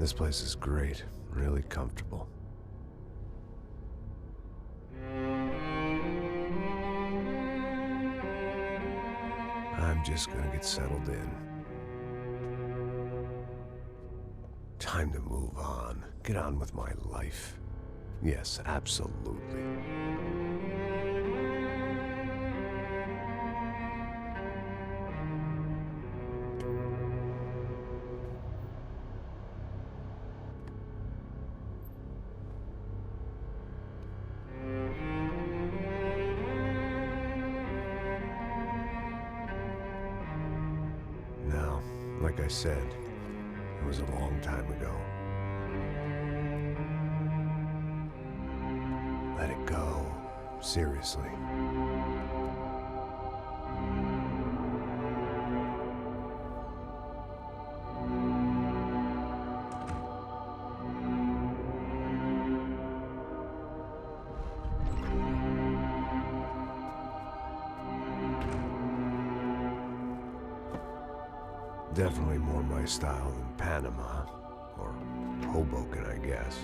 This place is great, really comfortable. I'm just gonna get settled in. Time to move on. Get on with my life. Yes, absolutely. Now, like I said, it was a long time ago. Let it go. Seriously. Definitely more my style than Panama, or Hoboken, I guess.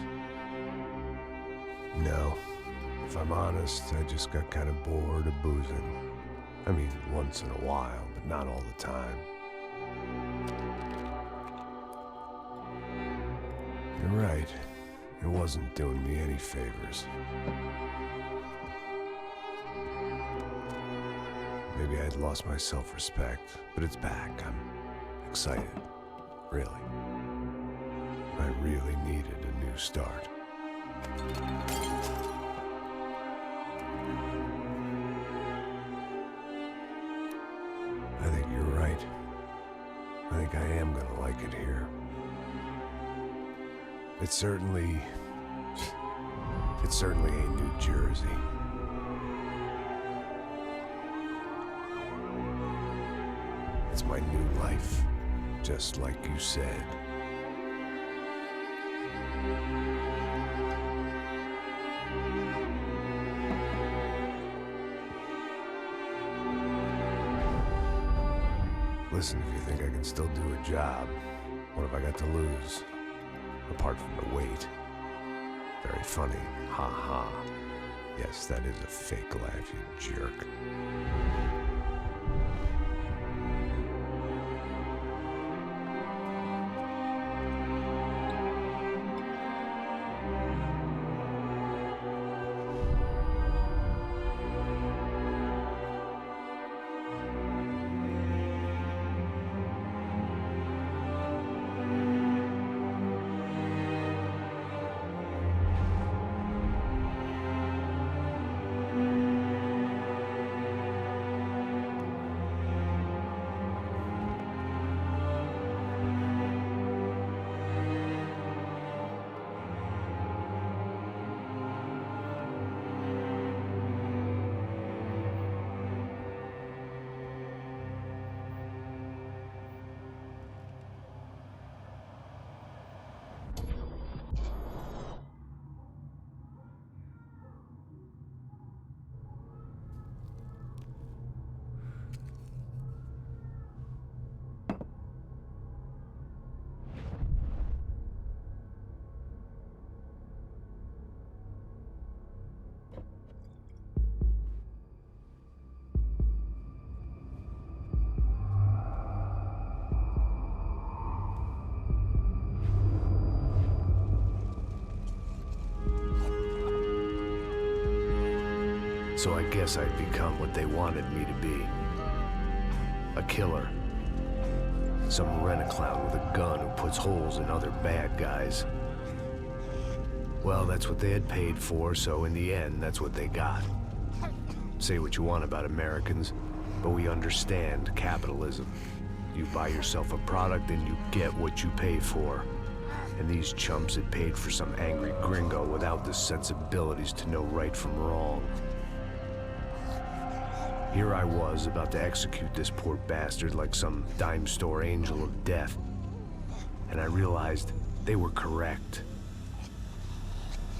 No, if I'm honest, I just got kind of bored of boozing. I mean, once in a while, but not all the time. You're right, it wasn't doing me any favors. Maybe I'd lost my self-respect, but it's back. I'm excited, really. I really needed a new start. I think you're right. I think I am gonna like it here. It's certainly ain't New Jersey. It's my new life, just like you said. Listen, if you think I can still do a job, what have I got to lose? Apart from the weight. Very funny. Ha ha. Yes, that is a fake laugh, you jerk. So I guess I'd become what they wanted me to be. A killer. Some rent-a-clown with a gun who puts holes in other bad guys. Well, that's what they had paid for, so in the end, that's what they got. Say what you want about Americans, but we understand capitalism. You buy yourself a product and you get what you pay for. And these chumps had paid for some angry gringo without the sensibilities to know right from wrong. Here I was, about to execute this poor bastard like some dime store angel of death. And I realized they were correct.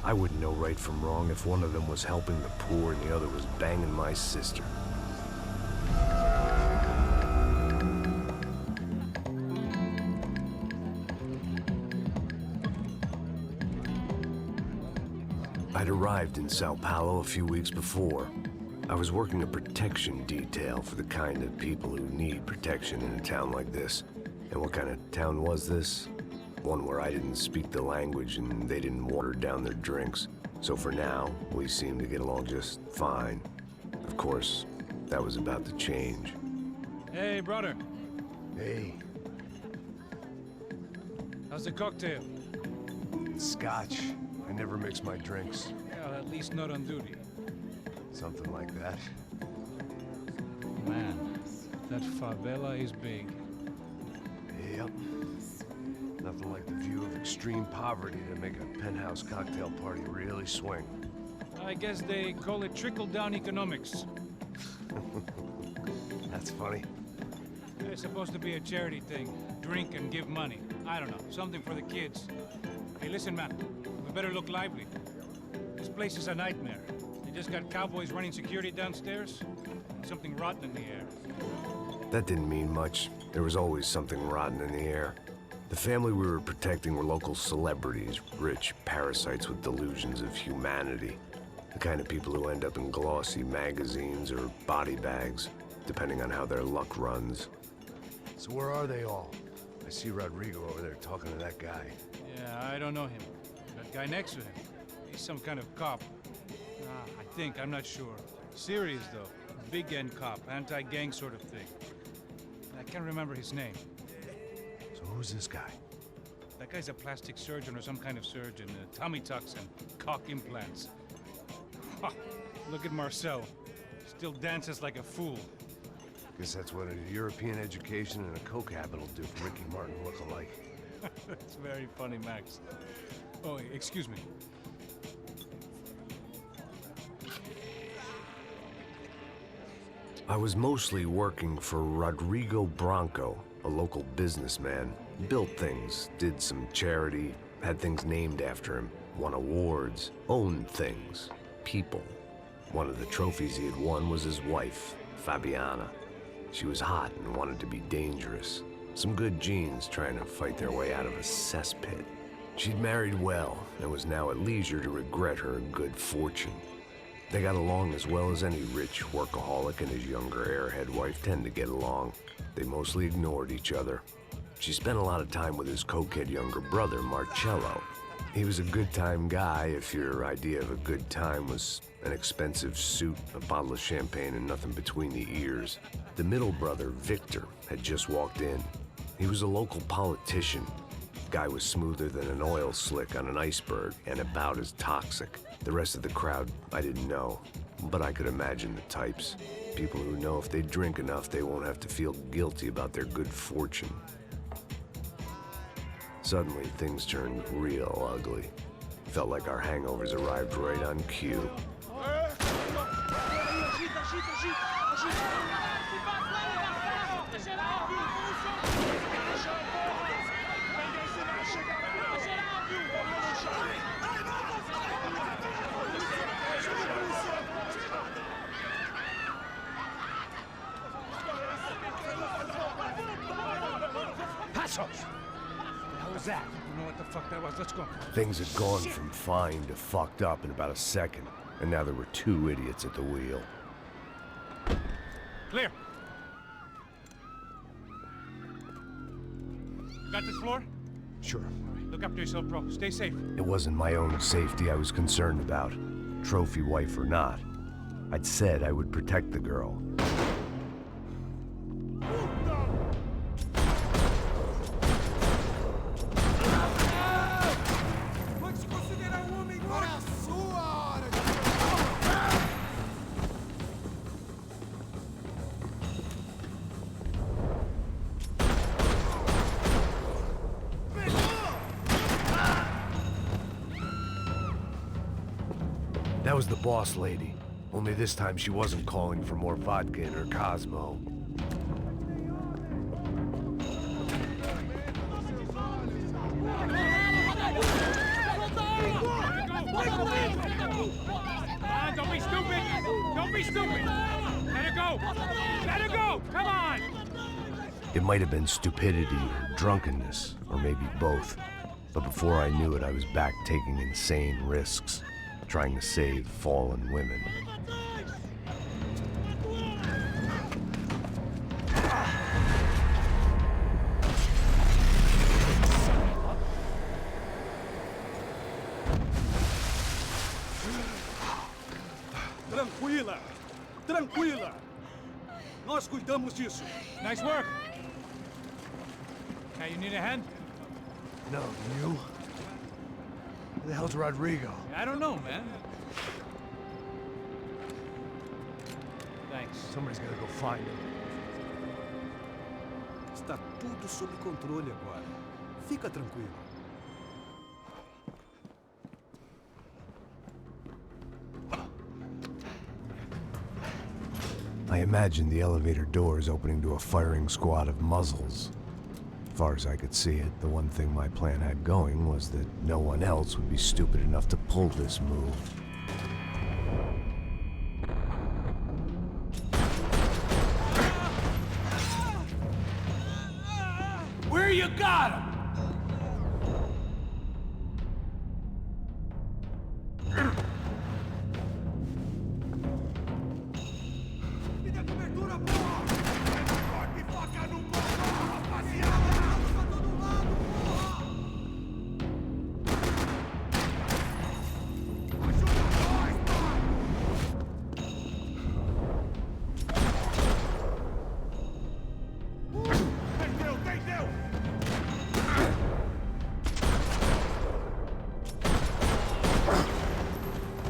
I wouldn't know right from wrong if one of them was helping the poor and the other was banging my sister. I'd arrived in Sao Paulo a few weeks before. I was working a protection detail for the kind of people who need protection in a town like this. And what kind of town was this? One where I didn't speak the language and they didn't water down their drinks. So for now, we seemed to get along just fine. Of course, that was about to change. Hey, brother. Hey. How's the cocktail? Scotch. I never mix my drinks. Well, at least not on duty. Something like that. Man, that favela is big. Yep. Nothing like the view of extreme poverty to make a penthouse cocktail party really swing. I guess they call it trickle-down economics. That's funny. It's supposed to be a charity thing. Drink and give money. I don't know, something for the kids. Hey, listen, man. We better look lively. This place is a nightmare. They just got cowboys running security downstairs. Something rotten in the air. That didn't mean much. There was always something rotten in the air. The family we were protecting were local celebrities, rich parasites with delusions of humanity. The kind of people who end up in glossy magazines or body bags, depending on how their luck runs. So where are they all? I see Rodrigo over there talking to that guy. Yeah, I don't know him. That guy next to him. He's some kind of cop. I think, I'm not sure. Serious, though. Big-end cop, anti-gang sort of thing. I can't remember his name. So who's this guy? That guy's a plastic surgeon or some kind of surgeon. Tummy tucks and cock implants. Look at Marcel. Still dances like a fool. Guess that's what a European education and a coke habit will do for Ricky Martin look-alike. That's very funny, Max. Oh, excuse me. I was mostly working for Rodrigo Branco, a local businessman. Built things, did some charity, had things named after him, won awards, owned things, people. One of the trophies he had won was his wife, Fabiana. She was hot and wanted to be dangerous. Some good genes trying to fight their way out of a cesspit. She'd married well and was now at leisure to regret her good fortune. They got along as well as any rich workaholic and his younger airhead wife tend to get along. They mostly ignored each other. She spent a lot of time with his cokehead younger brother, Marcello. He was a good-time guy if your idea of a good time was an expensive suit, a bottle of champagne, and nothing between the ears. The middle brother, Victor, had just walked in. He was a local politician. Guy was smoother than an oil slick on an iceberg and about as toxic. The rest of the crowd, I didn't know, but I could imagine the types. People who know if they drink enough, they won't have to feel guilty about their good fortune. Suddenly, things turned real ugly. Felt like our hangovers arrived right on cue. Passos! What was that? You know what the fuck that was? Let's go. Things had gone from fine to fucked up in about a second, and now there were two idiots at the wheel. Clear. Got this floor? Sure. All right, look after yourself, bro. Stay safe. It wasn't my own safety I was concerned about, trophy wife or not. I'd said I would protect the girl. That was the boss lady. Only this time she wasn't calling for more vodka in her Cosmo. Don't be stupid! Don't be stupid! Let her go! Let her go! Come on! It might have been stupidity or drunkenness, or maybe both. But before I knew it, I was back taking insane risks. trying to save fallen women. Tranquila! Tranquila! Nós cuidamos disso. Nice work. Hey, you need a hand? No, you? Who the hell's Rodrigo? I don't know, man. Thanks. Somebody's gotta go find him. Está tudo sob controle agora. Fica tranquilo. I imagined the elevator doors opening to a firing squad of muzzles. As far as I could see it, the one thing my plan had going was that no one else would be stupid enough to pull this move. Where you got him?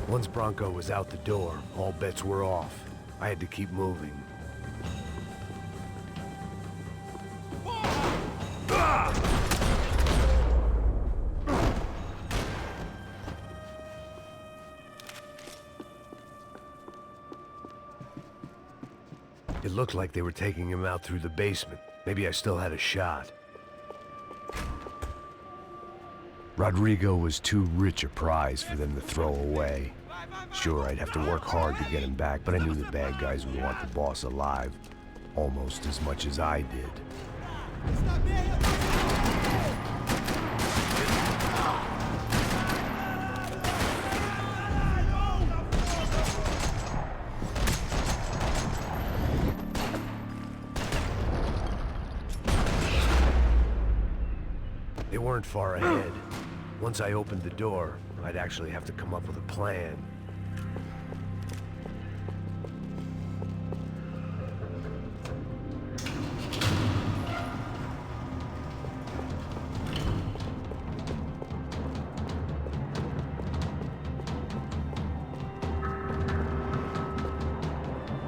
Once Branco was out the door, all bets were off. I had to keep moving. It looked like they were taking him out through the basement. Maybe I still had a shot. Rodrigo was too rich a prize for them to throw away. Sure, I'd have to work hard to get him back, but I knew the bad guys would want the boss alive almost as much as I did. They weren't far ahead. Once I opened the door, I'd actually have to come up with a plan.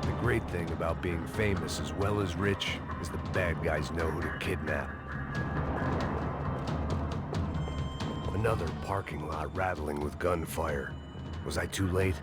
The great thing about being famous as well as rich is the bad guys know who to kidnap. Another parking lot rattling with gunfire. Was I too late?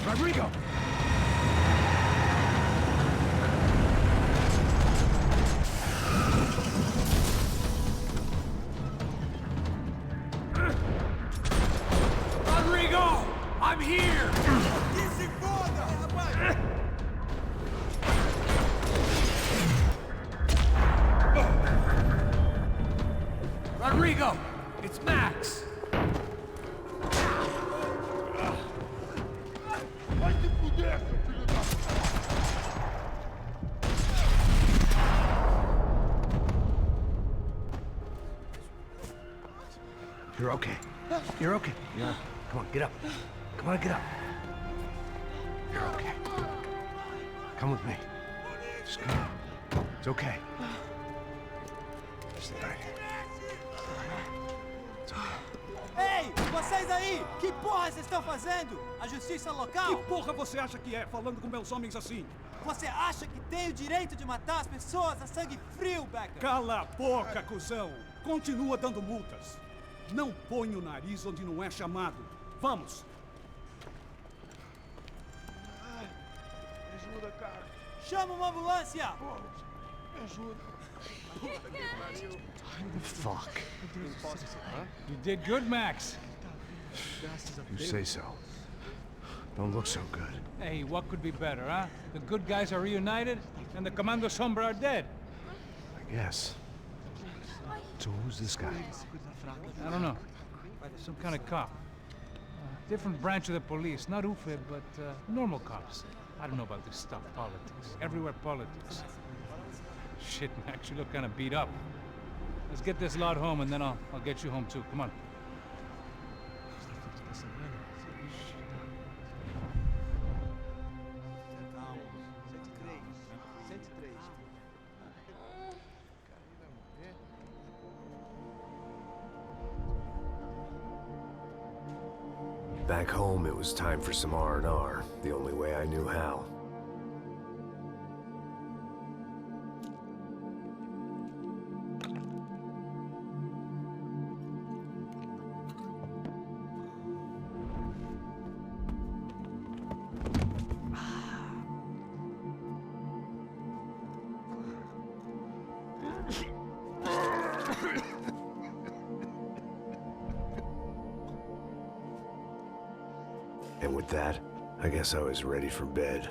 Rodrigo! Rodrigo! I'm here! Rodrigo! It's Max! You're okay. You're okay. Yeah. Come on, get up. Come on, get up. You're okay. Come with me. Just come on. It's okay. Just right here. It's okay. Ei, vocês aí! Que porra vocês estão fazendo? A justiça local? Que porra você acha que é, falando com meus homens assim? Você acha que tem o direito de matar as pessoas a sangue frio, Becker? Cala a boca, cuzão! Continua dando multas. Não põe o nariz onde não é chamado. Vamos! Me ajuda, cara. Chama uma ambulância! Pô, me ajuda. Fuck. You did good, Max. You say so. Don't look so good. Hey, what could be better, huh? The good guys are reunited, and the Commando Sombra are dead. I guess. So who's this guy? I don't know. Some kind of cop. Different branch of the police. Not UFE, but normal cops. I don't know about this stuff, politics. Everywhere politics. Shit, Max, you look kind of beat up. Let's get this lot home, and then I'll get you home too. Come on. Back home, it was time for some R&R, the only way I knew how. And with that, I guess I was ready for bed.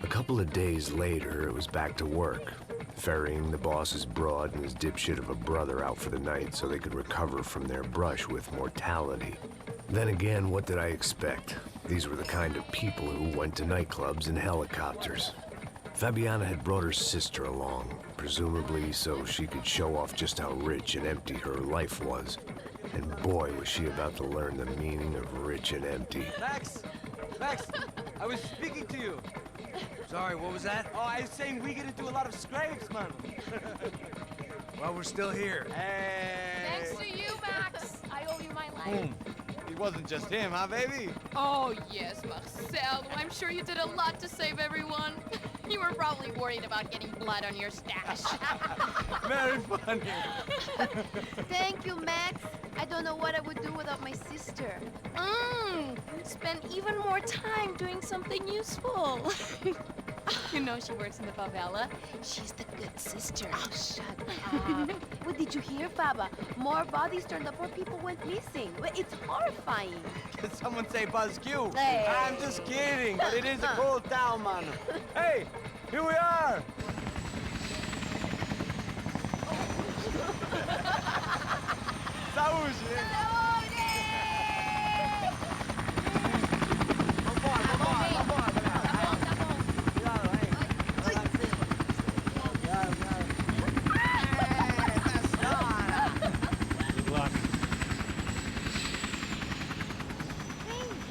A couple of days later, it was back to work. Ferrying the boss's broad and his dipshit of a brother out for the night so they could recover from their brush with mortality. Then again, what did I expect? These were the kind of people who went to nightclubs in helicopters. Fabiana had brought her sister along, presumably so she could show off just how rich and empty her life was. And boy, was she about to learn the meaning of rich and empty. Max! Max! I was speaking to you. Sorry, what was that? Oh, I was saying we get into a lot of scrapes, man. Well, we're still here. Hey! Thanks to you, Max. I owe you my life. It wasn't just him, huh, baby? Oh, yes, Marcel. I'm sure you did a lot to save everyone. You were probably worried about getting blood on your stash. Very funny. Thank you, Max. I don't know what I would do without my sister. Spend even more time doing something useful. You know she works in the favela. She's the good sister. Oh, shut up. What did you hear, Faba? More bodies turned up where people went missing. It's horrifying. Did someone say Buzz Q? Hey. I'm just kidding, but it is a cool town, man. Hey, here we are. Saúde!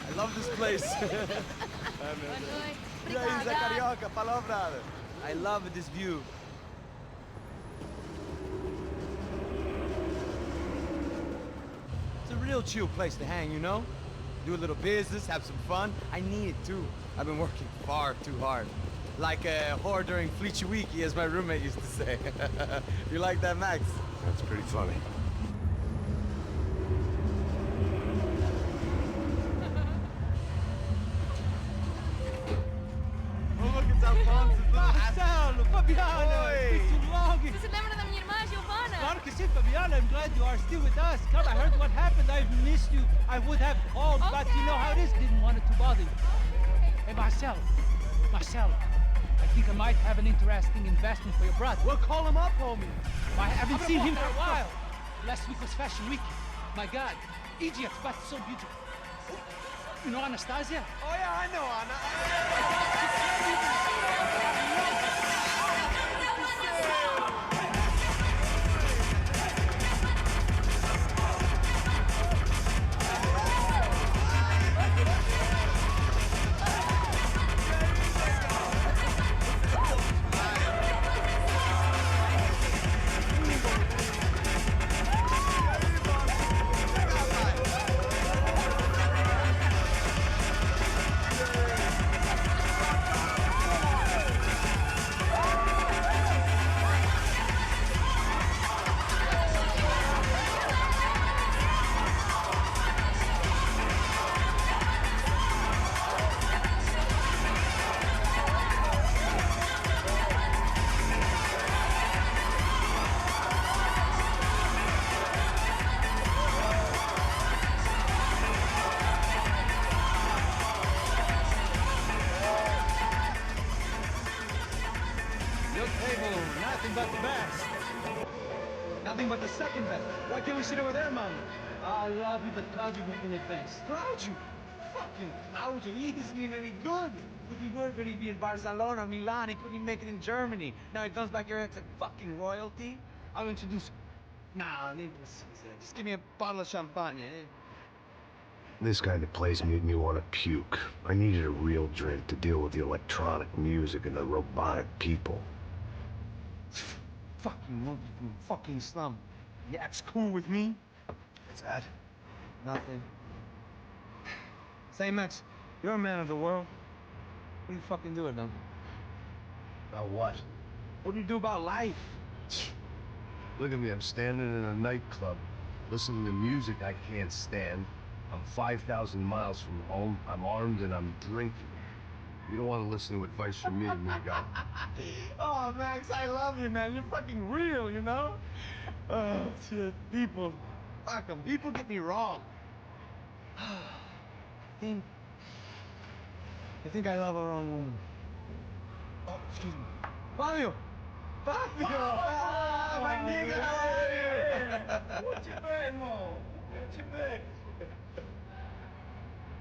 I love this place. E aí, Zé Carioca, palavrada. I love this view. It's a real chill place to hang, you know? Do a little business, have some fun. I need it too. I've been working far too hard. Like a whore during Fleechy Weeky, as my roommate used to say. You like that, Max? That's pretty funny. Marcelo, Fabiana, it's been too long. Você se lembra da minha irmã, Giovanna? Claro que sim, Fabiana. I'm glad you are still with us. Come, I heard what happened. I've missed you. I would have called, but you know how it is. Didn't want it to bother you. Hey, Marcelo, I think I might have an interesting investment for your brother. We'll call him up, homie. I haven't seen him for a while. Last week was Fashion Week. My God, Egypt, but so beautiful. You know Anastasia? Oh yeah, I know Anna. nothing but the best. Nothing but the second best. Why can't we sit over there, Mom? I love you, but proud you making it best. Proud you? Fucking proud you. He isn't even any good. If he were going to be in Barcelona, Milan, he couldn't even make it in Germany. Now he comes back here and it's a fucking royalty. I'll introduce... Nah, just give me a bottle of champagne, eh? This kind of place made me want to puke. I needed a real drink to deal with the electronic music and the robotic people. Fucking slum. Yeah, it's cool with me. What's that? Nothing. Say, Max, you're a man of the world. What do you fucking do with them? About what? What do you do about life? Look at me, I'm standing in a nightclub, listening to music I can't stand. I'm 5,000 miles from home, I'm armed, and I'm drinking. You don't want to listen to advice from me, amigo. Oh, Max, I love you, man. You're fucking real, you know? Oh, shit. People. Fuck 'em. People get me wrong. You think I love a wrong woman? Oh, excuse me. Fabio! Fabio! Ah, my nigga, how are you? What you been, Mo? What you been?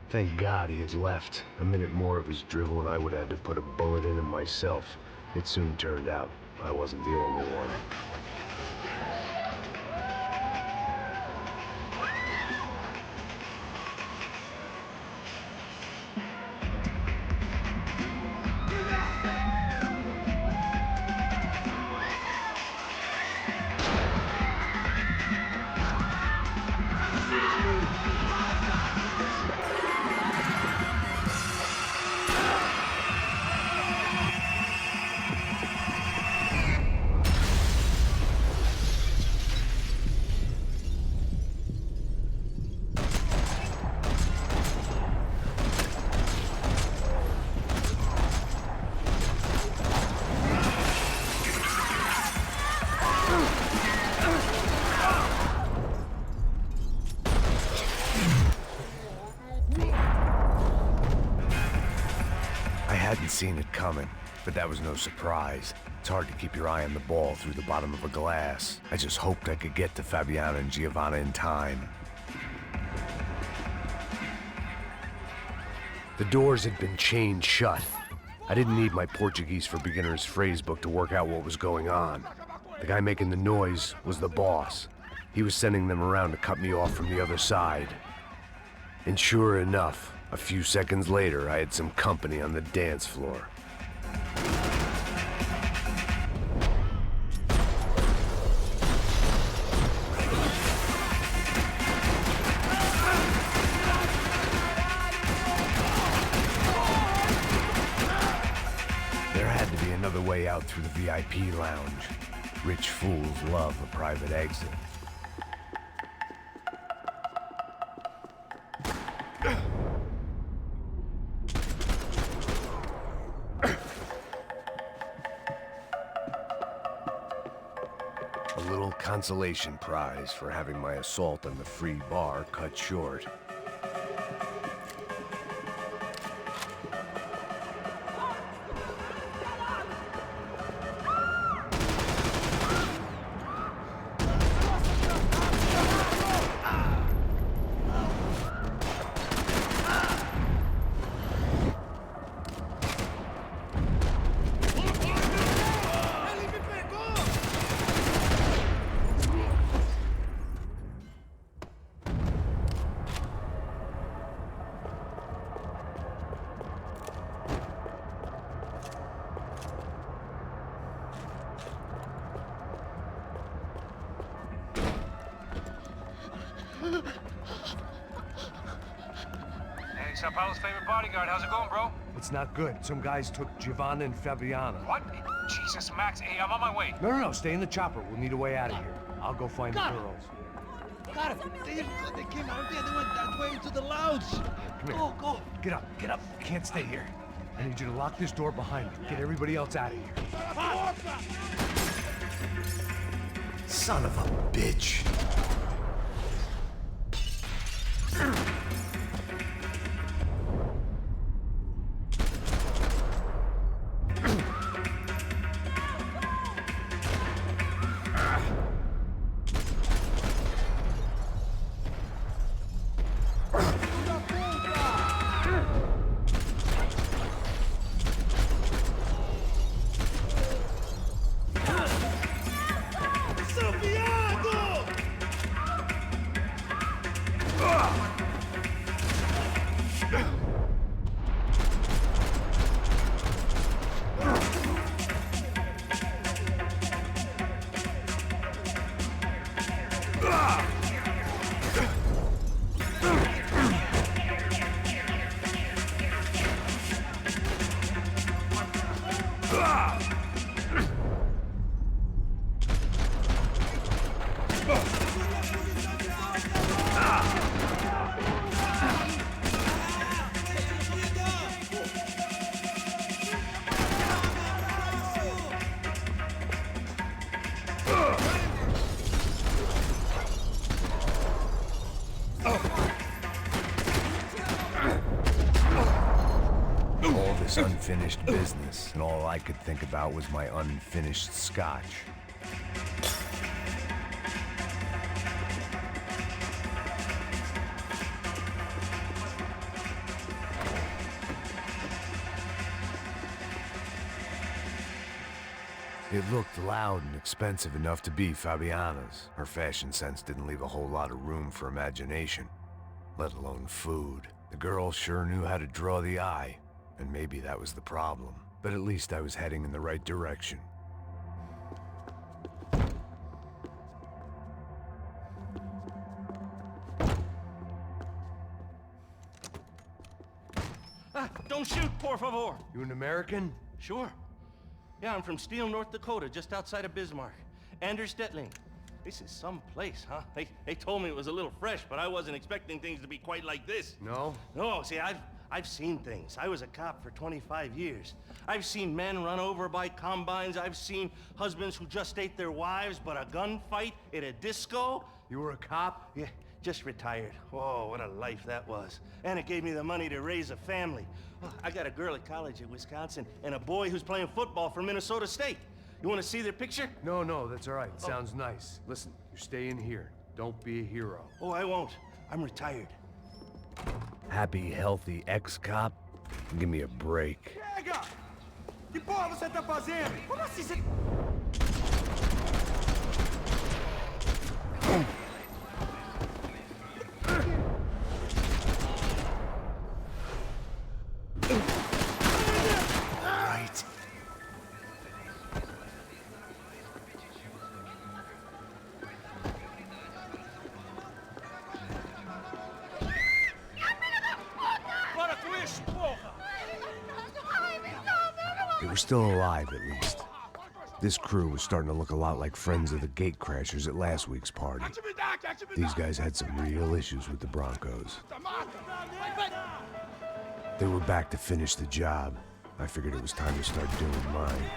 Thank God he had left. A minute more of his drivel and I would have had to put a bullet in him myself. It soon turned out I wasn't the only one. I hadn't seen it coming, but that was no surprise. It's hard to keep your eye on the ball through the bottom of a glass. I just hoped I could get to Fabiana and Giovanna in time. The doors had been chained shut. I didn't need my Portuguese for Beginners phrase book to work out what was going on. The guy making the noise was the boss. He was sending them around to cut me off from the other side. And sure enough, a few seconds later, I had some company on the dance floor. There had to be another way out through the VIP lounge. Rich fools love a private exit. A little consolation prize for having my assault on the free bar cut short. Hey, Sao Paulo's favorite bodyguard. How's it going, bro? It's not good. Some guys took Giovanna and Fabiana. What? Jesus, Max. Hey, I'm on my way. No, stay in the chopper. We'll need a way out of here. I'll go find the girls. Got it. They came out there. They went that way into the lounge. Come here. Go. Get up. You can't stay here. I need you to lock this door behind me. Get everybody else out of here. Son of a bitch. All this unfinished business, and all I could think about was my unfinished scotch. It looked loud and expensive enough to be Fabiana's. Her fashion sense didn't leave a whole lot of room for imagination, let alone food. The girl sure knew how to draw the eye, and maybe that was the problem. But at least I was heading in the right direction. Don't shoot, por favor. You an American? Sure. Yeah, I'm from Steele, North Dakota, just outside of Bismarck. Anders Stetling. This is some place, huh? They told me it was a little fresh, but I wasn't expecting things to be quite like this. No? No, see, I've seen things. I was a cop for 25 years. I've seen men run over by combines. I've seen husbands who just ate their wives, but a gunfight at a disco. You were a cop? Yeah, just retired. Oh, what a life that was. And it gave me the money to raise a family. Oh, I got a girl at college at Wisconsin and a boy who's playing football for Minnesota State. You want to see their picture? No, that's all right. Sounds nice. Listen, you're staying here. Don't be a hero. Oh, I won't. I'm retired. Happy, healthy ex-cop? Give me a break. Pega! Que porra você tá fazendo? Como assim você... Right. Para com isso, porra! They were still alive, at least. This crew was starting to look a lot like friends of the gatecrashers at last week's party. These guys had some real issues with the Broncos. They were back to finish the job. I figured it was time to start doing mine.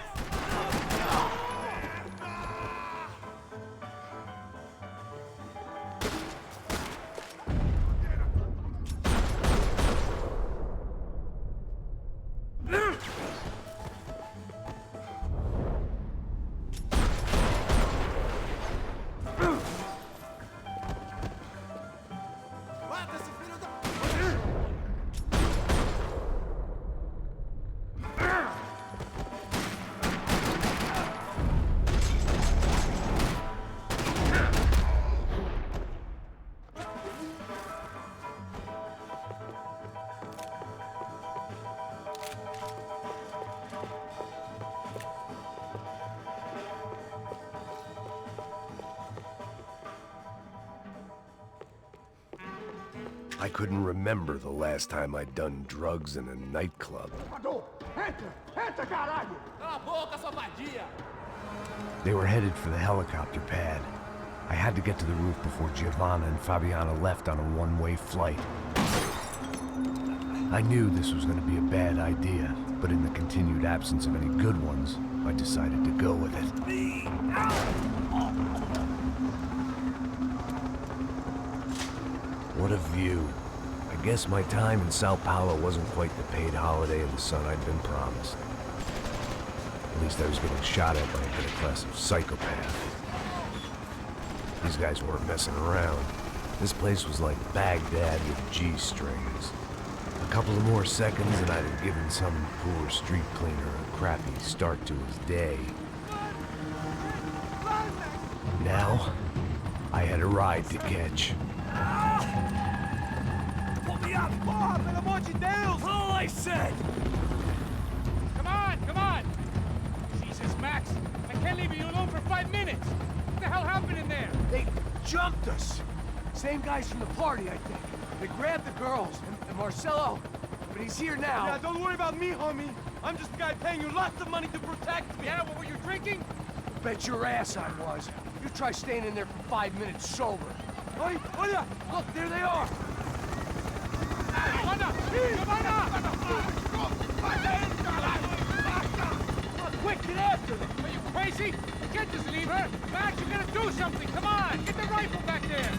I couldn't remember the last time I'd done drugs in a nightclub. They were headed for the helicopter pad. I had to get to the roof before Giovanna and Fabiana left on a one-way flight. I knew this was going to be a bad idea, but in the continued absence of any good ones, I decided to go with it. What a view. I guess my time in Sao Paulo wasn't quite the paid holiday in the sun I'd been promised. At least I was getting shot at by a better class of psychopath. These guys weren't messing around. This place was like Baghdad with G-strings. A couple of more seconds and I'd have given some poor street cleaner a crappy start to his day. Now, I had a ride to catch. Porra, pelo amor de Deus! All I said! Come on! Jesus, Max, I can't leave you alone for 5 minutes. What the hell happened in there? They jumped us. Same guys from the party, I think. They grabbed the girls and Marcelo, but he's here now. Yeah, don't worry about me, homie. I'm just a guy paying you lots of money to protect me. Yeah, what were you drinking? Bet your ass I was. You try staying in there for 5 minutes sober. Oi, olha! Look, there they are! Quick, get after them! Are you crazy? You can't just leave her! Max, you gotta do something! Come on! Get the rifle back there!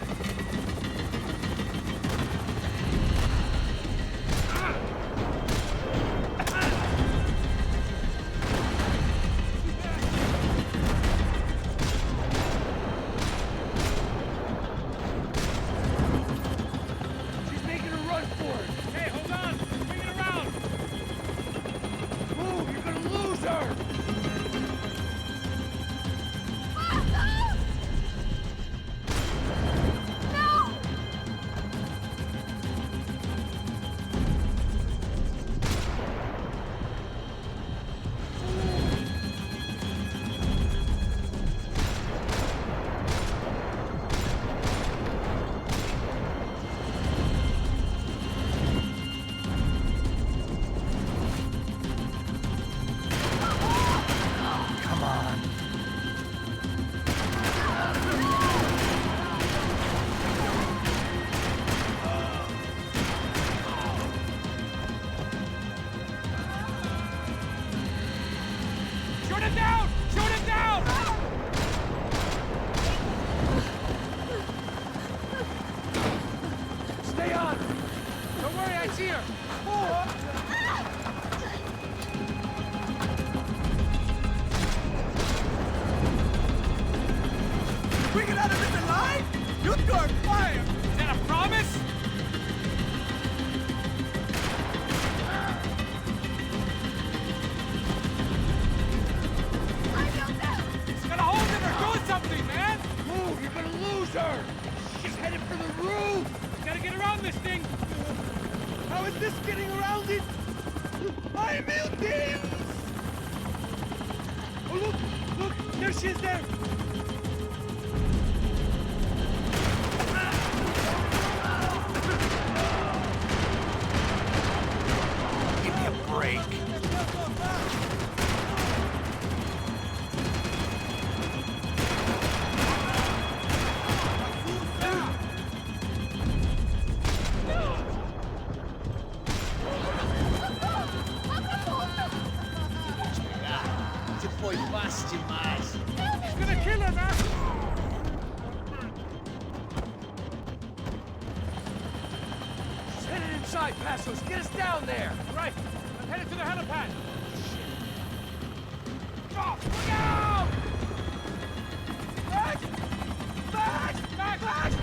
Passos, get us down there! Right, I'm headed to the helipad. Oh, look out! Max! Max! Max! Max!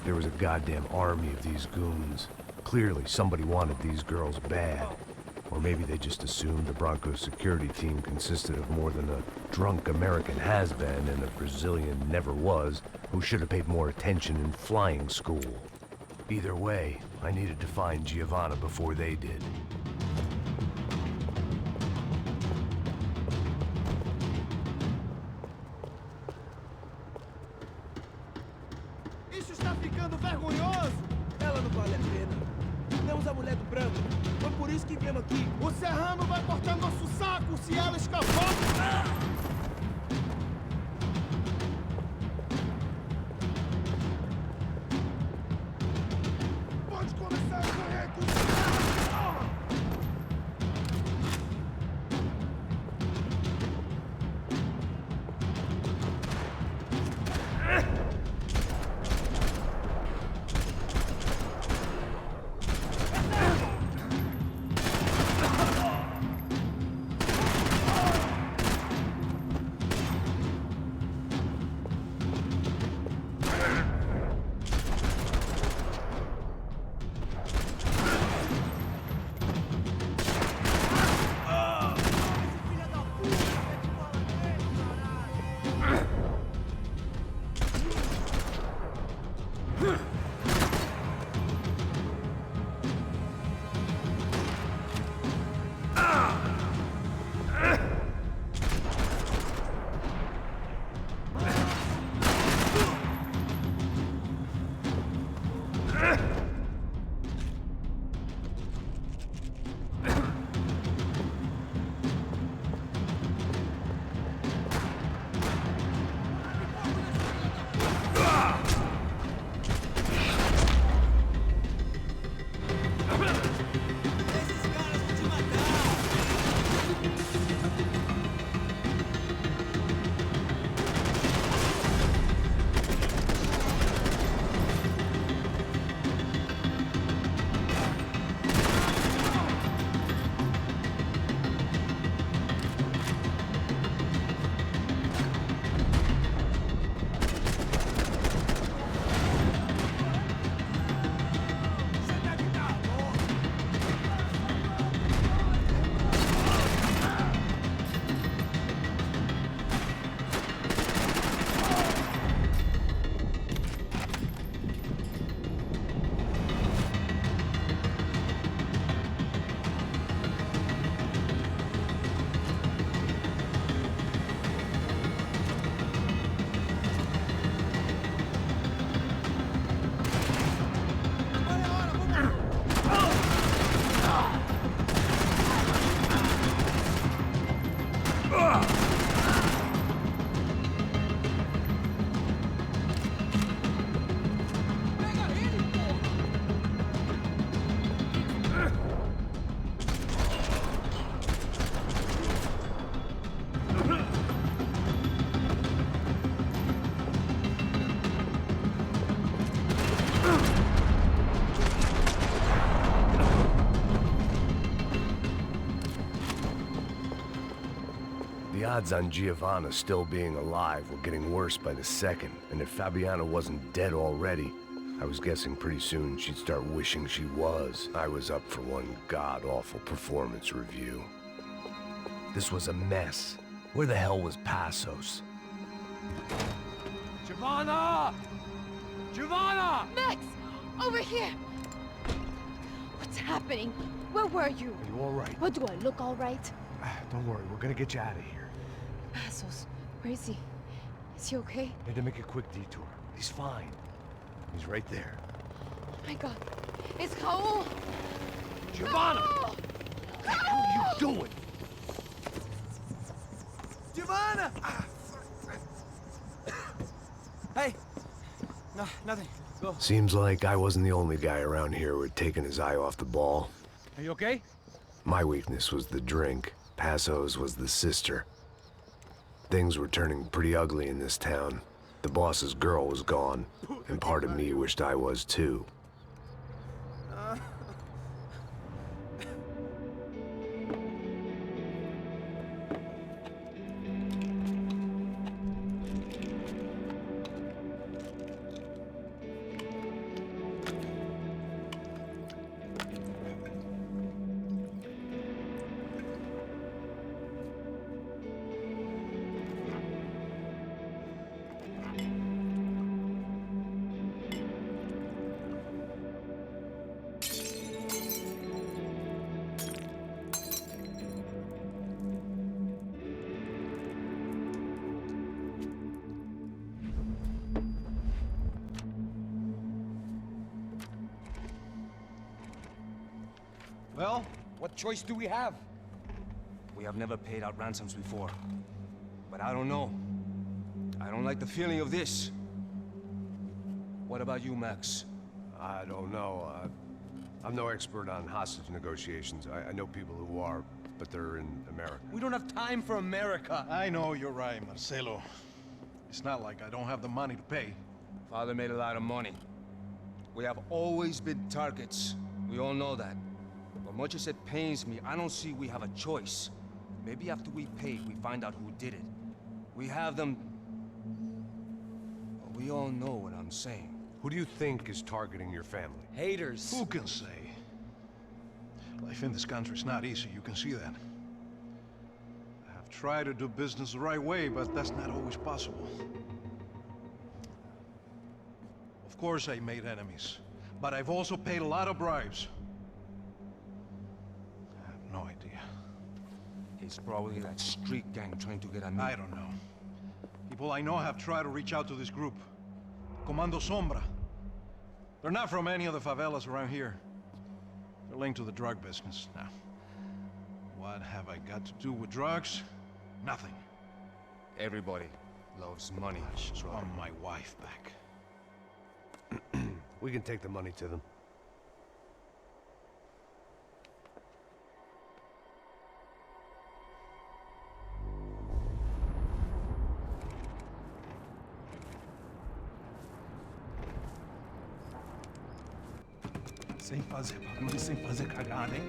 There was a goddamn army of these goons. Clearly, somebody wanted these girls bad. Or maybe they just assumed the Branco security team consisted of more than a drunk American has-been and a Brazilian never-was who should have paid more attention in flying school. Either way, I needed to find Giovanna before they did. Isso está ficando vergonhoso! Ela não vale a pena. Temos a mulher do Branco. Foi por isso que viemos aqui. O Serrano vai cortar nosso saco se ela escapar! Pode começar a correr com o The odds on Giovanna still being alive were getting worse by the second, and if Fabiana wasn't dead already, I was guessing pretty soon she'd start wishing she was. I was up for one god-awful performance review. This was a mess. Where the hell was Passos? Giovanna! Giovanna! Max! Over here! What's happening? Where were you? Are you all right? What, do I look all right? Don't worry, we're gonna get you out of here. Passos, where is he? Is he okay? Had to make a quick detour. He's fine. He's right there. Oh my god. It's Raul! Giovanna! Raul! What the hell are you doing? Giovanna! Hey! No, nothing. Go. Seems like I wasn't the only guy around here who had taken his eye off the ball. Are you okay? My weakness was the drink. Passos was the sister. Things were turning pretty ugly in this town. The boss's girl was gone, and part of me wished I was too. Well, what choice do we have? We have never paid out ransoms before. But I don't know. I don't like the feeling of this. What about you, Max? I don't know. I'm no expert on hostage negotiations. I know people who are, but they're in America. We don't have time for America. I know you're right, Marcelo. It's not like I don't have the money to pay. Father made a lot of money. We have always been targets. We all know that. But much as it pains me, I don't see we have a choice. Maybe after we pay, we find out who did it. We have them... But we all know what I'm saying. Who do you think is targeting your family? Haters. Who can say? Life in this country is not easy, you can see that. I have tried to do business the right way, but that's not always possible. Of course I made enemies, but I've also paid a lot of bribes. I have no idea. It's probably that street gang trying to get at me. I don't know. People I know have tried to reach out to this group. Comando Sombra. They're not from any of the favelas around here. They're linked to the drug business. Now, what have I got to do with drugs? Nothing. Everybody loves money. I just want my wife back. We can take the money to them. Sem fazer barulho, sem fazer cagada, hein?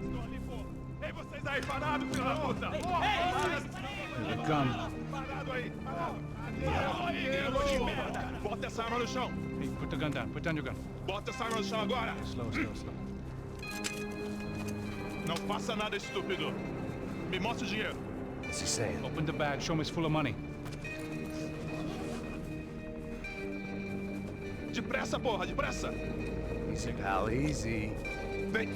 Estou ali, pô. Ei, vocês aí, parados, filho da puta! Ei, Gun. parado aí! Aí, merda! Bota essa arma no chão! Hey, put the gun down. Put down your gun. Bota essa arma no chão agora! Slow, slow, slow. Não faça nada, estúpido! Me mostra o dinheiro! What's he saying? Open the bag. Show me it's full of money. Depressa, porra, depressa! Easy, pal, easy. Vem!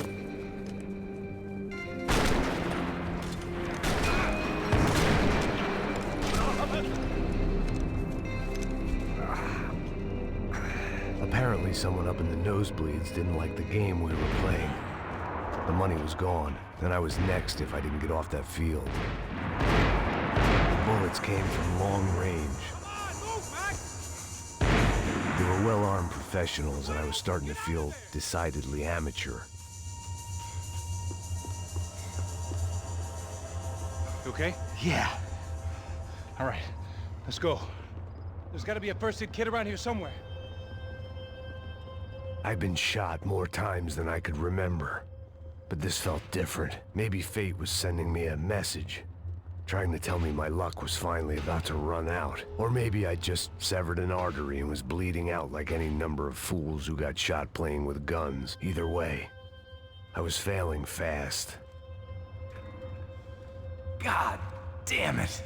Apparently someone up in the nosebleeds didn't like the game we were playing. The money was gone, and I was next if I didn't get off that field. The bullets came from long range. They were well-armed professionals, and I was starting to feel decidedly amateur. You okay? Yeah. All right. Let's go. There's got to be a first-aid kit around here somewhere. I've been shot more times than I could remember. But this felt different. Maybe fate was sending me a message, trying to tell me my luck was finally about to run out. Or maybe I just severed an artery and was bleeding out like any number of fools who got shot playing with guns. Either way, I was failing fast. God damn it!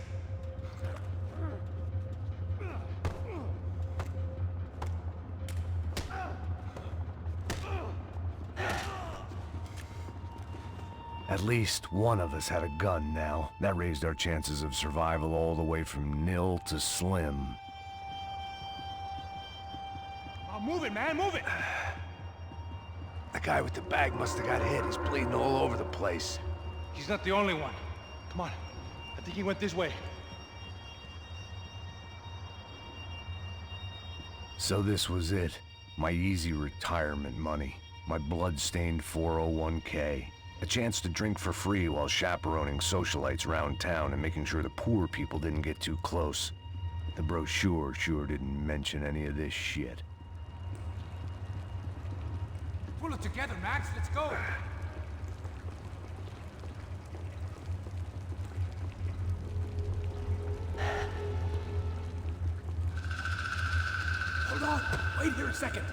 At least one of us had a gun now. That raised our chances of survival all the way from nil to slim. Oh, move it, man, move it! The guy with the bag must have got hit. He's bleeding all over the place. He's not the only one. Come on. I think he went this way. So this was it. My easy retirement money. My blood-stained 401k. A chance to drink for free while chaperoning socialites around town and making sure the poor people didn't get too close. The brochure sure didn't mention any of this shit. Pull it together, Max. Let's go. Hold on. Wait here a second.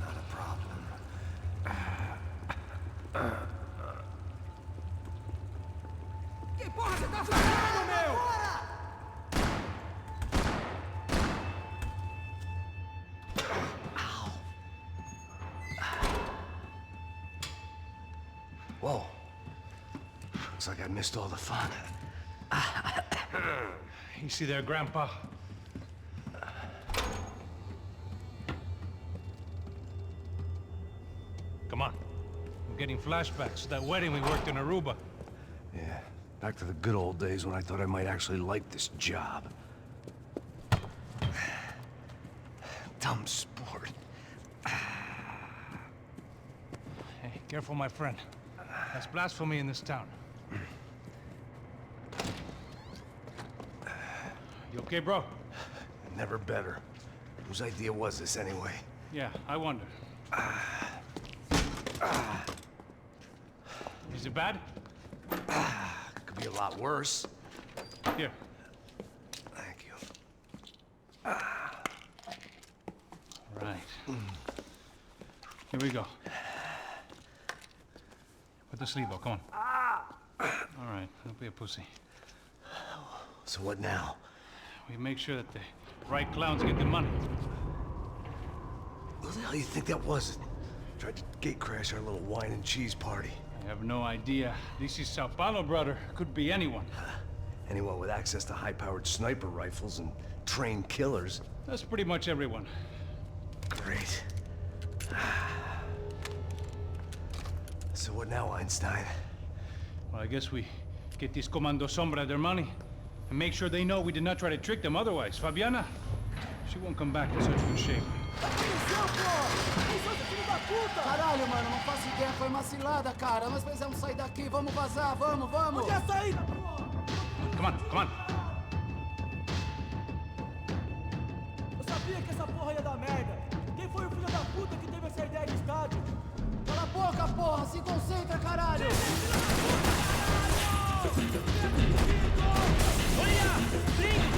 Not a problem. Que porra você tá fazendo, meu? Whoa. Looks like I missed all the fun. Easy there, Grandpa. Come on. I'm getting flashbacks to that wedding we worked in Aruba. Yeah, back to the good old days when I thought I might actually like this job. Dumb sport. Hey, careful, my friend. That's blasphemy in this town. You okay, bro? Never better. Whose idea was this anyway? Yeah, I wonder. Is it bad? Could be a lot worse. Here. Thank you. Right. Here we go. Put the sleeve on, come on. All right, don't be a pussy. So what now? We make sure that the right clowns get the money. What the hell do you think that was? Tried to gate crash our little wine and cheese party. I have no idea. This is Sao Paulo, brother. Could be anyone. Anyone with access to high-powered sniper rifles and trained killers. That's pretty much everyone. Great. So what now, Einstein? Well, I guess we get these Comando Sombra their money and make sure they know we did not try to trick them otherwise. Fabiana, she won't come back in such good shape. Caralho, mano, não faço ideia, foi uma cilada, cara. Nós precisamos sair daqui, vamos vazar, vamos, vamos! Onde é a saída? Come on, come on. Eu sabia que essa porra ia dar merda. Quem foi o filho da puta que teve essa ideia de estádio? Cala a boca, porra! Se concentra, caralho! Olha! Brinco!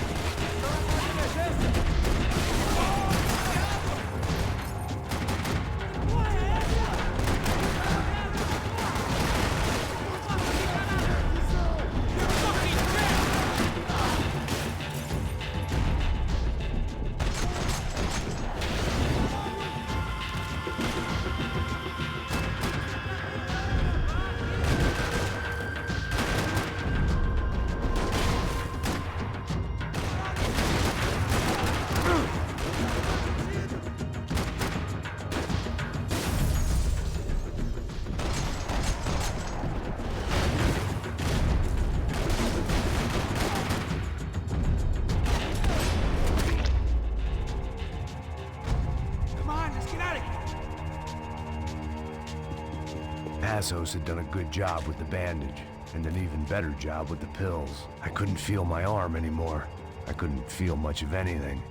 Passos had done a good job with the bandage, and an even better job with the pills. I couldn't feel my arm anymore. I couldn't feel much of anything,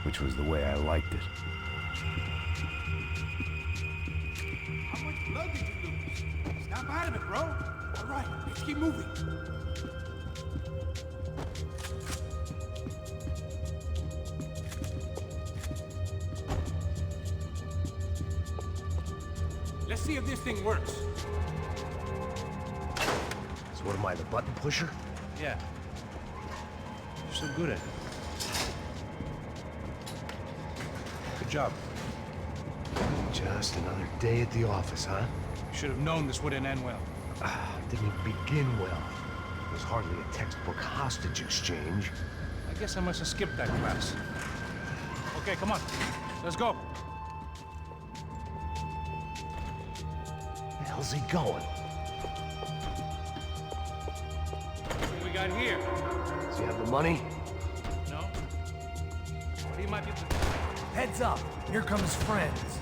which was the way I liked it. How much blood did you lose? out of it, bro. All right, let's keep moving. Let's see if this thing works. So what am I, the button pusher? Yeah. You're so good at it. Good job. Just another day at the office, huh? You should have known this wouldn't end well. Didn't begin well. It was hardly a textbook hostage exchange. I guess I must have skipped that class. Okay, come on. Let's go. Where the hell's he going? What we got here? Does he have the money? No? What he might be... Heads up, here come his friends.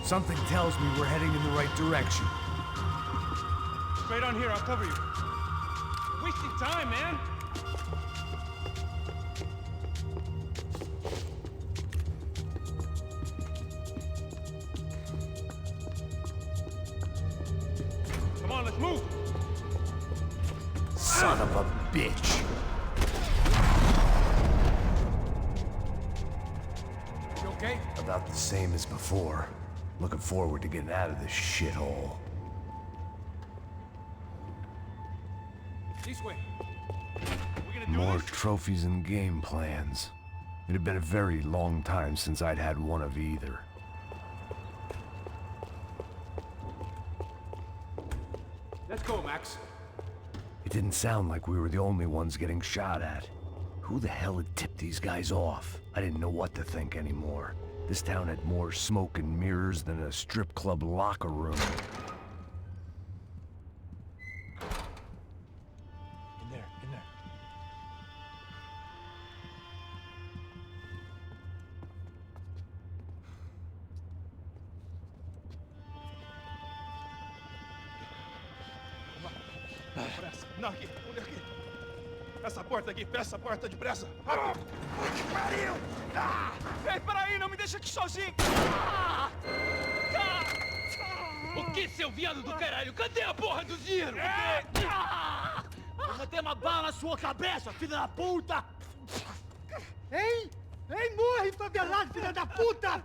Something tells me we're heading in the right direction. Straight on here, I'll cover you. You're wasting time, man. Come on, let's move. Son of a bitch. You okay? About the same as before. Looking forward to getting out of this shithole. This way. We're gonna do More this? trophies and game plans. It had been a very long time since I'd had one of either. Let's go, Max. It didn't sound like we were the only ones getting shot at. Who the hell had tipped these guys off? I didn't know what to think anymore. This town had more smoke and mirrors than a strip club locker room. In there. Pressa. Não, aqui. Olha aqui. Essa porta aqui, fecha essa porta depressa. Rápido. Que pariu! Ah! Ei, peraí, não me deixa aqui sozinho. O que, seu viado do caralho? Cadê a porra do dinheiro? Vou meter uma bala na sua cabeça, filha da puta! Ei! Ei, morre, favelado, filha da puta!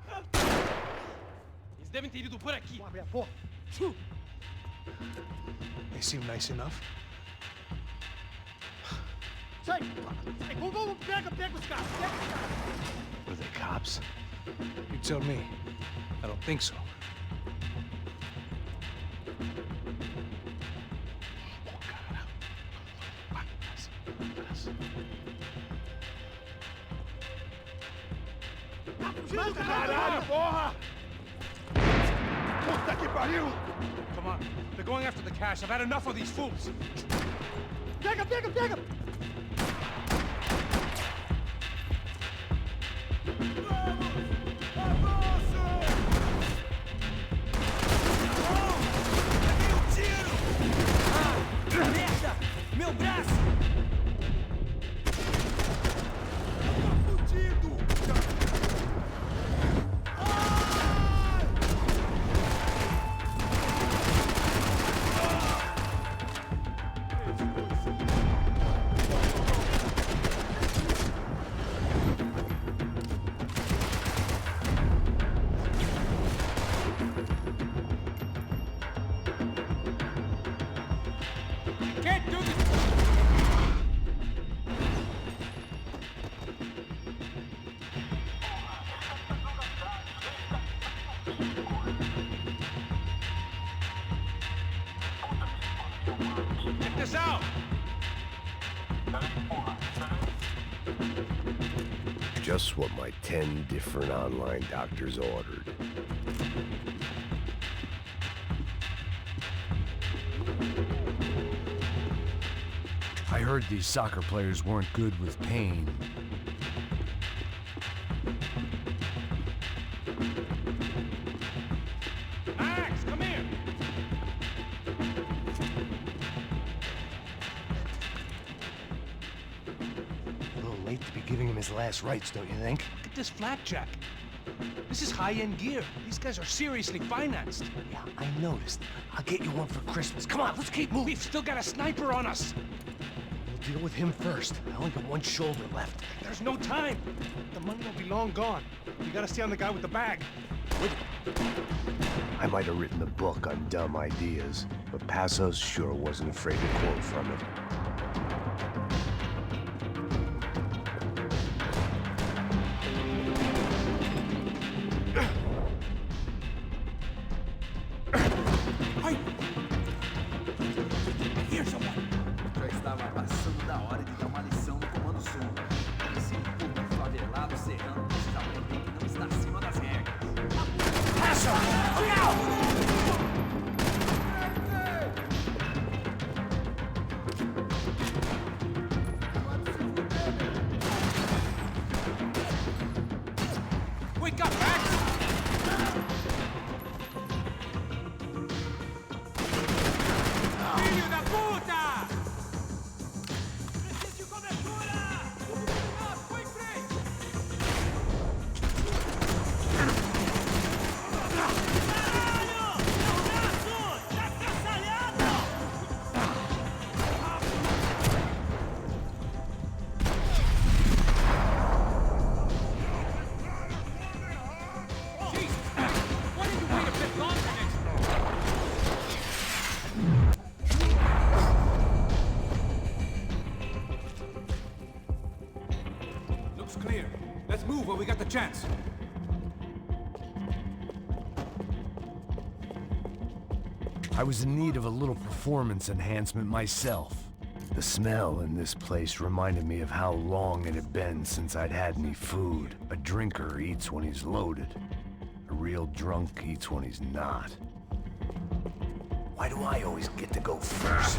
Eles devem ter ido por aqui. Abre a porta. They seem nice enough. Sai! Vamos, pega os caras, Were they cops? You tell me. I don't think so. Caralho, porra! Puta que pariu! Come on. They're going after the cash. I've had enough of these fools. Pega! Merda! Meu braço! Fudido! Can't do this! Check this out! Just what my 10 different online doctors ordered. I heard these soccer players weren't good with pain. Max, come here! be giving him his last rites, don't you think? Look at this flakjack. This is high-end gear. These guys are seriously financed. Yeah, I noticed. I'll get you one for Christmas. Come on, let's keep moving. We've still got a sniper on us. We'll deal with him first. I only got one shoulder left. There's no time. The money will be long gone. You gotta stay on the guy with the bag. I might have written the book on dumb ideas, but Passos sure wasn't afraid to quote from it. Já estava passando da hora de dar uma lição no comando sombra. Esse povo favelado serrano precisa aprender que não está acima das regras. Wake up, Max! Filho da puta! Preciso de cobertura! Foi em frente! Caralho! Meu braço! Tá caçalhado! Jesus! Why did you wait a bit longer next time? Looks clear. Let's move while we got the chance. I was in need of a little performance enhancement myself. The smell in this place reminded me of how long it had been since I'd had any food. A drinker eats when he's loaded. A real drunk eats when he's not. Why do I always get to go first?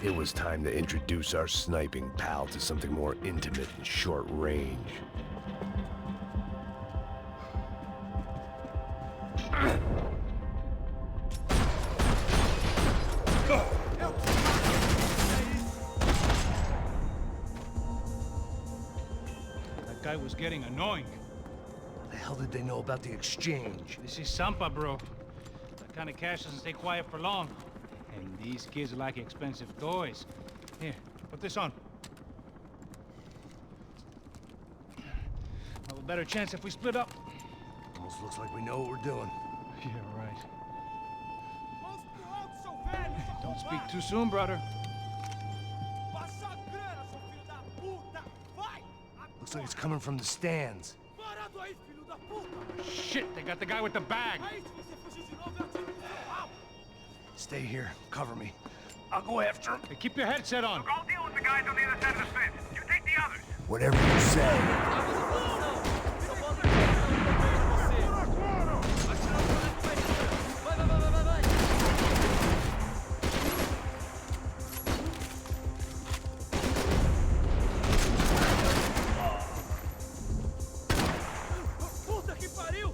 It was time to introduce our sniping pal to something more intimate and short range. That guy was getting annoying. What the hell did they know about the exchange? This is Sampa, bro. That kind of cash doesn't stay quiet for long. And these kids like expensive toys. Here, put this on. Have a better chance if we split up. Almost looks like we know what we're doing. Yeah, right. Don't speak too soon, brother. Looks like it's coming from the stands. Shit, they got the guy with the bag. Stay here. Cover me. I'll go after him. Hey, keep your headset on. I'll deal with the guys on the other side of the fence. You take the others. Whatever you say. Puta que pariu!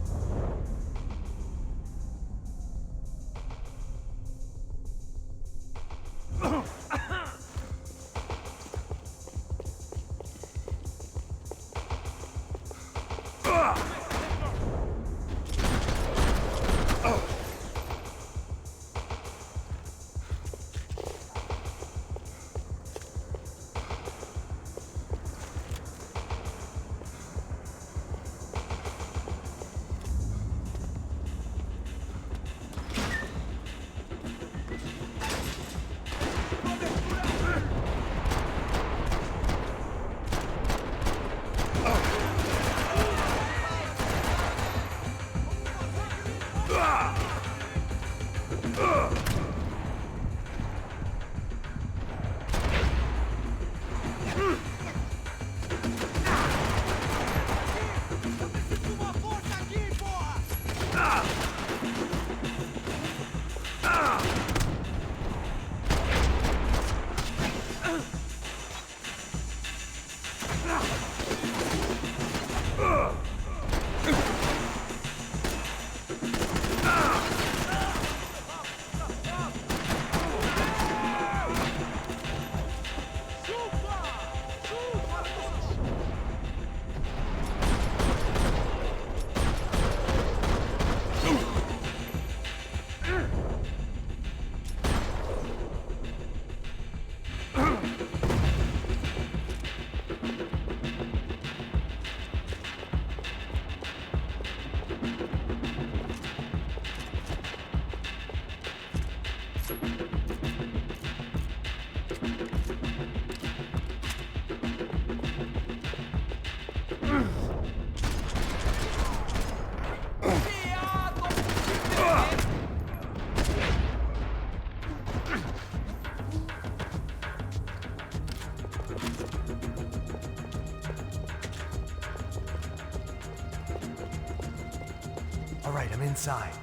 All right, I'm inside.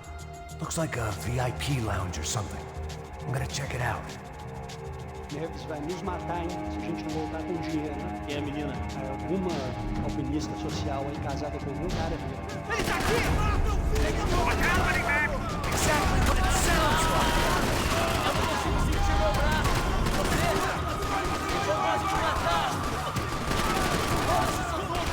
Looks like a VIP lounge or something. I'm gonna check it out. Neves vai nos matar, hein, se a gente não voltar com dinheiro, né? E a menina? Alguma alpinista social aí casada com algum cara. Ele tá aqui! Exactly what it sounds like! Eu não consigo sentir meu braço! Você! Eu quase te matar! Nossa, seu louco!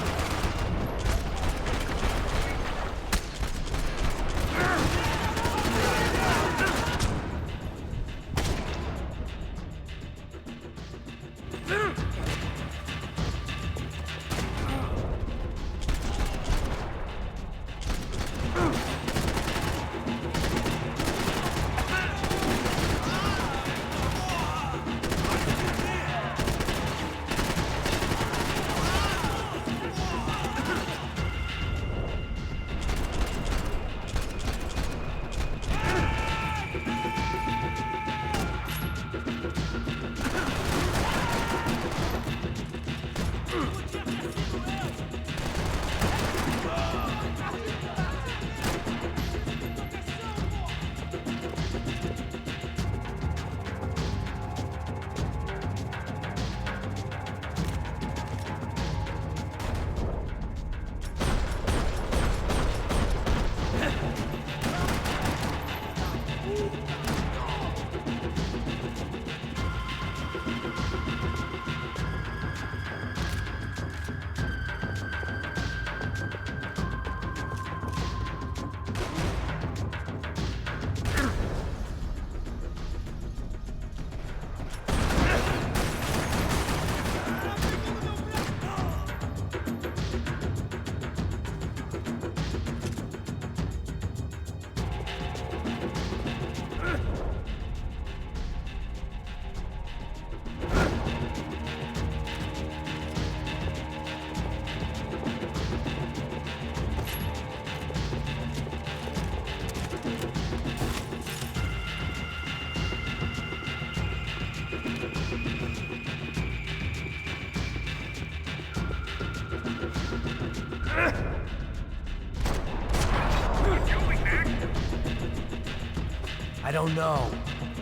I don't know.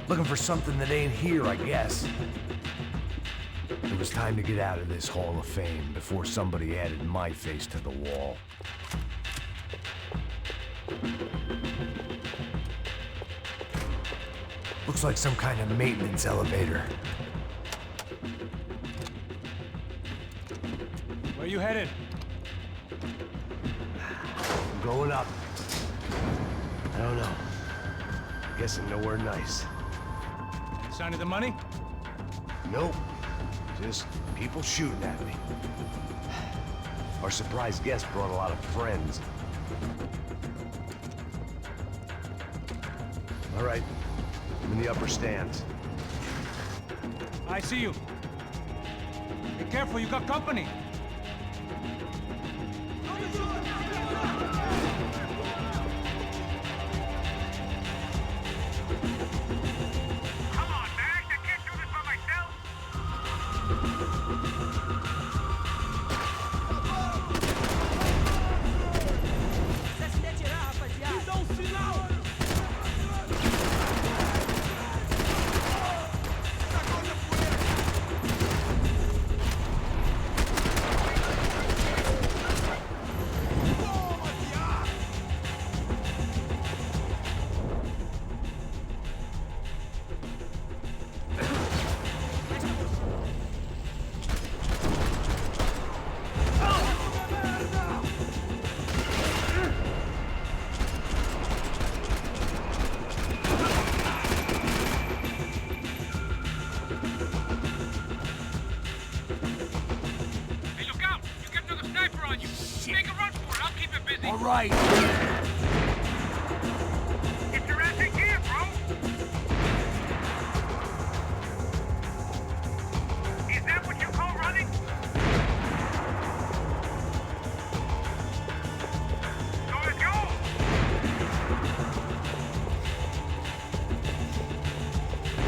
Looking for something that ain't here, I guess. It was time to get out of this Hall of Fame before somebody added my face to the wall. Looks like some kind of maintenance elevator. Where you headed? I'm going up. I don't know. Guessing nowhere nice. Any sign of the money? Nope. Just people shooting at me. Our surprise guest brought a lot of friends. All right. I'm in the upper stands. I see you. Be careful, you got company. Come on, Max, I can't do this by myself. Se se retirar, rapaziada! Me dá sinal! All right. Get your ass in gear, bro. Is that what you call running? So let's go.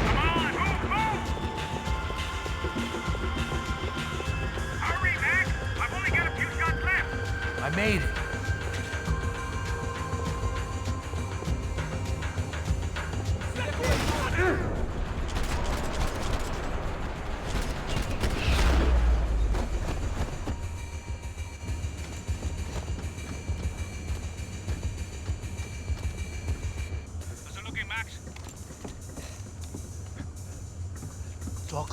Come on, move, move. Hurry, Max. I've only got a few shots left. I made it.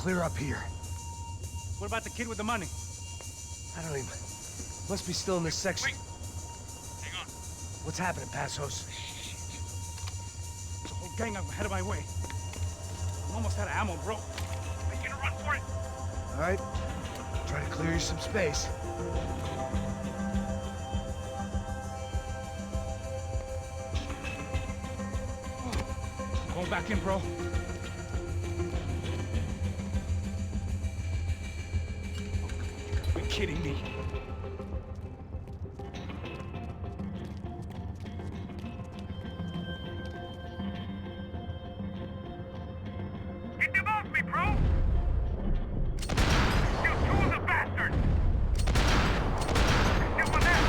clear up here. What about the kid with the money? I don't even... Must be still in this section. Wait. Hang on. What's happening, Passos? There's a whole gang ahead of my way. I'm almost out of ammo, bro. Are you gonna run for it? All right. Try to clear you some space. Going back in, bro. You're kidding me. Get them off me, bro! You two of the bastards! Still one left!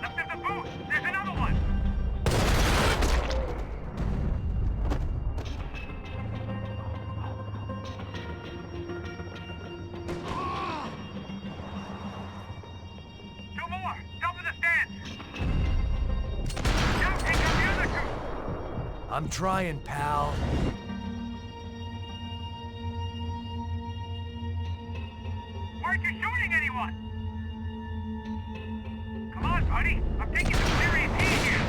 Left of the booth! There's another one! Two more! Top of the stands! Now take out the other two! I'm trying, pal. Why aren't you shooting anyone? Come on, buddy. I'm taking some serious heat here.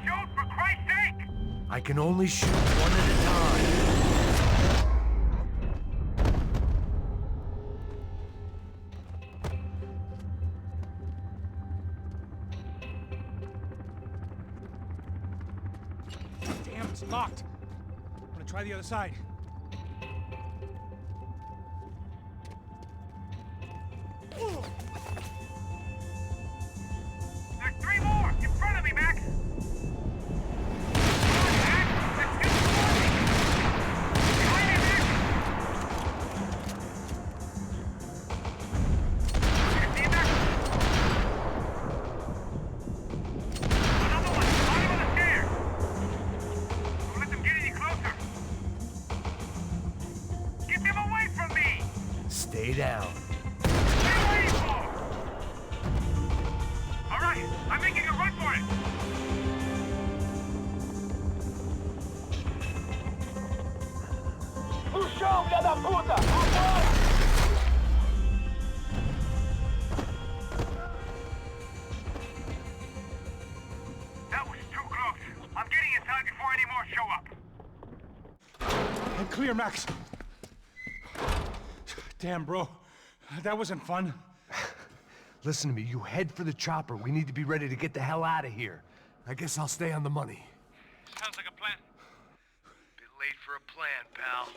Shoot, for Christ's sake! I can only shoot one at a time. Damn, it's locked. I'm gonna try the other side. There's three more in front of me, Max. Come on, Max. Let's do it. Behind me, Max. You see him, Max? Another one. Bottom of the stairs. Don't let them get any closer. Get them away from me. Stay down. What are you waiting for? All right, I'm making a run for it. That was too close. I'm getting inside before any more show up. I'm clear, Max. Damn, bro. That wasn't fun. Listen to me, you head for the chopper. We need to be ready to get the hell out of here. I guess I'll stay on the money. Sounds like a plan. Bit late for a plan, pal.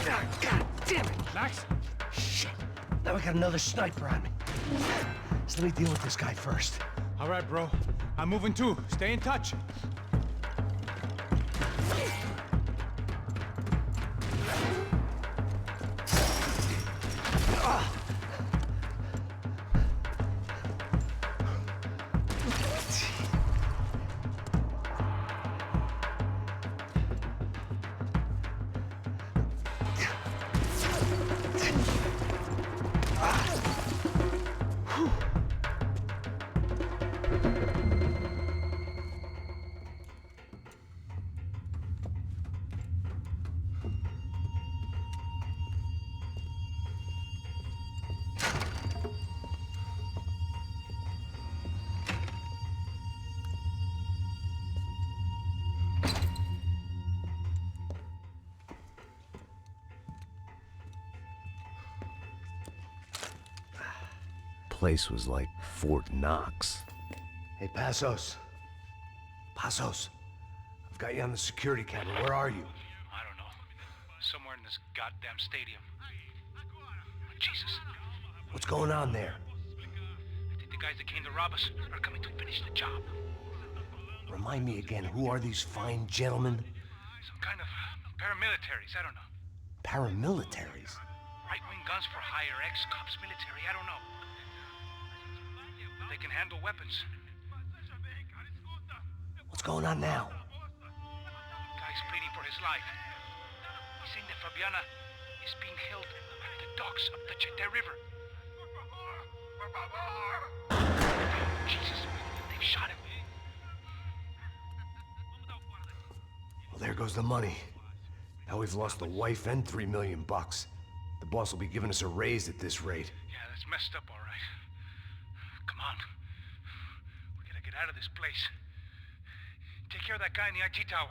Ah, God damn it! Max? Shit. Now we got another sniper on me. So let me deal with this guy first. All right, bro. I'm moving too. Stay in touch. Place was like Fort Knox. Hey, Passos. Passos. I've got you on the security camera. Where are you? I don't know. Somewhere in this goddamn stadium. Jesus. What's going on there? I think the guys that came to rob us are coming to finish the job. Remind me again, who are these fine gentlemen? Some kind of paramilitaries, I don't know. Paramilitaries? Right-wing guns for hire, ex-cops, military, I don't know. They can handle weapons. What's going on now? Guy's pleading for his life. He's saying that Fabiana is being held at the docks of the Chete River. Jesus, they've shot him. Well, there goes the money. Now we've lost the wife and $3 million. The boss will be giving us a raise at this rate. Yeah, that's messed up, all right. Come on. We gotta get out of this place. Take care of that guy in the IT tower.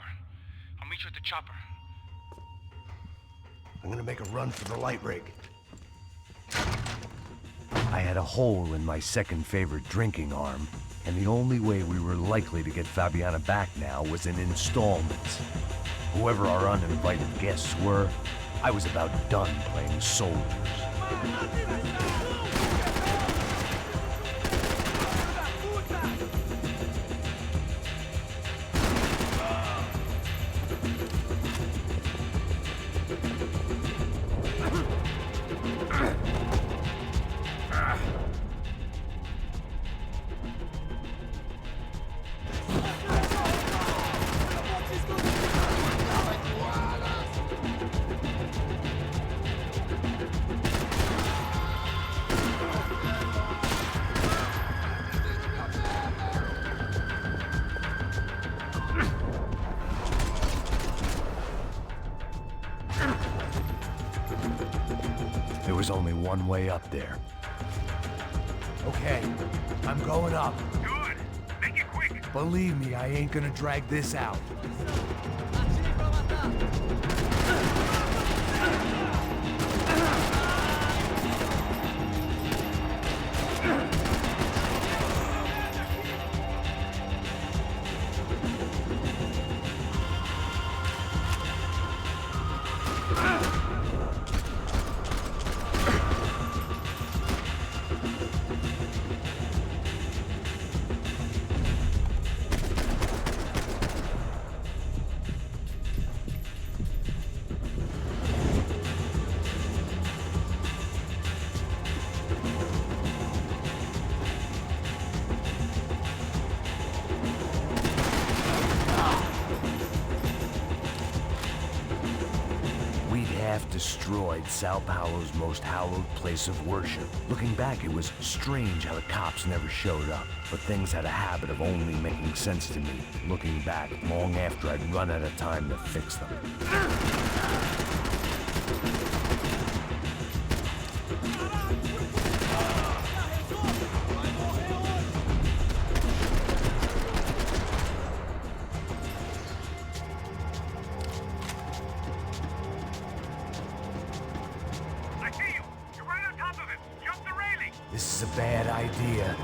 I'll meet you at the chopper. I'm gonna make a run for the light rig. I had a hole in my second favorite drinking arm, and the only way we were likely to get Fabiana back now was in installments. Whoever our uninvited guests were, I was about done playing soldiers. There was only one way up there. Okay, I'm going up. Good. Make it quick. Believe me, I ain't gonna drag this out. Destroyed Sao Paulo's most hallowed place of worship. Looking back, it was strange how the cops never showed up, but things had a habit of only making sense to me, looking back long after I'd run out of time to fix them. This is a bad idea.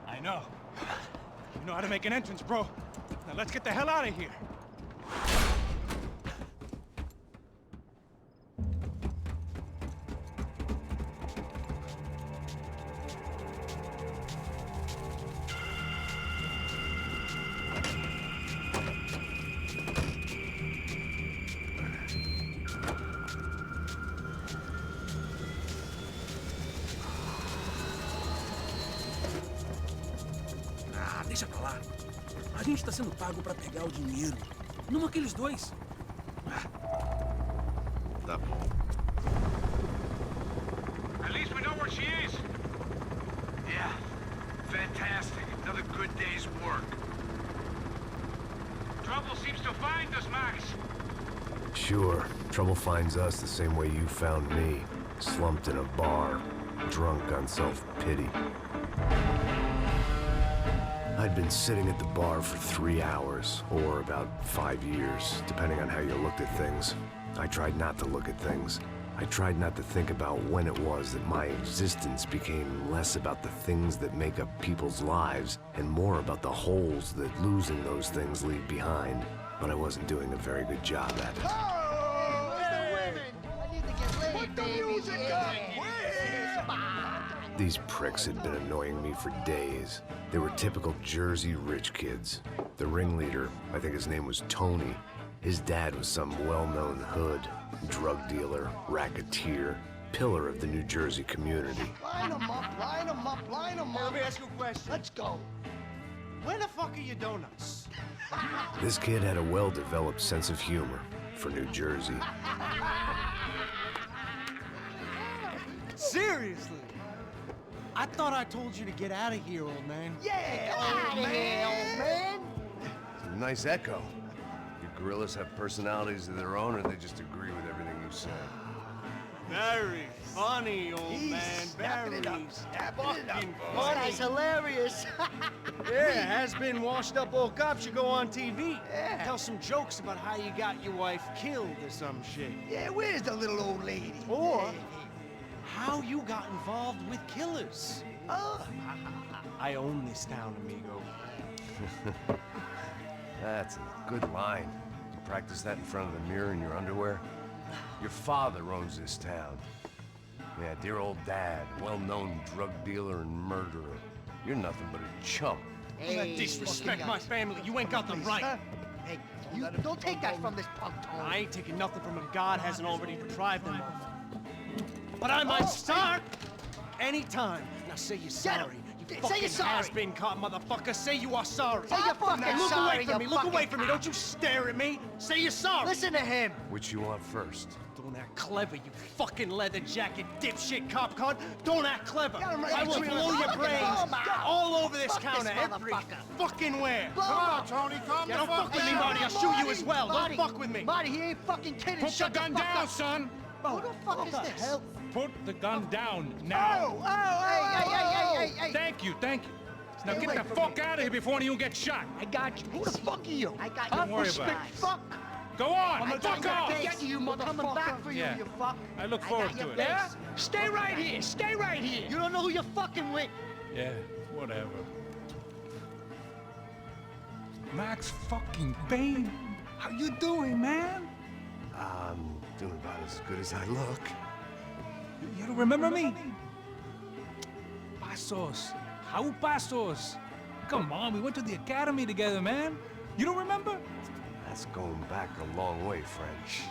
I know. You know how to make an entrance, bro. Now let's get the hell out of here. Deixa pra lá. A gente tá sendo pago pra pegar o dinheiro. Não aqueles dois. Tá bom. At least we know where she is. Yeah. Fantastic. Another good day's work. Trouble seems to find us, Max. Sure. Trouble finds us the same way you found me. Slumped in a bar. Drunk on self-pity. I'd been sitting at the bar for 3 hours, or about 5 years, depending on how you looked at things. I tried not to look at things. I tried not to think about when it was that my existence became less about the things that make up people's lives, and more about the holes that losing those things leave behind. but I wasn't doing a very good job at it. Oh, where's the women? I need to get laid, put the music up! These pricks had been annoying me for days. They were typical Jersey rich kids. The ringleader, I think his name was Tony. His dad was some well-known hood, drug dealer, racketeer, pillar of the New Jersey community. Line 'em up, line 'em up, line 'em up. Let me ask you a question. Let's go. Where the fuck are your donuts? This kid had a well-developed sense of humor for New Jersey. Seriously? I thought I told you to get out of here, old man. Yeah, old man, old man. It's a nice echo. Your gorillas have personalities of their own, or they just agree with everything you say? Very funny, old man. Snapping it up, Very snapping it up. fucking This funny. guy's hilarious. Yeah, has-been washed-up old cop should go on TV. Yeah. Tell some jokes about how you got your wife killed or some shit. Yeah, where's the little old lady? Or how you got involved with killers. Oh. I own this town, amigo. That's a good line. You practice that in front of the mirror in your underwear? Your father owns this town. Yeah, dear old dad, well-known drug dealer and murderer. You're nothing but a chump. Hey, Disrespect my family. You ain't got the right. Hey, you don't take that from this punk, Tony. I ain't taking nothing from him God hasn't already deprived them of. But I might start anytime. Now say you're sorry. You Say fucking you're sorry. has-been caught, motherfucker. Say you are sorry. Say you're fucking Look sorry, away from me. you Look away fucking from me. Don't you stare at me. Say you're sorry. Listen to him. Which you want first? Don't act clever, you fucking leather jacket dipshit cop cunt. Don't act clever. Got him right I will between blow the your fucking brains ball mouth. all over this Fuck this counter every motherfucker. fucking where. Blow him up. Tony, calm Yeah, don't fuck with me, Marty. I'll shoot you as well. Marty, Don't fuck with me. Marty, he ain't fucking kidding. Put the Shut gun fuck down, up. son! Who the fuck is this? Hell? Put the gun down now! Hey. Thank you, thank you. Now Stay get away the from fuck me. out of here before anyone gets shot! I got you. Who the fuck are you? I got Don't you. worry about it. Fuck. Go on! I Fuck got your off! base. You, I'm coming back for you, Yeah. you fuck. I look got forward your to it. base. Yeah? Stay right here. Stay right here. You don't know who you're fucking with. Yeah, whatever. Max fucking Payne! How you doing, man? I'm doing about as good as I look. You don't remember me? Passos. Raul Passos. Come on, we went to the academy together, man. You don't remember? That's going back a long way, French.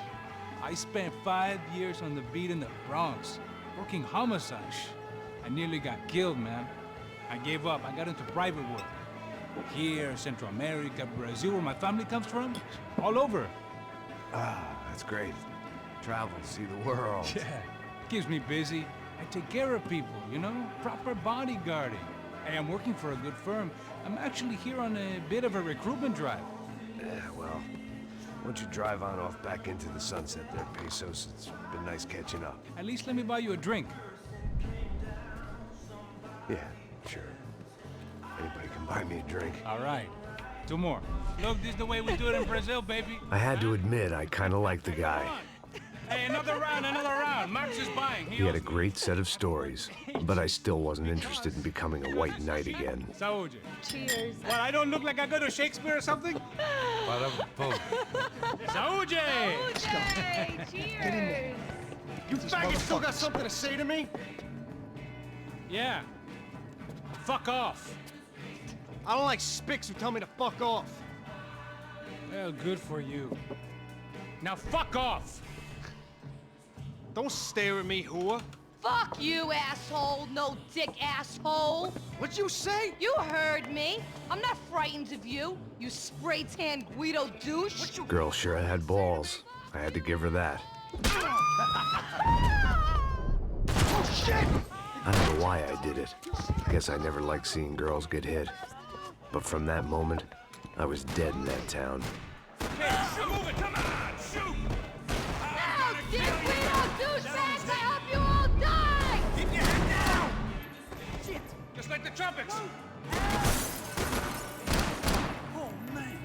I spent 5 years on the beat in the Bronx, working homicide. I nearly got killed, man. I gave up. I got into private work. Here, Central America, Brazil, where my family comes from. All over. Ah, that's great. Travel, see the world. Yeah, keeps me busy. I take care of people, you know? Proper bodyguarding. Hey, I'm working for a good firm. I'm actually here on a bit of a recruitment drive. Yeah, well, why don't you drive on off back into the sunset there, Pesos? It's been nice catching up. At least let me buy you a drink. Yeah, sure. Anybody can buy me a drink. All right. 2 more. Look, this is the way we do it in Brazil, baby. I had to admit, I kind of liked the guy. Hey, another round, another round. Max is buying. He had a great set of stories, but I still wasn't interested in becoming a white knight again. Saúde. Cheers. What, I don't look like I go to Shakespeare or something? Saúde! Cheers. You faggot still got something to say to me? Yeah. Fuck off. I don't like spicks who tell me to fuck off. Well, good for you. Now fuck off! Don't stare at me, whore. Fuck you, asshole. No dick, asshole. What'd you say? You heard me. I'm not frightened of you, you spray-tan Guido douche. Girl sure had balls. I had to give her that. Oh, shit! I don't know why I did it. Guess I never liked seeing girls get hit. But from that moment, I was dead in that town. Hey, move it! Come on! Shoot! No, dick Guido douchebags! I hope you all die! Keep your head down! Shit! Just like the trumpets! Oh, man.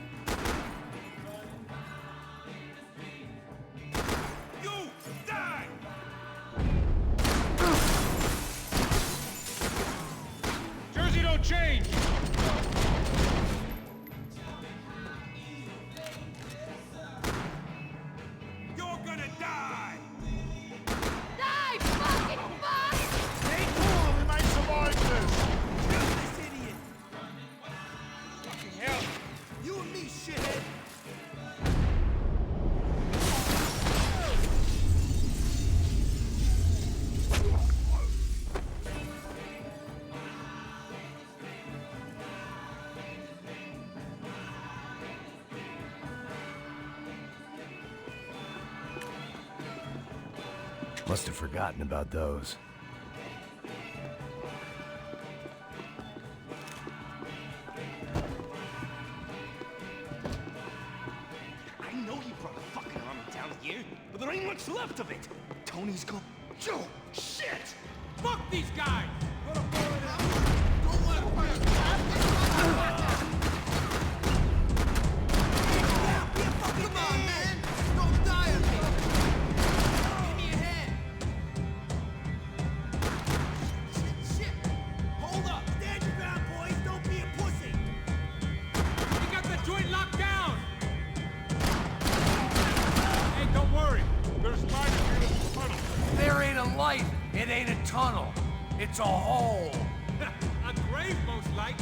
You die! Jersey don't change! Must have forgotten about those. I know he brought a fucking army down here, but there ain't much left of it. Tony's gone. Joe, shit! Fuck these guys! Come on, man! Don't die on me! Give me a hand! Shit! Hold up! Stand your ground, boys! Don't be a pussy! We got the joint locked down! Hey, don't worry. There's light in the tunnel. There ain't a light. It ain't a tunnel. It's a hole. A grave, most like.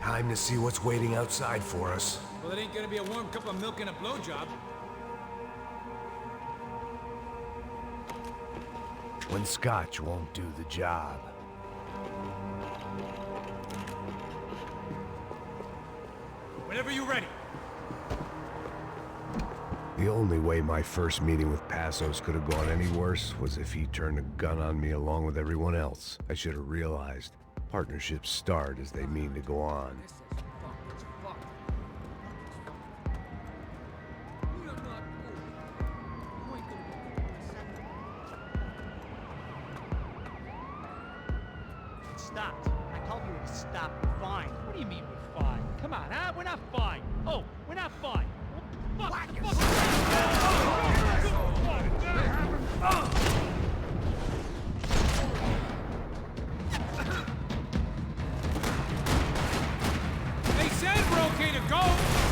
Time to see what's waiting outside for us. Well, it ain't gonna be a warm cup of milk and a blowjob. When scotch won't do the job. Whenever you're ready. The only way my first meeting with Passos could have gone any worse was if he turned a gun on me along with everyone else. I should have realized. Partnerships start as they mean to go on. It stopped. I told you it stopped. Fine. What do you mean we're fine? Come on, huh? We're not fine. Oh, we're not fine. Well, fuck. They said we're okay to go.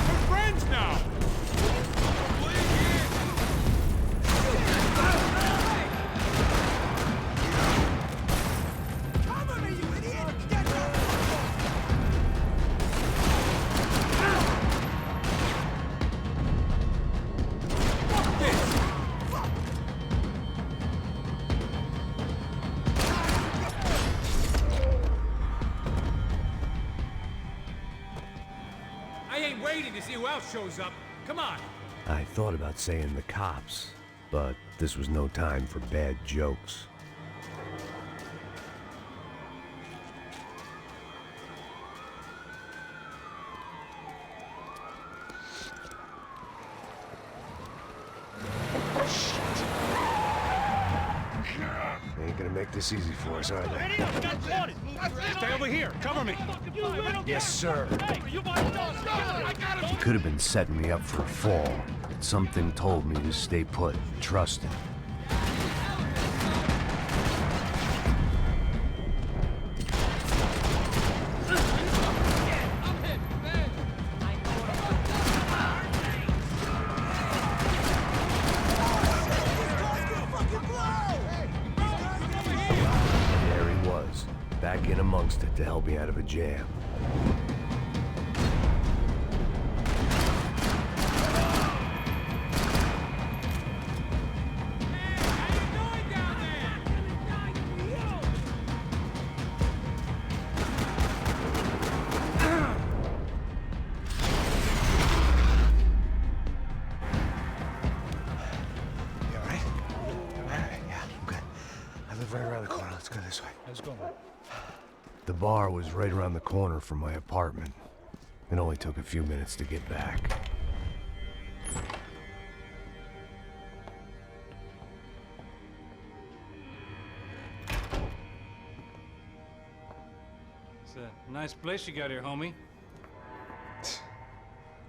We're friends now. Cover me, you idiot! Get up! Fuck this. I ain't waiting to see who else shows up. Come on. I thought about saying the cops, but this was no time for bad jokes. They ain't gonna make this easy for us, are they? Stay over here. Cover me. Yes, sir. He could have been setting me up for a fall, but something told me to stay put, trust him. There he was, back in amongst it to help me out of a jam. Right around the corner. Let's go this way. Let's go. The bar was right around the corner from my apartment. It only took a few minutes to get back. It's a nice place you got here, homie.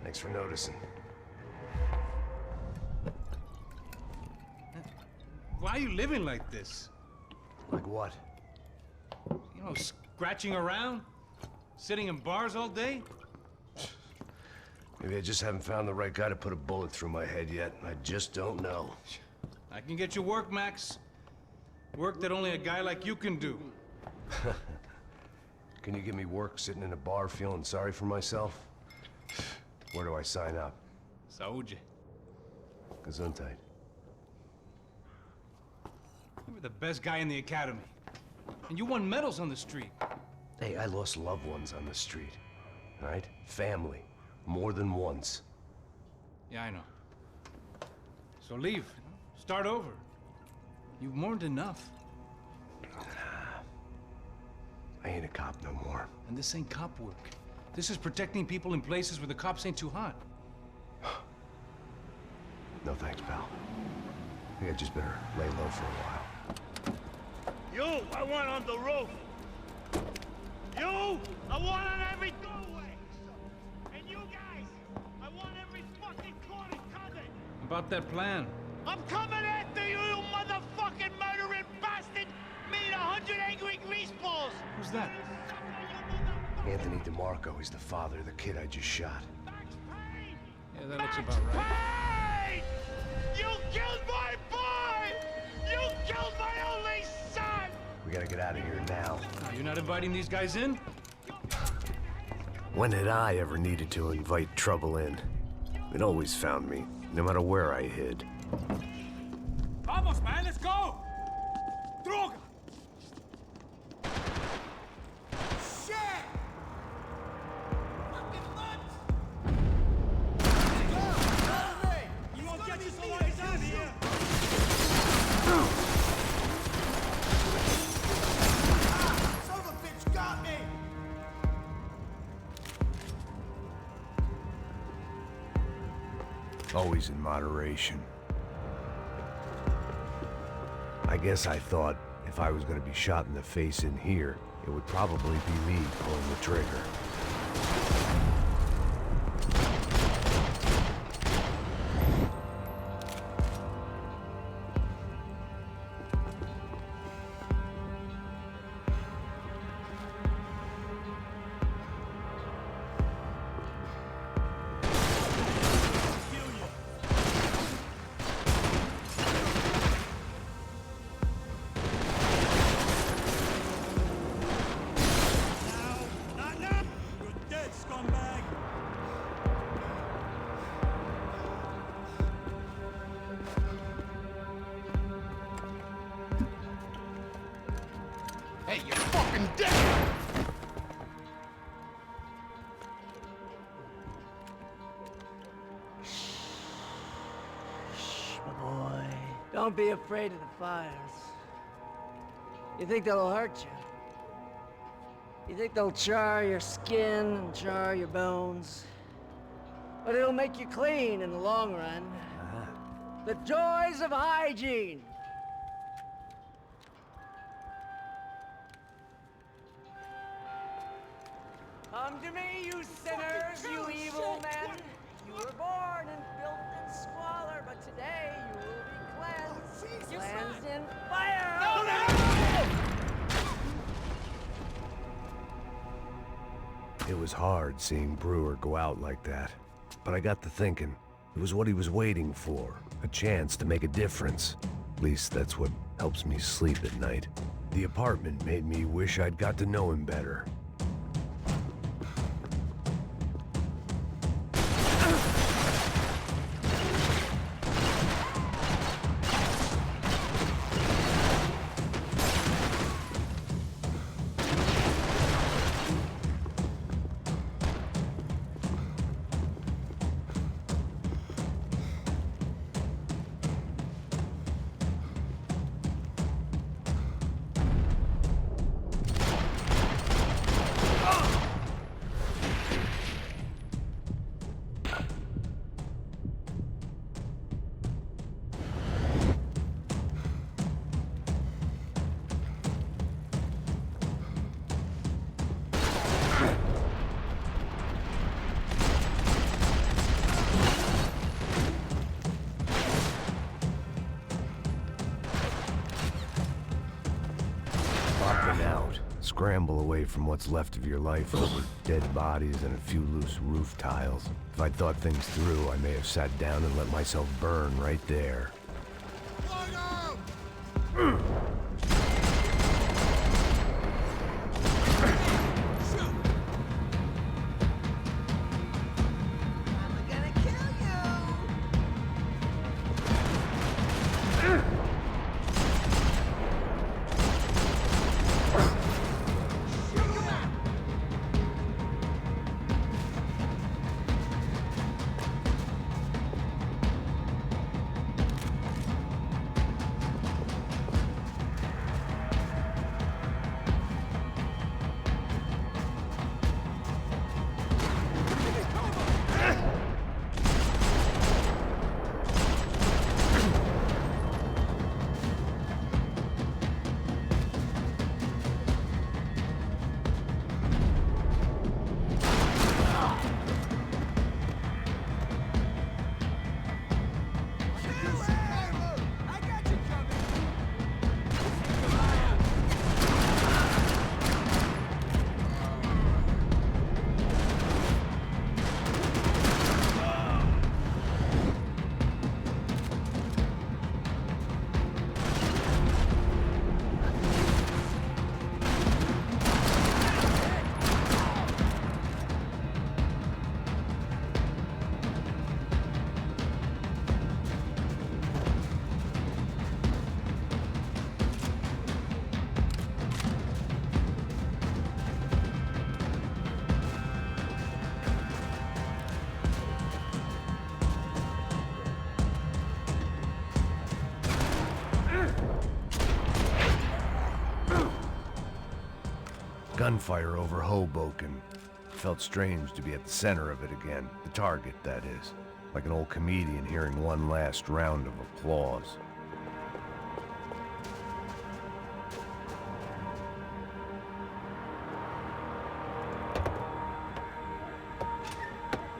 Thanks for noticing. Why are you living like this? Like what? You know, scratching around? Sitting in bars all day? Maybe I just haven't found the right guy to put a bullet through my head yet. I just don't know. I can get you work, Max. Work that only a guy like you can do. Can you give me work sitting in a bar feeling sorry for myself? Where do I sign up? Saúde. Gesundheit. You were the best guy in the academy. And you won medals on the street. Hey, I lost loved ones on the street. All right? Family. More than once. Yeah, I know. So leave. Start over. You've mourned enough. I ain't a cop no more. And this ain't cop work. This is protecting people in places where the cops ain't too hot. No thanks, pal. I think I just better lay low for a while. You, I want on the roof. You, I want on every doorway. And you guys, I want every fucking corner covered. About that plan. I'm coming after you, you motherfucking murdering bastard! Me and 100 angry greaseballs! Who's that? Anthony DeMarco. He's the father of the kid I just shot. Max Payne! Yeah, that looks about right. Payne! You killed my boy! You killed my only son! We gotta get out of here now. You're not inviting these guys in? When had I ever needed to invite trouble in? It always found me, no matter where I hid. Vamos, man, let's go! Droga! Shit! Fucking nuts! You won't get you so long as I'm here! Son of a bitch got me! Always in moderation. I guess I thought if I was gonna be shot in the face in here, it would probably be me pulling the trigger. Hey, you're fucking dead! Shh, my boy. Don't be afraid of the fires. You think they'll hurt you? You think they'll char your skin and char your bones? But it'll make you clean in the long run. The joys of hygiene! Come to me, you sinners, you evil men! You were born in filth and squalor, but today you will be cleansed. Cleansed in fire! It was hard seeing Brewer go out like that. But I got to thinking, it was what he was waiting for. A chance to make a difference. At least that's what helps me sleep at night. The apartment made me wish I'd got to know him better. Up and out. Scramble away from what's left of your life over dead bodies and a few loose roof tiles. If I'd thought things through, I may have sat down and let myself burn right there. Gunfire over Hoboken. Felt strange to be at the center of it again. The target, that is. Like an old comedian hearing one last round of applause.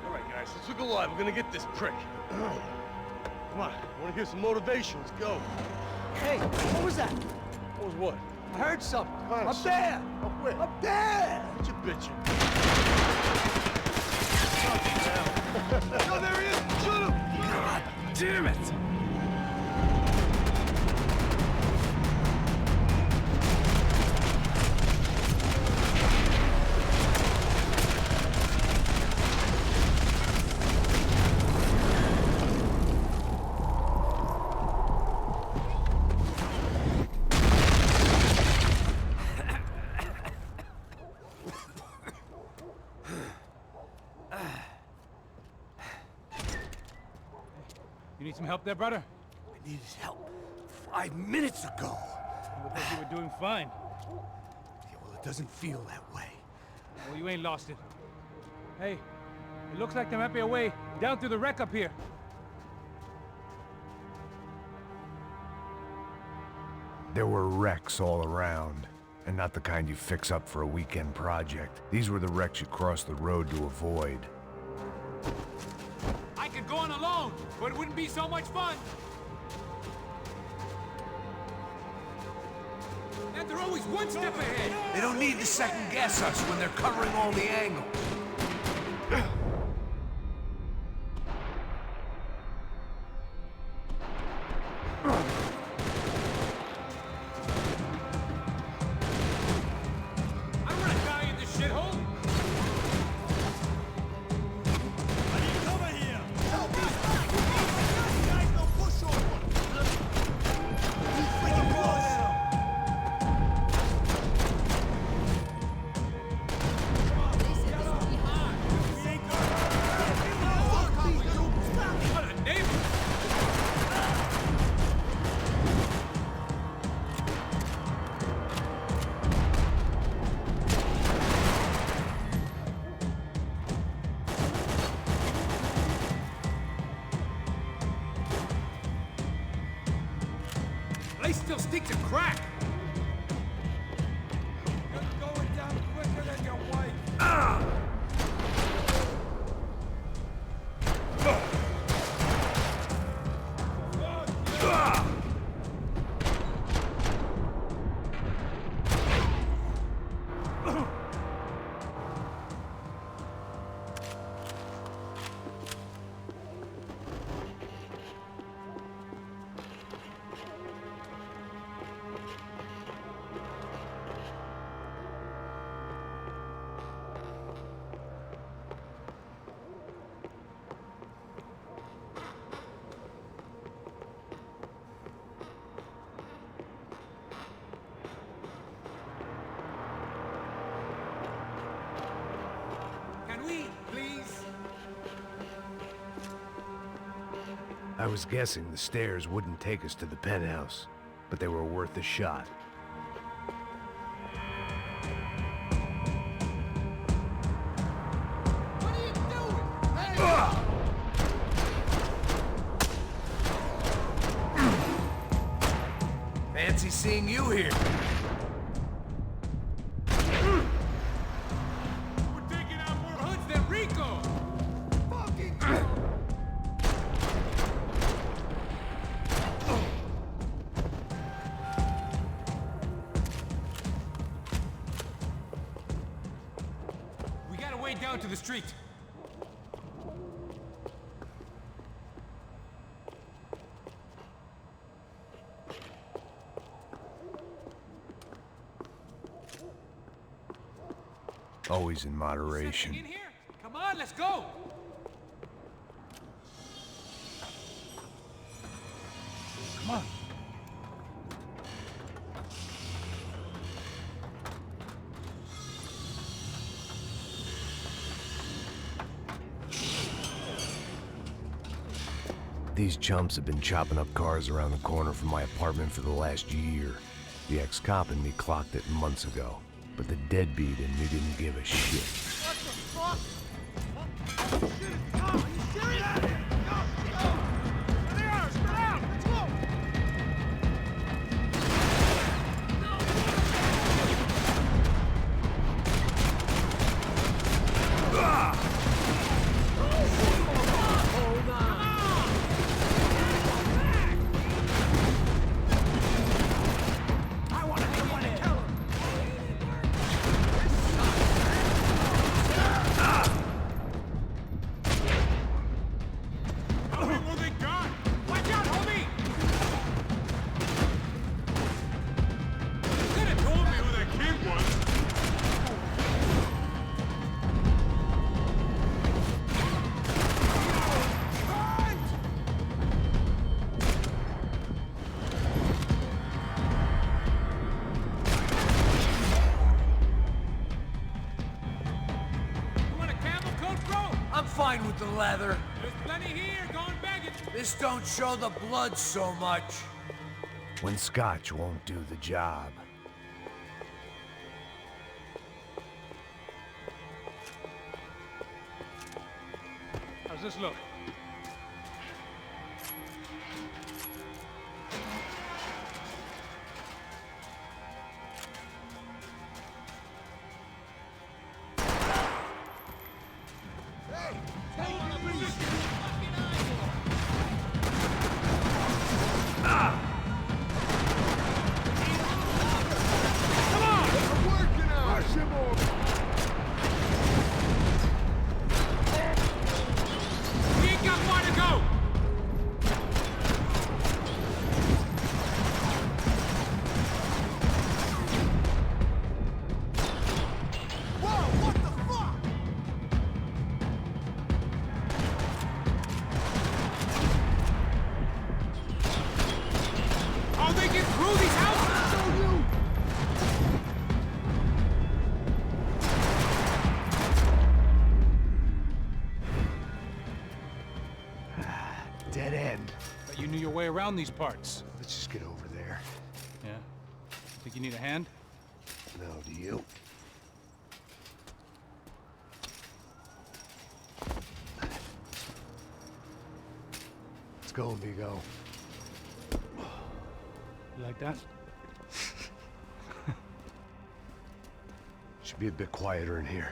All right, guys, let's look alive. We're gonna get this prick. Come on, I wanna hear some motivation. Let's go. Hey, what was that? What was what? I heard something. Come on, Up there! Up where? Up there! What you bitching? Oh, there he is! Shoot him! God damn it! You need some help there, brother? I needed help 5 minutes ago. You look like you were doing fine. Yeah, well, it doesn't feel that way. Well, you ain't lost it. Hey, it looks like there might be a way down through the wreck up here. There were wrecks all around, and not the kind you fix up for a weekend project. These were the wrecks you cross the road to avoid. I could go on alone, but it wouldn't be so much fun. And they're always one step ahead. They don't need to second guess us when they're covering all the angles. Place still stinks of crack. You're going down quicker than your wife. I was guessing the stairs wouldn't take us to the penthouse, but they were worth a shot. What are you doing? Hey! Fancy seeing you here. We're taking out more hoods than Rico! Fucking We gotta way down to the street. Always in moderation. In here? Come on, let's go! Come on. These chumps have been chopping up cars around the corner from my apartment for the last year. The ex-cop and me clocked it months ago, but the deadbeat in me didn't give a shit. What the fuck? Oh, shit! Are you serious? Go! There they are! Spread out! Let's go! Hold on! I want to kill him! What they got? Watch out, homie! You could have told me who that kid was. You want a camel coat, bro? I'm fine with the leather. There's plenty here, go and bag it. This don't show the blood so much. When scotch won't do the job. How's this look? We ain't got far to go. Whoa, what the fuck? Oh, they get through these houses. Show you! Dead end. But you knew your way around these parts. Let's just get over there. Yeah? Think you need a hand? No, do you? Let's go, amigo. You like that? Should be a bit quieter in here.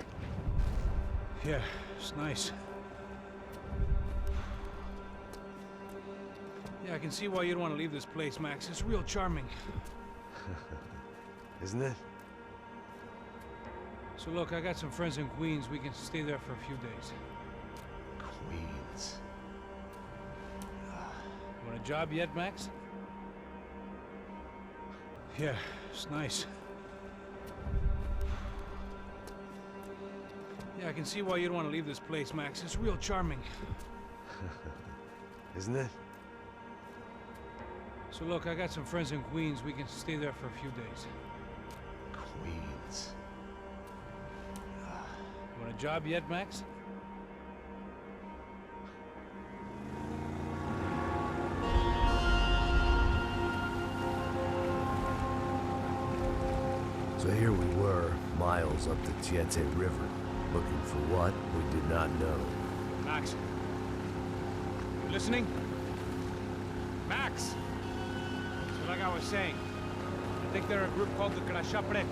Yeah, it's nice. Yeah, I can see why you'd want to leave this place, Max. It's real charming. Isn't it? So look, I got some friends in Queens. We can stay there for a few days. Queens. You want a job yet, Max? Yeah, it's nice. Yeah, I can see why you'd want to leave this place, Max. It's real charming. Isn't it? So look, I got some friends in Queens. We can stay there for a few days. Queens. You want a job yet, Max? So here we were, miles up the Tiete River, looking for what we did not know. Max. You listening? Max! So like I was saying, I think they're a group called the Crashapre.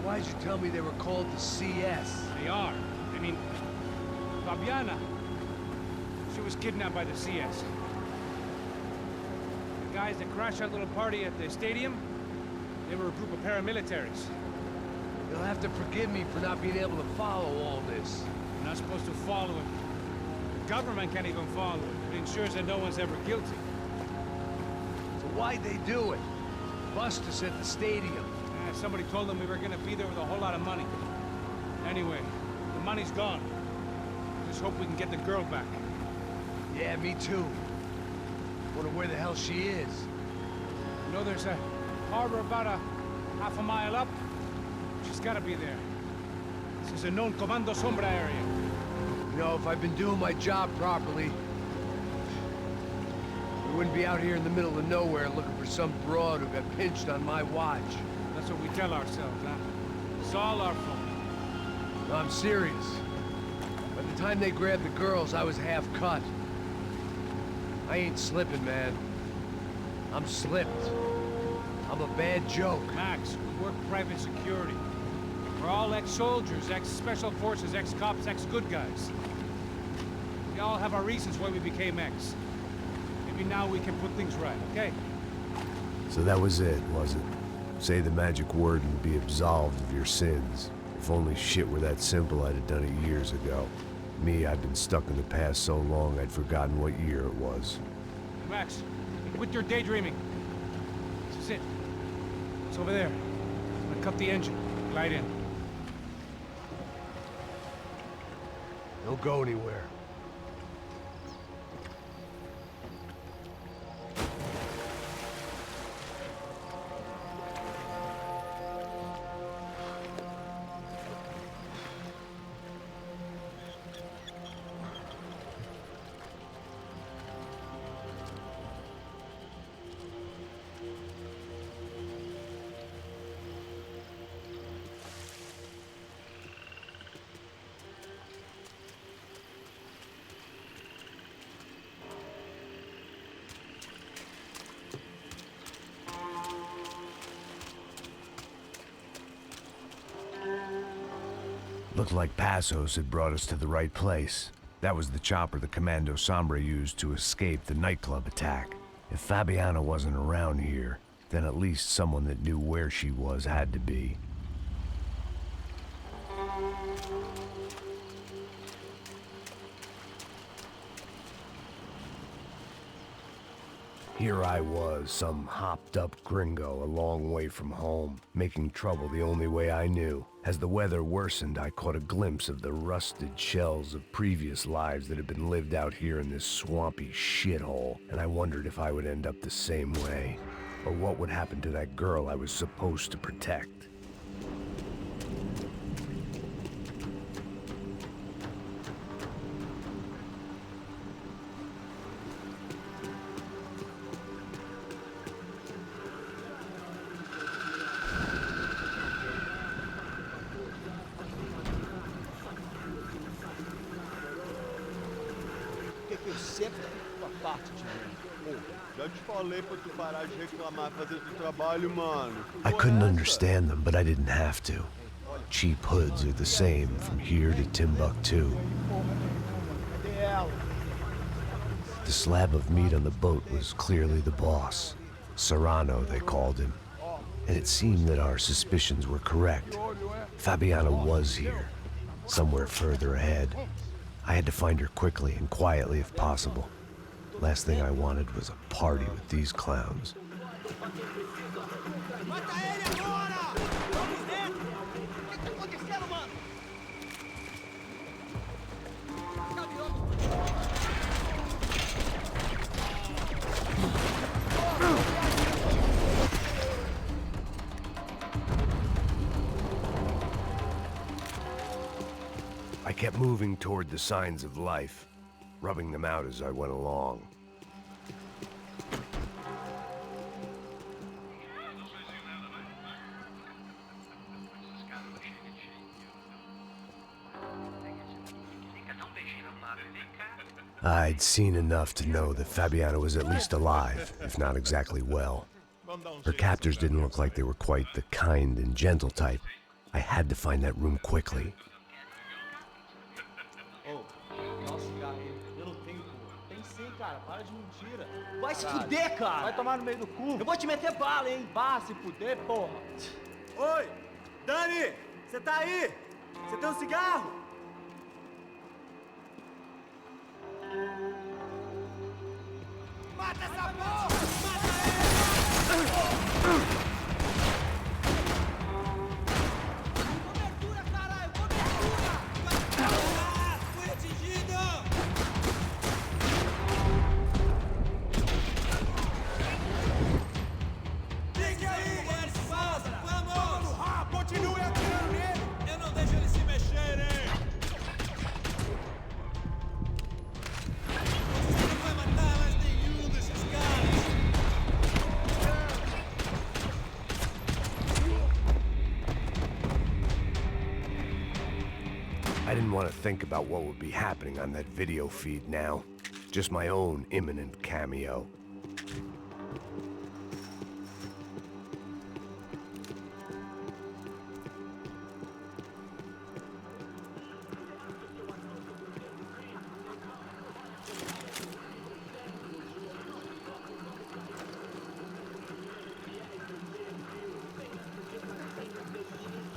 Why'd you tell me they were called the CS? They are. I mean, Fabiana. She was kidnapped by the CS. The guys that crashed that little party at the stadium, they were a group of paramilitaries. You'll have to forgive me for not being able to follow all this. You're not supposed to follow it. The government can't even follow it. It ensures that no one's ever guilty. So why'd they do it? Bust us at the stadium. Somebody told them we were gonna be there with a whole lot of money. Anyway, the money's gone. Just hope we can get the girl back. Yeah, me too. Wonder where the hell she is. You know, there's a harbor about a half a mile up. She's gotta be there. This is a known Comando Sombra area. You know, if I've been doing my job properly, we wouldn't be out here in the middle of nowhere looking for some broad who got pinched on my watch. That's what we tell ourselves, huh? It's all our fault. No, I'm serious. By the time they grabbed the girls, I was half cut. I ain't slipping, man. I'm slipped. I'm a bad joke. Max, we work private security. We're all ex-soldiers, ex-special forces, ex-cops, ex-good guys. We all have our reasons why we became ex. Maybe now we can put things right, okay? So that was it, was it? Say the magic word and be absolved of your sins. If only shit were that simple, I'd have done it years ago. Me, I'd been stuck in the past so long I'd forgotten what year it was. Max, quit your daydreaming. This is it. It's over there. I'm gonna cut the engine. Glide in. Don't go anywhere. Looked like Passos had brought us to the right place. That was the chopper the Comando Sombra used to escape the nightclub attack. If Fabiana wasn't around here, then at least someone that knew where she was had to be. Here I was, some hopped-up gringo a long way from home, making trouble the only way I knew. As the weather worsened, I caught a glimpse of the rusted shells of previous lives that had been lived out here in this swampy shithole, and I wondered if I would end up the same way, or what would happen to that girl I was supposed to protect. Eu sempre fico a parte de mim. Já te falei pra tu parar de reclamar, fazer teu trabalho, mano. I couldn't understand them, but I didn't have to. Cheap hoods are the same from here to Timbuktu. The slab of meat on the boat was clearly the boss. Serrano, they called him. And it seemed that our suspicions were correct. Fabiana was here, somewhere further ahead. I had to find her quickly and quietly if possible. Last thing I wanted was a party with these clowns. I kept moving toward the signs of life, rubbing them out as I went along. I'd seen enough to know that Fabiana was at least alive, if not exactly well. Her captors didn't look like they were quite the kind and gentle type. I had to find that room quickly. Vai se fuder, cara! Vai tomar no meio do cu! Eu vou te meter bala, hein? Vá se fuder, porra! Oi! Dani! Você tá aí? Você tem um cigarro? Mata essa porra! Mata ele! Cobertura, caralho! Cobertura! Ah, fui atingido! Fique aí, resposta! Vamos! Continue atirando nele! Eu não deixo eles se mexerem! Você não vai matar mais nenhum desses caras! I didn't want to think about what would be happening on that video feed now. Just my own imminent cameo.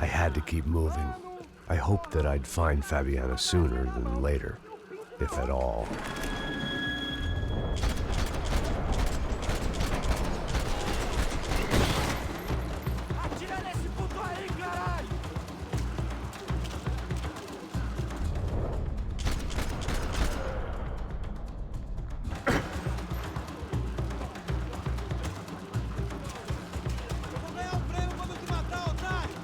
I had to keep moving. I hoped that I'd find Fabiana sooner than later, if at all. Atira nesse puto aí, caralho! Eu vou ganhar um prêmio quando eu te matar, otário!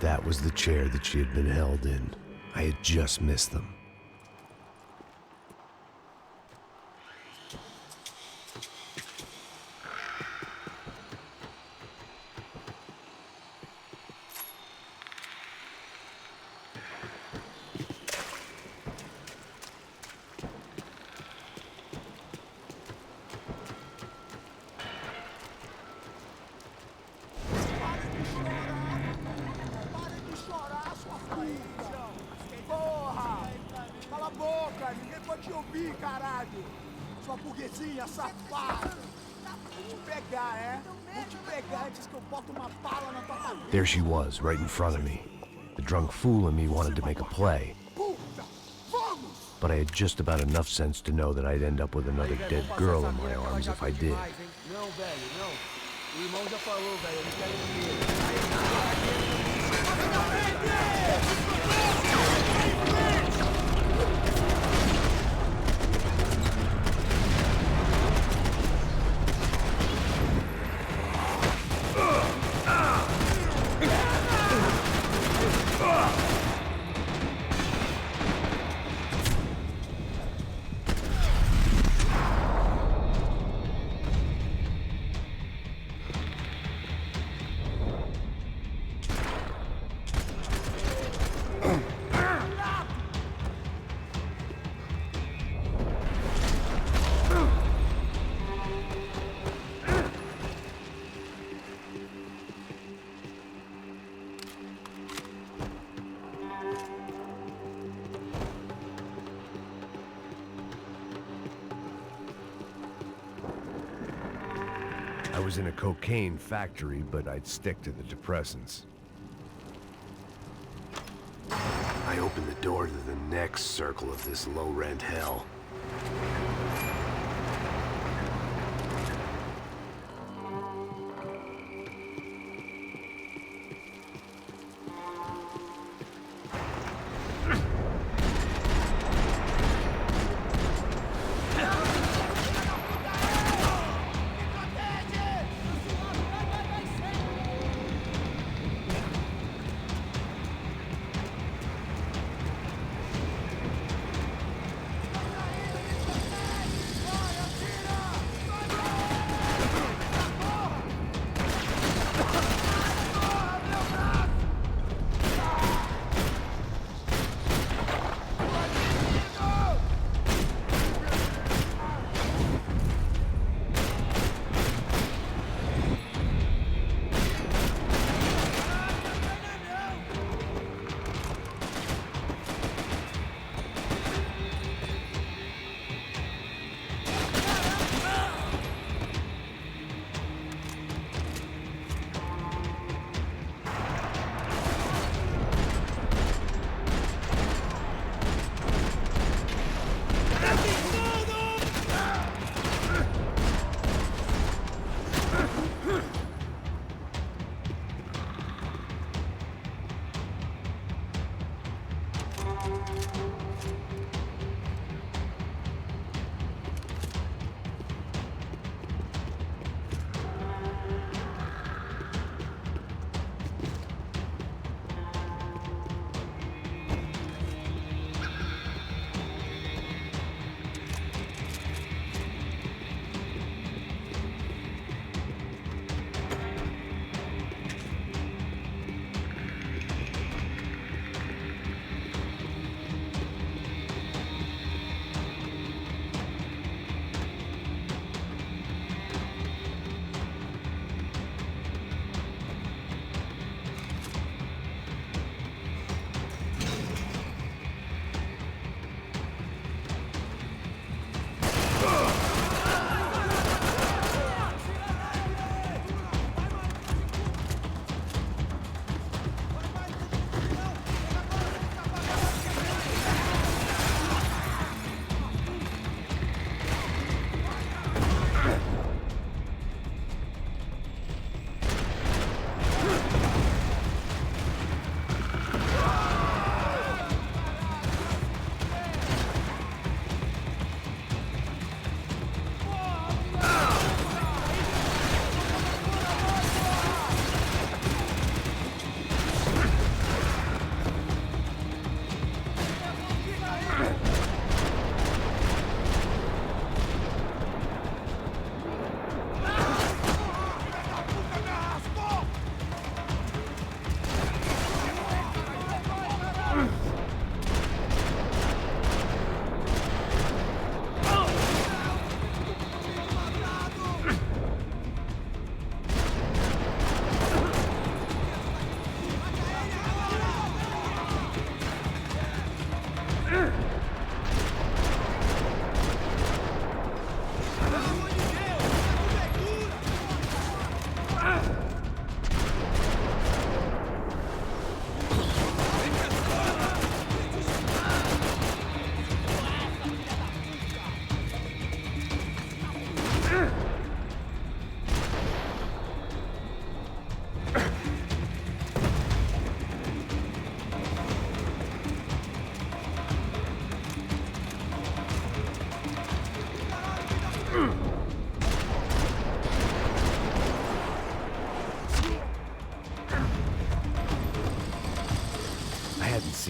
That was the chair that she had been held in. I had just missed them. There she was, right in front of me. The drunk fool in me wanted to make a play. But I had just about enough sense to know that I'd end up with another dead girl in my arms if I did. I was in a cocaine factory, but I'd stick to the depressants. I opened the door to the next circle of this low-rent hell.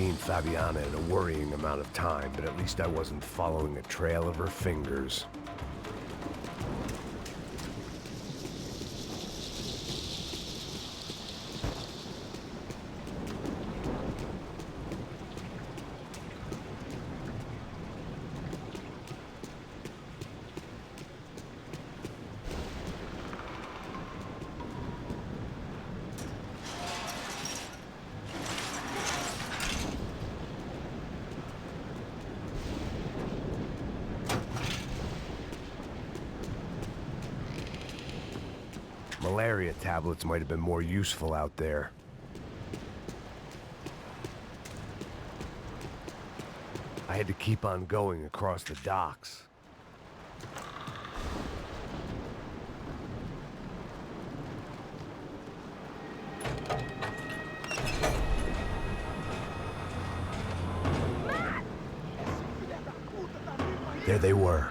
seen Fabiana in a worrying amount of time, but at least I wasn't following a trail of her fingers. Malaria tablets might have been more useful out there. I had to keep on going across the docks. There they were.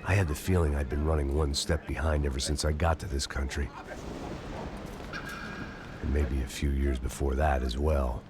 I had the feeling I'd been running one step behind ever since I got to this country. And maybe a few years before that as well.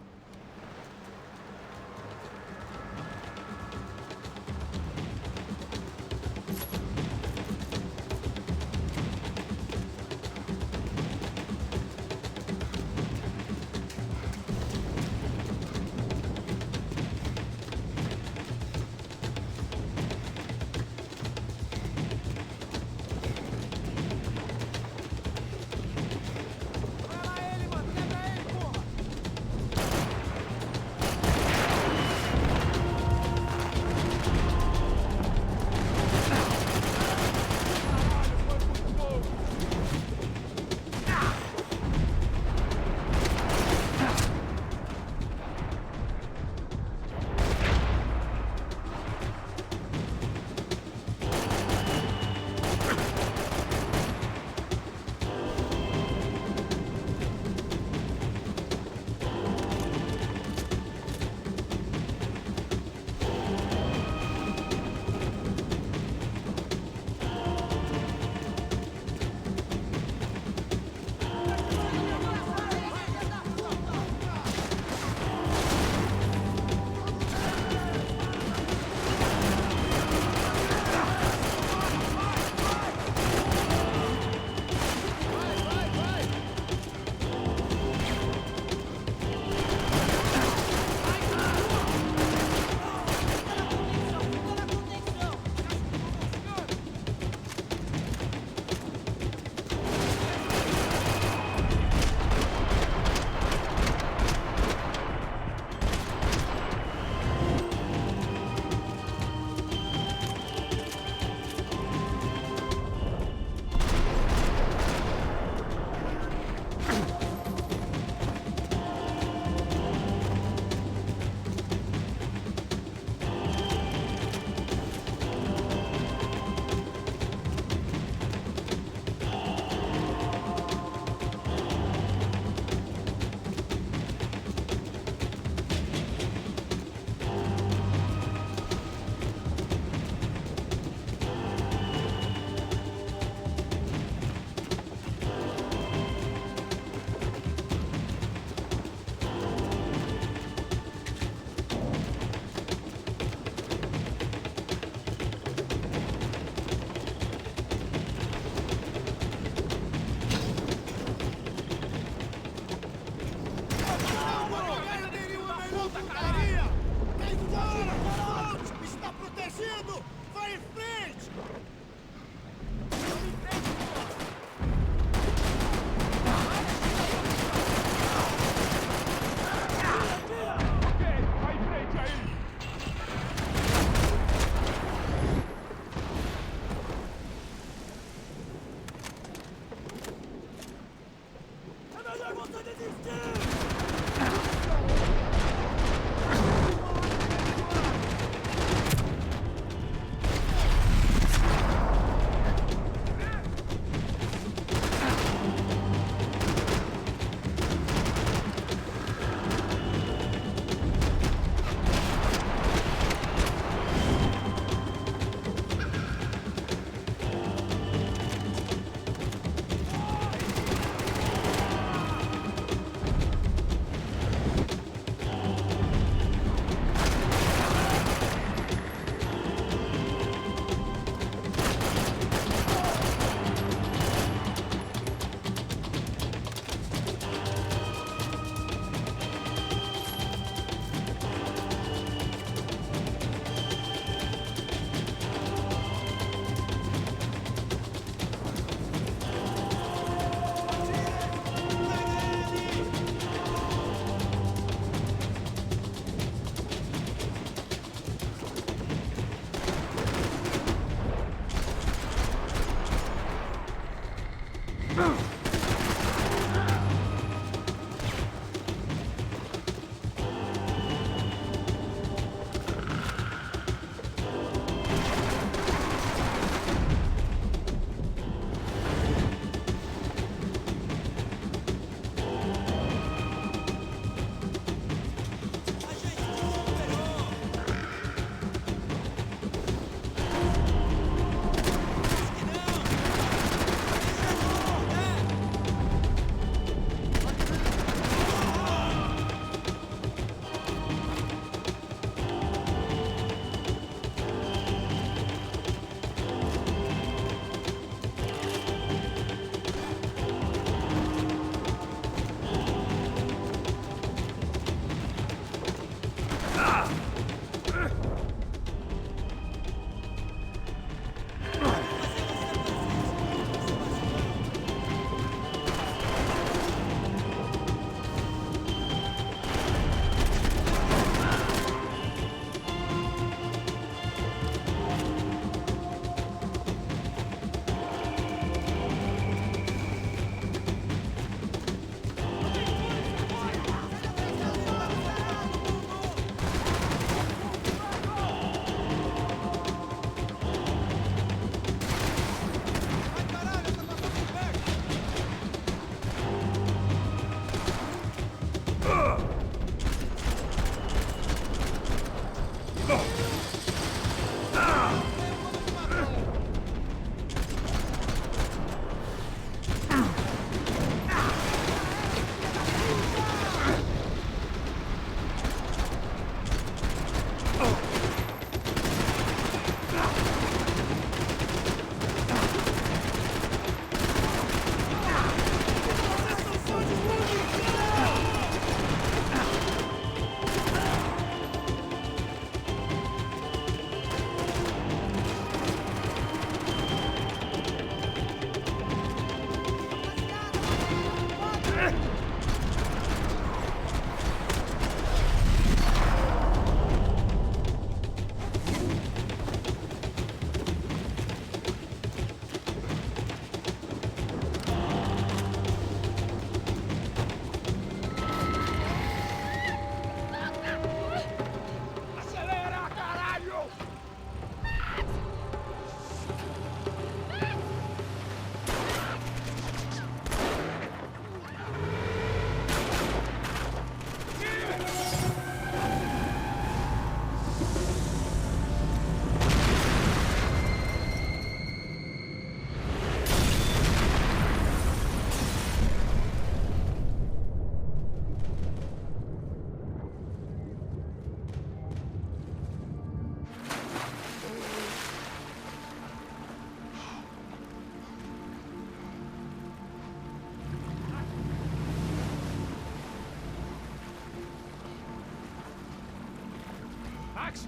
Max?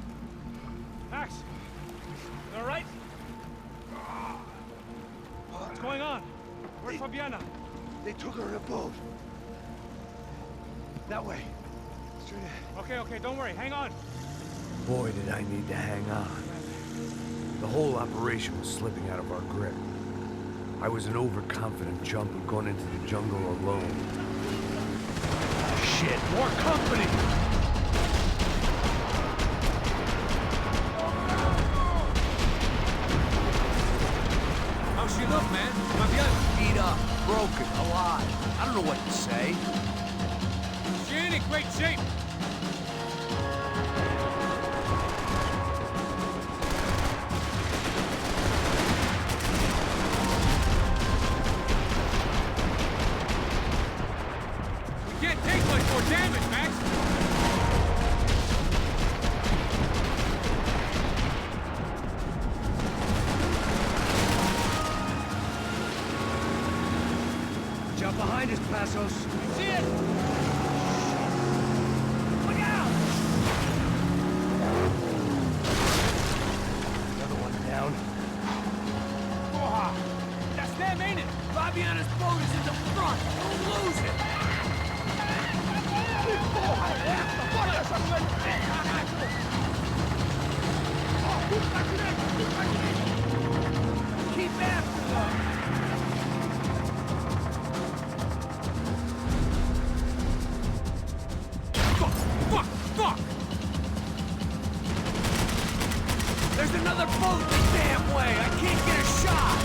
Max? You all right? What's going on? Where's Fabiana? They took her in a boat. That way. Straight ahead. Okay, don't worry. Hang on. Boy, did I need to hang on. The whole operation was slipping out of our grip. I was an overconfident chump going into the jungle alone. Shit, more company! How's she look, man? Fabiana? Beat up, broken, alive. I don't know what to say. She ain't in great shape. We can't take much more damage, Max. Jump behind us, Passos. See it? Look out! Another one down. Porra! That's them, ain't it? Fabiana's boat is in the front. Don't lose it. Keep after them. Move the damn way! I can't get a shot!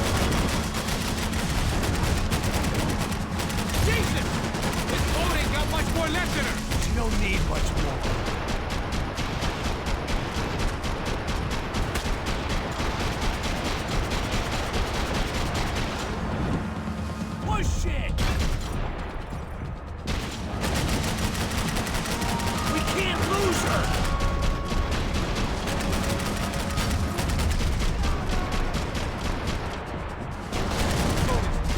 Jesus! This boat ain't got much more left in her! She don't need much more. Push it! We can't lose her!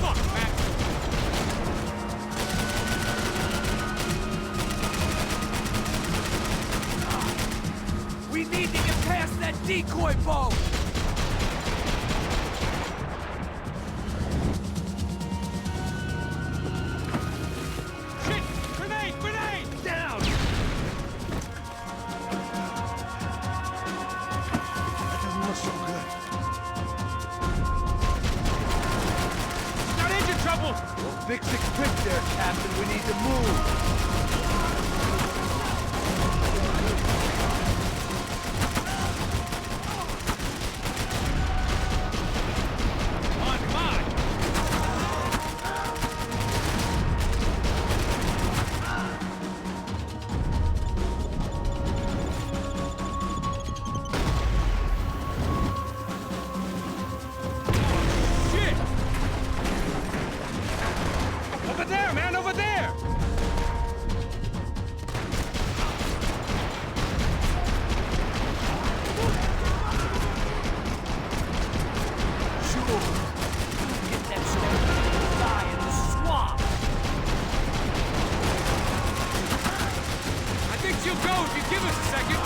Fuck, Max! We need to get past that decoy boat! Shit! Grenade! Grenade! Down! That doesn't look so good. Got engine trouble! Well, fix it quick there, Captain. We need to move. Come on, come on! Shit! Over there, man, over there! Sure. Get that stone die in the swamp. I think she'll go if you give us a second.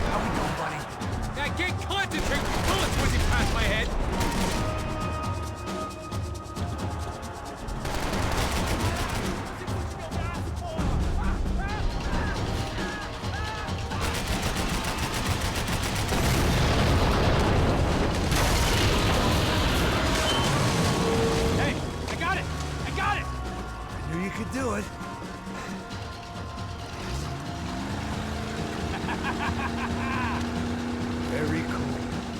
How we doing, buddy? I can't concentrate with bullets whizzing past my head. Hey, I got it! I got it! I knew you could do it. Very cool.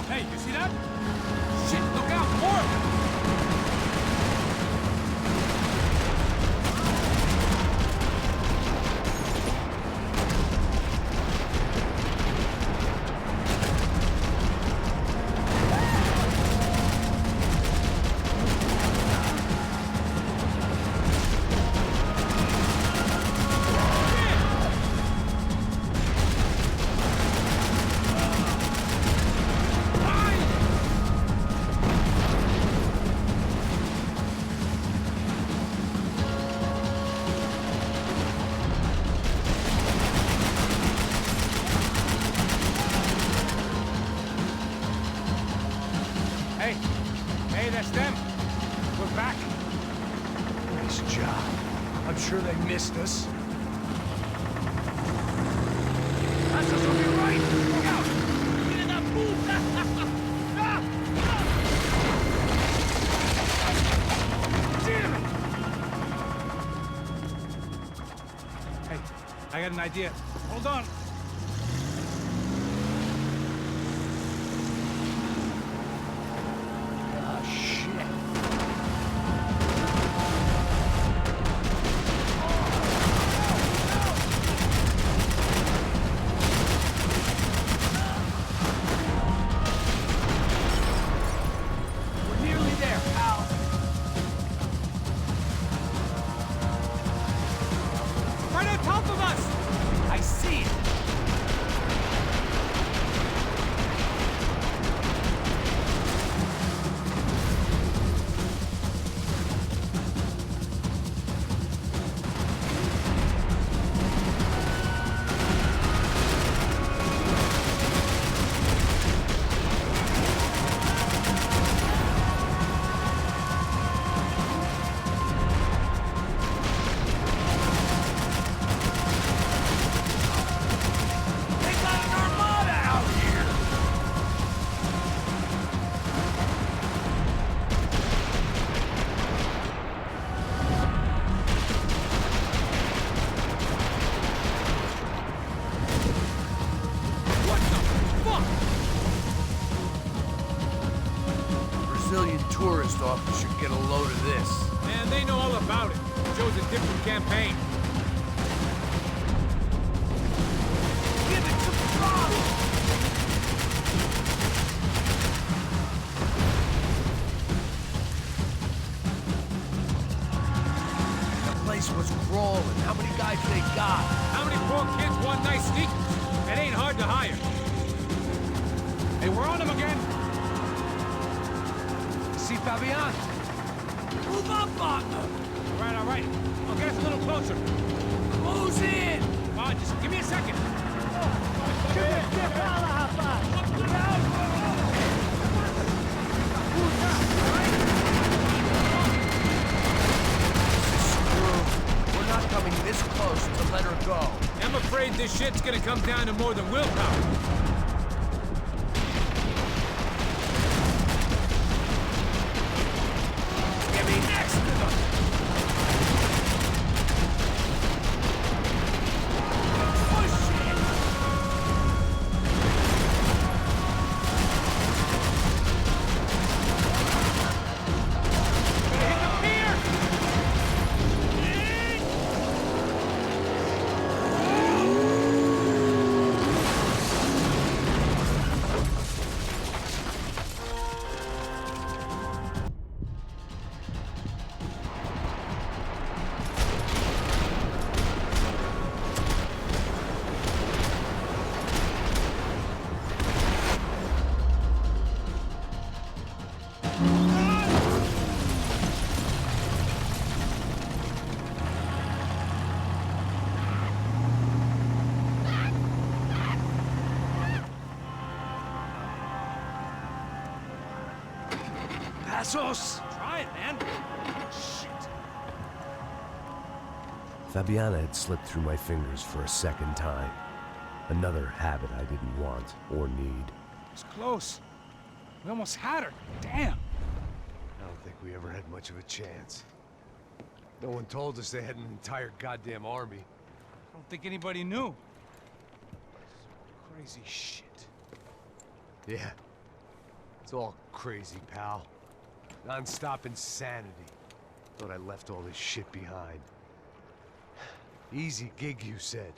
Hey, you see that? Shit, look out! More of them! Hey, hey, that's them. We're back. Nice job. I'm sure they missed us. Passos will be right. Look out! Get that puta! Damn it! Hey, I got an idea. Hold on. Ah, shit. We're nearly there, pal. Right on top of us! I see it. Brazilian tourist officer get a load of this? Man, they know all about it. Shows a different campaign. Give it some throttle! The place was crawling. How many guys they got? How many poor kids want nice sneakers? It ain't hard to hire. Hey, we're on him again. See Fabian? Move up, partner! All right. I'll get us a little closer. Close in! Come on, just give me a second. We're not coming this close to let her go. I'm afraid this shit's gonna come down to more than willpower. Get me next to them! Push it! Hit the pier! Passos! Try it, man. Shit. Fabiana had slipped through my fingers for a second time. Another habit I didn't want or need. It's close. We almost had her. Damn. I don't think we ever had much of a chance. No one told us they had an entire goddamn army. I don't think anybody knew. Crazy shit. Yeah. It's all crazy, pal. Non-stop insanity. Thought I left all this shit behind. Easy gig, you said.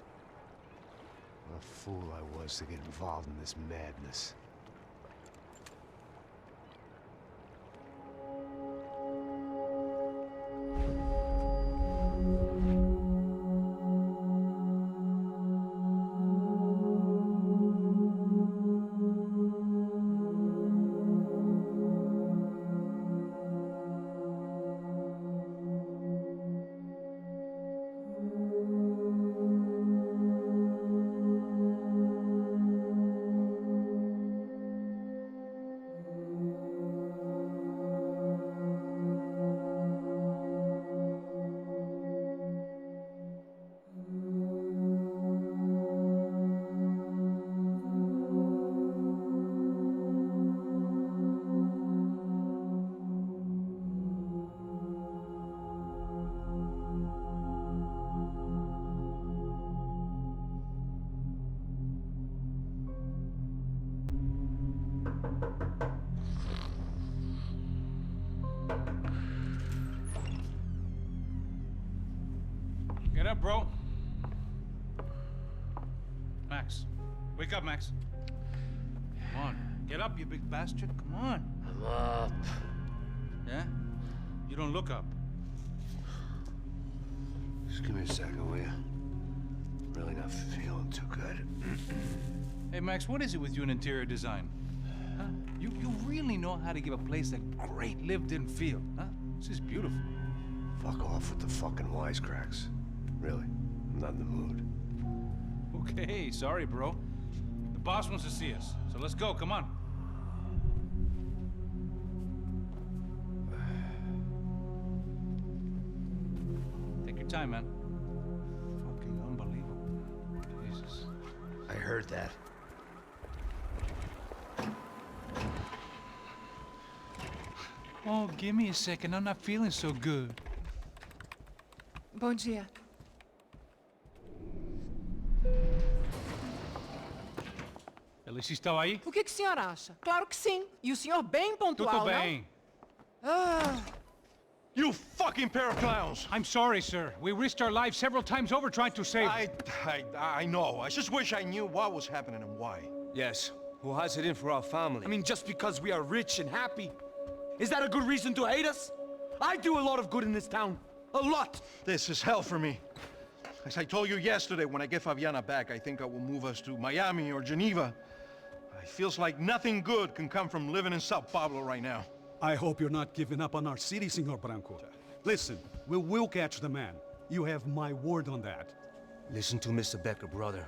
What a fool I was to get involved in this madness. Get up, bro. Max. Wake up, Max. Come on. Get up, you big bastard. Come on. I'm up. Yeah? You don't look up. Just give me a second, will you? Really not feeling too good. Hey, Max, what is it with you and interior design? Huh? You really know how to give a place a great lived-in feel, huh? This is beautiful. Fuck off with the fucking wisecracks. Really, I'm not in the mood. Okay, sorry, bro. The boss wants to see us, so let's go, come on. Take your time, man. Fucking unbelievable. Jesus. I heard that. Oh, give me a second. I'm not feeling so good. Bom dia. Ela estava aí? O que o senhor acha? Claro que sim. E o senhor bem pontual, Tudo bem. You fucking pair of clowns! I'm sorry, sir. We risked our lives several times over trying to save... I know. I just wish I knew what was happening and why. Yes. Who has it in for our family? I mean, just because we are rich and happy, is that a good reason to hate us? I do a lot of good in this town. A lot! This is hell for me. As I told you yesterday, when I get Fabiana back, I think I will move us to Miami or Geneva. It feels like nothing good can come from living in Sao Paulo right now. I hope you're not giving up on our city, Senor Branco. Listen, we will catch the man. You have my word on that. Listen to Mr. Becker, brother.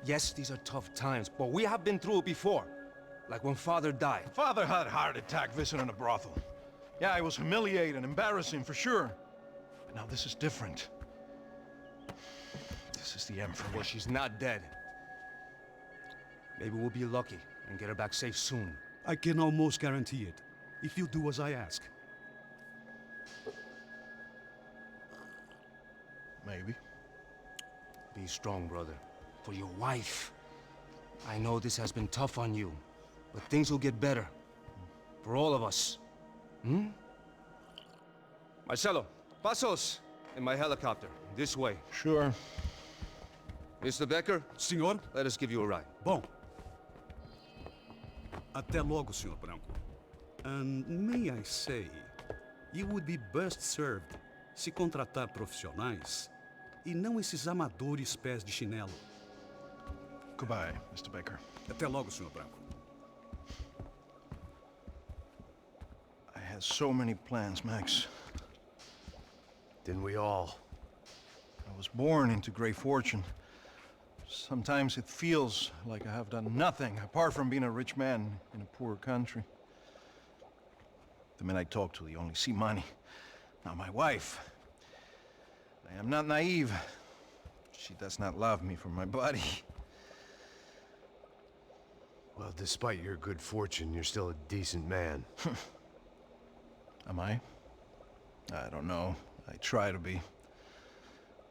Yes, these are tough times, but we have been through it before. Like when Father died. Father had a heart attack visiting a brothel. Yeah, it was humiliating, embarrassing, for sure. But now this is different. This is the end for me. Well, she's not dead. Maybe we'll be lucky and get her back safe soon. I can almost guarantee it, if you do as I ask. Maybe. Be strong, brother. For your wife. I know this has been tough on you, but things will get better. For all of us. Hmm? Marcelo, Passos, in my helicopter. This way. Sure. Mr. Becker? Senhor? Let us give you a ride. Bom. Até logo, Senhor Branco. And may I say, you would be best served se contratar profissionais e não esses amadores pés de chinelo. Goodbye, Mr. Becker. Até logo, Senhor Branco. I had so many plans, Max. Didn't we all? I was born into great fortune. Sometimes it feels like I have done nothing apart from being a rich man in a poor country. The men I talk to, they only see money. Now my wife, I am not naive. She does not love me for my body. Well, despite your good fortune, you're still a decent man. Am I? I don't know. I try to be.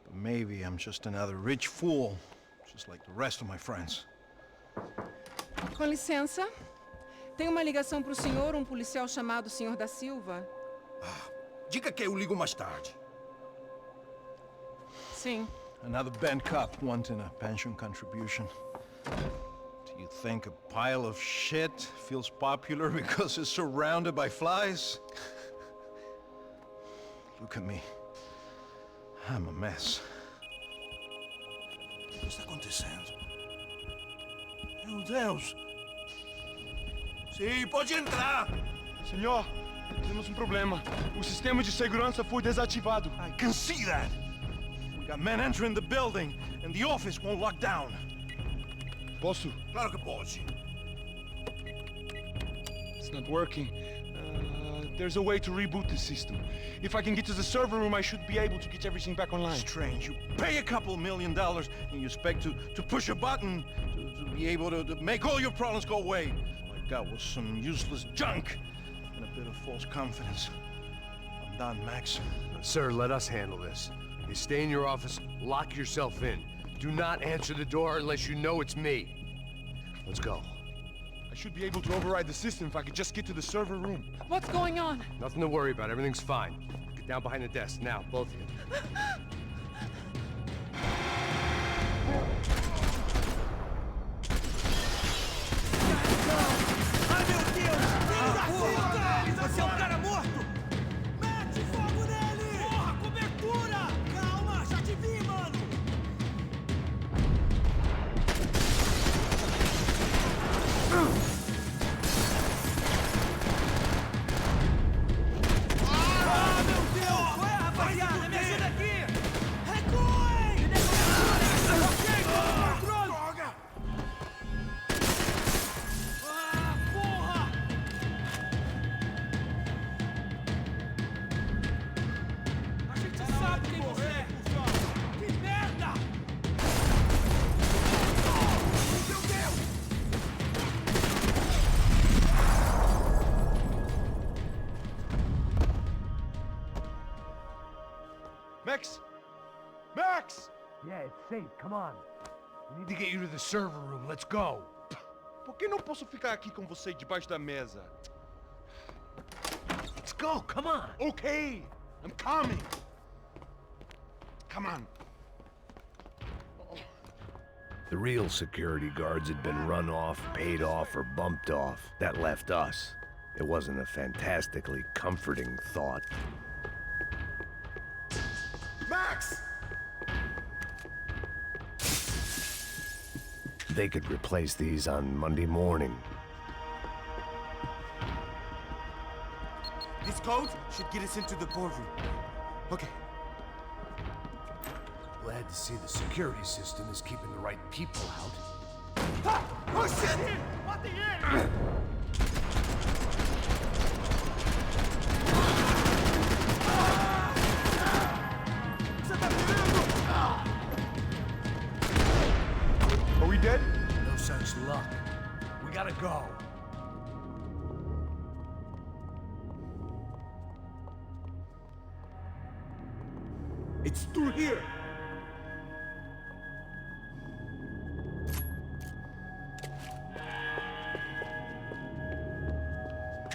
But maybe I'm just another rich fool, just like the rest of my friends. Com licença. Tem uma ligação para o senhor, policial chamado Sr. da Silva. Diga que eu ligo mais tarde. Sim. Another band cop wanting a pension contribution. Do you think a pile of shit feels popular because it's surrounded by flies? Look at me. I'm a mess. O que está acontecendo? Meu Deus! Sim, pode entrar! Senhor, temos problema. O sistema de segurança foi desativado. I can see that! We got men entering the building, and the office won't lock down. Posso? Claro que pode. It's not working. There's a way to reboot the system. If I can get to the server room, I should be able to get everything back online. Strange. You pay a couple $1 million, and you expect to push a button to be able to make all your problems go away. All I got was some useless junk and a bit of false confidence. I'm done, Max. Sir, let us handle this. You stay in your office, lock yourself in. Do not answer the door unless you know it's me. Let's go. I should be able to override the system if I could just get to the server room. What's going on? Nothing to worry about. Everything's fine. Get down behind the desk now, both of you. Ai, meu Deus! Você é um cara morto! Mete fogo nele! Porra, cobertura! Calma, já te vi, mano! Ah, meu Deus! Qual é, rapaziada? Me ajuda aqui! Recuem! Ok, controle! Droga! Ah, porra! A gente sabe quem você é! Que merda! Meu Deus! Max! Max! Yeah, it's safe. Come on. We need to get you to the server room. Let's go. Por que não posso ficar aqui com você debaixo da mesa? Let's go, come on. Okay, I'm coming. Come on. The real security guards had been run off, paid off, or bumped off. That left us. It wasn't a fantastically comforting thought. Max! They could replace these on Monday morning. This code should get us into the courtroom. Okay. Glad to see the security system is keeping the right people out. Ah! Oh shit! What the hell? Are we dead? No such luck. We gotta go. It's through here.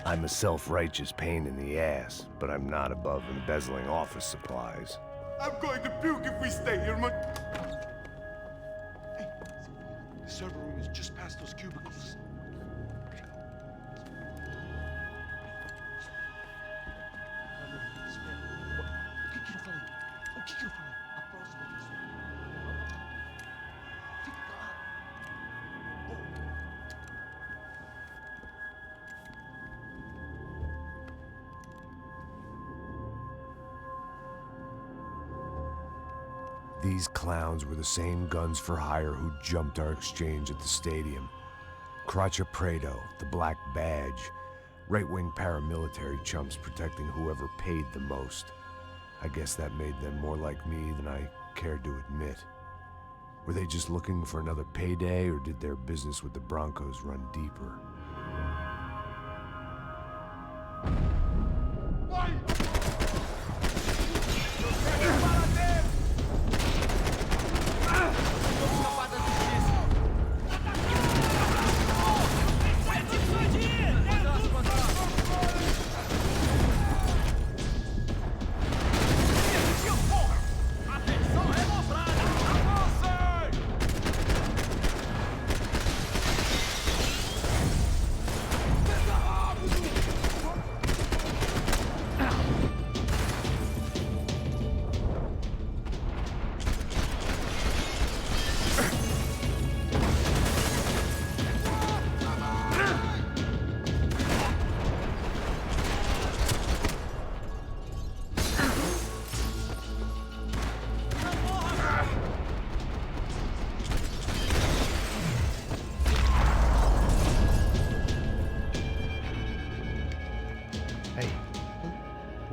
I'm a self-righteous pain in the ass, but I'm not above embezzling office supplies. I'm going to puke if we stay here, man. Hey, the server room is just past those cubicles. These clowns were the same guns for hire who jumped our exchange at the stadium. Craccia Prado, the Black Badge, right-wing paramilitary chumps protecting whoever paid the most. I guess that made them more like me than I cared to admit. Were they just looking for another payday, or did their business with the Brancos run deeper?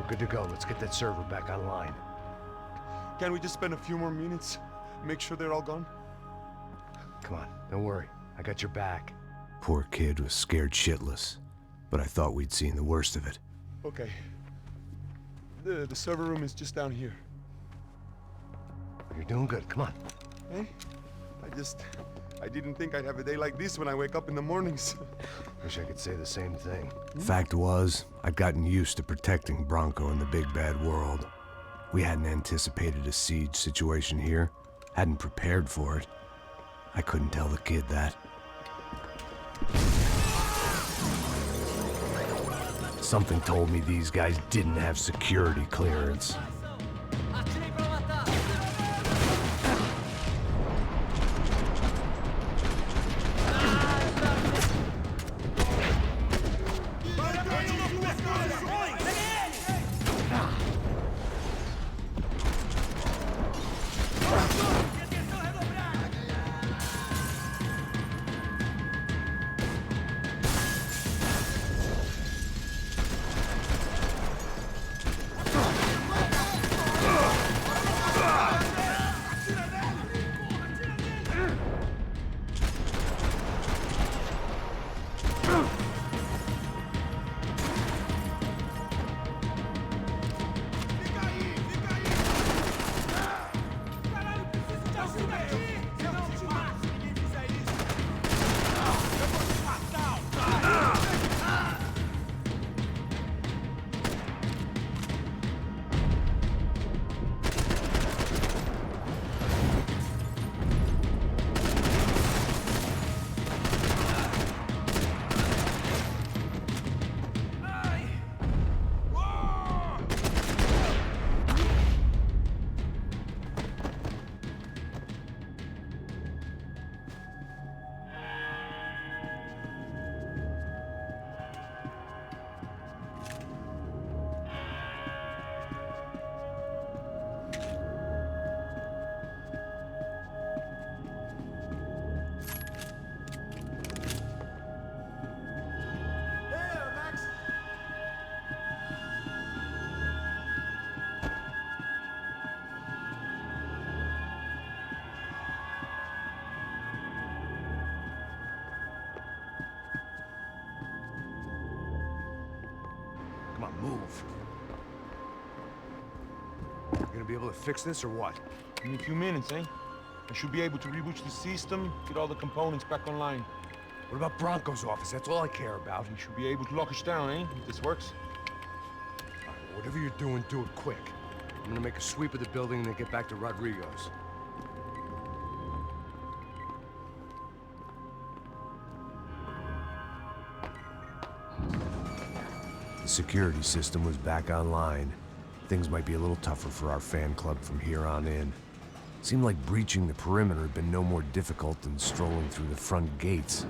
Good to go. Let's get that server back online. Can we just spend a few more minutes? Make sure they're all gone? Come on, don't worry. I got your back. Poor kid was scared shitless, but I thought we'd seen the worst of it. Okay. The server room is just down here. You're doing good. Come on. Hey, I didn't think I'd have a day like this when I wake up in the mornings. Wish I could say the same thing. Fact was, I'd gotten used to protecting Branco in the big bad world. We hadn't anticipated a siege situation here, hadn't prepared for it. I couldn't tell the kid that. Something told me these guys didn't have security clearance. Come on, move. You gonna be able to fix this or what? In a few minutes, eh? I should be able to reboot the system, get all the components back online. What about Branco's office? That's all I care about. You should be able to lock us down, eh? If this works. Whatever you're doing, do it quick. I'm gonna make a sweep of the building and then get back to Rodrigo's. The security system was back online. Things might be a little tougher for our fan club from here on in. Seemed like breaching the perimeter had been no more difficult than strolling through the front gates.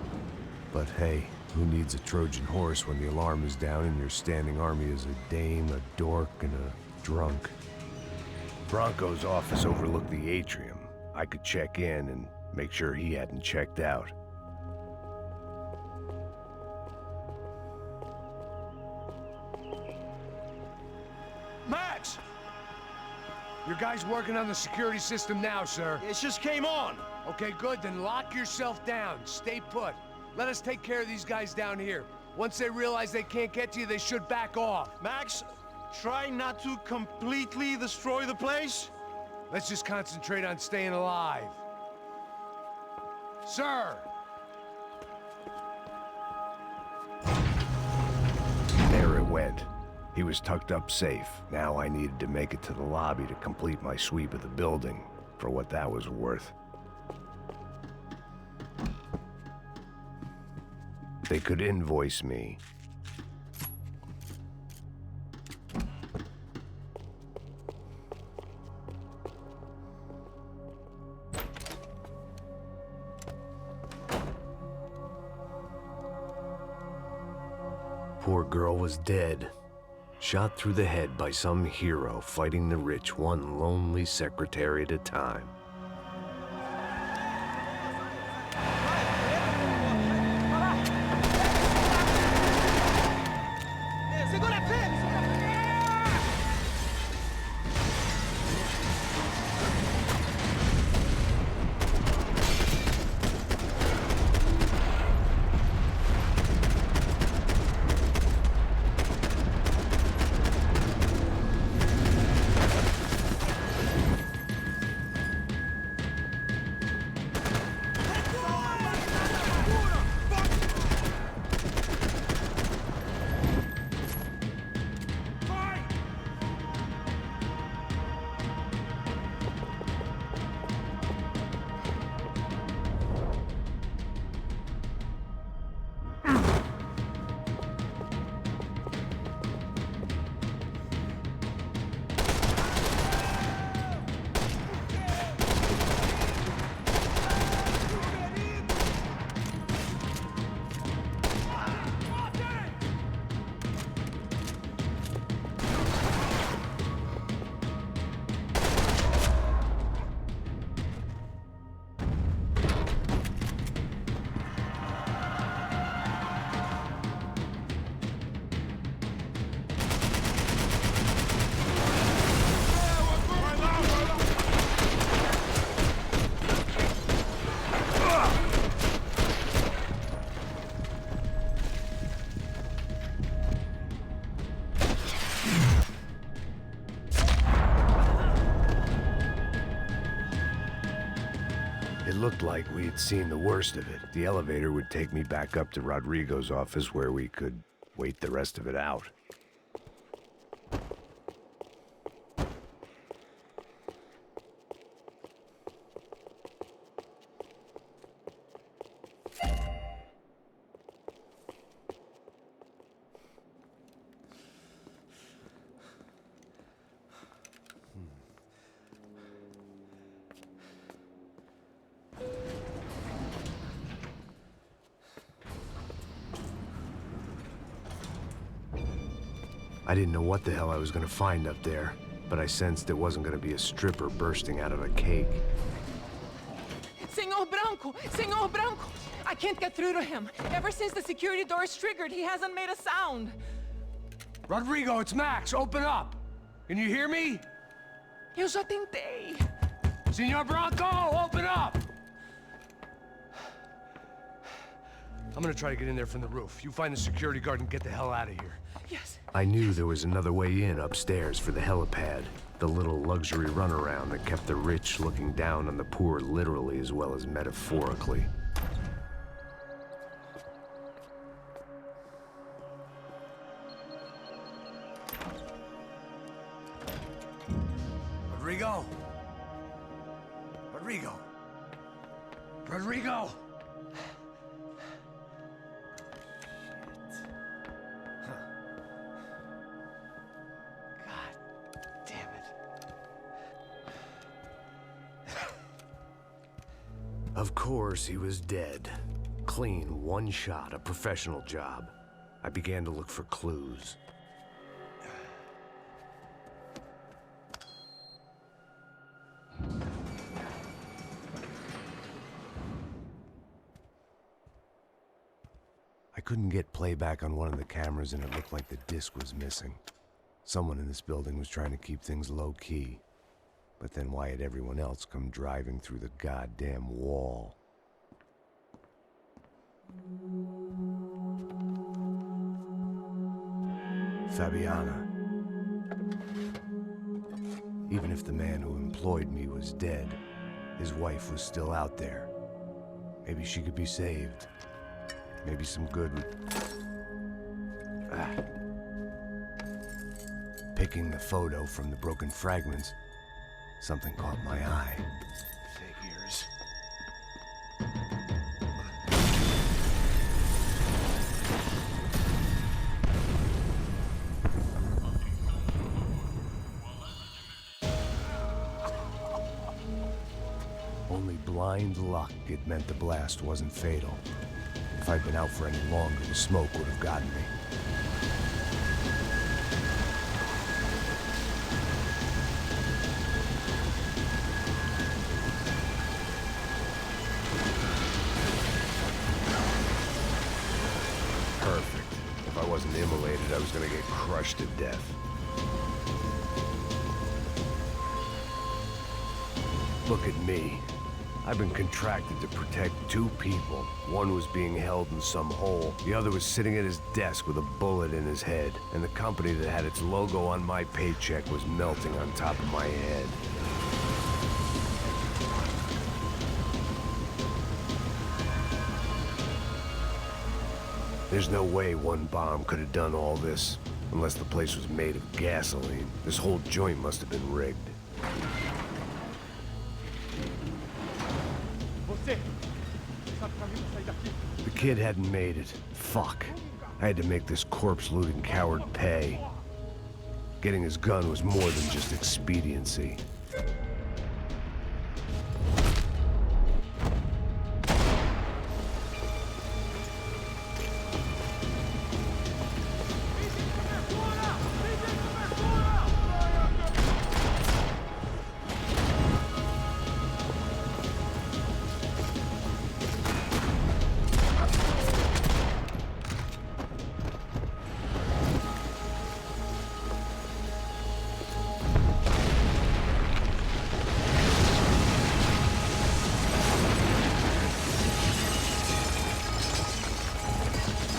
But hey, who needs a Trojan horse when the alarm is down and your standing army is a dame, a dork, and a drunk? Branco's office overlooked the atrium. I could check in and make sure he hadn't checked out. Max! Your guy's working on the security system now, sir. It just came on. Okay, good. Then lock yourself down. Stay put. Let us take care of these guys down here. Once they realize they can't get to you, they should back off. Max, try not to completely destroy the place. Let's just concentrate on staying alive. Sir! There it went. He was tucked up safe. Now I needed to make it to the lobby to complete my sweep of the building, for what that was worth. They could invoice me. Poor girl was dead. Shot through the head by some hero fighting the rich one lonely secretary at a time. It looked like we had seen the worst of it. The elevator would take me back up to Rodrigo's office where we could wait the rest of it out. I didn't know what the hell I was gonna find up there, but I sensed it wasn't gonna be a stripper bursting out of a cake. Senor Branco! Senor Branco! I can't get through to him. Ever since the security door is triggered, he hasn't made a sound. Rodrigo, it's Max. Open up. Can you hear me? Eu já tentei. Senor Branco, open up! I'm gonna try to get in there from the roof. You find the security guard and get the hell out of here. Yes. I knew there was another way in upstairs for the helipad, the little luxury runaround that kept the rich looking down on the poor literally as well as metaphorically. Rodrigo! Rodrigo! Rodrigo! Of course, he was dead. Clean, one shot, a professional job. I began to look for clues. I couldn't get playback on one of the cameras and it looked like the disc was missing. Someone in this building was trying to keep things low-key. But then why had everyone else come driving through the goddamn wall? Fabiana. Even if the man who employed me was dead, his wife was still out there. Maybe she could be saved. Maybe some good would... Picking the photo from the broken fragments, something caught my eye. Figures. Only blind luck it meant the blast wasn't fatal. If I'd been out for any longer, the smoke would have gotten me. Perfect. If I wasn't immolated, I was gonna get crushed to death. Look at me. I've been contracted to protect two people. One was being held in some hole. The other was sitting at his desk with a bullet in his head. And the company that had its logo on my paycheck was melting on top of my head. There's no way one bomb could have done all this. Unless the place was made of gasoline. This whole joint must have been rigged. The kid hadn't made it. Fuck. I had to make this corpse-looting coward pay. Getting his gun was more than just expediency.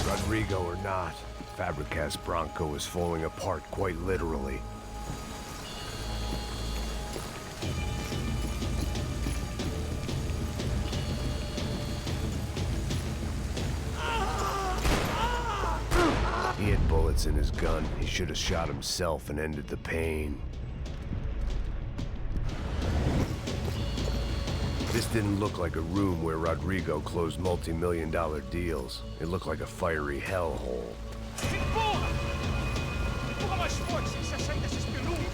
Rodrigo or not, Fabricas Branco was falling apart quite literally. He had bullets in his gun. He should have shot himself and ended the pain. This didn't look like a room where Rodrigo closed multi-million-dollar deals. It looked like a fiery hellhole. Empurra! Empurra mais forte, sem se achar desses peludos.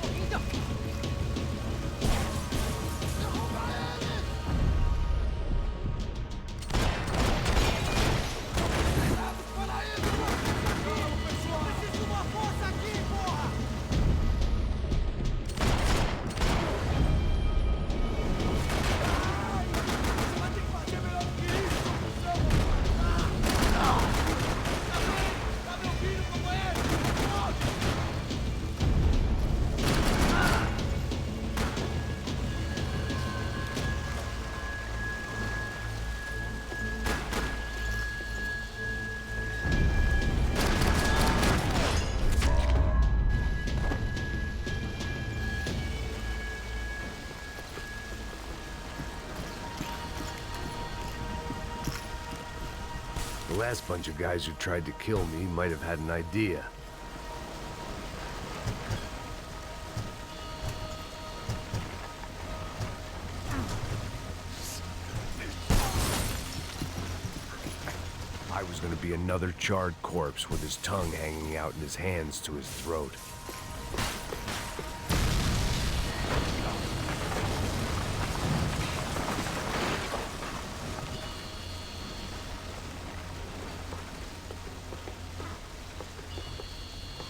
last bunch of guys who tried to kill me might have had an idea. I was gonna be another charred corpse with his tongue hanging out and his hands to his throat.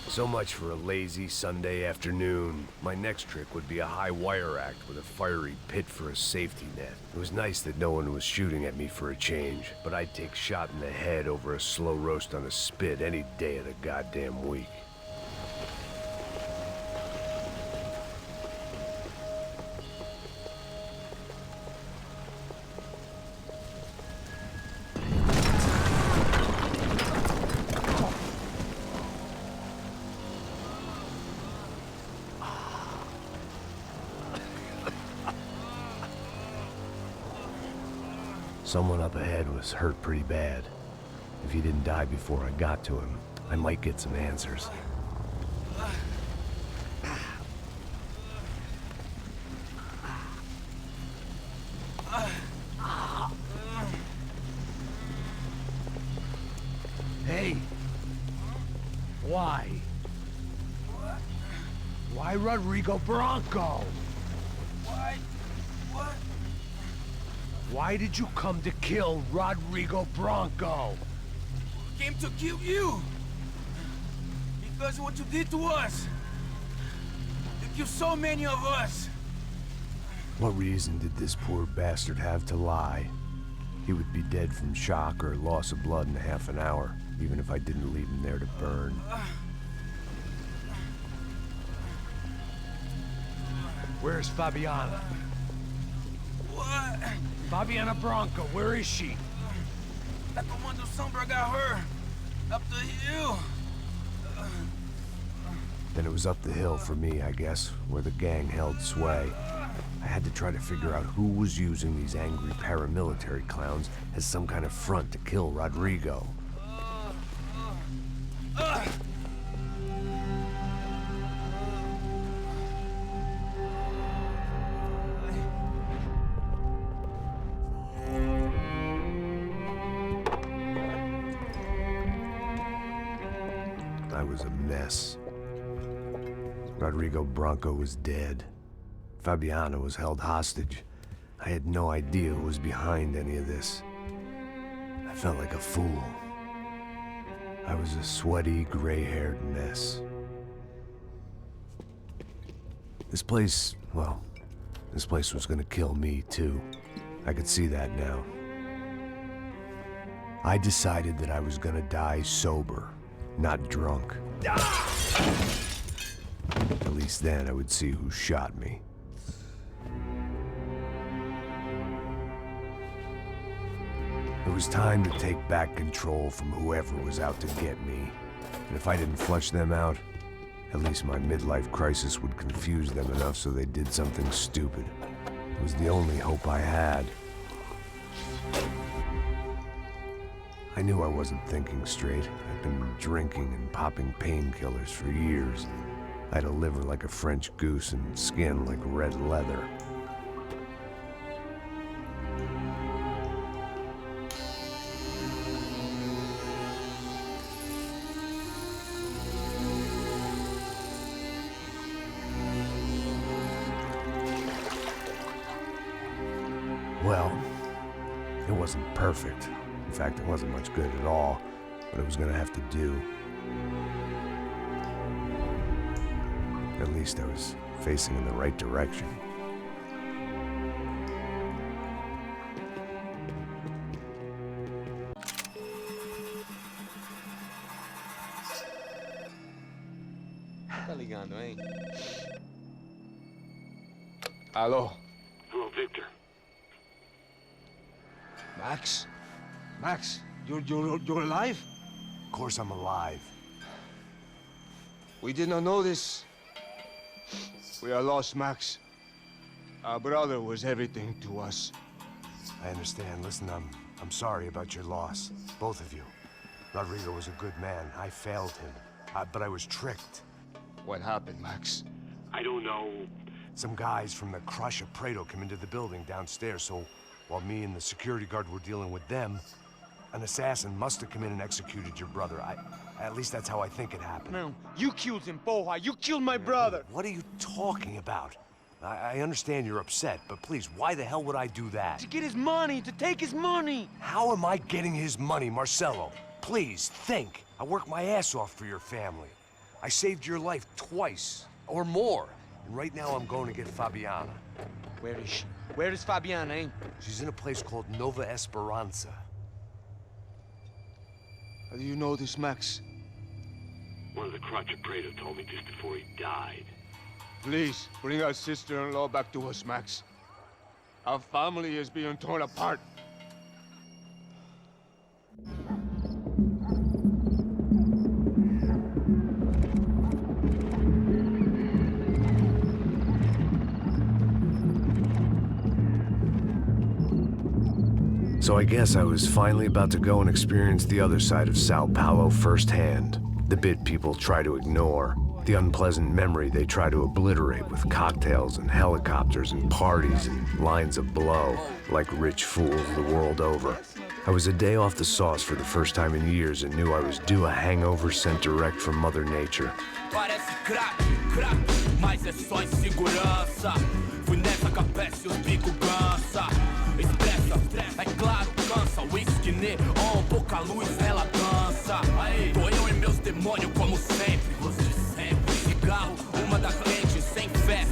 So much for a lazy Sunday afternoon. My next trick would be a high wire act with a fiery pit for a safety net. It was nice that no one was shooting at me for a change, but I'd take shot in the head over a slow roast on a spit any day of the goddamn week. Someone up ahead was hurt pretty bad. If he didn't die before I got to him, I might get some answers. Hey! Why? Why Rodrigo Branco? Why? What? Why did you come to kill Rodrigo Branco? Came to kill you! Because of what you did to us! You killed so many of us! What reason did this poor bastard have to lie? He would be dead from shock or loss of blood in half an hour, even if I didn't leave him there to burn. Where's Fabiana? What? Fabiana Branco, where is she? That Comando Sombra got her. Up the hill. Then it was up the hill for me, I guess, where the gang held sway. I had to try to figure out who was using these angry paramilitary clowns as some kind of front to kill Rodrigo. I was a mess. Rodrigo Branco was dead. Fabiana was held hostage. I had no idea who was behind any of this. I felt like a fool. I was a sweaty, gray-haired mess. This place, well, this place was gonna kill me too. I could see that now. I decided that I was gonna die sober, not drunk. At least then I would see who shot me. It was time to take back control from whoever was out to get me. And if I didn't flush them out, at least my midlife crisis would confuse them enough so they did something stupid. It was the only hope I had. I knew I wasn't thinking straight. I'd been drinking and popping painkillers for years. I had a liver like a French goose and skin like red leather. Well, it wasn't perfect. In fact, it wasn't much good at all, but it was gonna have to do. At least I was facing in the right direction. Tá ligando, hein? Alô? Hello, Victor. Max? Max, you're alive? Of course I'm alive. We did not know this. We are lost, Max. Our brother was everything to us. I understand. Listen, I'm sorry about your loss. Both of you. Rodrigo was a good man. I failed him. But I was tricked. What happened, Max? I don't know. Some guys from the Crush of Prado came into the building downstairs, so while me and the security guard were dealing with them, an assassin must have come in and executed your brother. At least that's how I think it happened. No, you killed him, Porra. You killed my brother. What are you talking about? I understand you're upset, but please, why the hell would I do that? To get his money, to take his money. How am I getting his money, Marcelo? Please, think. I worked my ass off for your family. I saved your life twice, or more. And right now I'm going to get Fabiana. Where is she? Where is Fabiana, eh? She's in a place called Nova Esperanza. How do you know this, Max? One of the Crotch of Prado told me just before he died. Please, bring our sister-in-law back to us, Max. Our family is being torn apart. So I guess I was finally about to go and experience the other side of Sao Paulo firsthand. The bit people try to ignore. The unpleasant memory they try to obliterate with cocktails and helicopters and parties and lines of blow, like rich fools the world over. I was a day off the sauce for the first time in years and knew I was due a hangover sent direct from Mother Nature. Parece crack, mas é só insegurança. Fui nessa capeste, os bico cansa. Expressa, é claro, cansa. Whisky, neon, pouca luz, ela dança. Tô eu e meus demônios como sempre. Os de sempre. Cigarro, uma da frente, sem fé.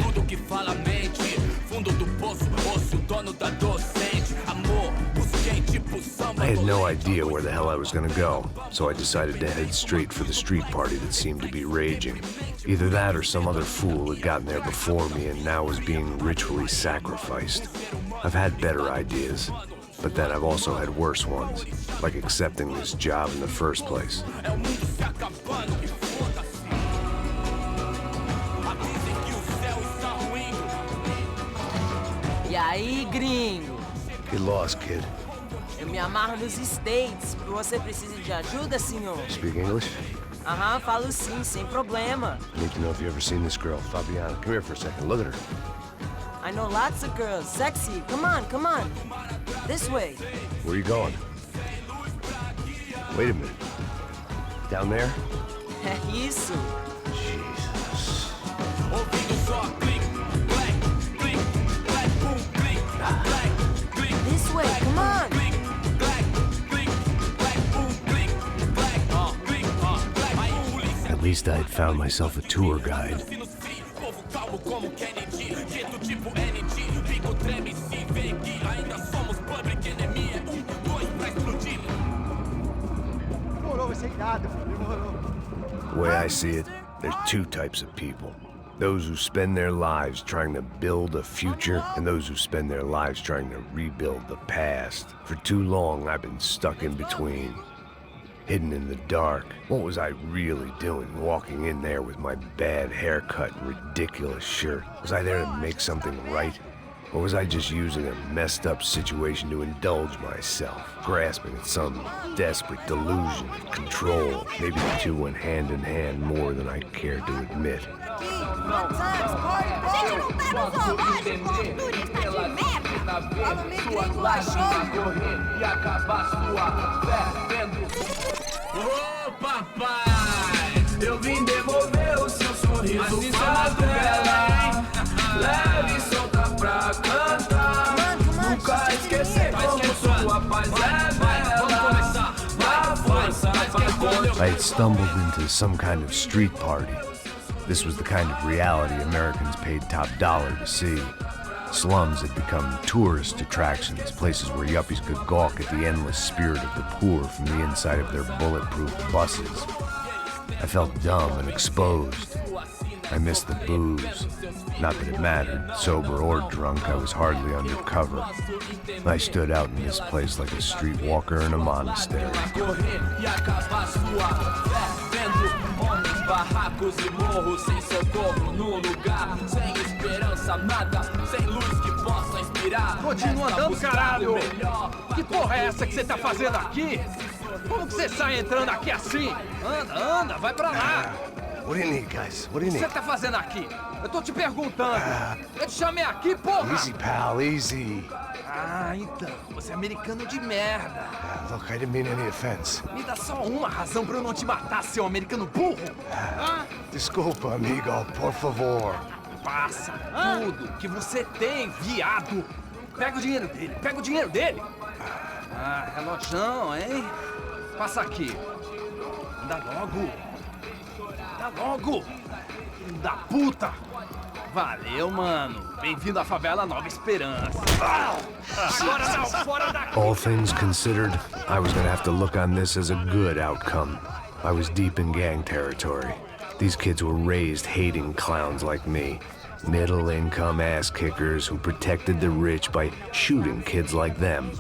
Tudo que fala mente. Fundo do poço, osso, dono da docente. Amor, busquei tipo samba. I had no idea where the hell I was gonna go, so I decided to head straight for the street party that seemed to be raging. Either that or some other fool had gotten there before me and now was being ritually sacrificed. I've had better ideas, but then I've also had worse ones, like accepting this job in the first place. E aí, gringo? Get lost, kid. Eu me amarro nos States. Você precisa de ajuda, senhor? Speak English? Aham, falo sim, sem problema. I need to know if you've ever seen this girl, Fabiana. Come here for a second. Look at her. I know lots of girls. Sexy. Come on, come on. This way. Where are you going? Wait a minute. Down there? É isso. Jesus. This way, come on. At least I had found myself a tour guide. The way I see it, there's two types of people. Those who spend their lives trying to build a future, and those who spend their lives trying to rebuild the past. For too long, I've been stuck in between. Hidden in the dark. What was I really doing walking in there with my bad haircut and ridiculous shirt? Was I there to make something right? Or was I just using a messed up situation to indulge myself, grasping at some desperate delusion of control? Maybe the two went hand in hand more than I cared to admit. Ô papai, eu vim devolver o seu sorriso favela. Leve e solta pra cantar. Nunca esquecer como sua paz é bela. Na força, I had stumbled into some kind of street party. This was the kind of reality Americans paid top dollar to see. Slums had become tourist attractions, places where yuppies could gawk at the endless spirit of the poor from the inside of their bulletproof buses. I felt dumb and exposed. I missed the booze. Not that it mattered, sober or drunk, I was hardly undercover. I stood out in this place like a streetwalker in a monastery. Barracos e morros sem socorro no lugar, sem esperança, nada, sem luz que possa inspirar. Continua andando, caralho! Que porra é essa que você tá fazendo aqui? Como que você sai entrando aqui assim? Anda, vai pra lá. What do you need, guys? What do you O que need? você tá fazendo aqui? Eu tô te perguntando. Eu te chamei aqui, porra! Easy, pal, easy. Ah, então. Você é americano de merda. Look, I didn't mean any offense. Me dá só uma razão pra eu não te matar, seu americano burro. Desculpa, amigo, por favor. Passa tudo que você tem, viado. Pega o dinheiro dele, Ah, relojão, hein? Passa aqui. Anda logo. Filho da puta. Valeu, mano. Bem-vindo à favela Nova Esperança. Agora não, fora daqui. All things considered, I was gonna have to look on this as a good outcome. I was deep in gang territory. These kids were raised hating clowns like me. Middle-income ass-kickers who protected the rich by shooting kids like them.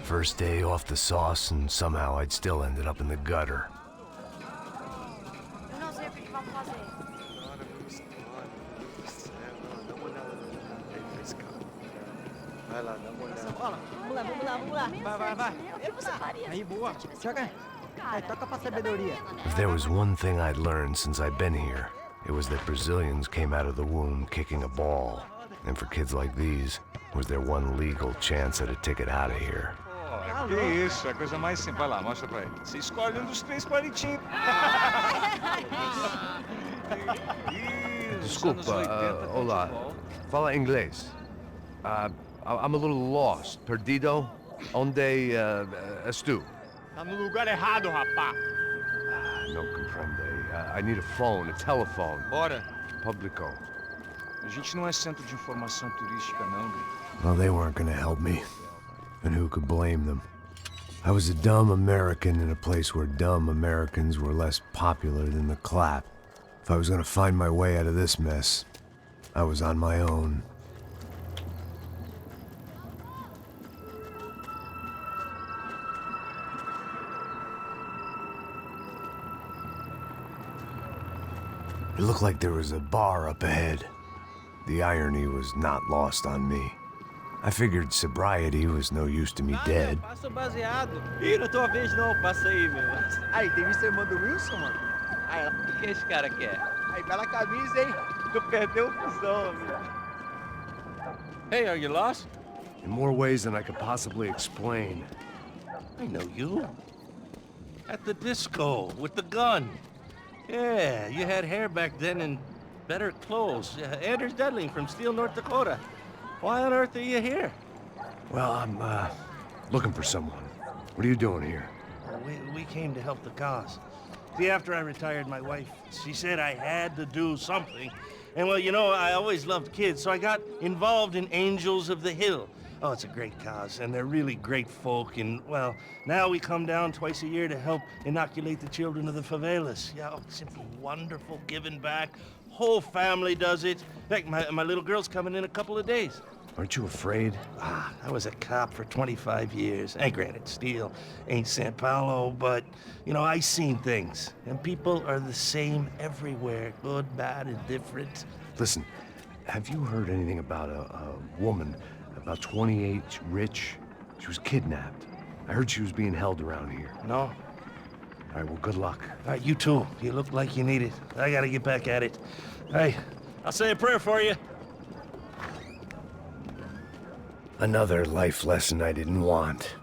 First day off the sauce, and somehow I'd still ended up in the gutter. Aí, boa. Joga. Toca pra sabedoria. If there was one thing I'd learned since I'd been here, it was that Brazilians came out of the womb kicking a ball. And for kids like these, was their one legal chance at a ticket out of here. Que isso, é a coisa mais simples. Vai lá, mostra pra ele. Você escolhe um dos 3 palitinhos. Desculpa, olá. Fala inglês. I'm a little lost. Perdido? Onde estou? Tá no lugar errado, rapá. Não compreende. I need a phone, a telephone. Bora. Publico. A gente não é centro de informação turística, não, Gui. Well, they weren't gonna help me. And who could blame them? I was a dumb American in a place where dumb Americans were less popular than the clap. If I was gonna find my way out of this mess, I was on my own. It looked like there was a bar up ahead. The irony was not lost on me. I figured sobriety was no use to me dead. Passa o baseado. Ih, não é tua vez não, passa aí, meu. Aí, tem visto a irmã do Wilson, mano? Aí, o que esse cara quer? Aí, bela camisa, hein? Tu perdeu o fusão, meu. Hey, are you lost? In more ways than I could possibly explain. I know you. At the disco, with the gun. Yeah, you had hair back then and better clothes. Anders Dedling from Steele, North Dakota. Why on earth are you here? Well, I'm, looking for someone. What are you doing here? We came to help the cause. See, after I retired, my wife, she said I had to do something. And well, you know, I always loved kids, so I got involved in Angels of the Hill. Oh, it's a great cause, and they're really great folk, and, well, now we come down twice a year to help inoculate the children of the favelas. Yeah, oh, it's simply wonderful, giving back. Whole family does it. In fact, my little girl's coming in a couple of days. Aren't you afraid? I was a cop for 25 years. And granted, Steele ain't San Paulo, but, you know, I seen things. And people are the same everywhere, good, bad, and different. Listen, have you heard anything about a woman, about 28, rich? She was kidnapped. I heard she was being held around here. No. All right, well, good luck. All right, you too. You look like you need it. I gotta get back at it. Hey, I'll say a prayer for you. Another life lesson I didn't want.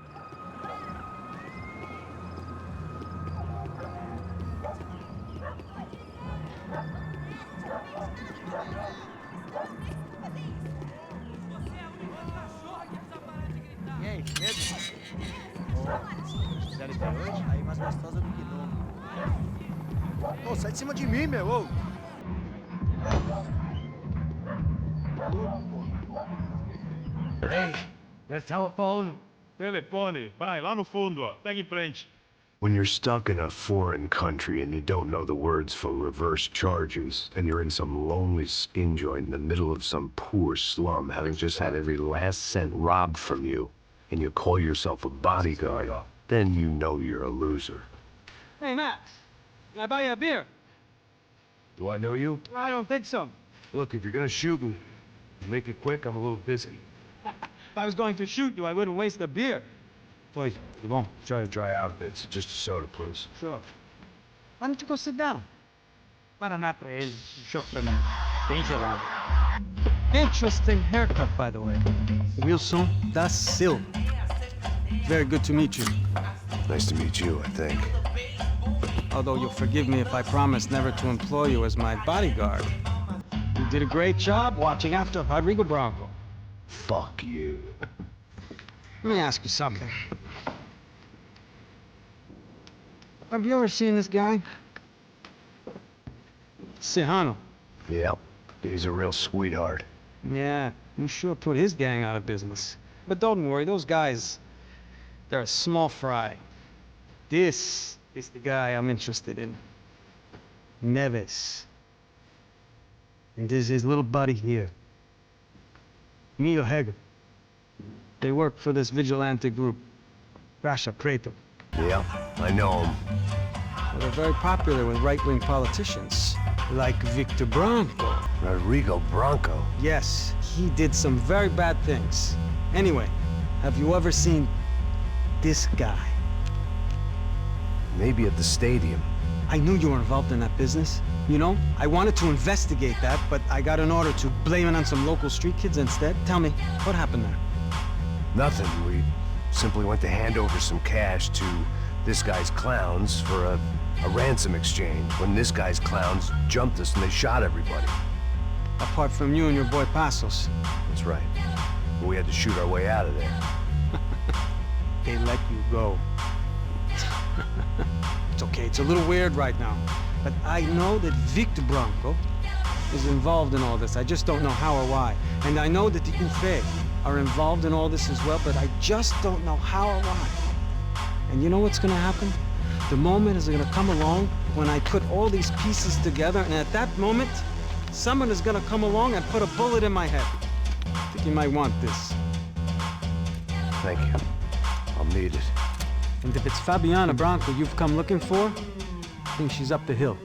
E aí, medo? Quiser ir pra hoje? Aí mais gostosa do que nunca. Ô, sai de cima de mim, meu! Ô. Hey, that's telephone. Telefone. Vai, lá no fundo, ó. Pega em frente. When you're stuck in a foreign country and you don't know the words for reverse charges, and you're in some lonely skin joint in the middle of some poor slum, having just had every last cent robbed from you, and you call yourself a bodyguard, then you know you're a loser. Hey, Max. Can I buy you a beer? Do I know you? I don't think so. Look, if you're gonna shoot me, make it quick. I'm a little busy. If I was going to shoot you, I wouldn't waste a beer. Please, you won't try to dry out a bit. Just a soda, please. Sure. Why don't you go sit down? Interesting haircut, by the way. Wilson da Silva. Very good to meet you. Nice to meet you, I think. Although you'll forgive me if I promise never to employ you as my bodyguard. You did a great job watching after Rodrigo Branco. Fuck you. Let me ask you something. Have you ever seen this guy? Serrano. Yep. He's a real sweetheart. Yeah, you sure put his gang out of business. But don't worry, those guys, they're a small fry. This is the guy I'm interested in. Neves. And this is his little buddy here. Mio Heger. They work for this vigilante group, Rasha Preto. Yeah, I know him. Well, they're very popular with right-wing politicians, like Victor Branco. Rodrigo Branco? Yes, he did some very bad things. Anyway, have you ever seen this guy? Maybe at the stadium. I knew you were involved in that business. You know, I wanted to investigate that, but I got an order to blame it on some local street kids instead. Tell me, what happened there? Nothing. We simply went to hand over some cash to this guy's clowns for a ransom exchange when this guy's clowns jumped us and they shot everybody. Apart from you and your boy Passos. That's right. But we had to shoot our way out of there. They let you go. It's okay, it's a little weird right now. But I know that Victor Branco is involved in all this. I just don't know how or why. And I know that the UFE are involved in all this as well, but I just don't know how or why. And you know what's gonna happen? The moment is gonna come along when I put all these pieces together, and at that moment, someone is gonna come along and put a bullet in my head. I think you might want this. Thank you. I'll need it. And if it's Fabiana Branco you've come looking for, I think she's up the hill.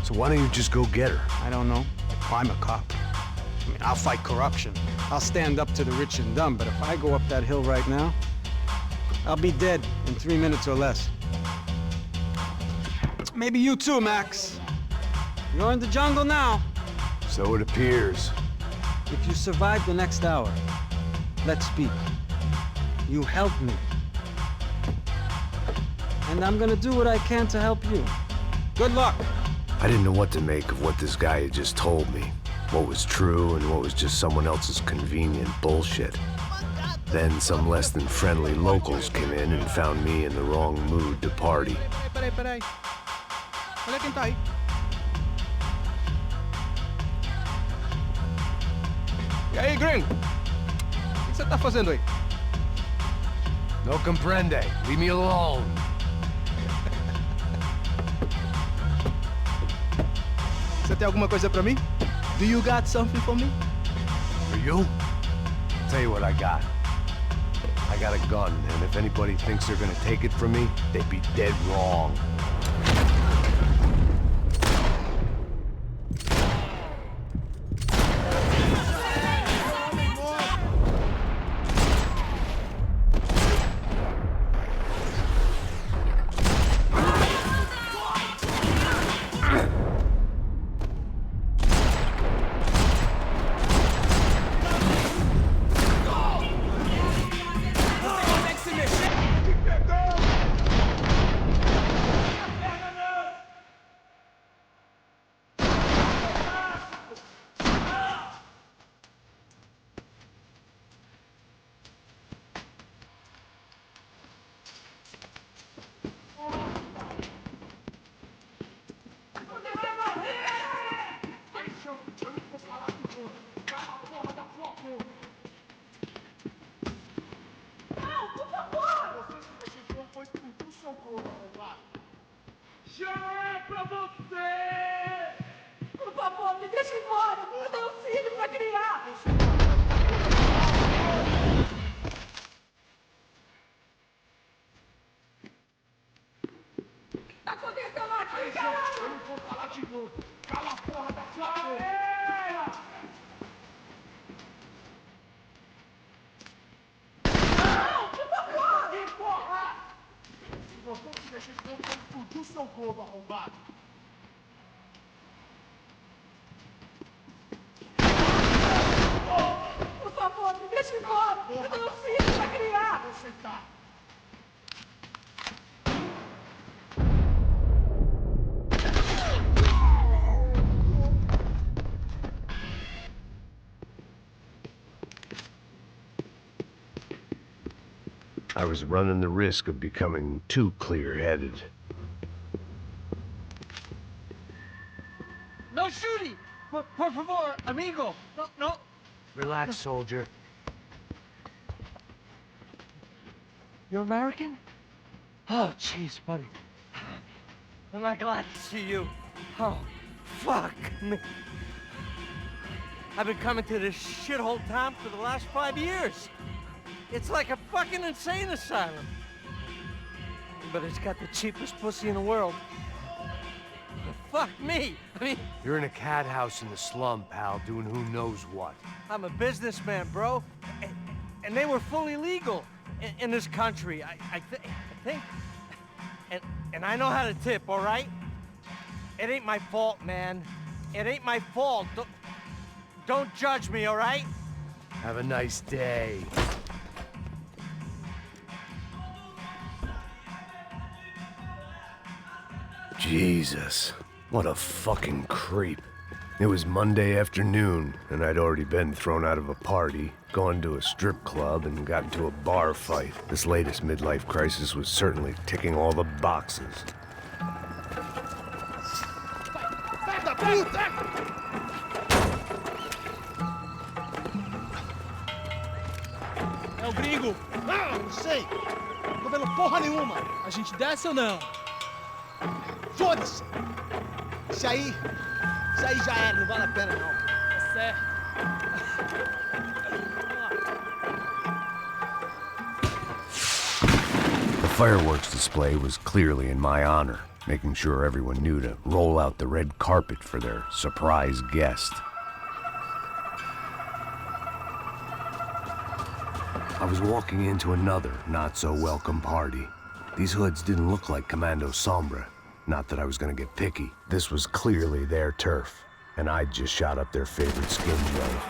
So why don't you just go get her? I don't know. I'm a cop. I mean, I'll fight corruption. I'll stand up to the rich and dumb, but if I go up that hill right now, I'll be dead in 3 minutes or less. Maybe you too, Max. You're in the jungle now. So it appears. If you survive the next hour, let's speak. You help me. And I'm gonna do what I can to help you. Good luck! I didn't know what to make of what this guy had just told me. What was true and what was just someone else's convenient bullshit. Then some less than friendly locals came in and found me in the wrong mood to party. Peraí. Olha quem tá aí. E aí, gringo? O que você tá fazendo aí? No comprende. Leave me alone. Você tem alguma coisa pra mim? Do you got something for me? For you? Tell you what I got. I got a gun, and if anybody thinks they're gonna take it from me, they'd be dead wrong. Já pra você! Por favor, me deixa embora! Eu tenho um filho pra criar! Tá acontecendo aqui, caralho! Eu não vou falar de novo! Cala a porra da sua boca! Vocês vão confundir o seu globo arrombado. Por favor, me deixe embora! Eu tenho filho pra criar! Vou sentar. I was running the risk of becoming too clear-headed. No shooting! Por favor, amigo! No. Relax, soldier. You're American? Oh, jeez, buddy. Am I glad to see you? Oh, fuck me. I've been coming to this shithole town for the last 5 years. It's like a fucking insane asylum. But it's got the cheapest pussy in the world. Fuck me! I mean... You're in a cat house in the slum, pal, doing who knows what. I'm a businessman, bro. And they were fully legal in this country. I think... And I know how to tip, all right? It ain't my fault, man. It ain't my fault. Don't judge me, all right? Have a nice day. Jesus, what a fucking creep. It was Monday afternoon, and I'd already been thrown out of a party, gone to a strip club, and got into a bar fight. This latest midlife crisis was certainly ticking all the boxes. É o gringo. Ah, não sei. Tô vendo porra nenhuma. A gente desce ou não? Foda-se. Isso aí já era, não vale a pena não. Tá certo. The fireworks display was clearly in my honor, making sure everyone knew to roll out the red carpet for their surprise guest. I was walking into another not-so-welcome party. These hoods didn't look like Commando Sombra. Not that I was gonna get picky. This was clearly their turf, and I'd just shot up their favorite skin joint.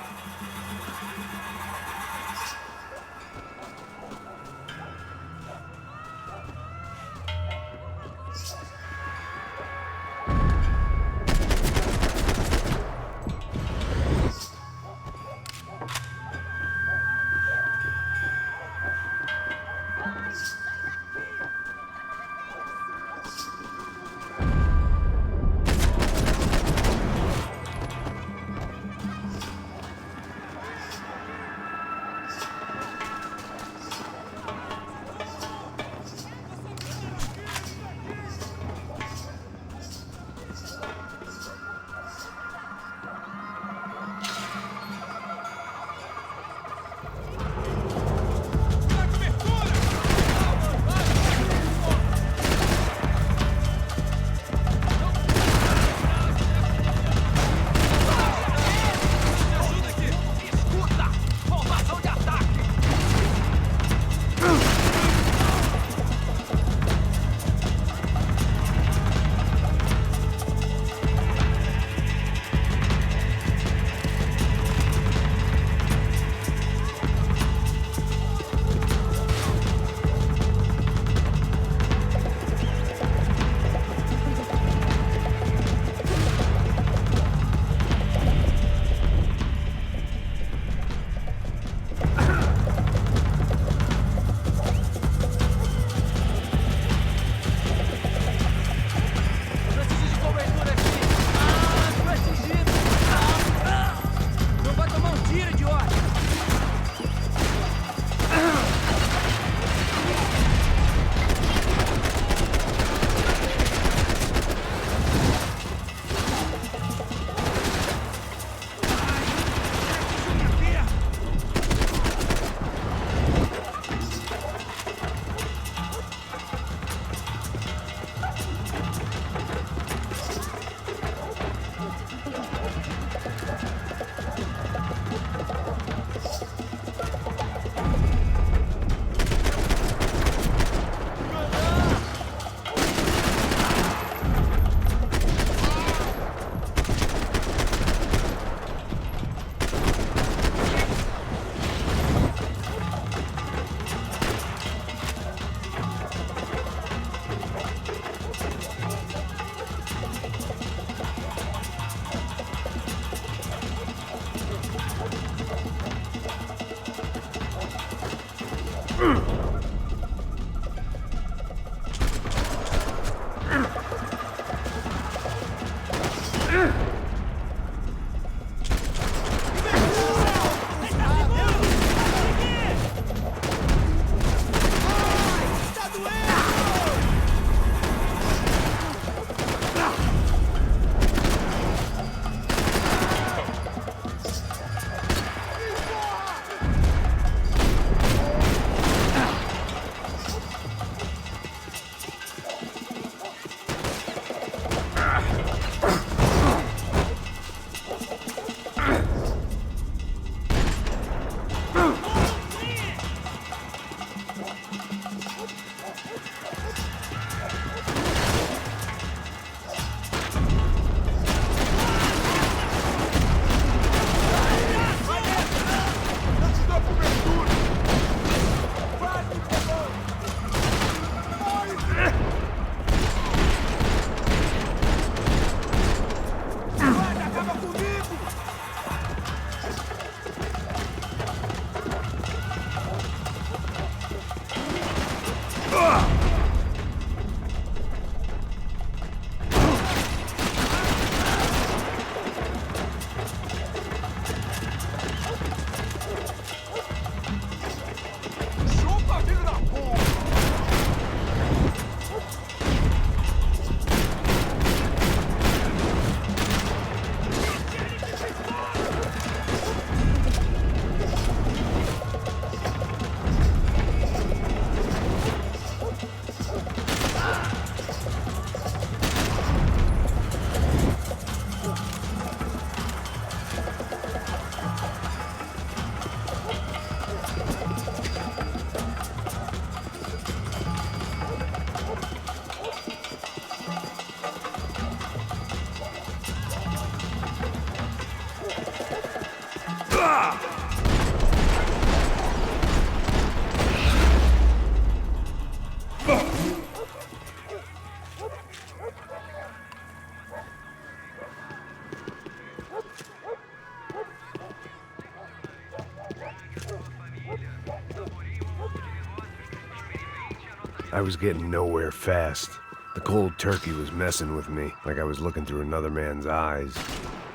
I was getting nowhere fast. The cold turkey was messing with me, like I was looking through another man's eyes.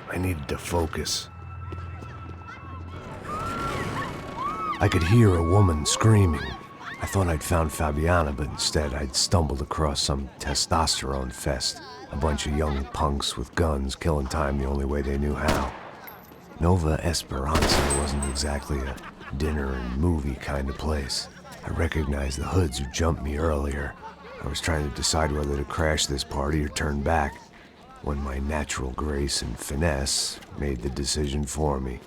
I needed to focus. I could hear a woman screaming. I thought I'd found Fabiana, but instead I'd stumbled across some testosterone fest. A bunch of young punks with guns killing time the only way they knew how. Nova Esperanza wasn't exactly a dinner and movie kind of place. I recognized the hoods who jumped me earlier. I was trying to decide whether to crash this party or turn back, when my natural grace and finesse made the decision for me.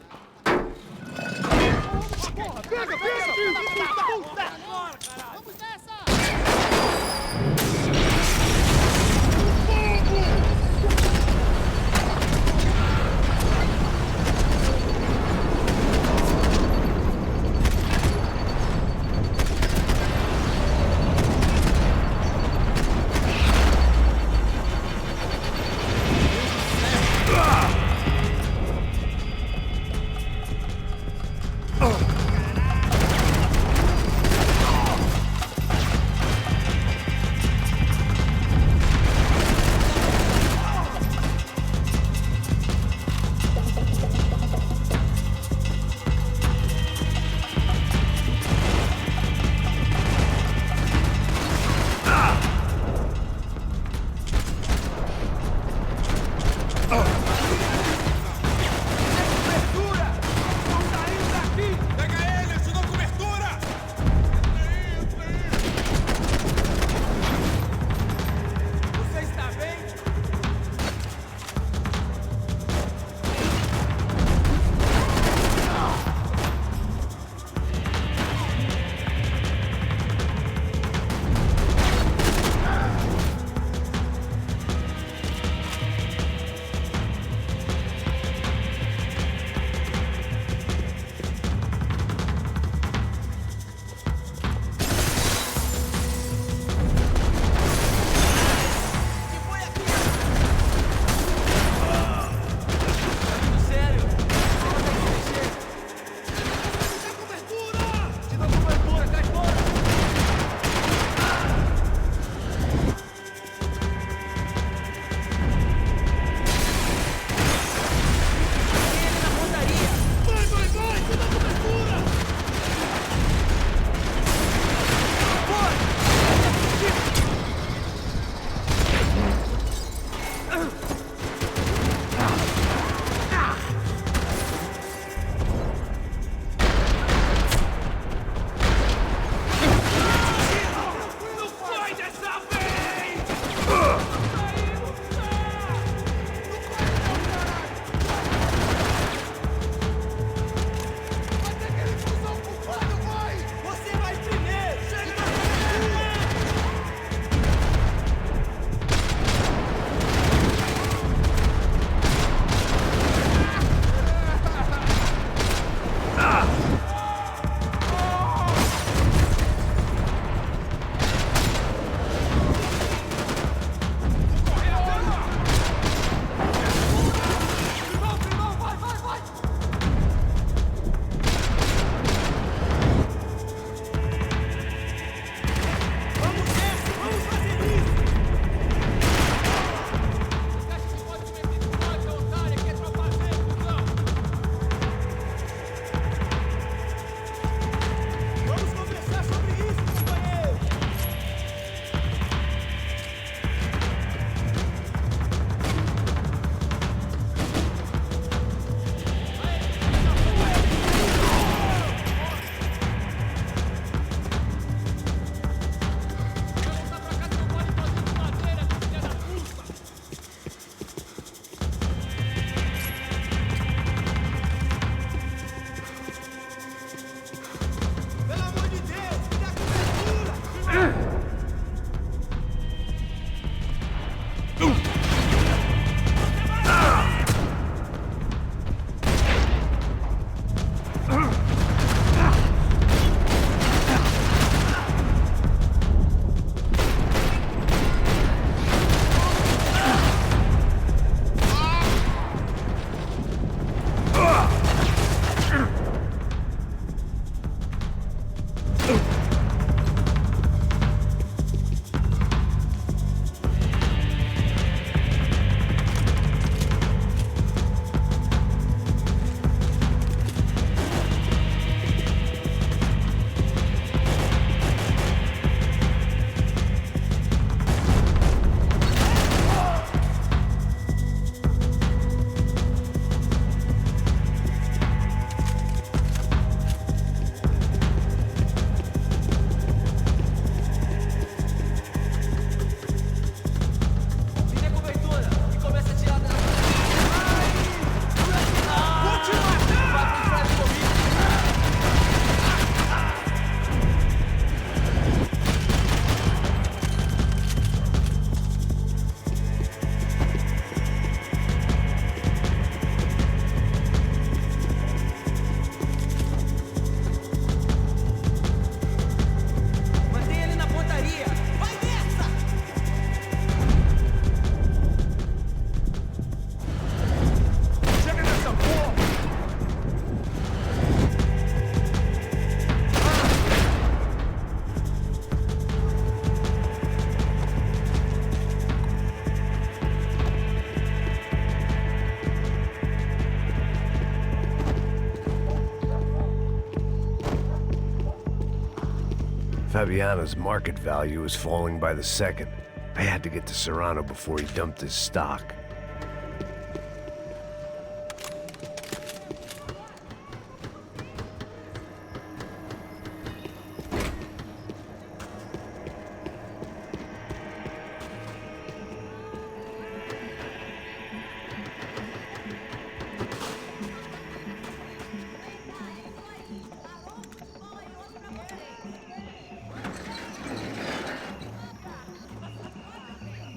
Fabiana's market value was falling by the second. I had to get to Serrano before he dumped his stock.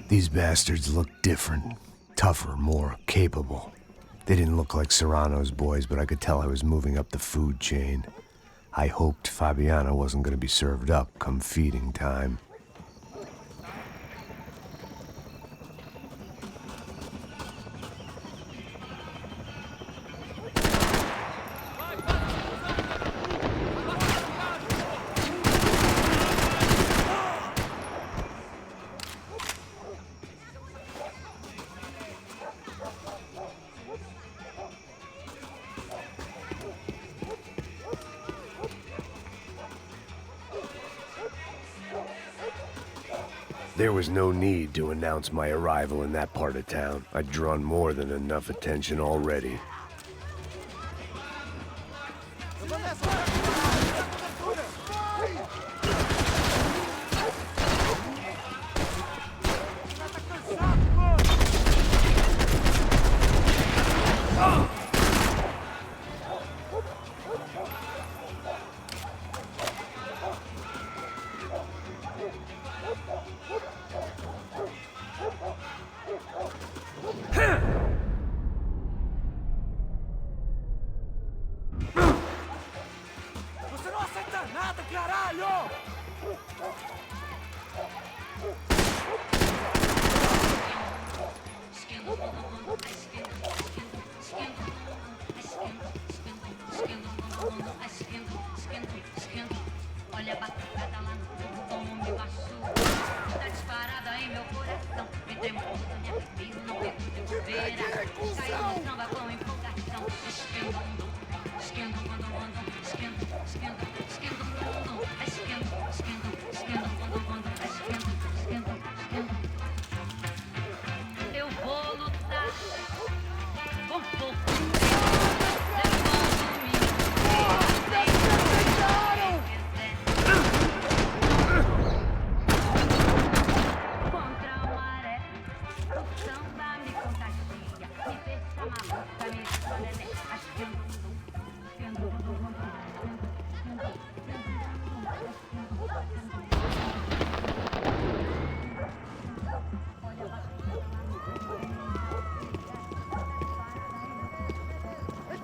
These bastards looked different, tougher, more capable. They didn't look like Serrano's boys, but I could tell I was moving up the food chain. I hoped Fabiana wasn't going to be served up come feeding time. There was no need to announce my arrival in that part of town. I'd drawn more than enough attention already.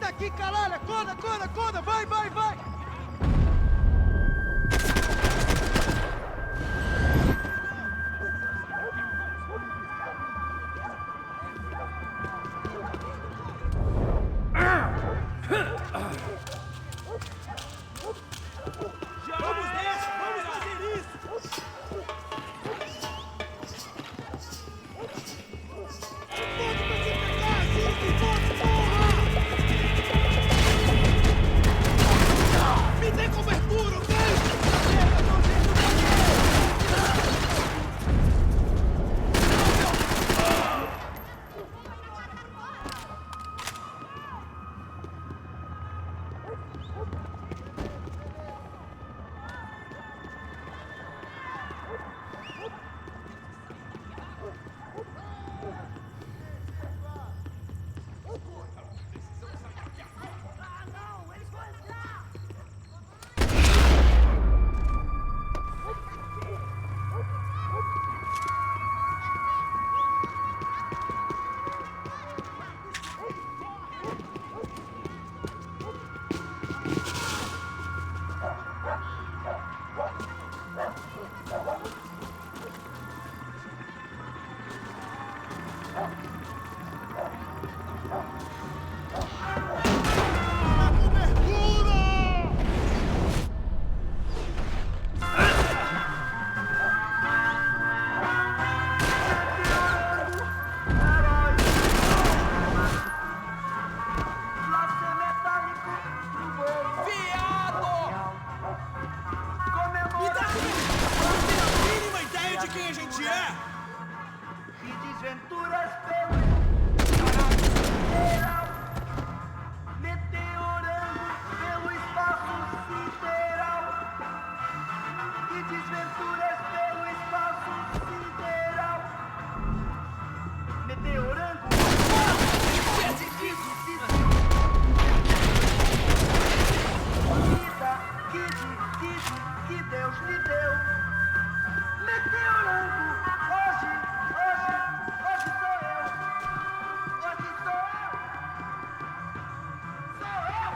Aqui, caralho! Acorda, acorda, acorda! Vai, vai, vai! Vamos nessa! Vamos fazer isso! Me dê cobertura, ok? Me dá cobertura! Que desventuras pelo sideral, meteorando pelo espaço sideral. Que desventuras pelo espaço sideral, meteorando. Que Deus lhe deu, meteorando. Hoje sou eu. Hoje sou eu. Sou eu.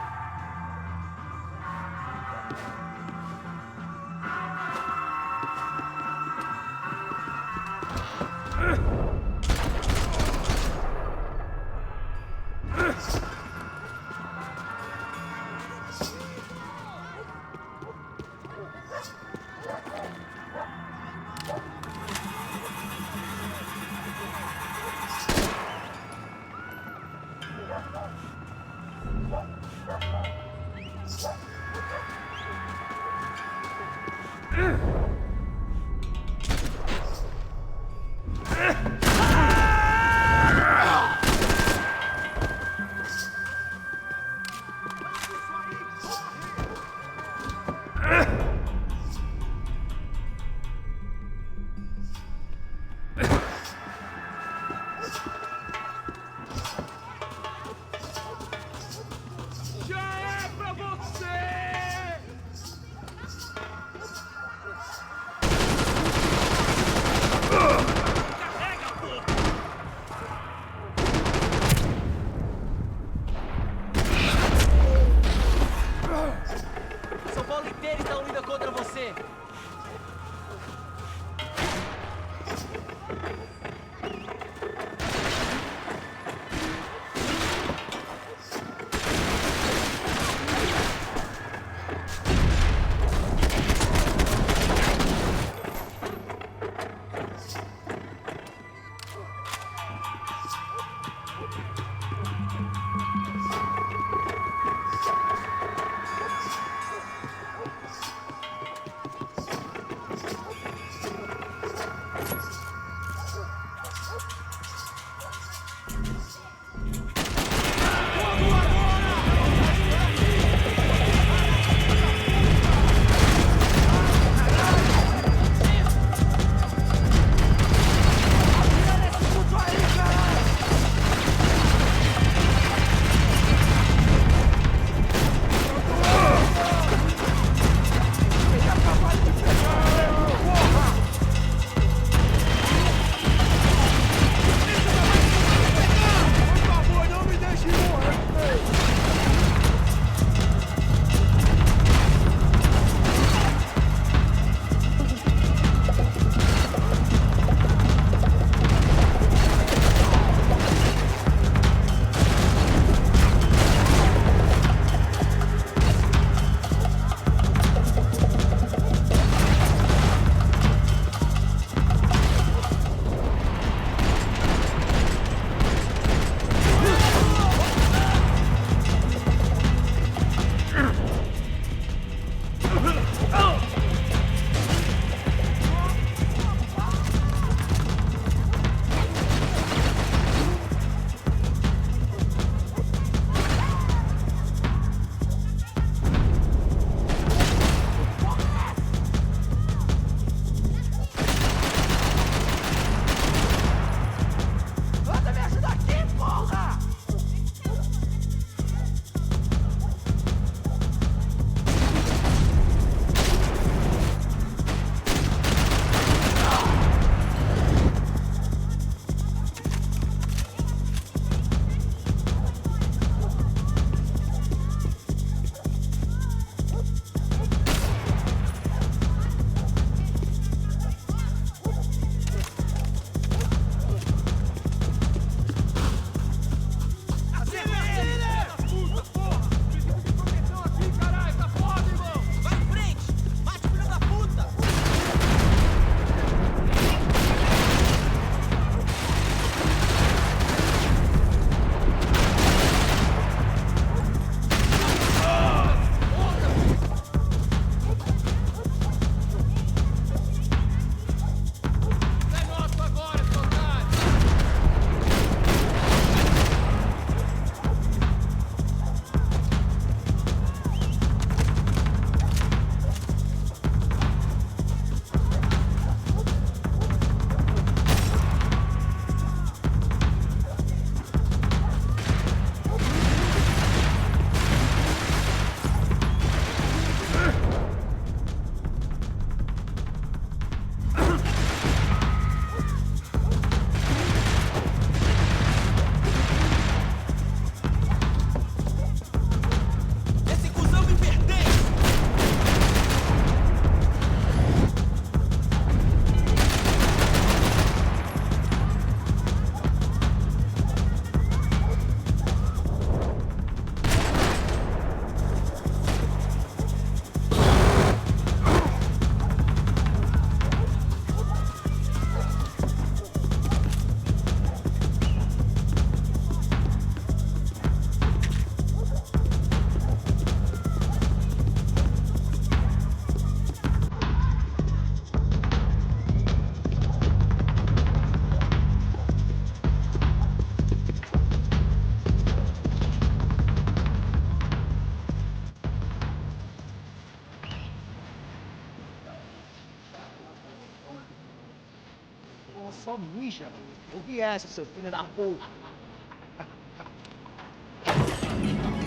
Ela só mija. O que é essa, seu filho da puta?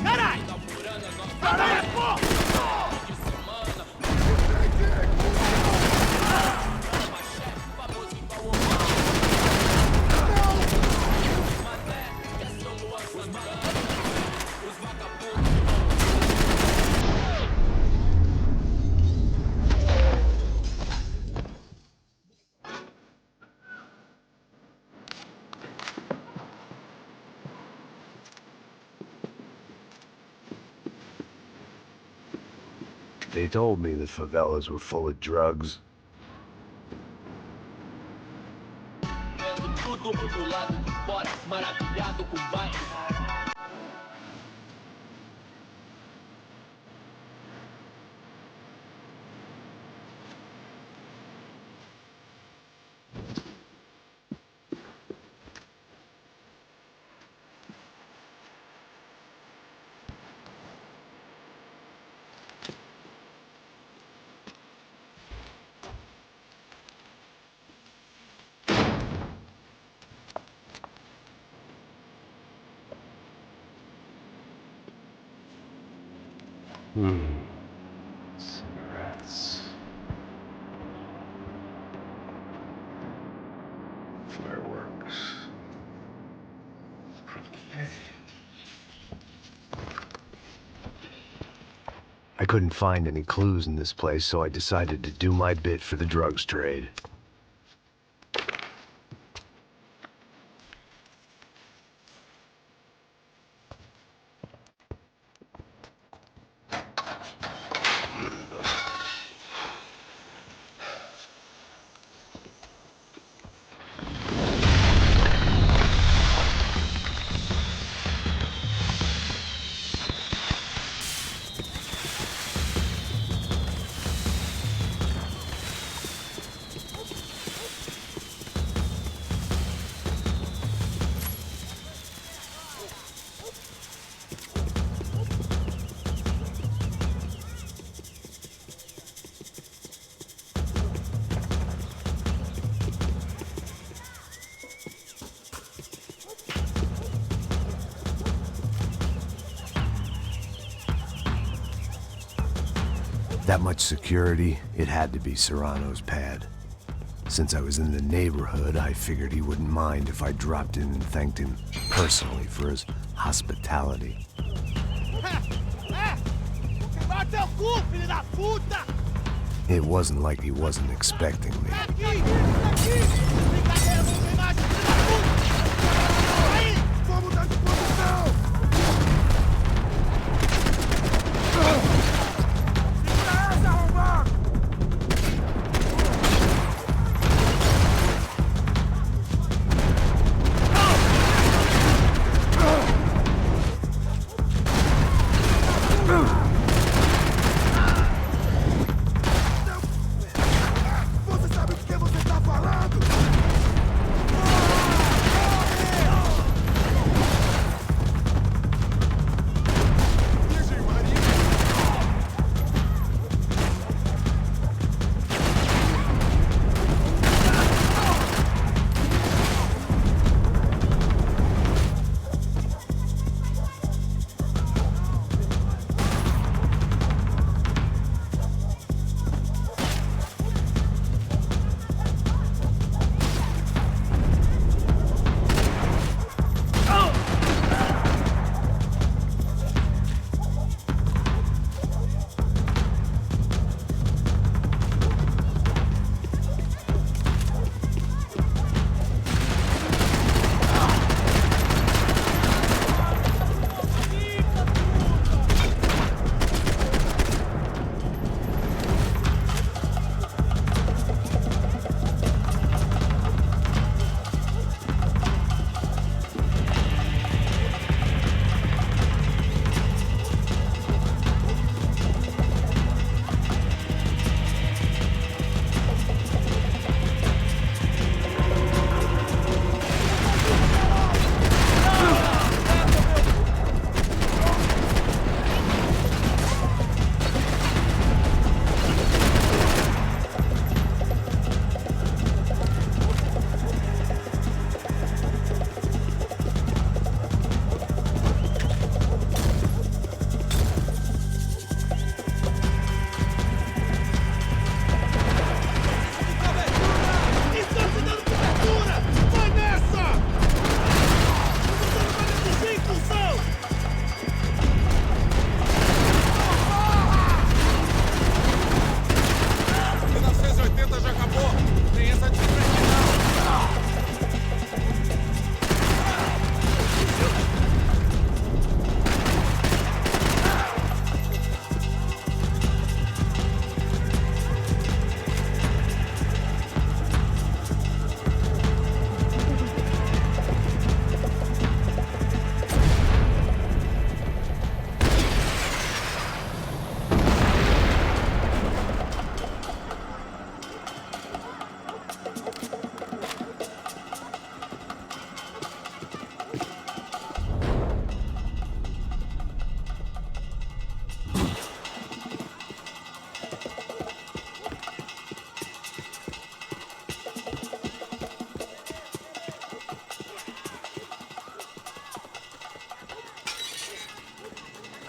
Caralho! Caralho, porra! They told me the favelas were full of drugs. Cigarettes. Fireworks. Okay. I couldn't find any clues in this place, so I decided to do my bit for the drugs trade. That much security, it had to be Serrano's pad. Since I was in the neighborhood, I figured he wouldn't mind if I dropped in and thanked him personally for his hospitality. It wasn't like he wasn't expecting me. Você sabe o que você tá falando?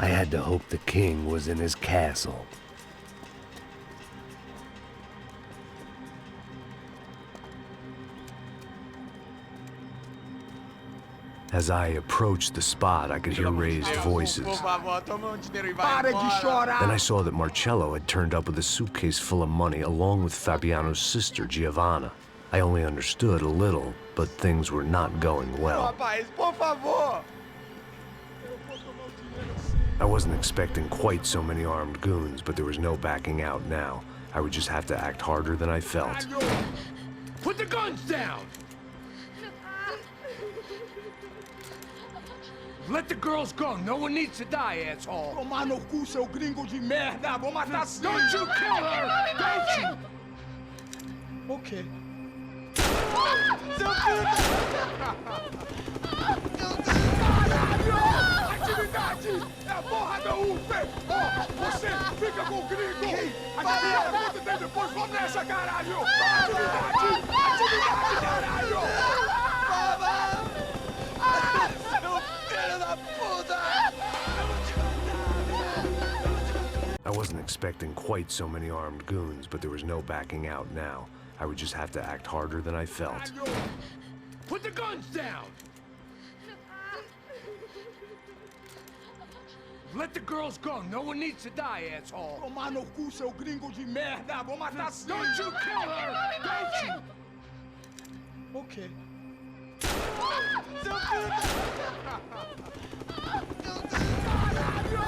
I had to hope the king was in his castle. As I approached the spot, I could hear raised voices. Then I saw that Marcello had turned up with a suitcase full of money along with Fabiano's sister, Giovanna. I only understood a little, but things were not going well. I wasn't expecting quite so many armed goons, but there was no backing out now. I would just have to act harder than I felt. Put the guns down! Let the girls go. No one needs to die, asshole. Tomar no cu, seu gringo de merda. Vou matar sim. Don't you kill her! Don't you? Ok. Seu filho Caralho! Atividade! É a porra da UP! Ó, você fica com o gringo! A galera conta até depois. Vamos nessa, caralho! Atividade! Atividade, caralho! I wasn't expecting quite so many armed goons, but there was no backing out now. I would just have to act harder than I felt. Put the guns down! Let the girls go. No one needs to die, asshole. Tomar no cu, seu gringo de merda. Vou matar sim. Don't you kill her! Don't you? Ok. Seu filho Caralho!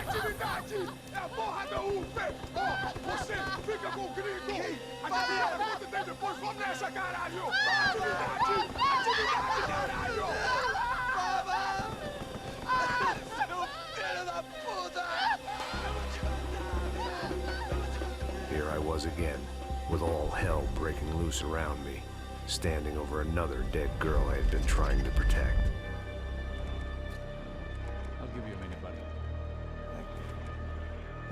Atividade! É a porra da UP! Ó, você fica com o gringo! A galera conta até depois. Vamos nessa, caralho! Atividade! Atividade, caralho! Seu filho da puta! Here I was again, with all hell breaking loose around me, standing over another dead girl I had been trying to protect. I'll give you a minute, buddy.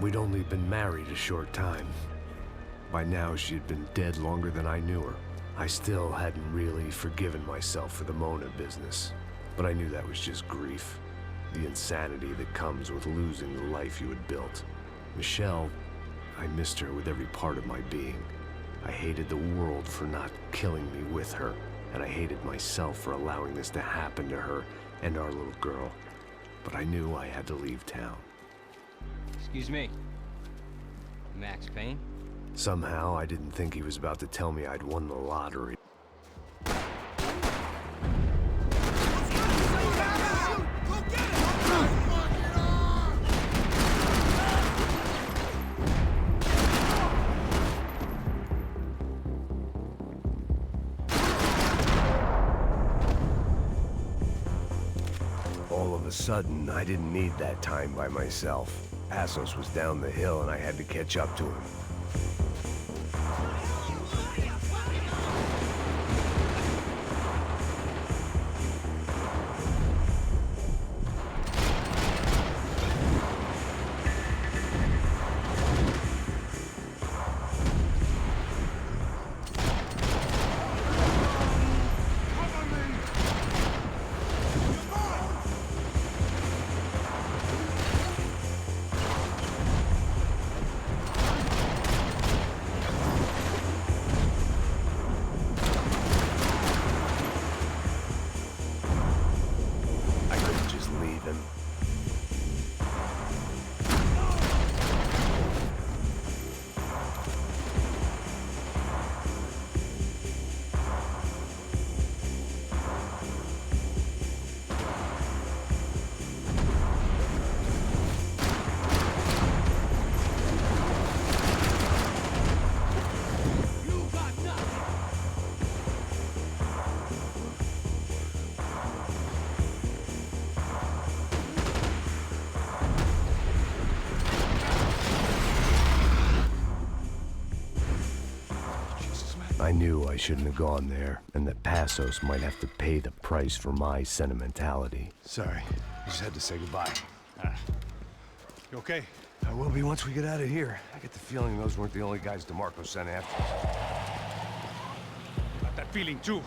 We'd only been married a short time. By now, she had been dead longer than I knew her. I still hadn't really forgiven myself for the Mona business, but I knew that was just grief. The insanity that comes with losing the life you had built. Michelle, I missed her with every part of my being. I hated the world for not killing me with her, and I hated myself for allowing this to happen to her and our little girl. But I knew I had to leave town. Excuse me. Max Payne? Somehow, I didn't think he was about to tell me I'd won the lottery. All of a sudden, I didn't need that time by myself. Passos was down the hill and I had to catch up to him. I knew I shouldn't have gone there, and that Passos might have to pay the price for my sentimentality. Sorry, I just had to say goodbye. You okay? I will be once we get out of here. I get the feeling those weren't the only guys DeMarco sent after us. Got that feeling too.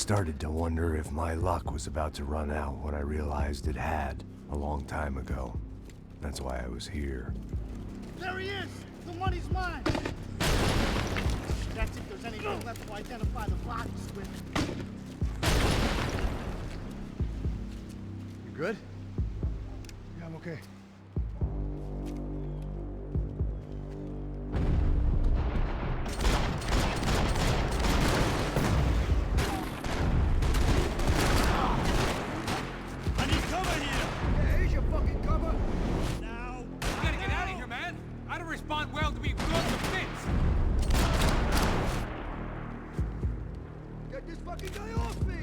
started to wonder if my luck was about to run out when I realized it had a long time ago. That's why I was here. There he is! The money's mine! That's if there's anything left to identify the bodies with. You good? Yeah, I'm okay. Respond well to be blown to bits! Get this fucking guy off me!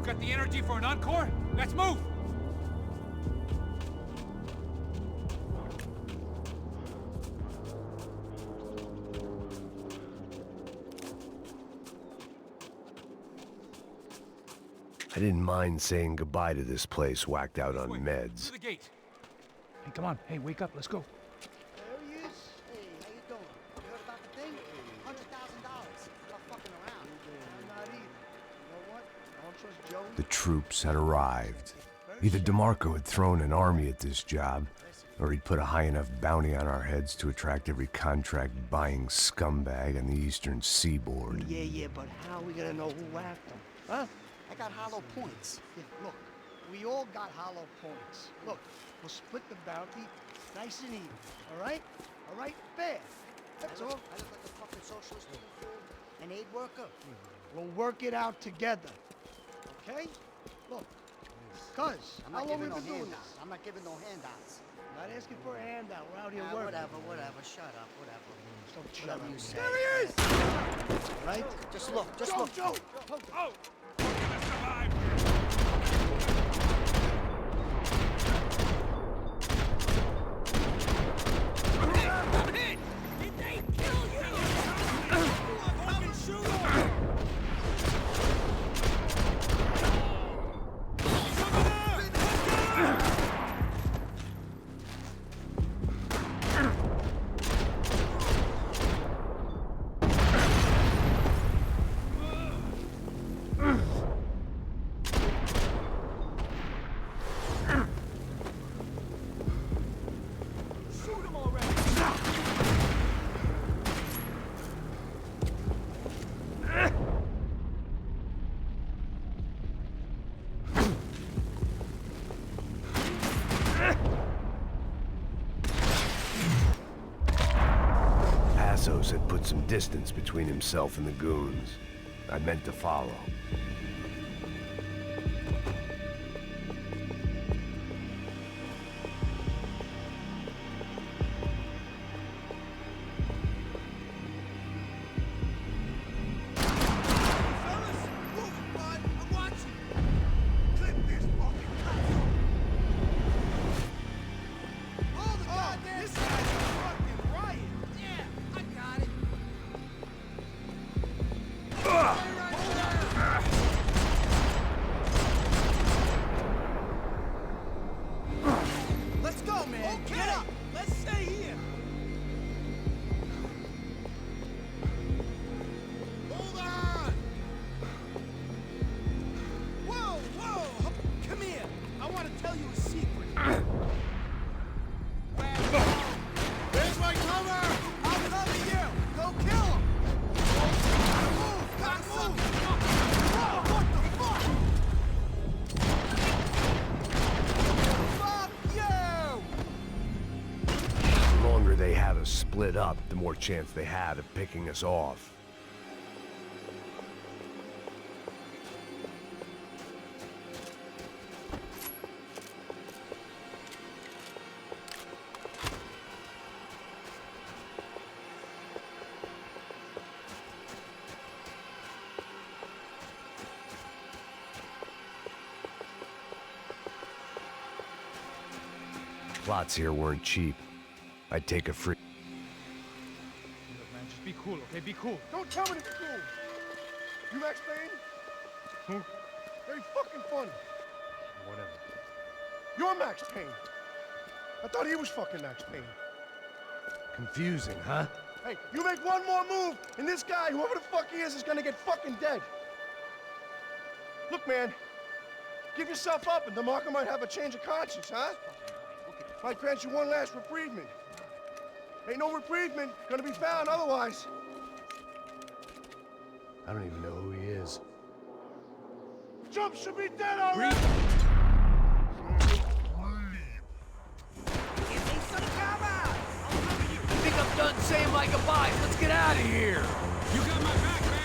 Got the energy for an encore? Let's move! I didn't mind saying goodbye to this place whacked out on meds. To the gate. Hey, come on. Hey, wake up. Let's go. There he is. Hey, how you doing? You heard about the thing? $100,000. Not fucking around. I'm not either. You know what? I don't trust Joey. The troops had arrived. Either DeMarco had thrown an army at this job, or he'd put a high enough bounty on our heads to attract every contract-buying scumbag on the eastern seaboard. Yeah, but how are we gonna know who whacked him? Huh? I got hollow points. Yeah, look, we all got hollow points. Look, we'll split the bounty nice and even, all right? All right, fair. That's all. I look like a fucking socialist fool, an aid worker. We'll work it out together, okay? Look, cuz, how long have we been doing this? I'm not giving no handouts. I'm not asking for a handout. We're out here working. Whatever. Shut up, whatever. Don't shut up. You say. There he is! Right? Just look, look. Joe! Oh! We're gonna survive! I'm hit! Did they kill you? Fucking shoot him! Passos had put some distance between himself and the goons. I meant to follow. Split up, the more chance they had of picking us off. Plots here weren't cheap. I'd take a free... Be cool, okay? Be cool. Don't tell me to be cool. You Max Payne? Who? Very fucking funny. Whatever. You're Max Payne. I thought he was fucking Max Payne. Confusing, huh? Hey, you make one more move, and this guy, whoever the fuck he is gonna get fucking dead. Look, man. Give yourself up, and DeMarco might have a change of conscience, huh? Might grant you one last reprievement. Ain't no reprievement gonna be found otherwise. I don't even know who he is. Jump should be dead already! I think I'm done saying my goodbyes. Let's get out of here. You got my back, man!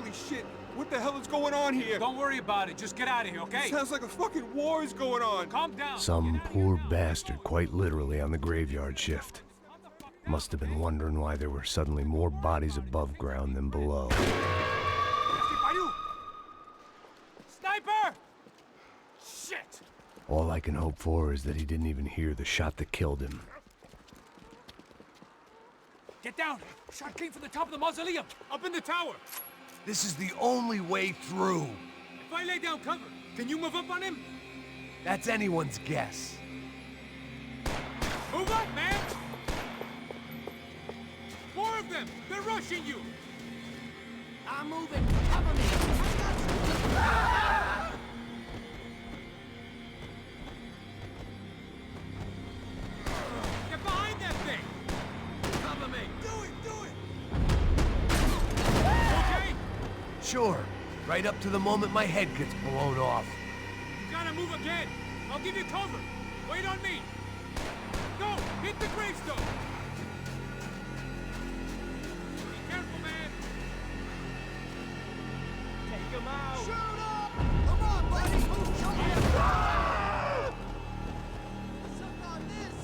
Holy shit! What the hell is going on here? Don't worry about it. Just get out of here, okay? It sounds like a fucking war is going on. Calm down. Some poor bastard, quite literally, on the graveyard shift. Must have been wondering why there were suddenly more bodies above ground than below. Sniper! Shit! All I can hope for is that he didn't even hear the shot that killed him. Get down! Shot came from the top of the mausoleum! Up in the tower! This is the only way through. If I lay down cover, can you move up on him? That's anyone's guess. Move up, man! More of them! They're rushing you! I'm moving. Cover me. Get behind that thing! Cover me. Okay? Sure. Right up to the moment my head gets blown off. You gotta move again! I'll give you cover! Wait on me! Go! Hit the gravestone! Be careful, man! Take him out. Shoot up! Come on, buddy! Move your hands! Suck on this.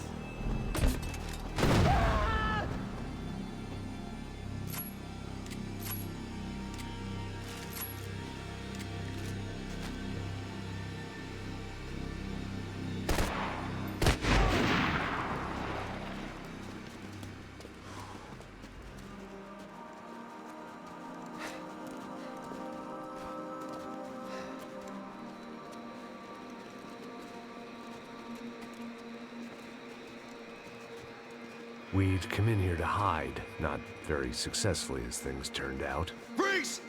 We'd come in here to hide, not very successfully as things turned out. Freeze!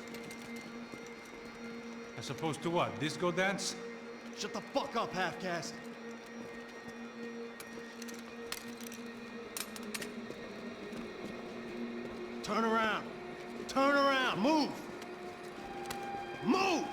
As opposed to what? Disco dance? Shut the fuck up, half-caste. Turn around. Turn around. Move. Move!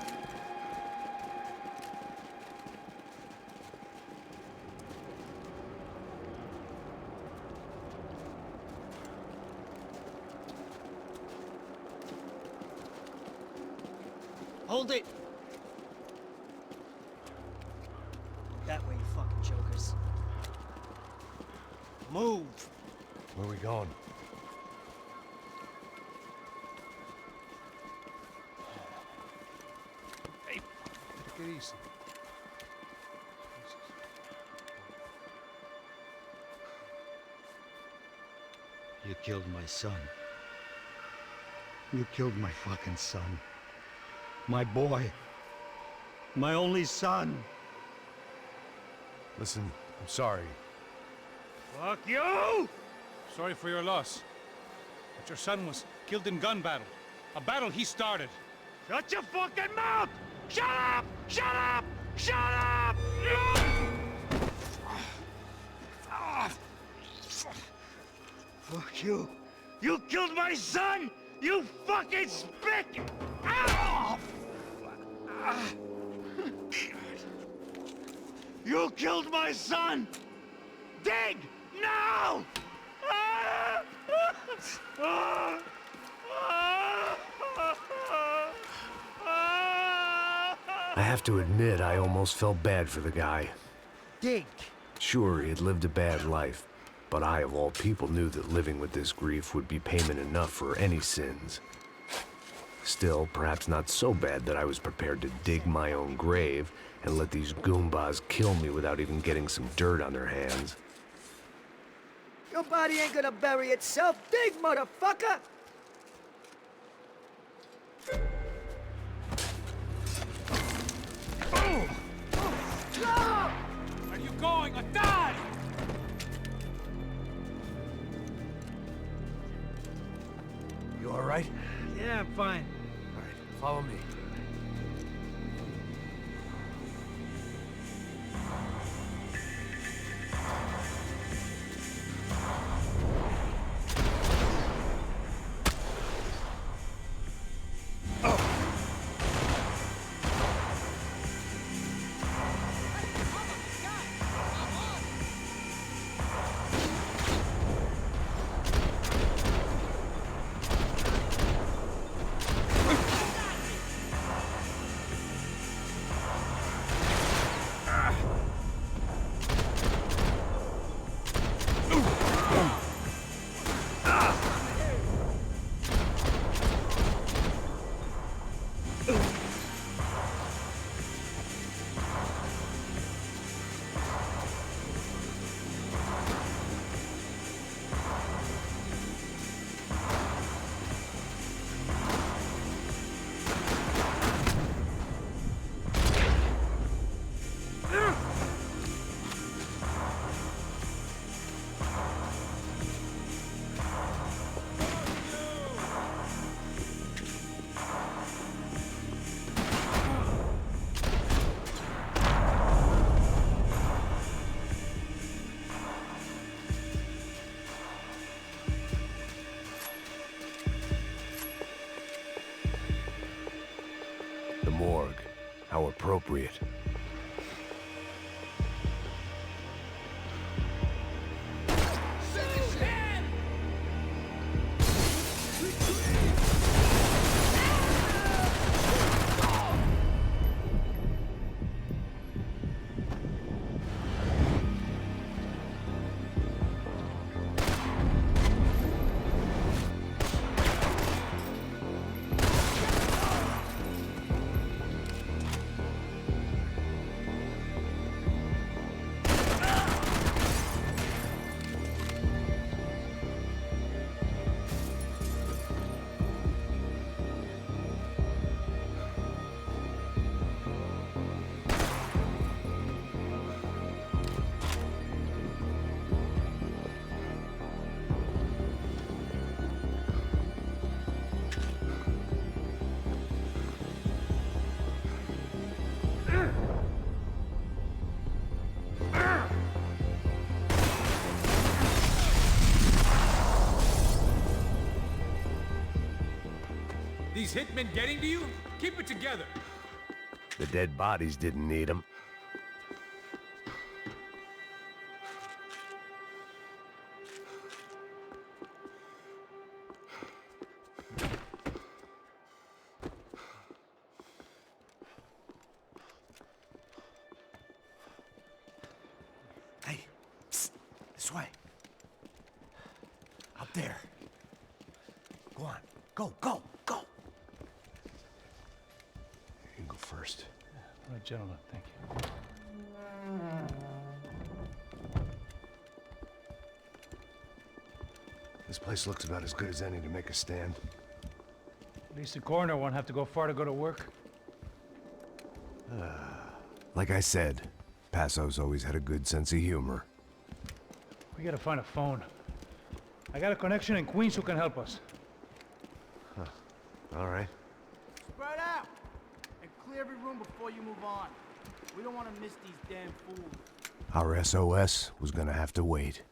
Hold it! That way, you fucking jokers. Move! Where are we going? Hey, take it easy. You killed my son. You killed my fucking son. My boy. My only son. Listen, I'm sorry. Fuck you! Sorry for your loss. But your son was killed in gun battle. A battle he started. Shut your fucking mouth! Shut up! Shut up! Shut up! Fuck you! You killed my son! You fucking spick! Ow! You killed my son! Dig! Now! I have to admit, I almost felt bad for the guy. Dig! Sure, he had lived a bad life, but I, of all people, knew that living with this grief would be payment enough for any sins. Still, perhaps not so bad that I was prepared to dig my own grave and let these goombas kill me without even getting some dirt on their hands. Your body ain't gonna bury itself. Dig, motherfucker! Where are you going? I died! You all right? Yeah, I'm fine. All right, follow me. appropriate. These hitmen getting to you? Keep it together. The dead bodies didn't need them. Hey, psst, this way. Up there. Go on, go, go, go. You go first. All right, gentlemen, thank you. This place looks about as good as any to make a stand. At least the coroner won't have to go far to go to work. Like I said, Passos always had a good sense of humor. We gotta find a phone. I got a connection in Queens who can help us. Huh. All right. Spread out! And clear every room before you move on. We don't want to miss these damn fools. Our SOS was gonna have to wait.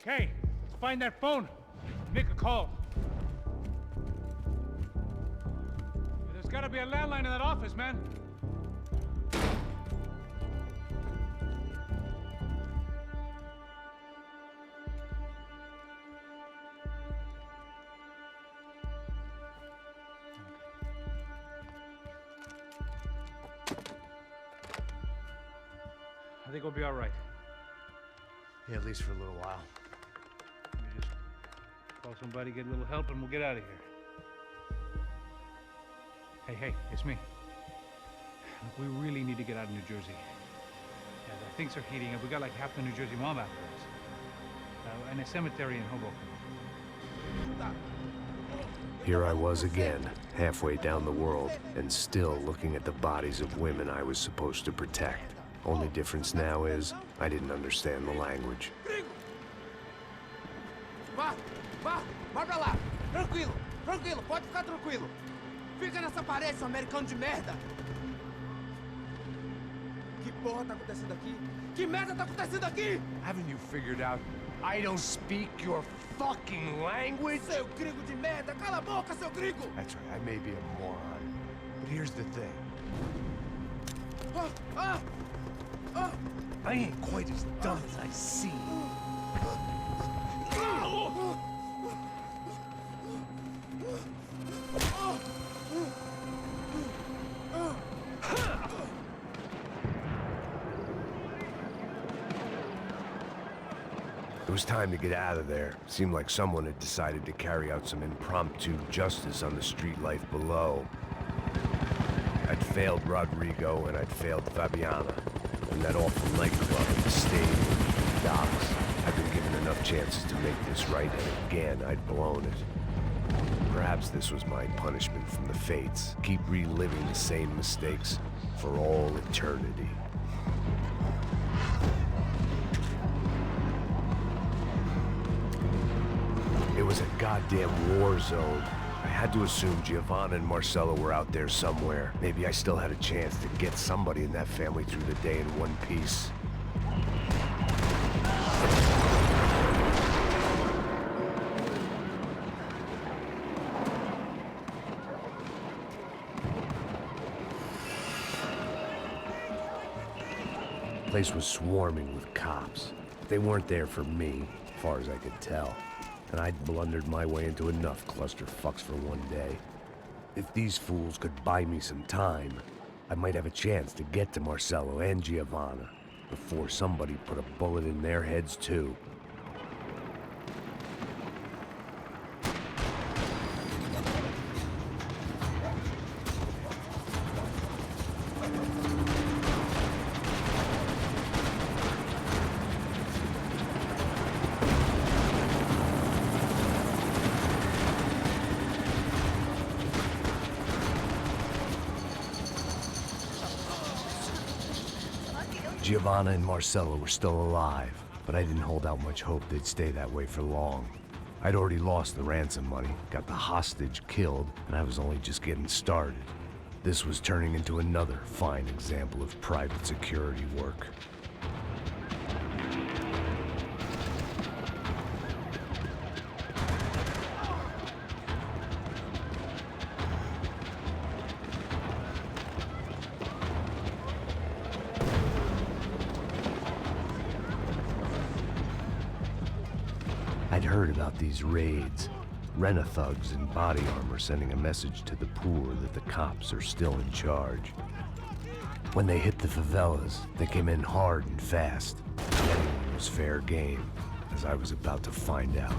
Okay, let's find that phone. Make a call. There's gotta be a landline in that office, man. I think we'll be all right. Yeah, at least for a little while. Let me just call somebody, get a little help, and we'll get out of here. Hey, it's me. Look, we really need to get out of New Jersey. Yeah, things are heating up. We got like half the New Jersey mob after us. And a cemetery in Hoboken. Here I was again, halfway down the world, and still looking at the bodies of women I was supposed to protect. Only difference now is, I didn't understand the language. Vá pra lá. Tranquilo, pode ficar tranquilo. Fica nessa parede, seu americano de merda. Que porra tá acontecendo aqui? Que merda tá acontecendo aqui? Haven't you figured out I don't speak your fucking language? Seu gringo de merda, cala a boca, seu gringo! That's right, I may be a moron, but here's the thing. I ain't quite as dumb as I seem. It was time to get out of there. Seemed like someone had decided to carry out some impromptu justice on the street life below. I'd failed Rodrigo and I'd failed Fabiana. And that awful nightclub, the stadium, the docks. I'd been given enough chances to make this right, and again, I'd blown it. Perhaps this was my punishment from the fates. Keep reliving the same mistakes for all eternity. It was a goddamn war zone. I had to assume Giovanna and Marcello were out there somewhere. Maybe I still had a chance to get somebody in that family through the day in one piece. The place was swarming with cops. They weren't there for me, as far as I could tell. And I'd blundered my way into enough clusterfucks for one day. If these fools could buy me some time, I might have a chance to get to Marcello and Giovanna before somebody put a bullet in their heads too. Giovanna and Marcello were still alive, but I didn't hold out much hope they'd stay that way for long. I'd already lost the ransom money, got the hostage killed, and I was only just getting started. This was turning into another fine example of private security work. I'd heard about these raids. Rent-a-thugs in body armor sending a message to the poor that the cops are still in charge. When they hit the favelas, they came in hard and fast. Anyone was fair game, as I was about to find out.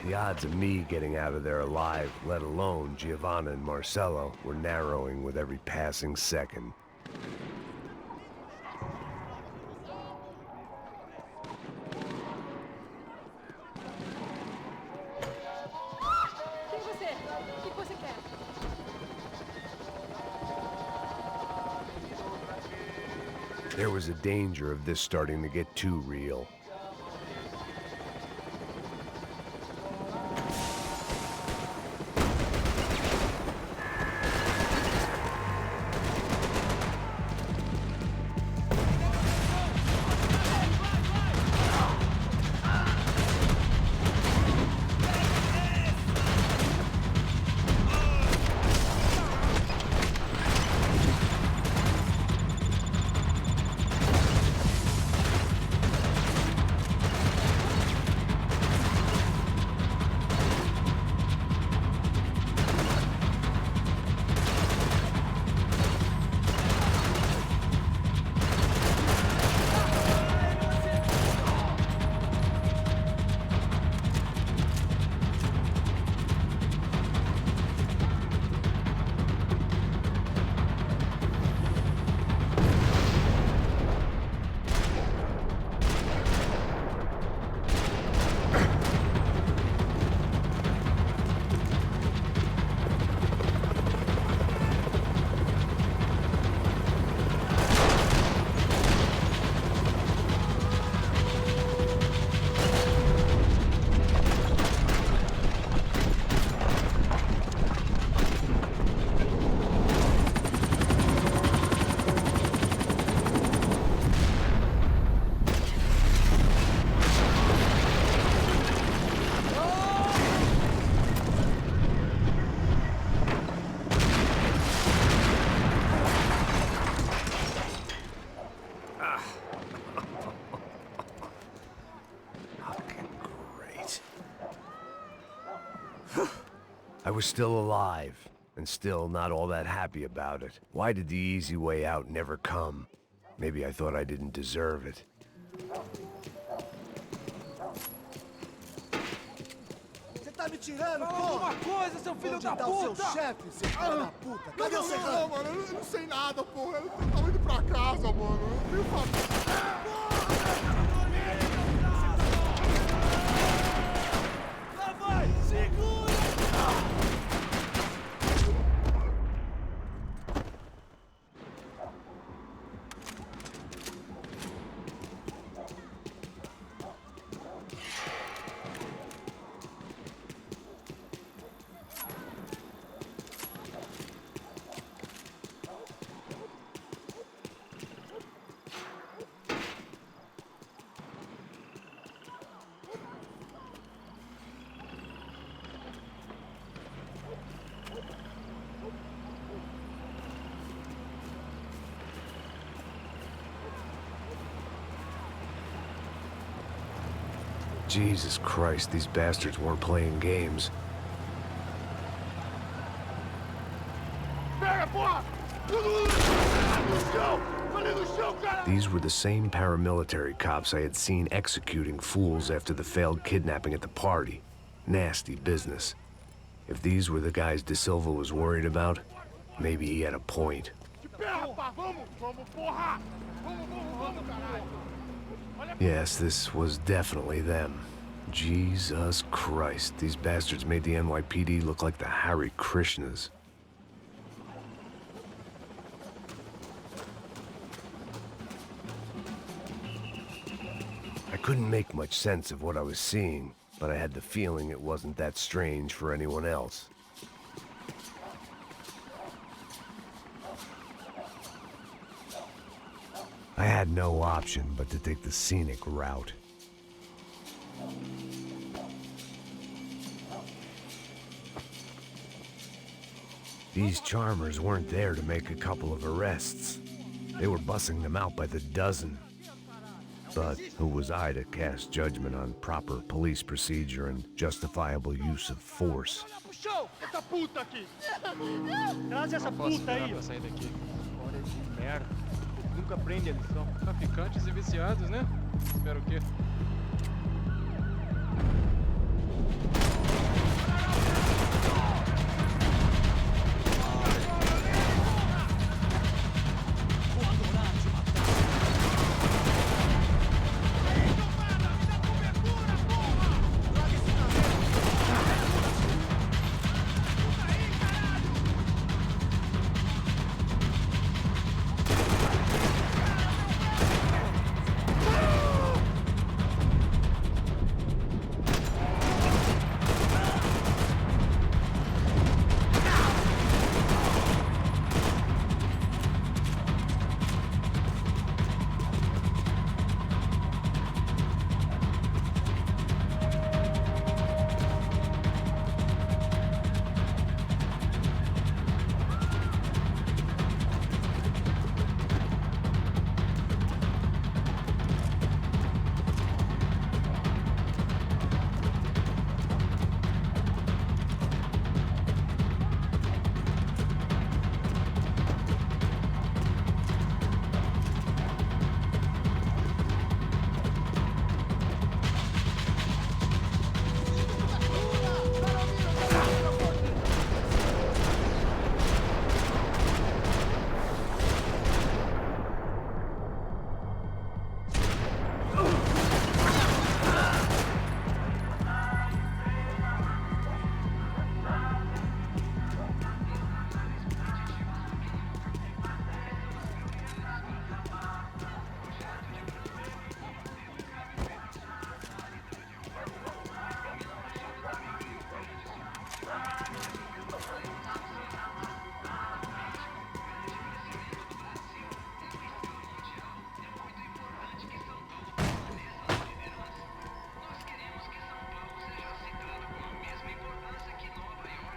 The odds of me getting out of there alive, let alone Giovanna and Marcello, were narrowing with every passing second. O que você quer? There was a danger of this starting to get too real. I was still alive, and still not all that happy about it. Why did the easy way out never come? Maybe I thought I didn't deserve it. Você tá me tirando, Fala porra? alguma coisa, seu filho da Onde tá o seu puta! chefe, seu filho da puta? Cadê o Serrano? Não, mano, eu não sei nada, porra. Eu tava indo pra casa, mano. Eu tenho família. Lá vai! Segura! Jesus Christ, these bastards weren't playing games. These were the same paramilitary cops I had seen executing fools after the failed kidnapping at the party. Nasty business. If these were the guys De Silva was worried about, maybe he had a point. Yes, this was definitely them. Jesus Christ, these bastards made the NYPD look like the Hare Krishnas. I couldn't make much sense of what I was seeing, but I had the feeling it wasn't that strange for anyone else. I had no option but to take the scenic route. These charmers weren't there to make a couple of arrests. They were bussing them out by the dozen. But who was I to cast judgment on proper police procedure and justifiable use of force? Traz essa puta aí, ó. Sair daqui. Hora de merda. Nunca aprende a lição. Traficantes e viciados, né? Espero o quê?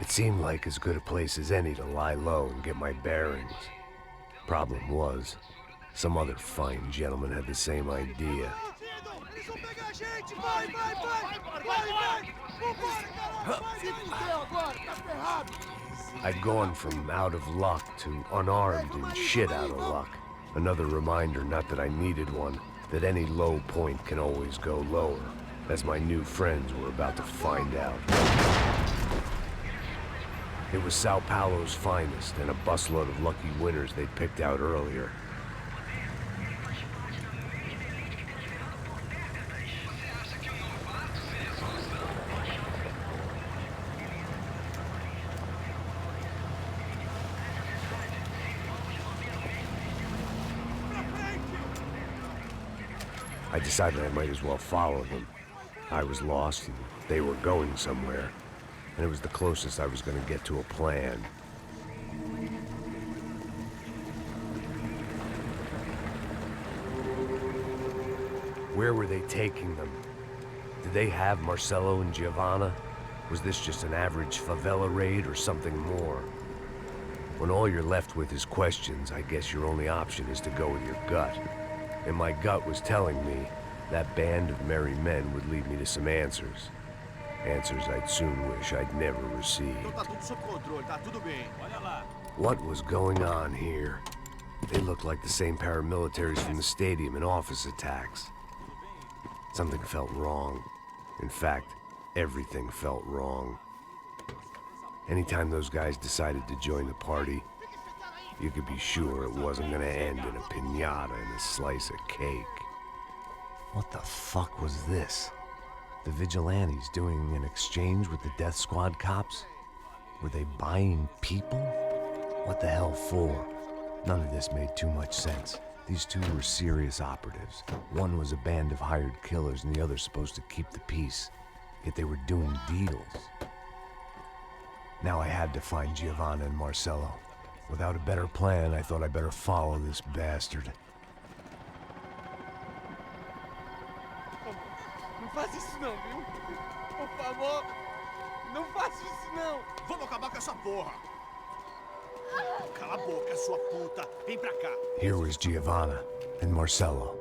It seemed like as good a place as any to lie low and get my bearings. Problem was, some other fine gentleman had the same idea. I'd gone from out of luck to unarmed and shit out of luck. Another reminder, not that I needed one, that any low point can always go lower, as my new friends were about to find out. It was Sao Paulo's finest, and a busload of lucky winners they'd picked out earlier. I decided I might as well follow them. I was lost, and they were going somewhere, and it was the closest I was going to get to a plan. Where were they taking them? Did they have Marcelo and Giovanna? Was this just an average favela raid or something more? When all you're left with is questions, I guess your only option is to go with your gut. And my gut was telling me that band of merry men would lead me to some answers. Answers I'd soon wish I'd never received. What was going on here? They looked like the same paramilitaries from the stadium in office attacks. Something felt wrong. In fact, everything felt wrong. Anytime those guys decided to join the party, you could be sure it wasn't gonna end in a piñata and a slice of cake. What the fuck was this? The vigilantes doing an exchange with the death squad cops? Were they buying people? What the hell for? None of this made too much sense. These two were serious operatives. One was a band of hired killers and the other supposed to keep the peace. Yet they were doing deals. Now I had to find Giovanna and Marcelo. Without a better plan, I thought I'd better follow this bastard. Não faz isso não, viu? Por favor, não faça isso não. Vamos acabar com essa porra. Cala a boca, sua puta. Vem pra cá. Here was Giovanna and Marcelo.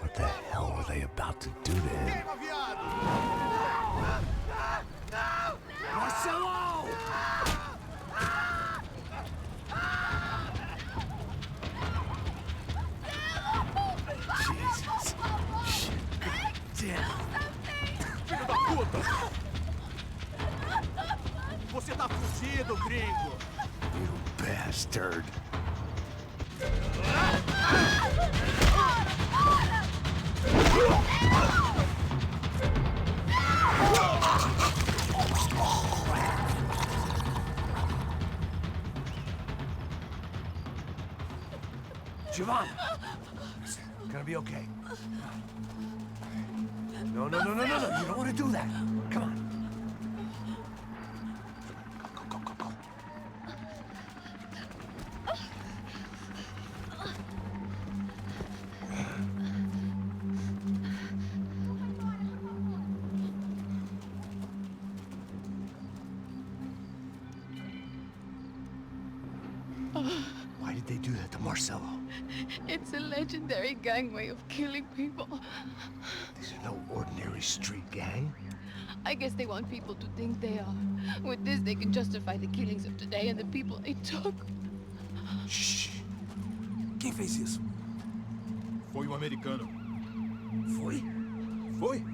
What the hell were they about to do to him? Marcelo! Jesus. Shit. Damn. Filho da puta! Você tá fugido, gringo! You bastard. Giovanna! It's gonna be okay. No. You don't want to do that. Come on. Go. Why did they do that to Marcelo? It's a legendary gang way of killing people. These are no ordinary street gang. I guess they want people to think they are. With this, they can justify the killings of today and the people they took. Shh. Quem fez isso? Foi um americano. Foi? Foi?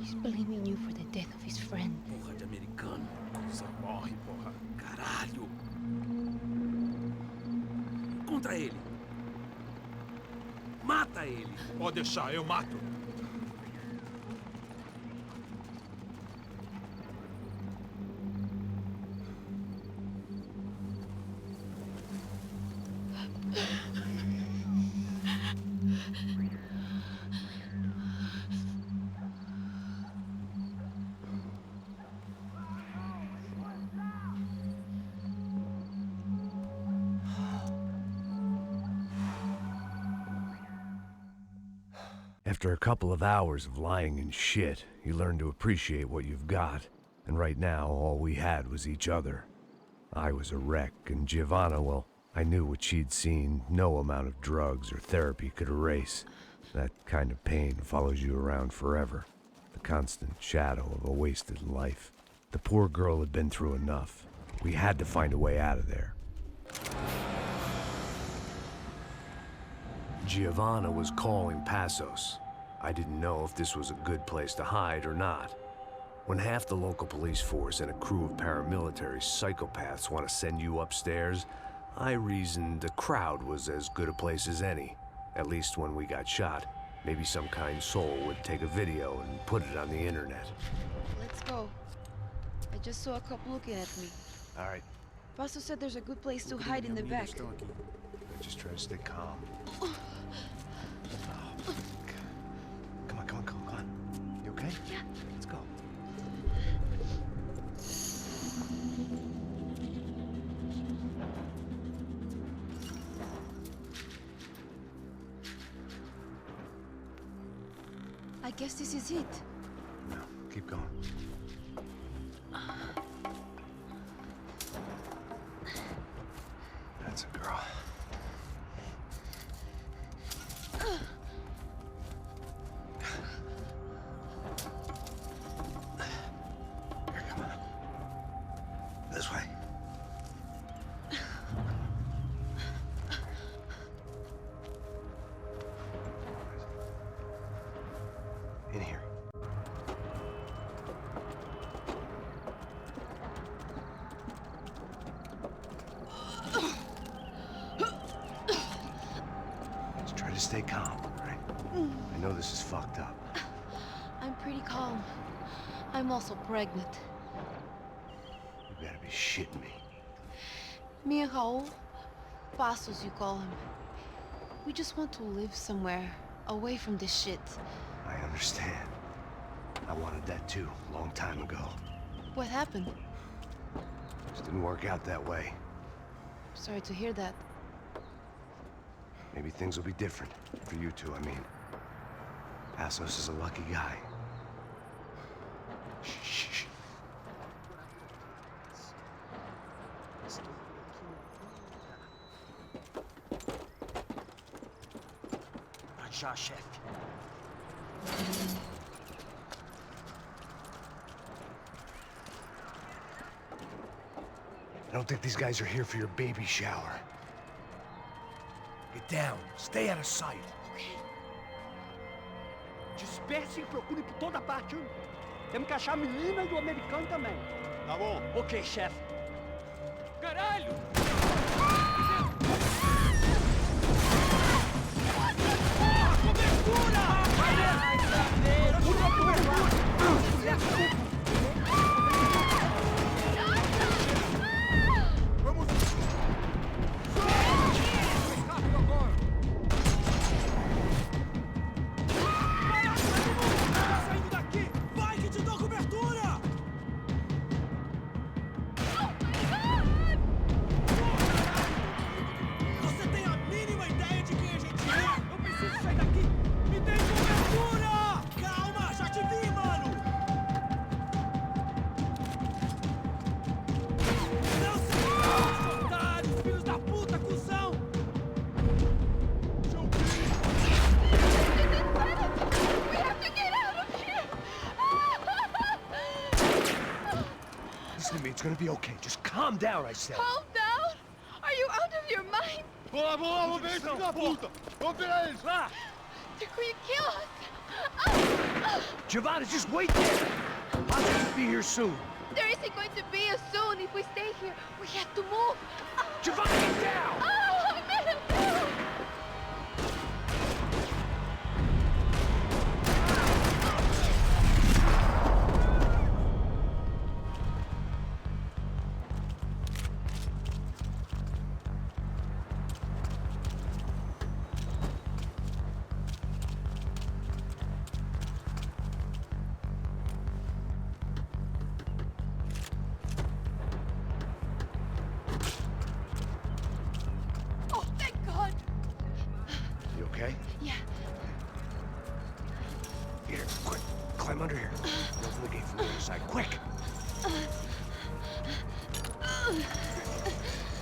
He's blaming you for the death of his friend. Porra de americano. Só morre, porra. Caralho. Contra ele. Mata ele. Pode deixar, eu mato. After a couple of hours of lying and shit, you learn to appreciate what you've got. And right now, all we had was each other. I was a wreck, and Giovanna, well, I knew what she'd seen no amount of drugs or therapy could erase. That kind of pain follows you around forever. The constant shadow of a wasted life. The poor girl had been through enough. We had to find a way out of there. Giovanna was calling Passos. I didn't know if this was a good place to hide or not. When half the local police force and a crew of paramilitary psychopaths want to send you upstairs, I reasoned the crowd was as good a place as any. At least when we got shot, maybe some kind soul would take a video and put it on the internet. Let's go. I just saw a couple looking at me. All right. Passos said there's a good place to hide in the back. Just try to stay calm. Come on. You okay? Yeah. Let's go. I guess this is it. No, keep going. That's a girl. Here, come on. This way. In here. Just try to stay calm, right? I know this is fucked up. I'm pretty calm. I'm also pregnant. You gotta be shitting me. Me and Raul Passos, you call him. We just want to live somewhere, away from this shit. I understand. I wanted that too, a long time ago. What happened? Just didn't work out that way. Sorry to hear that. Maybe things will be different. For you two, I mean. Passos is a lucky guy. Shh. Já, chefe. I don't think these guys are here for your baby shower. Get down. Stay out of sight. Disperse e procure por toda parte. Temos que achar a menina e o americano também. Tá bom. Ok, chefe. Caralho! It's gonna be okay. Just calm down, I said. Calm down? Are you out of your mind? Vamos ver esse filho da puta! Vamos pegar eles, lá! They're going to kill us! Giovanna, just wait there! I'll just be here soon. There isn't going to be a soon if we stay here. We have to move. Giovanna, get down! Oh, man! Okay? Yeah. Here, quick. Climb under here. Open the gate from the other side. Quick!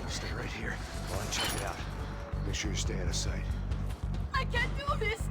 Stay right here while I check it out. Make sure you stay out of sight. I can't do this!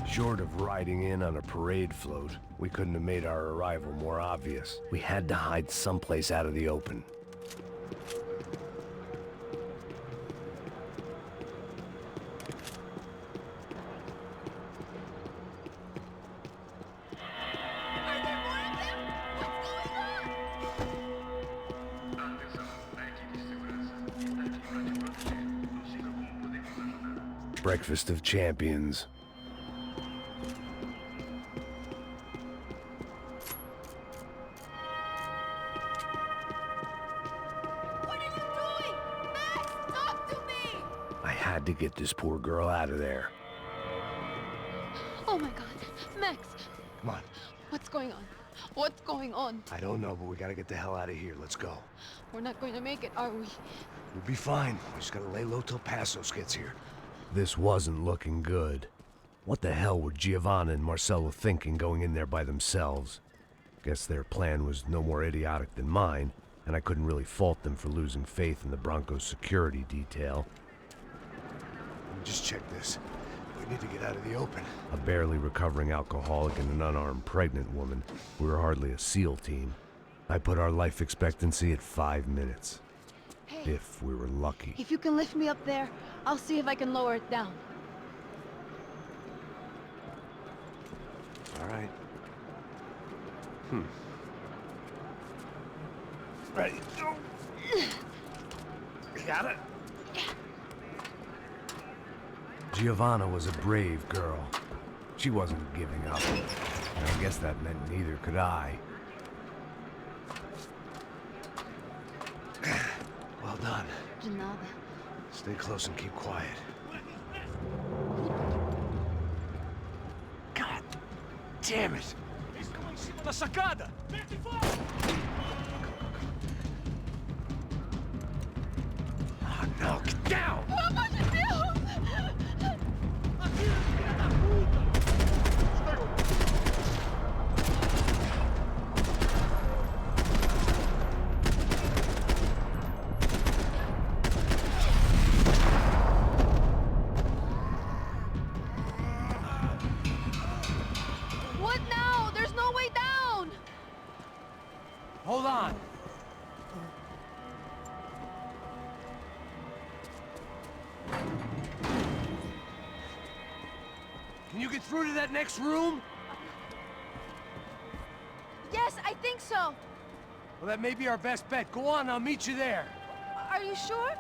Short of riding in on a parade float, we couldn't have made our arrival more obvious. We had to hide someplace out of the open. Breakfast of champions. To get this poor girl out of there. Oh my God, Max! Come on. What's going on? What's going on? I don't know, but we gotta get the hell out of here. Let's go. We're not going to make it, are we? We'll be fine. We just gotta lay low till Passos gets here. This wasn't looking good. What the hell were Giovanna and Marcello thinking going in there by themselves? Guess their plan was no more idiotic than mine, and I couldn't really fault them for losing faith in the Branco's security detail. Just check this. We need to get out of the open. A barely recovering alcoholic and an unarmed pregnant woman. We were hardly a SEAL team. I put our life expectancy at 5 minutes. Hey, if we were lucky. if you can lift me up there, I'll see if I can lower it down. All right. Ready? Go. Got it? Giovanna was a brave girl. She wasn't giving up. And I guess that meant neither could I. Well done. De nada. Stay close and keep quiet. God damn it! Da sacada! Oh no, get down! Pelo amor de Deus! What now? There's no way down! Hold on. Can you get through to that next room? Yes, I think so. Well, that may be our best bet. Go on, I'll meet you there. Are you sure?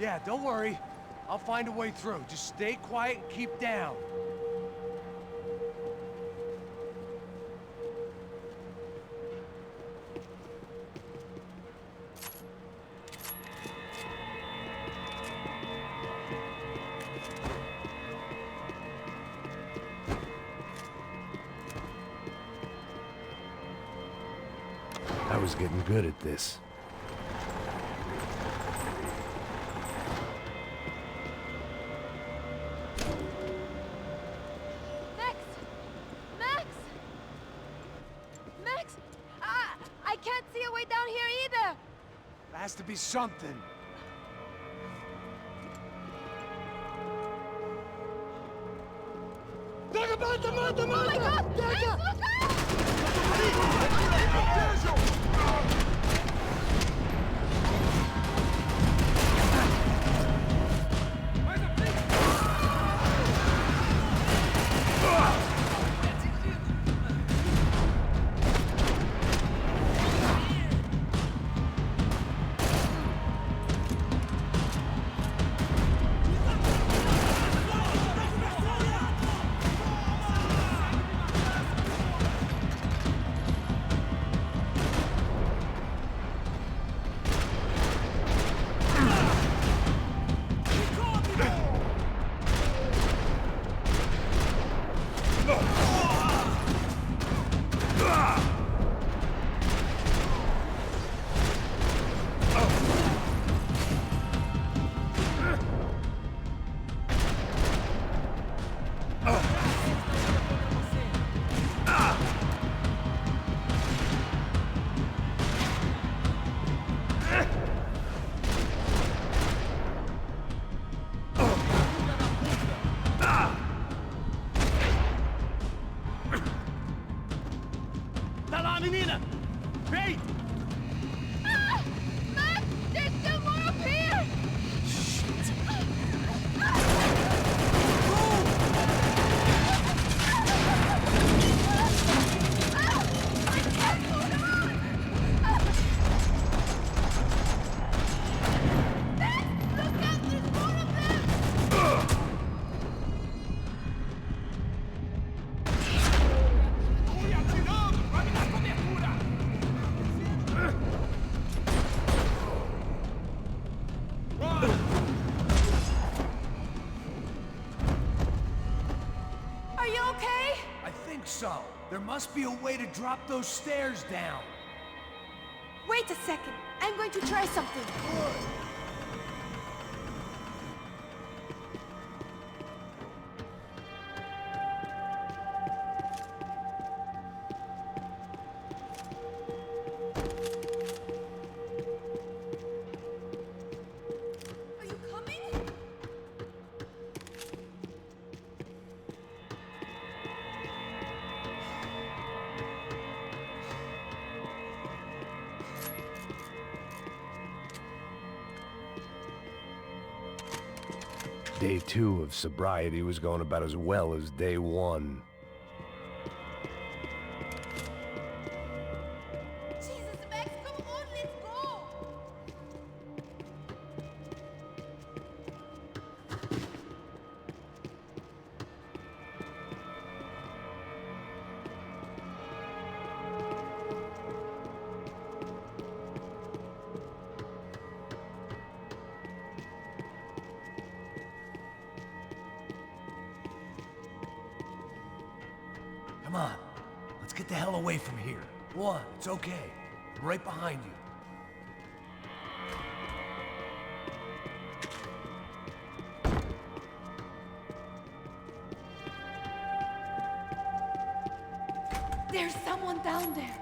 Yeah, don't worry. I'll find a way through. Just stay quiet and keep down. I was getting good at this. Max! Max! Max! I can't see a way down here either! There has to be something. Oh my God! Max, look menina! Vem! Max! There's still more up here! Are you okay? I think so. There must be a way to drop those stairs down. Wait a second. I'm going to try something. Are you coming? Day 2 of sobriety was going about as well as day 1. Jesus, Max, come on, let's go! Come on. Let's get the hell away from here. Go on, it's okay. I'm right behind you. There's someone down there.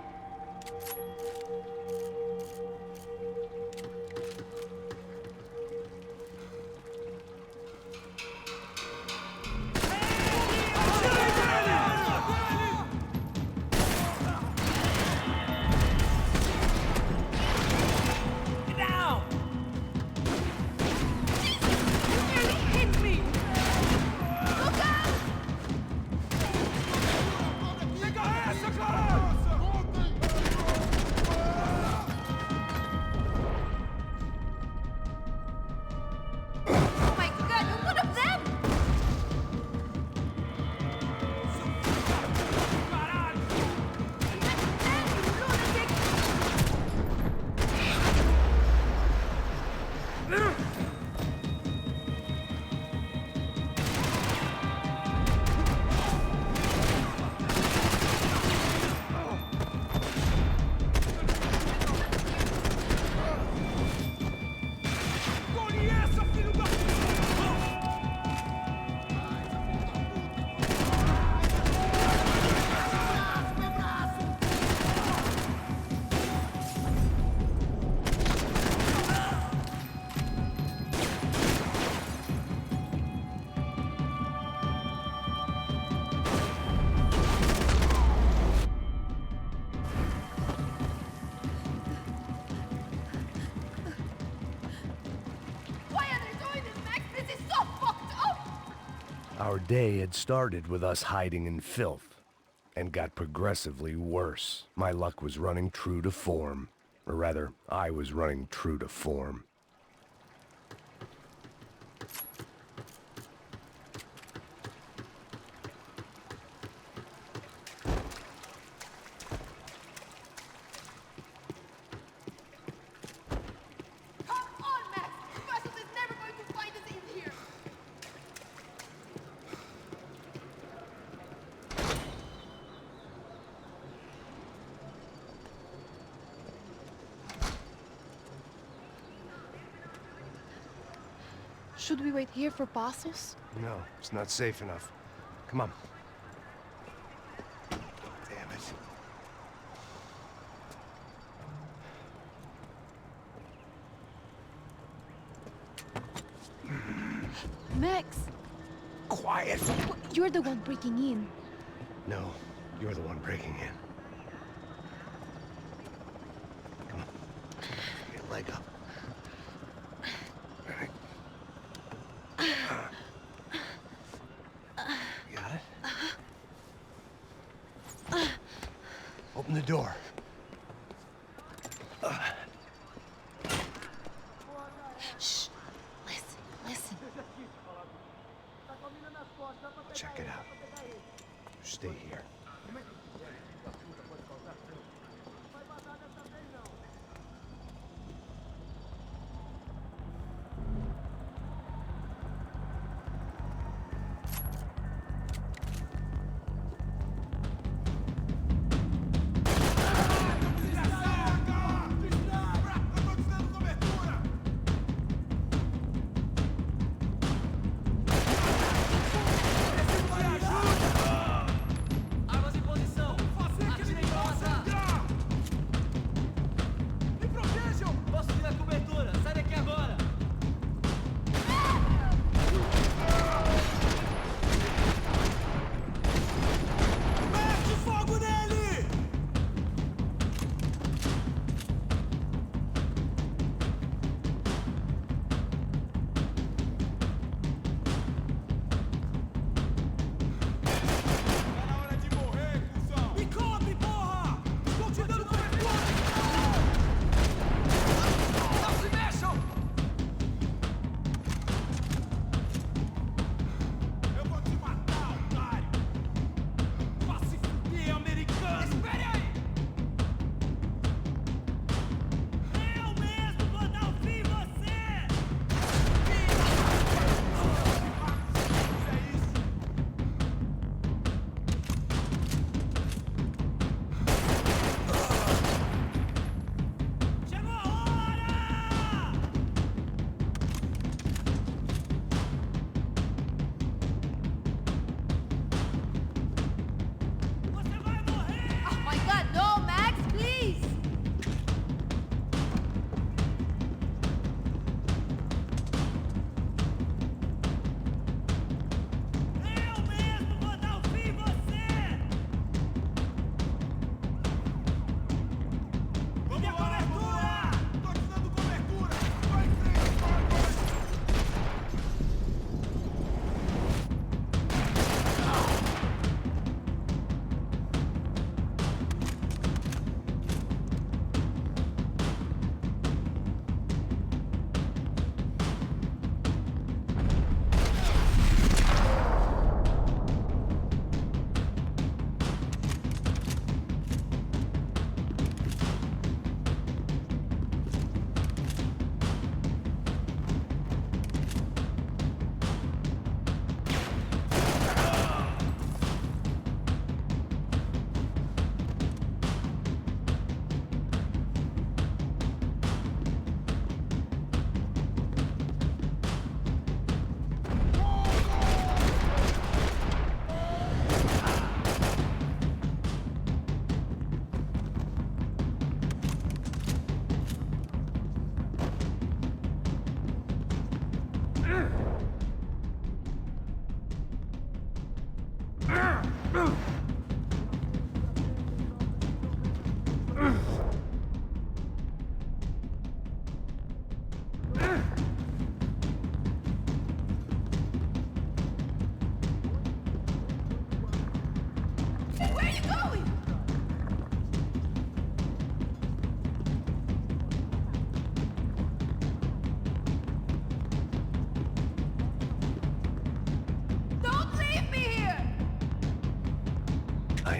Our day had started with us hiding in filth, and got progressively worse. My luck was running true to form. Or rather, I was running true to form. Should we wait here for Passos? No, it's not safe enough. Come on. Damn it. Max! Quiet! You're the one breaking in. No, you're the one breaking in. Come on. Get a leg up. Got it? Open the door. Shh. Listen. Check it out. Stay here.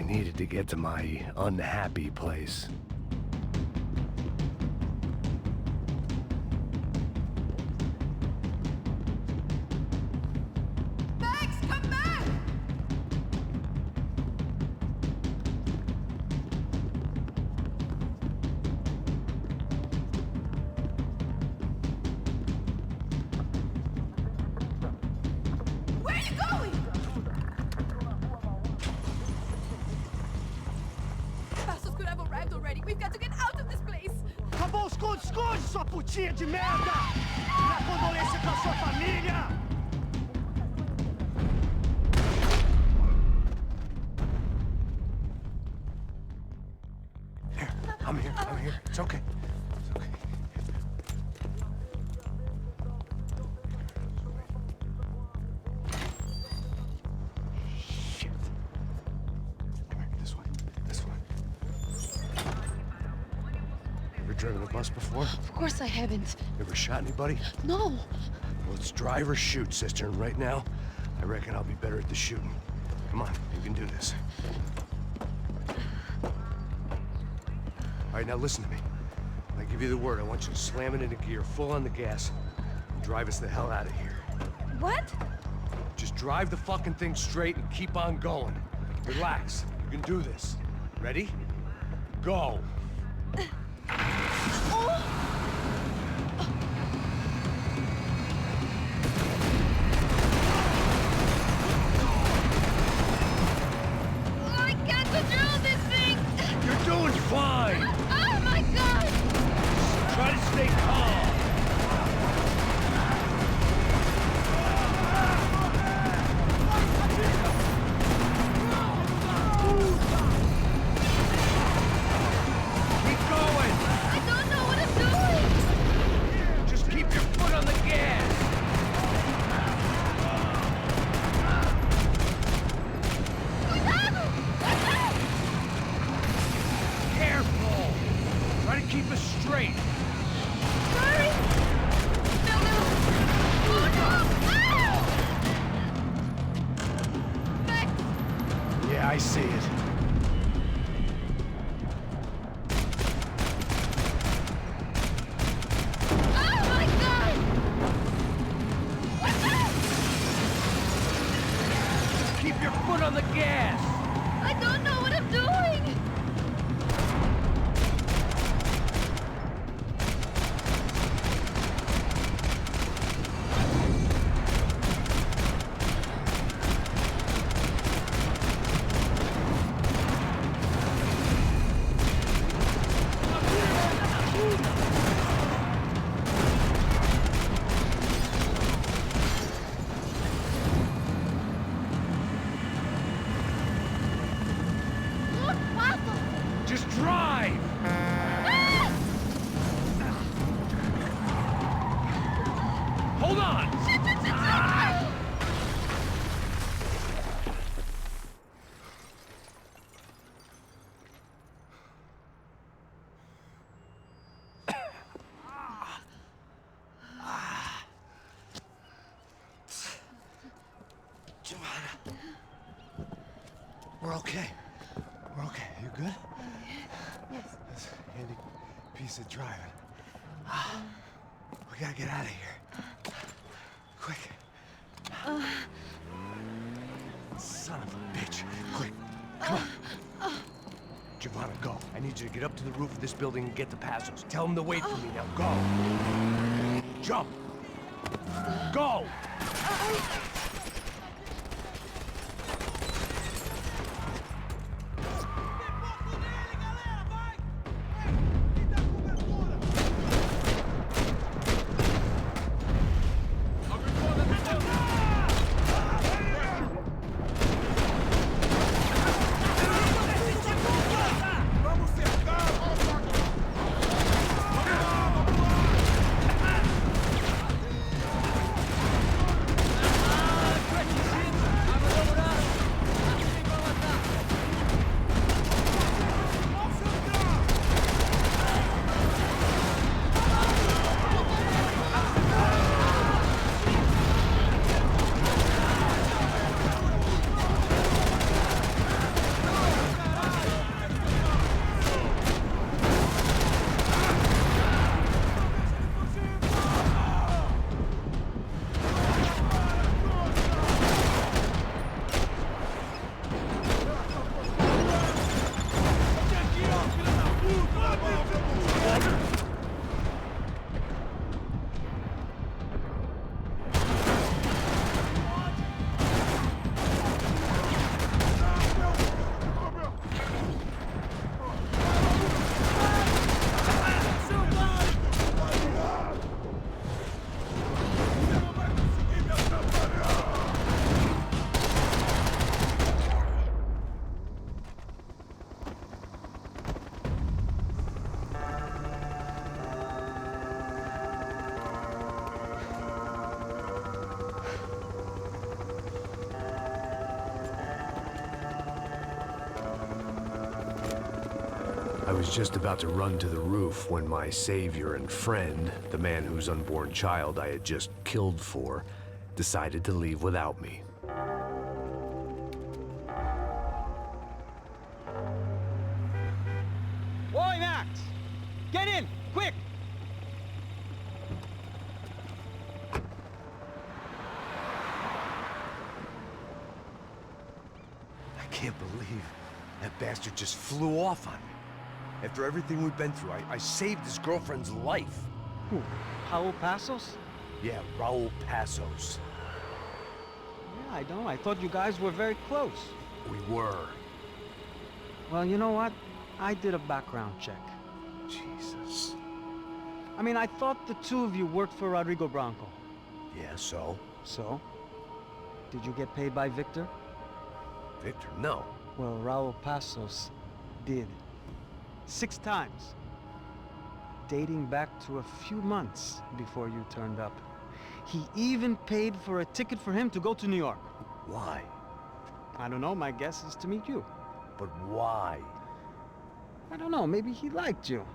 needed to get to my unhappy place. Max, come back! Where are you going? Passos could have arrived already. We've got to get out of this place. Acabou, esconde, esconde, sua putinha de merda! Minha condolência pra sua família! I'm here. It's okay. It's okay. Shit. Come here, this one. Ever driven a bus before? Of course I haven't. Ever shot anybody? No. Well, it's drive or shoot, sister, and right now, I reckon I'll be better at the shooting. Come on, you can do this. All right, now listen to me. When I give you the word, I want you to slam it into gear, full on the gas, and drive us the hell out of here. What? Just drive the fucking thing straight and keep on going. Relax. You can do this. Ready? Go. I can't control this thing! You're doing fine. Oh my god! Try to stay calm. Keep going. I don't know what I'm doing! Just keep your foot on the gas. Careful. Try to keep us straight. Sorry! No! Oh no! Ah! Max! Yeah, I see it. Oh my god! Keep your foot on the gas. I don't know what I'm doing! Look, Passos! Just drive. Hold on. We're okay. We're okay. You good? Yes. That's a handy piece of driving. We gotta get out of here. Quick. Son of a bitch. Quick. Come on. Giovanna, go. I need you to get up to the roof of this building and get the Passos. Tell them to wait for me. Now go. Jump. Go. I was just about to run to the roof when my savior and friend, the man whose unborn child I had just killed for, decided to leave without me. Oi, Max! Get in, quick! I can't believe that bastard just flew off on me. After everything we've been through, I saved his girlfriend's life. Who? Raul Passos? Yeah, Raul Passos. Yeah, I know. I thought you guys were very close. We were. Well, you know what? I did a background check. Jesus. I mean, I thought the two of you worked for Rodrigo Branco. Yeah, so? So? Did you get paid by Victor? Victor, no. Well, Raul Passos did. 6 times. Dating back to a few months before you turned up. He even paid for a ticket for him to go to New York. Why? I don't know, my guess is to meet you. But why? I don't know, maybe he liked you.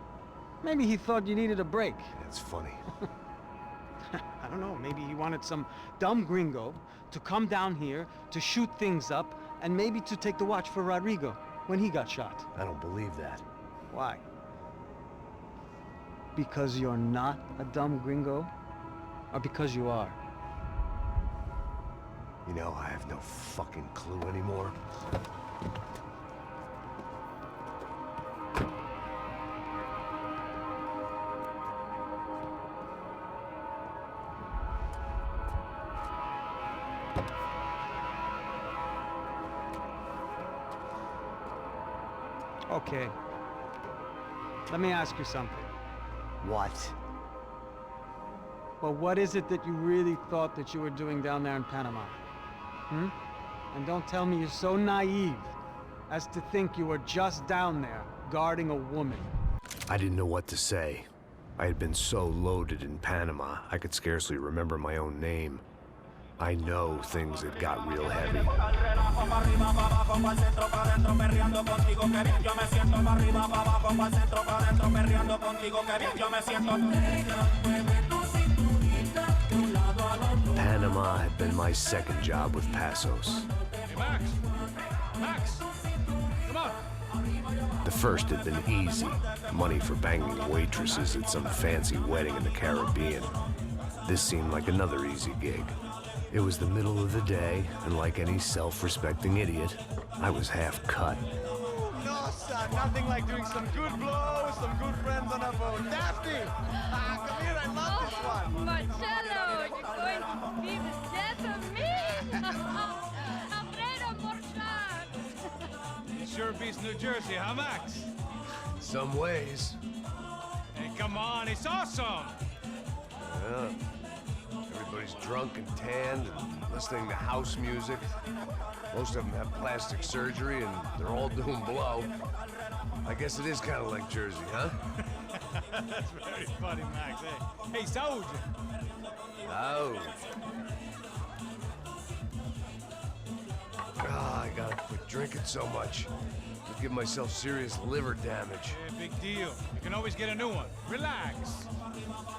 Maybe he thought you needed a break. That's funny. I don't know, maybe he wanted some dumb gringo to come down here to shoot things up and maybe to take the watch for Rodrigo when he got shot. I don't believe that. Why? Because you're not a dumb gringo? Or because you are? You know, I have no fucking clue anymore. Okay. Let me ask you something. What? Well, what is it that you really thought that you were doing down there in Panama? Hmm? And don't tell me you're so naive as to think you were just down there guarding a woman. I didn't know what to say. I had been so loaded in Panama, I could scarcely remember my own name. I know things had got real heavy. Panama had been my second job with Passos. Hey, Max! Max! Come on! The first had been easy. Money for banging waitresses at some fancy wedding in the Caribbean. This seemed like another easy gig. It was the middle of the day, and like any self-respecting idiot, I was half cut. No, son, nothing like doing some good blows, some good friends on a boat. Daphne! Come here, I love this one. Marcello, you're going to be the death of me! Alfredo Morchan! It sure beats New Jersey, huh, Max? Some ways. Hey, come on, it's awesome! Yeah. Everybody's drunk and tanned and listening to house music. Most of them have plastic surgery and they're all doing blow. I guess it is kind of like Jersey, huh? That's very funny, Max. Hey, Saúde! Ouch. I gotta quit drinking so much. Could give myself serious liver damage. Yeah, big deal. You can always get a new one. Relax.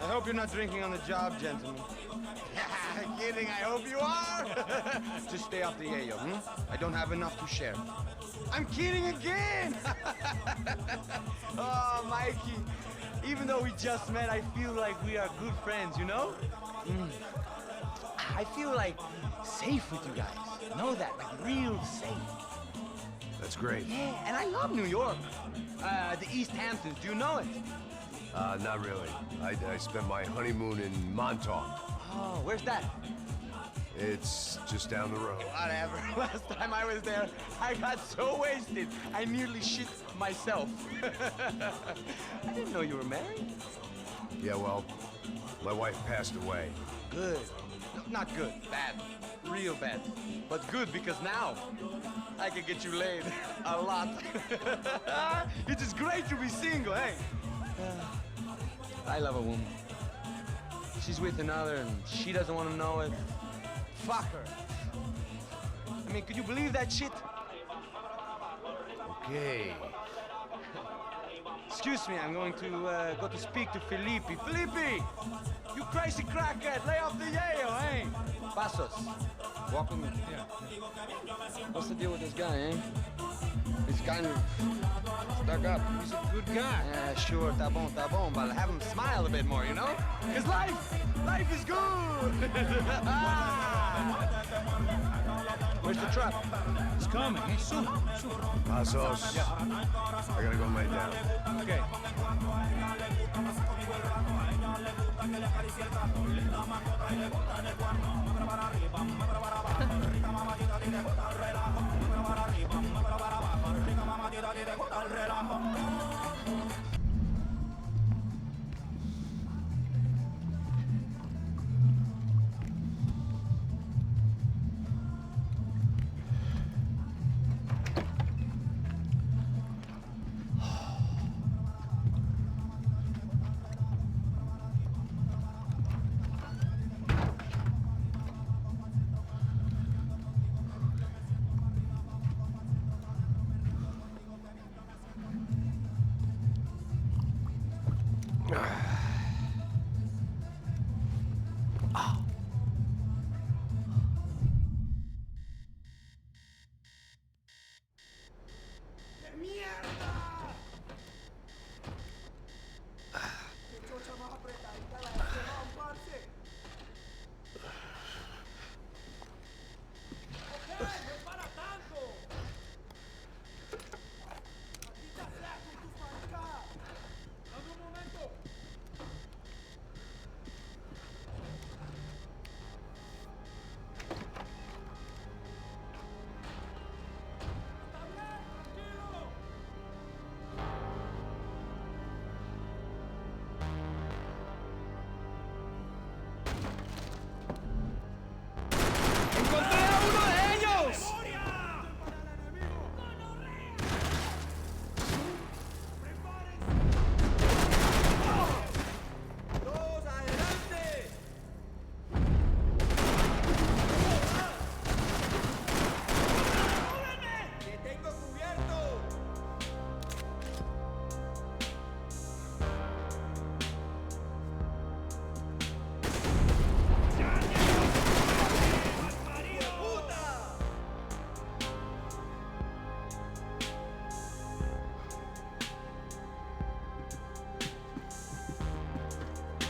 I hope you're not drinking on the job, gentlemen. Kidding, I hope you are. Just stay off the yayo, I don't have enough to share. I'm kidding again! Oh, Mikey, even though we just met, I feel like we are good friends, you know? I feel like safe with you guys. Know that, like real safe. That's great. Yeah, and I love New York. The East Hamptons, do you know it? Not really. I spent my honeymoon in Montauk. Oh, where's that? It's just down the road. Whatever. Last time I was there, I got so wasted, I nearly shit myself. I didn't know you were married. Yeah, well, my wife passed away. Good. No, not good. Bad. Real bad. But good because now I can get you laid a lot. It is great to be single, hey? I love a woman. She's with another and she doesn't want to know it. Fuck her. I mean, could you believe that shit? Okay. Excuse me, I'm going to go to speak to Felipe. Felipe! You crazy crackhead! Lay off the yayo, eh? Passos, walk with me. Yeah. What's the deal with this guy, eh? He's kind of stuck up. He's a good guy. Yeah, sure, tá bom, but have him smile a bit more, you know? Because life is good! Where's the truck? It's coming, eh? Soon. Passos. Yeah. I gotta go lay down. Okay.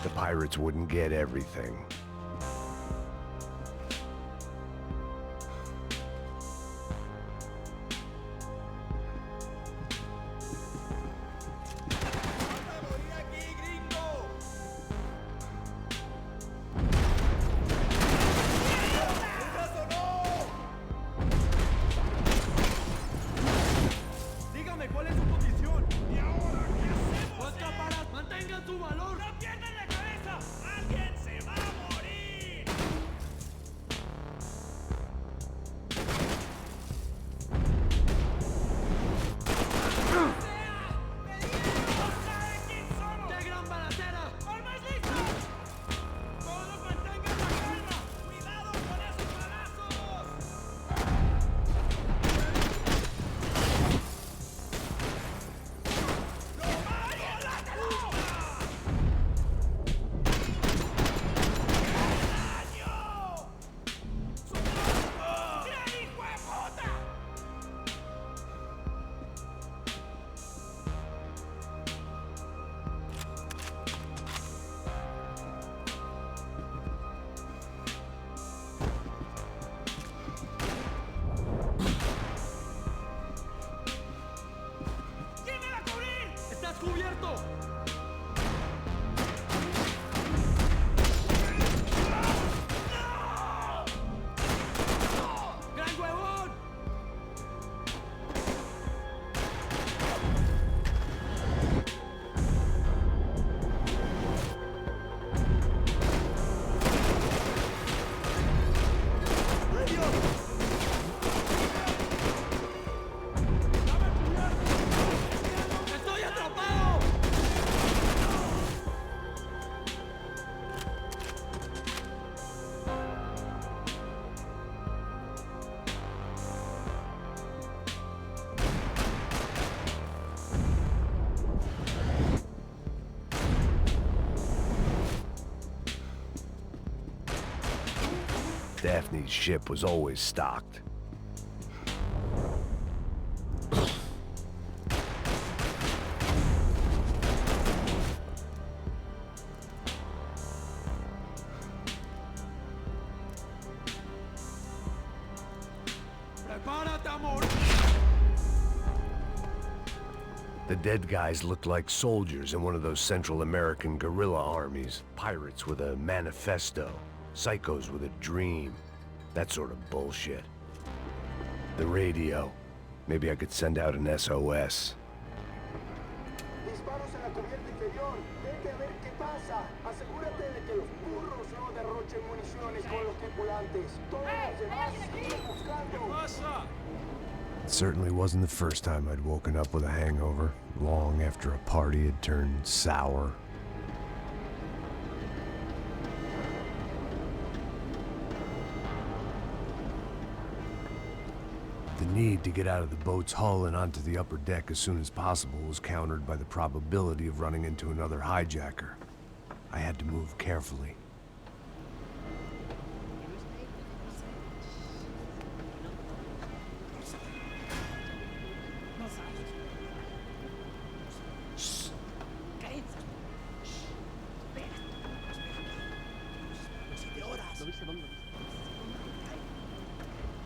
The pirates wouldn't get everything. Dígame cuál es su posición. ¿Y ahora qué hacemos? No escaparás. Mantengan su valor. ¡No pierdan la cabeza! ¡Alguien se va a morir! Daphne's ship was always stocked. The dead guys looked like soldiers in one of those Central American guerrilla armies. Pirates with a manifesto. Psychos with a dream. That sort of bullshit. The radio. Maybe I could send out an SOS. Disparos en la cubierta inferior. Vete a ver qué pasa. Asegúrate de que los burros no derrochen municiones con los tripulantes. Todos los demás siguen buscando. It certainly wasn't the first time I'd woken up with a hangover, long after a party had turned sour. The need to get out of the boat's hull and onto the upper deck as soon as possible was countered by the probability of running into another hijacker. I had to move carefully.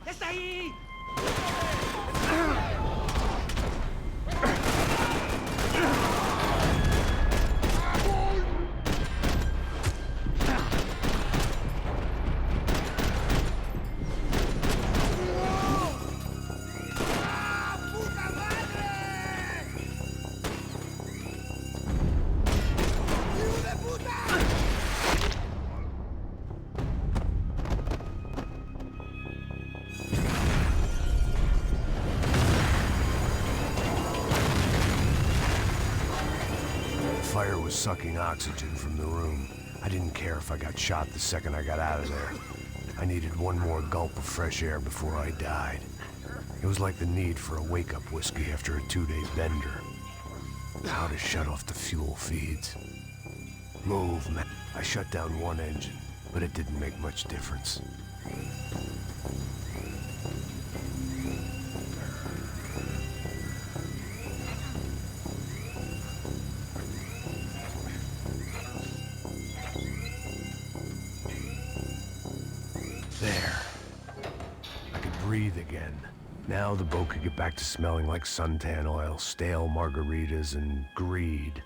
¡Está ahí! Fire was sucking oxygen from the room. I didn't care if I got shot the second I got out of there. I needed one more gulp of fresh air before I died. It was like the need for a wake-up whiskey after a 2-day bender. How to shut off the fuel feeds. Move, man. I shut down one engine, but it didn't make much difference. There. I could breathe again. Now the boat could get back to smelling like suntan oil, stale margaritas, and greed.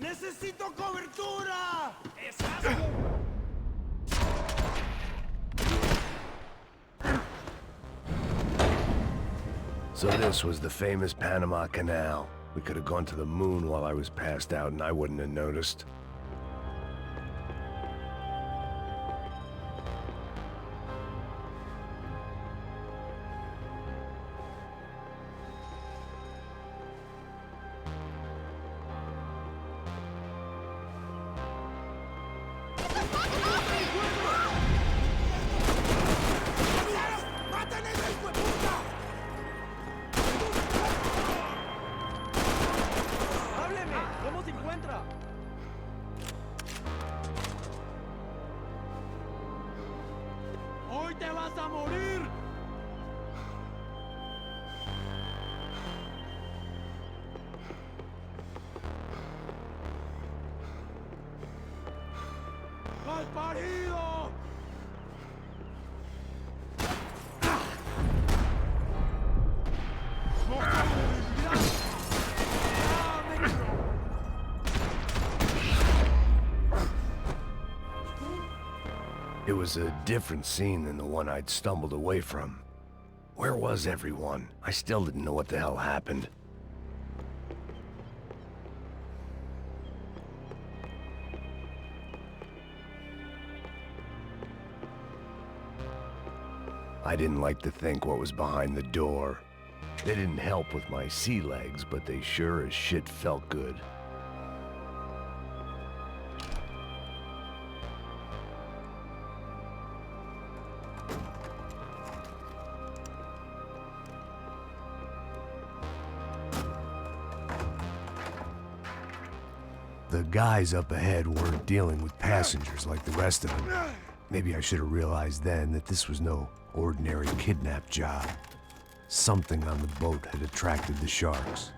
¡Necesito cobertura! So this was the famous Panama Canal. We could have gone to the moon while I was passed out and I wouldn't have noticed. ¡Hoy te vas a morir! ¡Malparido! It was a different scene than the one I'd stumbled away from. Where was everyone? I still didn't know what the hell happened. I didn't like to think what was behind the door. They didn't help with my sea legs, but they sure as shit felt good. The guys up ahead weren't dealing with passengers like the rest of them. Maybe I should have realized then that this was no ordinary kidnap job. Something on the boat had attracted the sharks.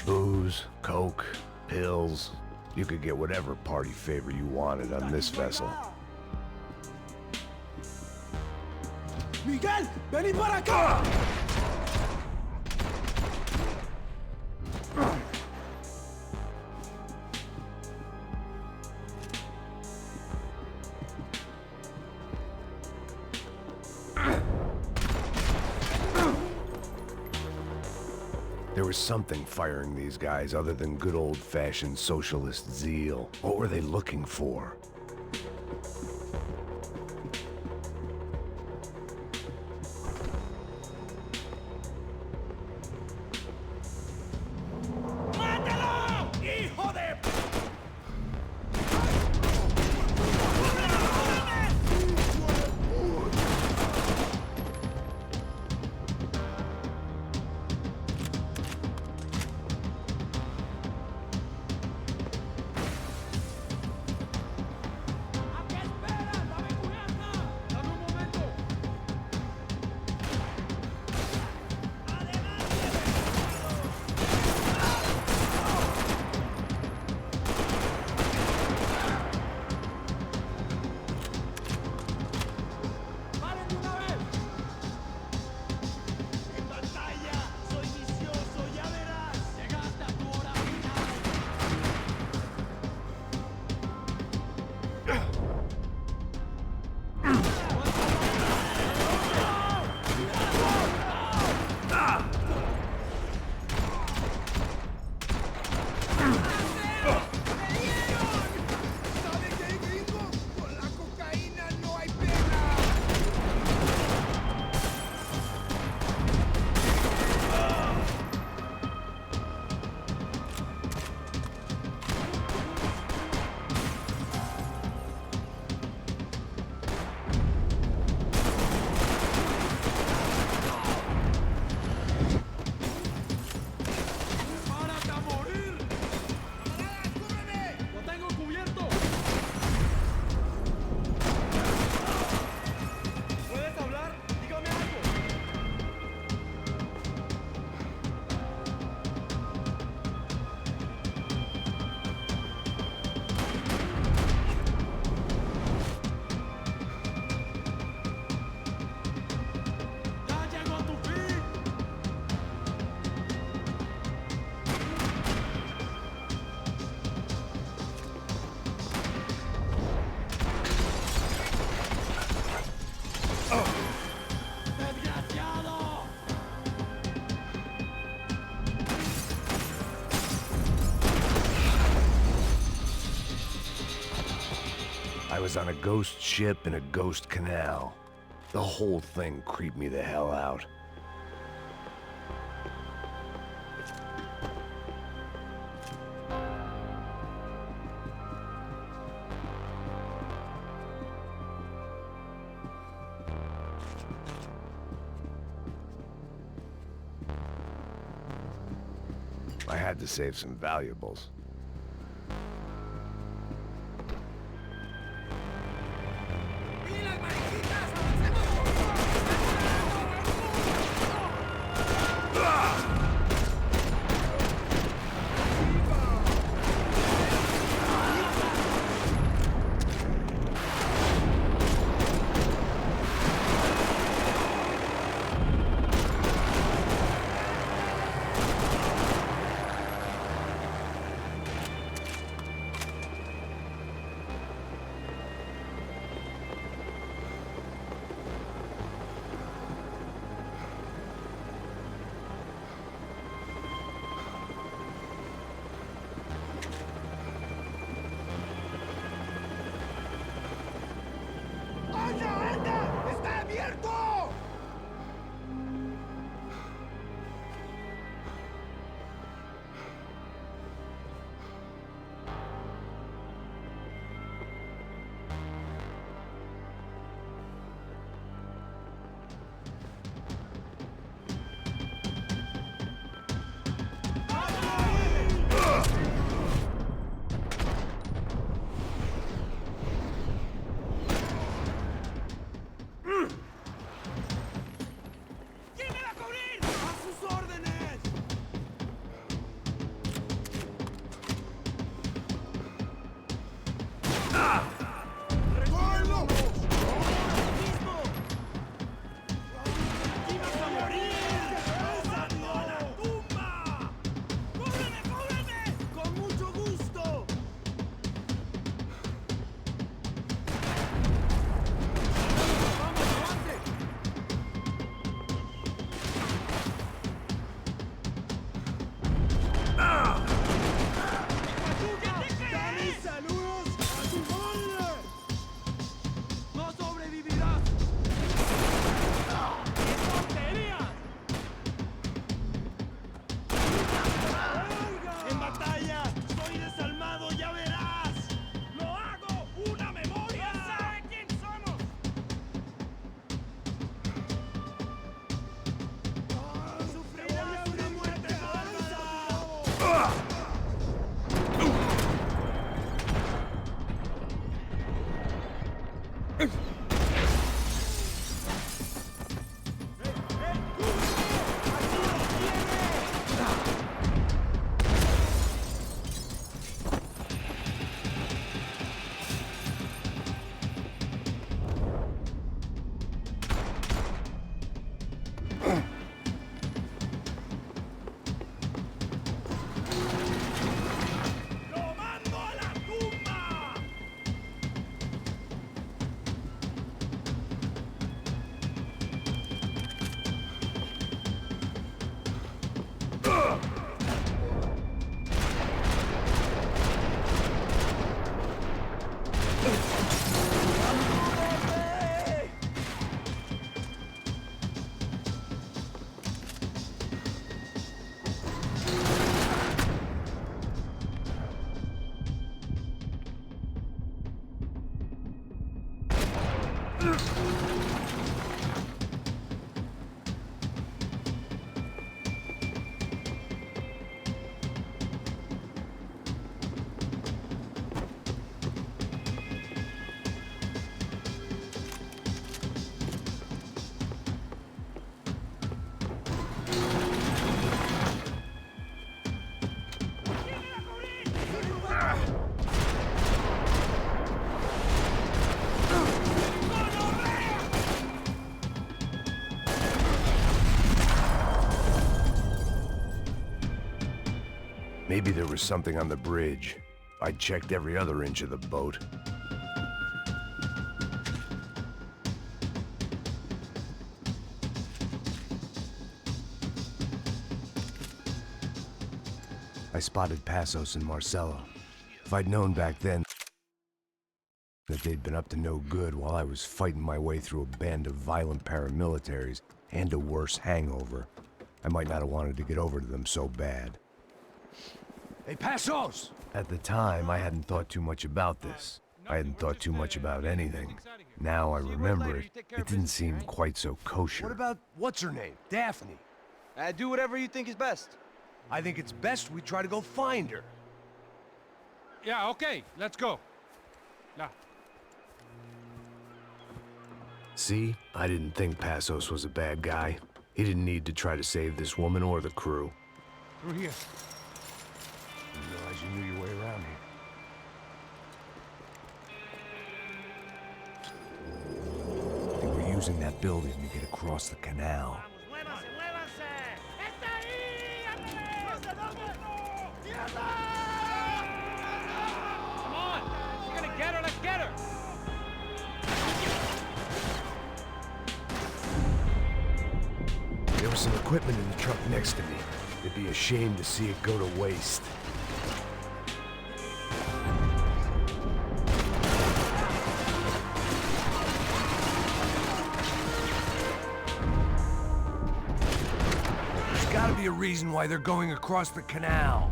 Booze, coke, pills. You could get whatever party favor you wanted on this vessel. Miguel, vení para acá! There was something firing these guys other than good old-fashioned socialist zeal. What were they looking for? I was on a ghost ship in a ghost canal. The whole thing creeped me the hell out. I had to save some valuables. Maybe there was something on the bridge. I checked every other inch of the boat. I spotted Passos and Marcelo. If I'd known back then that they'd been up to no good while I was fighting my way through a band of violent paramilitaries and a worse hangover, I might not have wanted to get over to them so bad. Hey, Passos! At the time, I hadn't thought too much about this. I hadn't thought too much about anything. Now I remember it, it didn't seem quite so kosher. What about, what's her name? Daphne? Do whatever you think is best. I think it's best we try to go find her. Yeah, okay, let's go. Now. See? I didn't think Passos was a bad guy. He didn't need to try to save this woman or the crew. Through here. Didn't realize you knew your way around here. They were using that building to get across the canal. Come on! You're gonna get her, let's get her! There was some equipment in the truck next to me. It'd be a shame to see it go to waste. There's gotta be a reason why they're going across the canal.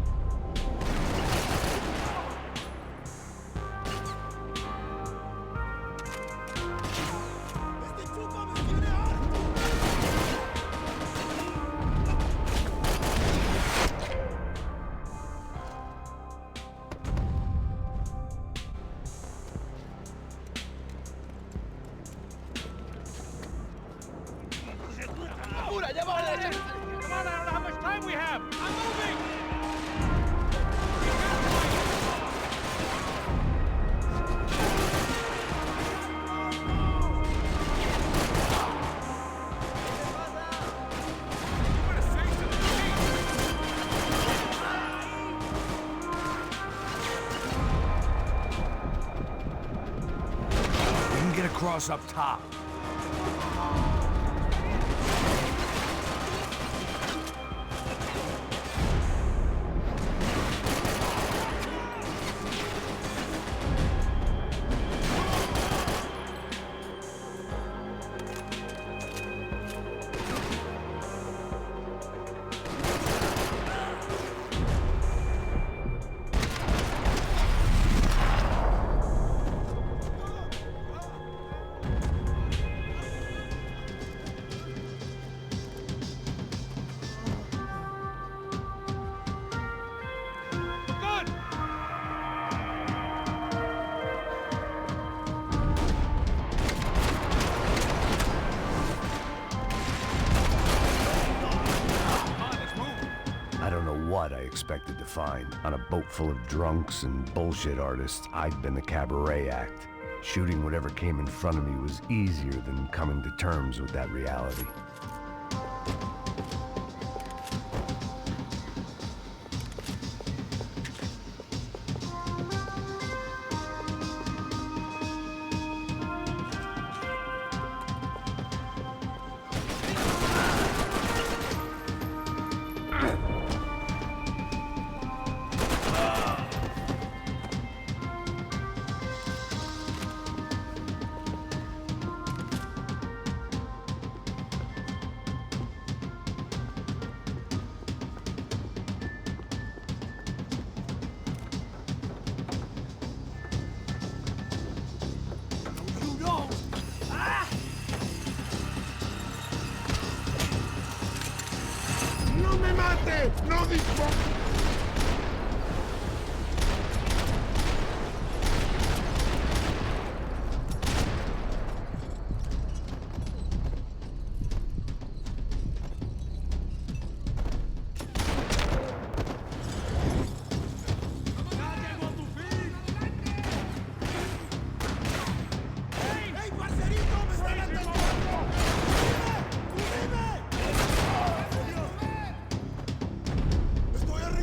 Come on, I don't know how much time we have! I'm moving! We can get across up top. What I expected to find. On a boat full of drunks and bullshit artists, I'd been the cabaret act. Shooting whatever came in front of me was easier than coming to terms with that reality. ¡Muévete! ¡No dispares! ¡Estoy arriba!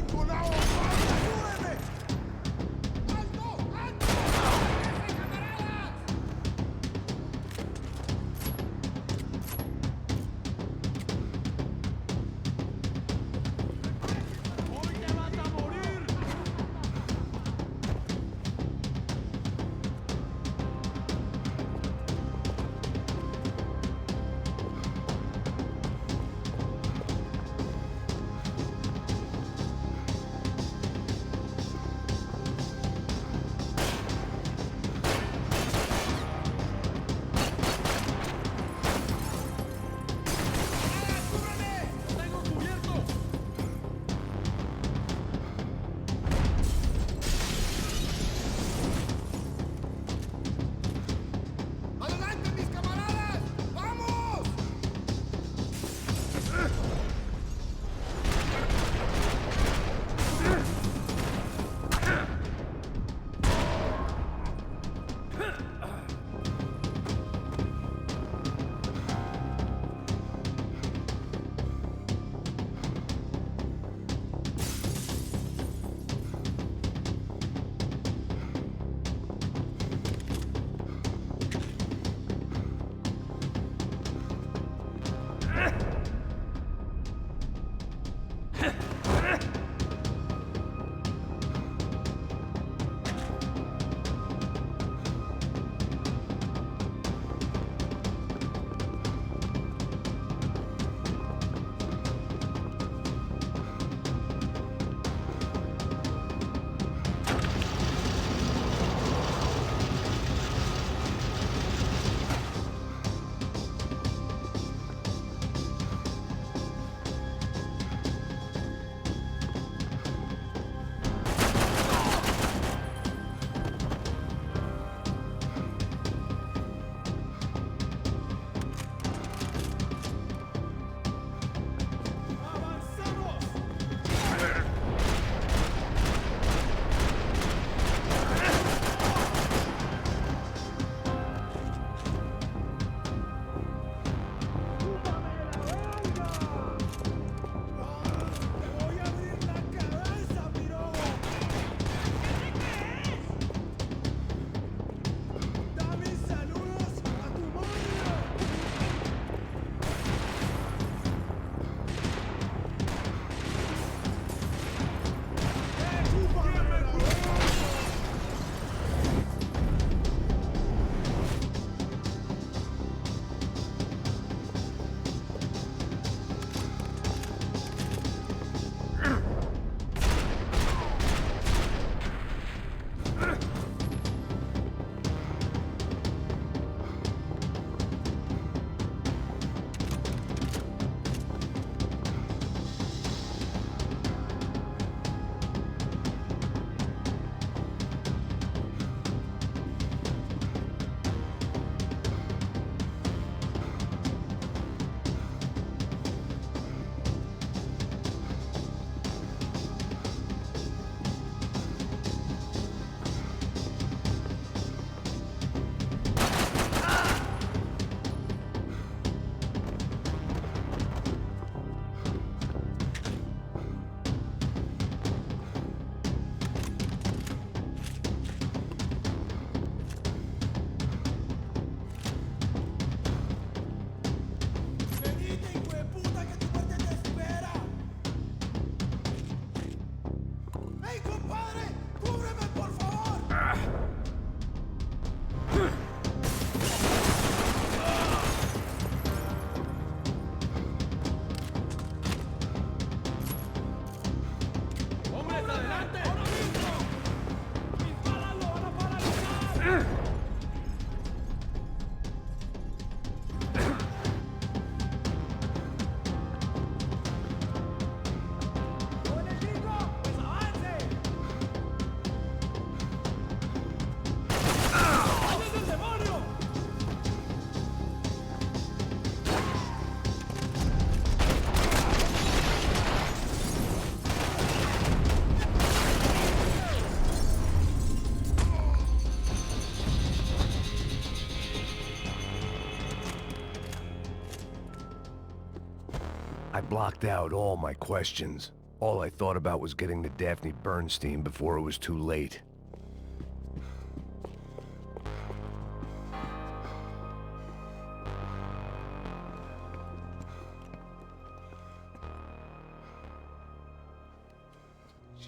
I blocked out all my questions. All I thought about was getting to Daphne Bernstein before it was too late.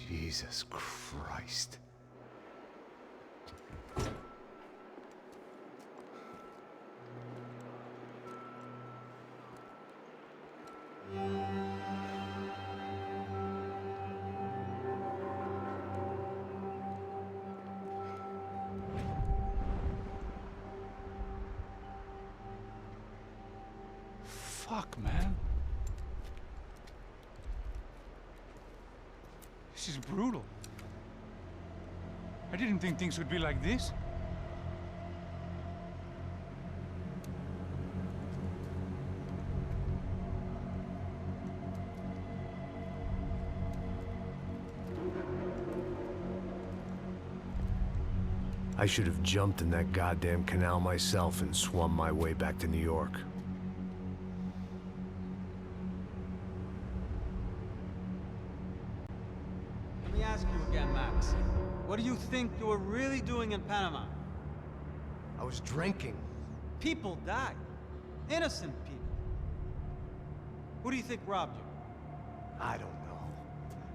Jesus Christ. Fuck, man. This is brutal. I didn't think things would be like this. I should have jumped in that goddamn canal myself and swum my way back to New York. Let me ask you again, Max. What do you think you were really doing in Panama? I was drinking. People died. Innocent people. Who do you think robbed you? I don't know.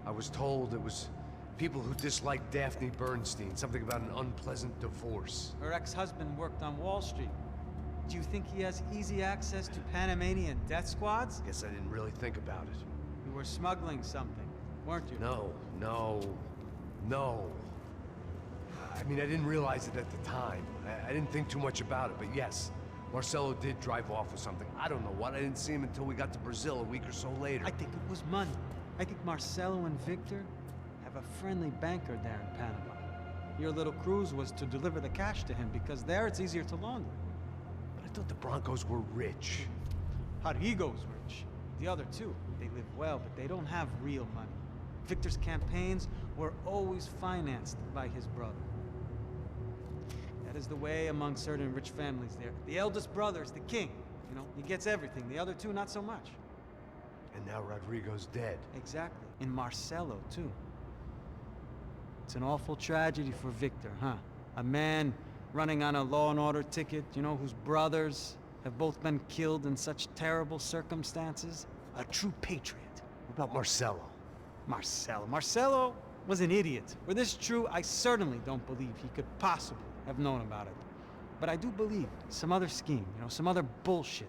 I was told it was people who disliked Daphne Bernstein, something about an unpleasant divorce. Her ex-husband worked on Wall Street. Do you think he has easy access to Panamanian death squads? Guess I didn't really think about it. You were smuggling something, weren't you? No. I mean, I didn't realize it at the time. I didn't think too much about it, but yes, Marcelo did drive off with something. I don't know what. I didn't see him until we got to Brazil a week or so later. I think it was money. I think Marcelo and Victor have a friendly banker there in Panama. Your little cruise was to deliver the cash to him because there it's easier to launder. But I thought the Brancos were rich. Rodrigo's rich. The other two, they live well, but they don't have real money. Victor's campaigns were always financed by his brother. That is the way among certain rich families there. The eldest brother is the king. You know, he gets everything. The other two, not so much. And now Rodrigo's dead. Exactly. And Marcelo, too. It's an awful tragedy for Victor, huh? A man running on a law and order ticket, you know, whose brothers have both been killed in such terrible circumstances. A true patriot. What about Marcelo? Marcelo was an idiot. Were this true, I certainly don't believe he could possibly have known about it. But I do believe some other scheme, you know, some other bullshit.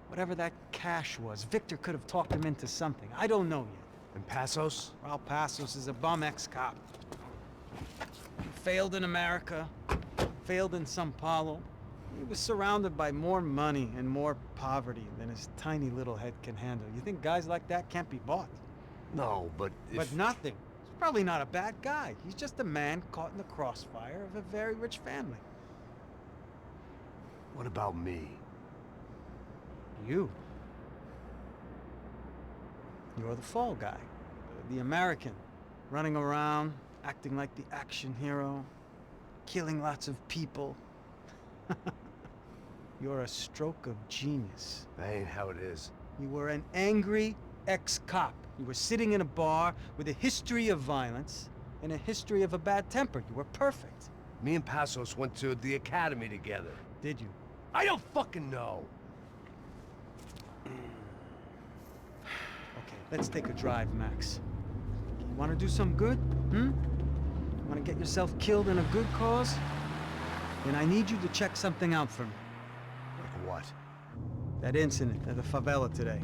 Whatever that cash was, Victor could have talked him into something. I don't know yet. And Passos? Raul Passos is a bum ex-cop. Failed in America, failed in Sao Paulo. He was surrounded by more money and more poverty than his tiny little head can handle. You think guys like that can't be bought? No, but if... But nothing. He's probably not a bad guy. He's just a man caught in the crossfire of a very rich family. What about me? You. You're the fall guy. The American. Running around, acting like the action hero. Killing lots of people. You're a stroke of genius. That ain't how it is. You were an angry ex-cop. You were sitting in a bar with a history of violence and a history of a bad temper. You were perfect. Me and Passos went to the academy together. Did you? I don't fucking know. Okay, let's take a drive, Max. You want to do some good? You want to get yourself killed in a good cause? Then I need you to check something out for me. Like what? That incident at the favela today.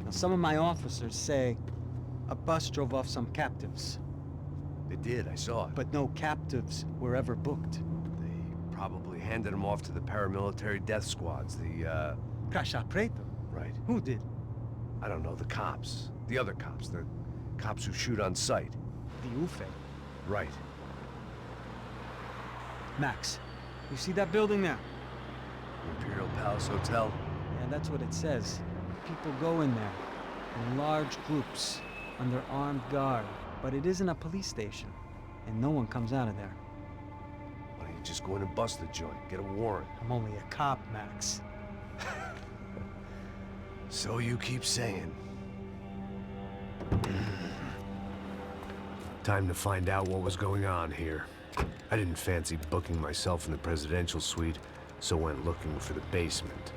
Now, some of my officers say a bus drove off some captives. They did, I saw it. But no captives were ever booked. They probably handed them off to the paramilitary death squads, the, Caixa Preto? Right. Who did? I don't know, the cops. The other cops, the cops who shoot on sight. The UFE. Right. Max, you see that building there? Imperial Palace Hotel? Yeah, that's what it says. People go in there, in large groups, under armed guard. But it isn't a police station, and no one comes out of there. Why don't you just go in and bust the joint, get a warrant? I'm only a cop, Max. So you keep saying. Time to find out what was going on here. I didn't fancy booking myself in the presidential suite, so went looking for the basement.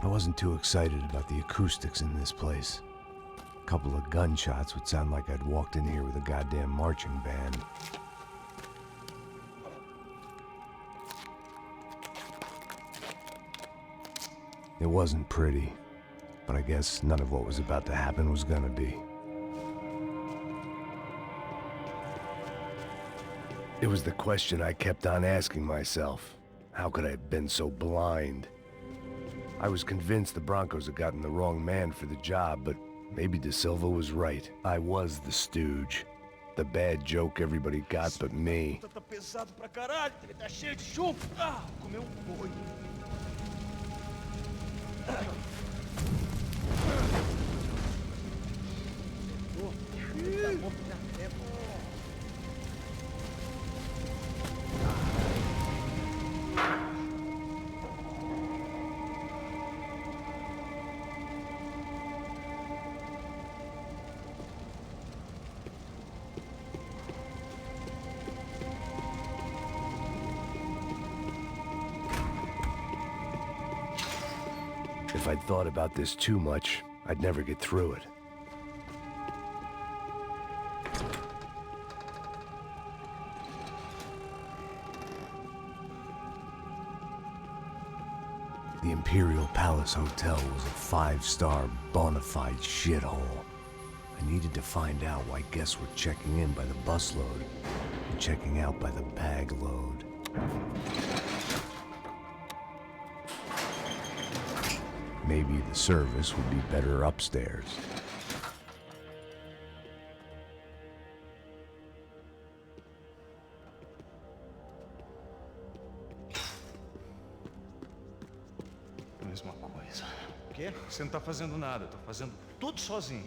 I wasn't too excited about the acoustics in this place. A couple of gunshots would sound like I'd walked in here with a goddamn marching band. It wasn't pretty, but I guess none of what was about to happen was gonna be. It was the question I kept on asking myself. How could I have been so blind? I was convinced the Brancos had gotten the wrong man for the job, but maybe De Silva was right. I was the stooge. The bad joke everybody got but me. Tá pesado pra caralho, ele tá cheio de chumbo. Ah, comeu boi. If I'd thought about this too much, I'd never get through it. The Imperial Palace Hotel was a five-star, bona fide shithole. I needed to find out why guests were checking in by the busload and checking out by the bag load. Maybe the service would be better upstairs. Mesma coisa. O quê? Você não tá fazendo nada, eu tô fazendo tudo sozinho.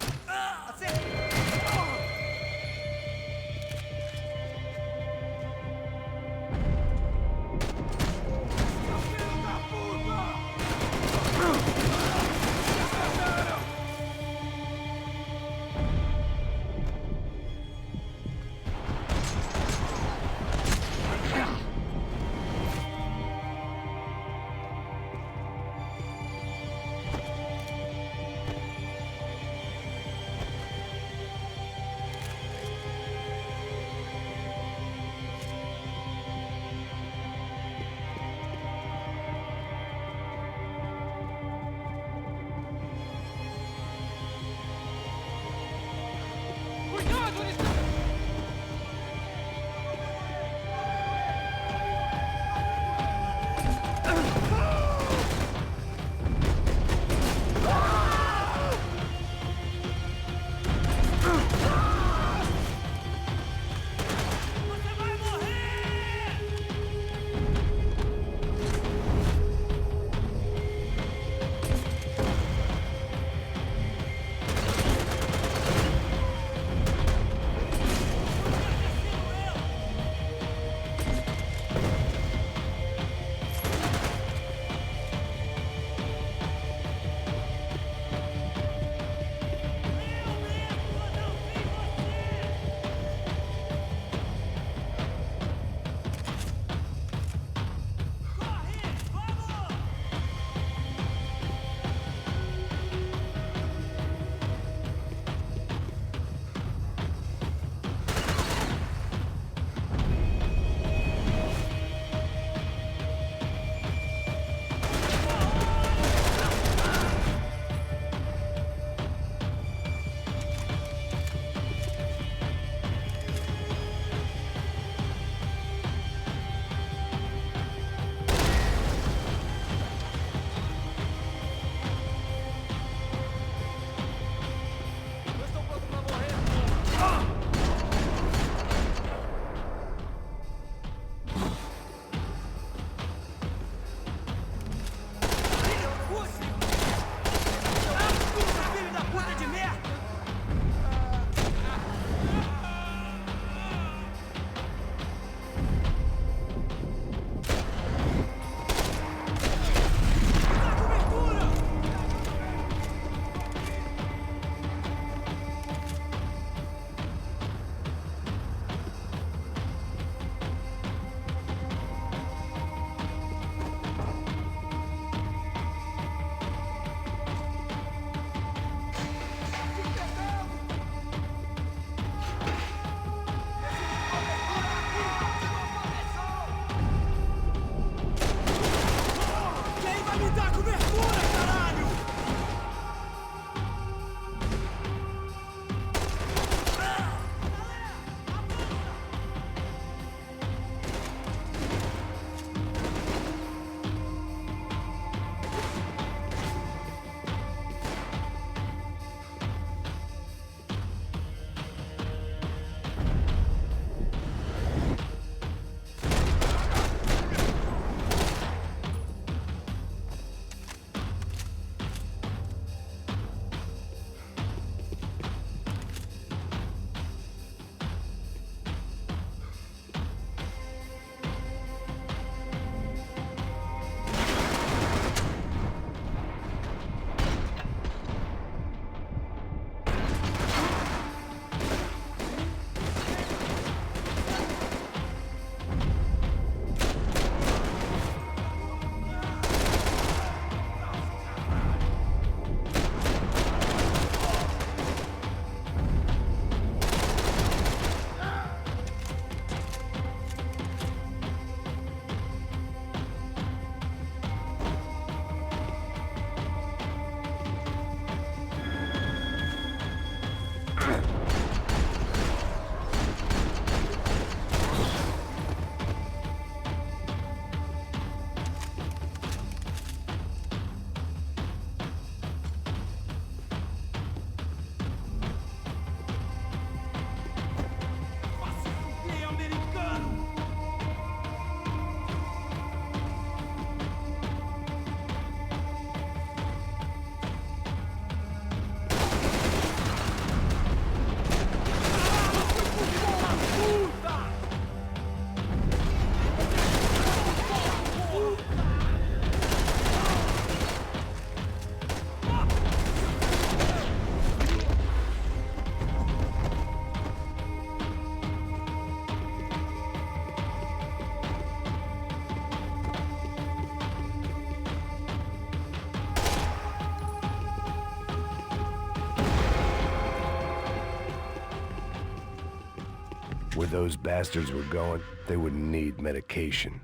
Where those bastards were going, they wouldn't need medication.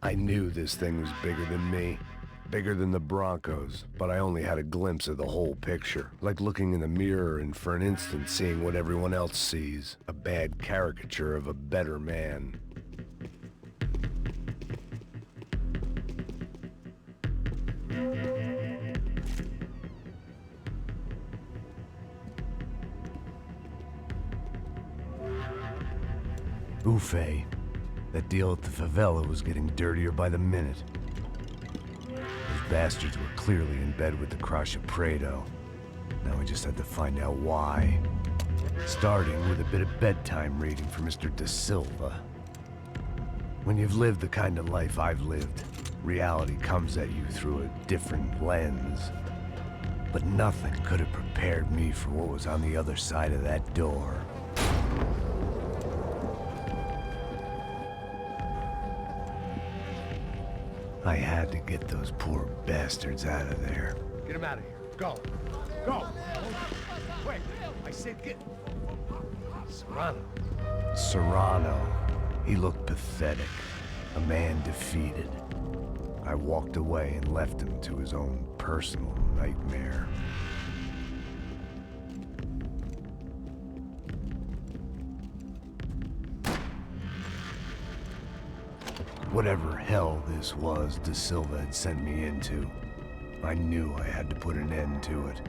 I knew this thing was bigger than me, bigger than the Broncos, but I only had a glimpse of the whole picture, like looking in the mirror and for an instant seeing what everyone else sees, a bad caricature of a better man. Ufe. That deal at the favela was getting dirtier by the minute. Those bastards were clearly in bed with the Crusher Prado. Now we just had to find out why. Starting with a bit of bedtime reading for Mr. De Silva. When you've lived the kind of life I've lived, reality comes at you through a different lens. But nothing could have prepared me for what was on the other side of that door. I had to get those poor bastards out of there. Get him out of here. Go. Go! Wait, I said get... Serrano. Serrano. He looked pathetic. A man defeated. I walked away and left him to his own personal nightmare. Whatever hell this was De Silva had sent me into, I knew I had to put an end to it.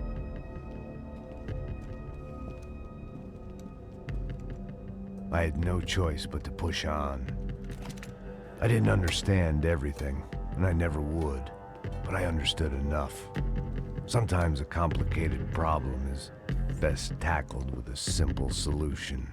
I had no choice but to push on. I didn't understand everything, and I never would, but I understood enough. Sometimes a complicated problem is best tackled with a simple solution.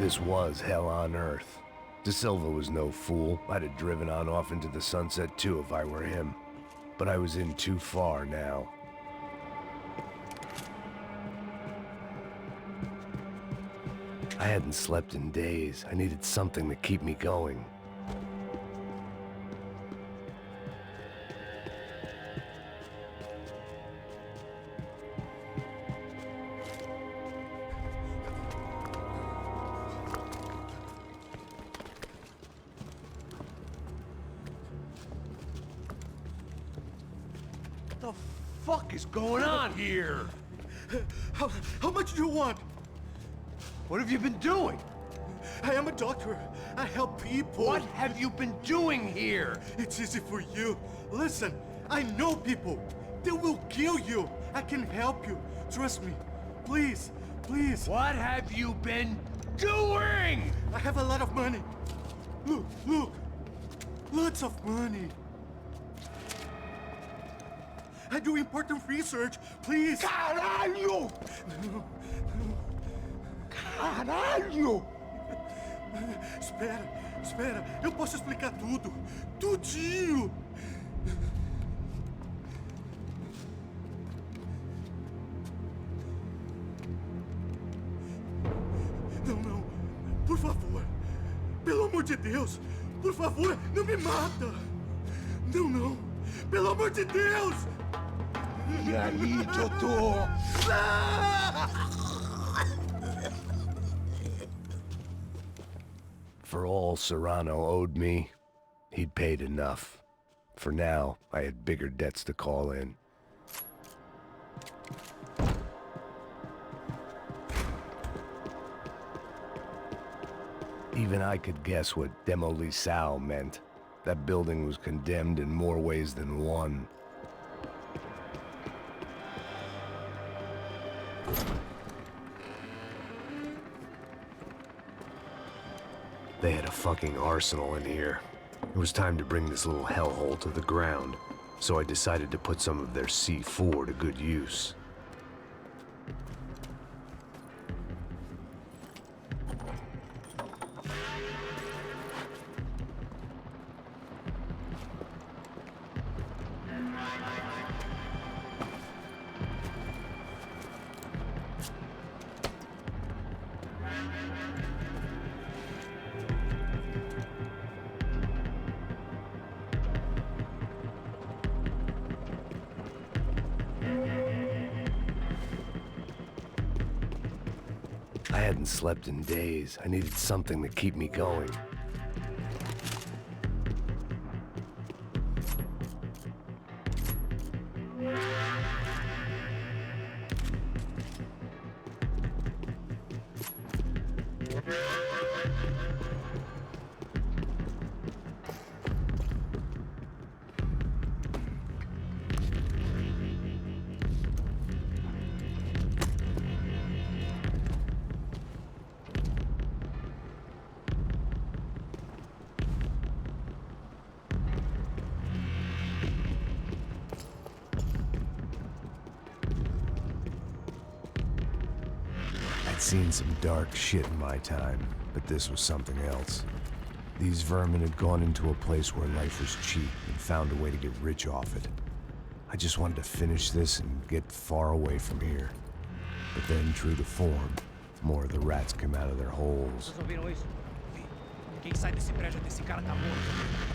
This was hell on earth. De Silva was no fool. I'd have driven on off into the sunset too if I were him. But I was in too far now. I hadn't slept in days. I needed something to keep me going. What the fuck is going on here? How much do you want? What have you been doing? I am a doctor. I help people. What have you been doing here? It's easy for you. Listen, I know people. They will kill you. I can help you. Trust me. Please, please. What have you been doing? I have a lot of money. Look, look. Lots of money. I do important research. Please. Caralho! No. Caralho! Espera. Eu posso explicar tudo. Tudinho. Não. Por favor. Pelo amor de Deus. Por favor, não me mata. Não. Pelo amor de Deus. E aí, doutor? For all Serrano owed me, he'd paid enough. For now, I had bigger debts to call in. Even I could guess what demolição meant. That building was condemned in more ways than one. They had a fucking arsenal in here. It was time to bring this little hellhole to the ground, so I decided to put some of their C4 to good use. I hadn't slept in days. I needed something to keep me going. I'd seen some dark shit in my time, but this was something else. These vermin had gone into a place where life was cheap and found a way to get rich off it. I just wanted to finish this and get far away from here. But then, true to form, more of the rats came out of their holes. Vocês ouviram isso? Quem sai desse prédio desse cara tá morto.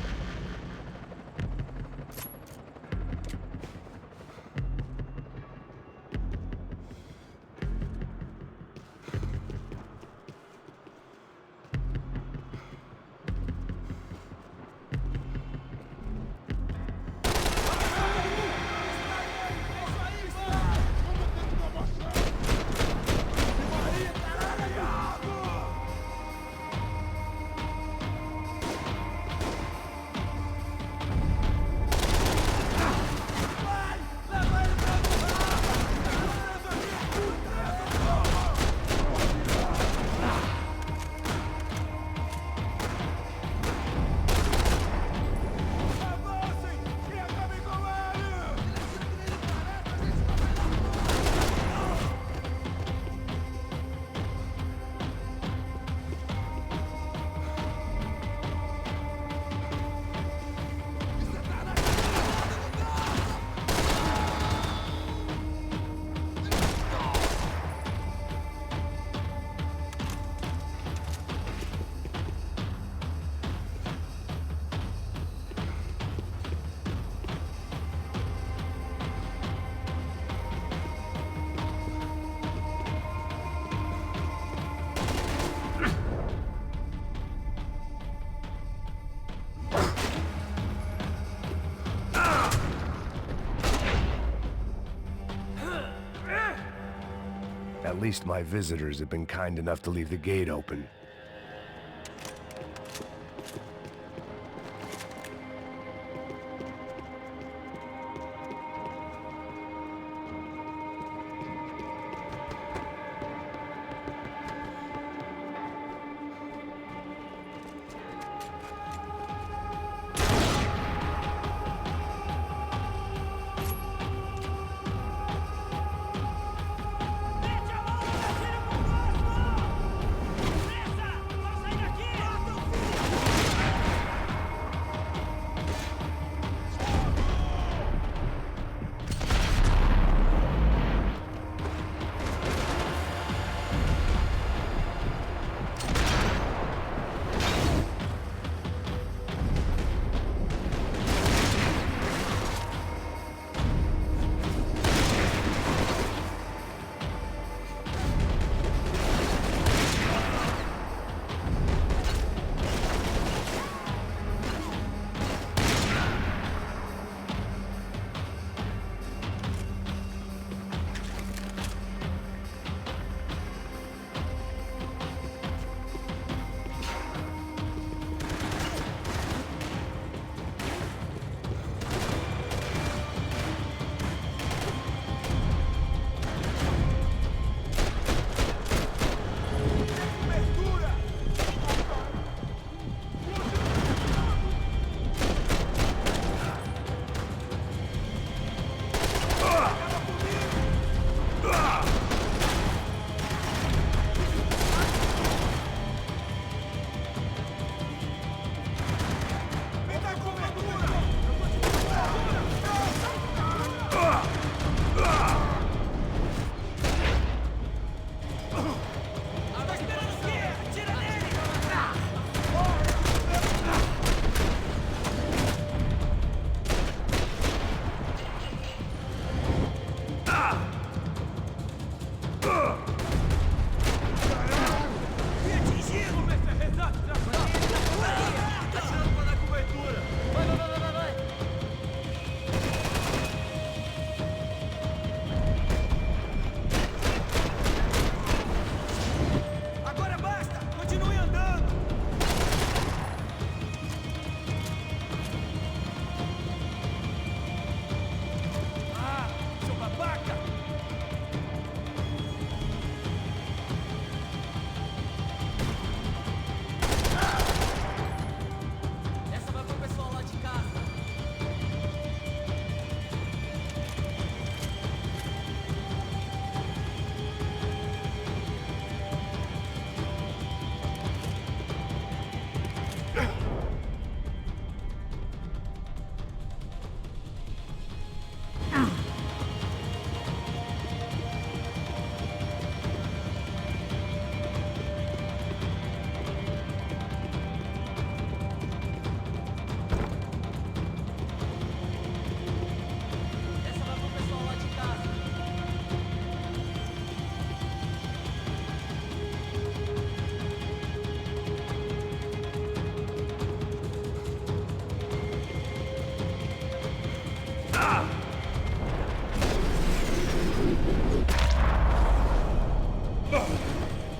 At least my visitors have been kind enough to leave the gate open.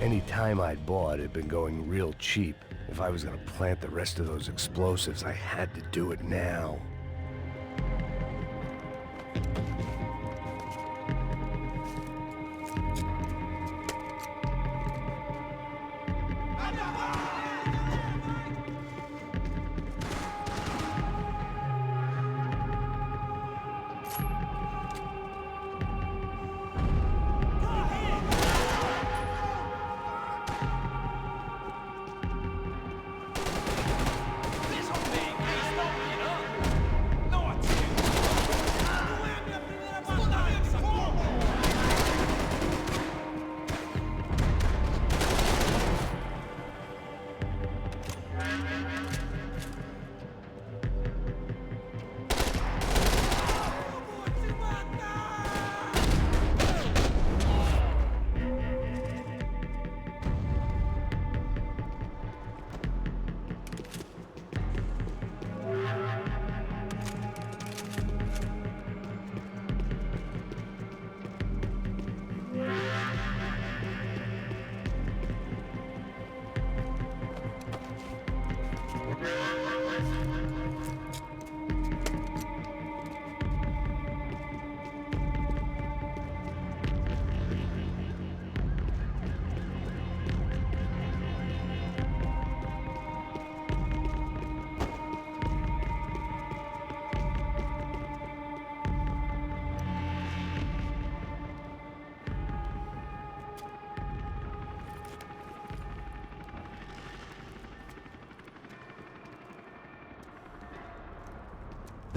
Any time I'd bought had been going real cheap. If I was gonna plant the rest of those explosives, I had to do it now.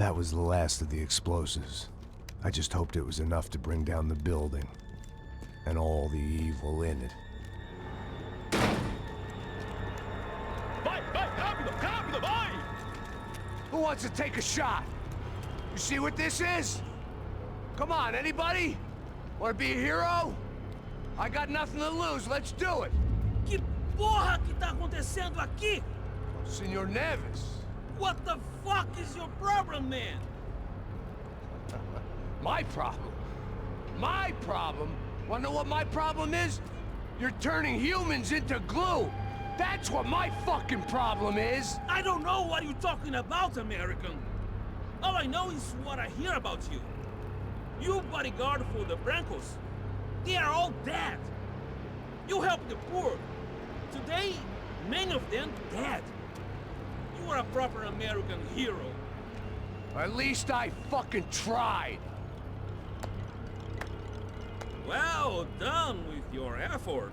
That was the last of the explosives. I just hoped it was enough to bring down the building. And all the evil in it. Who wants to take a shot? You see what this is? Come on, anybody? Want to be a hero? I got nothing to lose, let's do it! Que porra que tá acontecendo aqui? Senor Neves. What the fuck is your problem, man? My problem? My problem? Wanna know what my problem is? You're turning humans into glue! That's what my fucking problem is! I don't know what you're talking about, American. All I know is what I hear about you. You bodyguard for the Brancos. They are all dead. You help the poor. Today, many of them dead. You are a proper American hero. At least I fucking tried. Well done with your effort.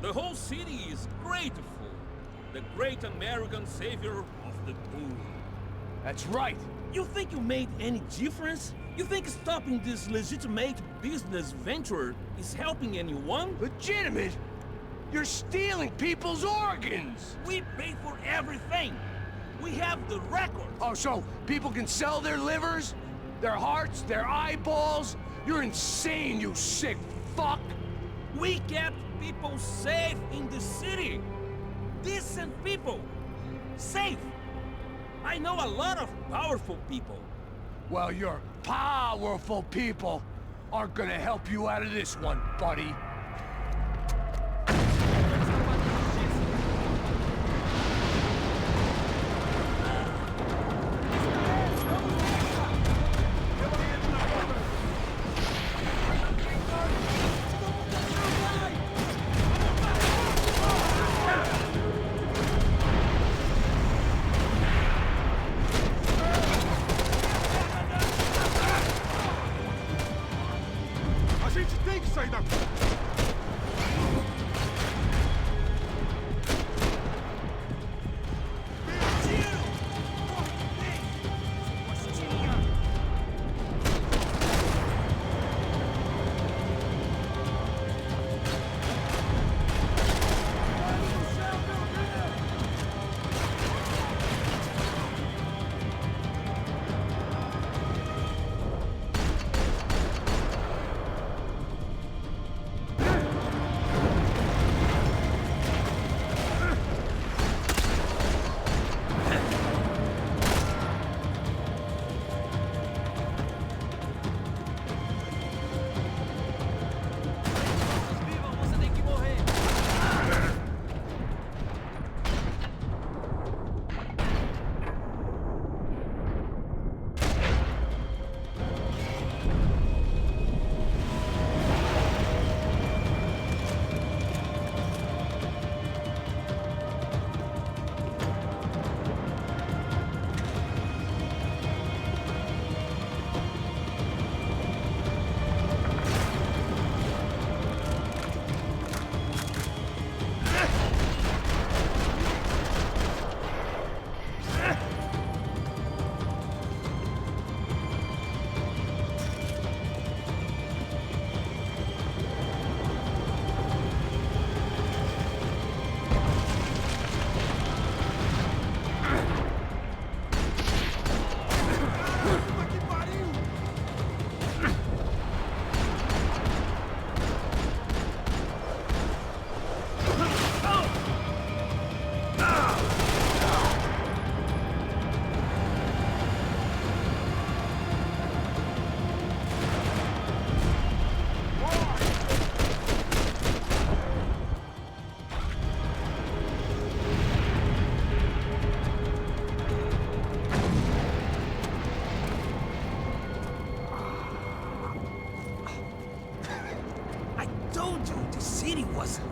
The whole city is grateful. The great American savior of the poor. That's right. You think you made any difference? You think stopping this legitimate business venture is helping anyone? Legitimate? You're stealing people's organs! We pay for everything! We have the record! Oh, so people can sell their livers? Their hearts? Their eyeballs? You're insane, you sick fuck! We kept people safe in the city! Decent people! Safe! I know a lot of powerful people. Well, your powerful people aren't gonna help you out of this one, buddy.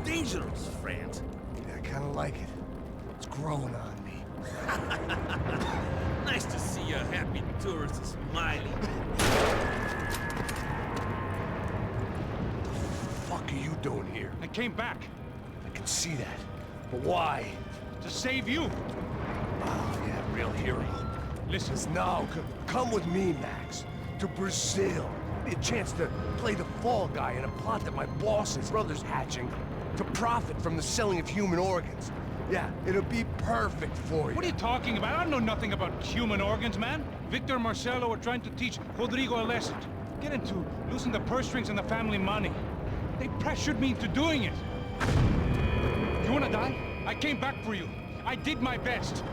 Dangerous, friend. Yeah, I kinda like it. It's growing on me. Nice to see a happy tourist smiling. What the fuck are you doing here? I came back. I can see that. But why? To save you. Oh, yeah, real hero. Listen. No, come with me, Max. To Brazil. Be a chance to play the fall guy in a plot that my boss's brother's hatching to profit from the selling of human organs. Yeah, it'll be perfect for you. What are you talking about? I know nothing about human organs, man. Victor and Marcelo are trying to teach Rodrigo a lesson. Get into losing the purse strings and the family money. They pressured me into doing it. You wanna die? I came back for you. I did my best.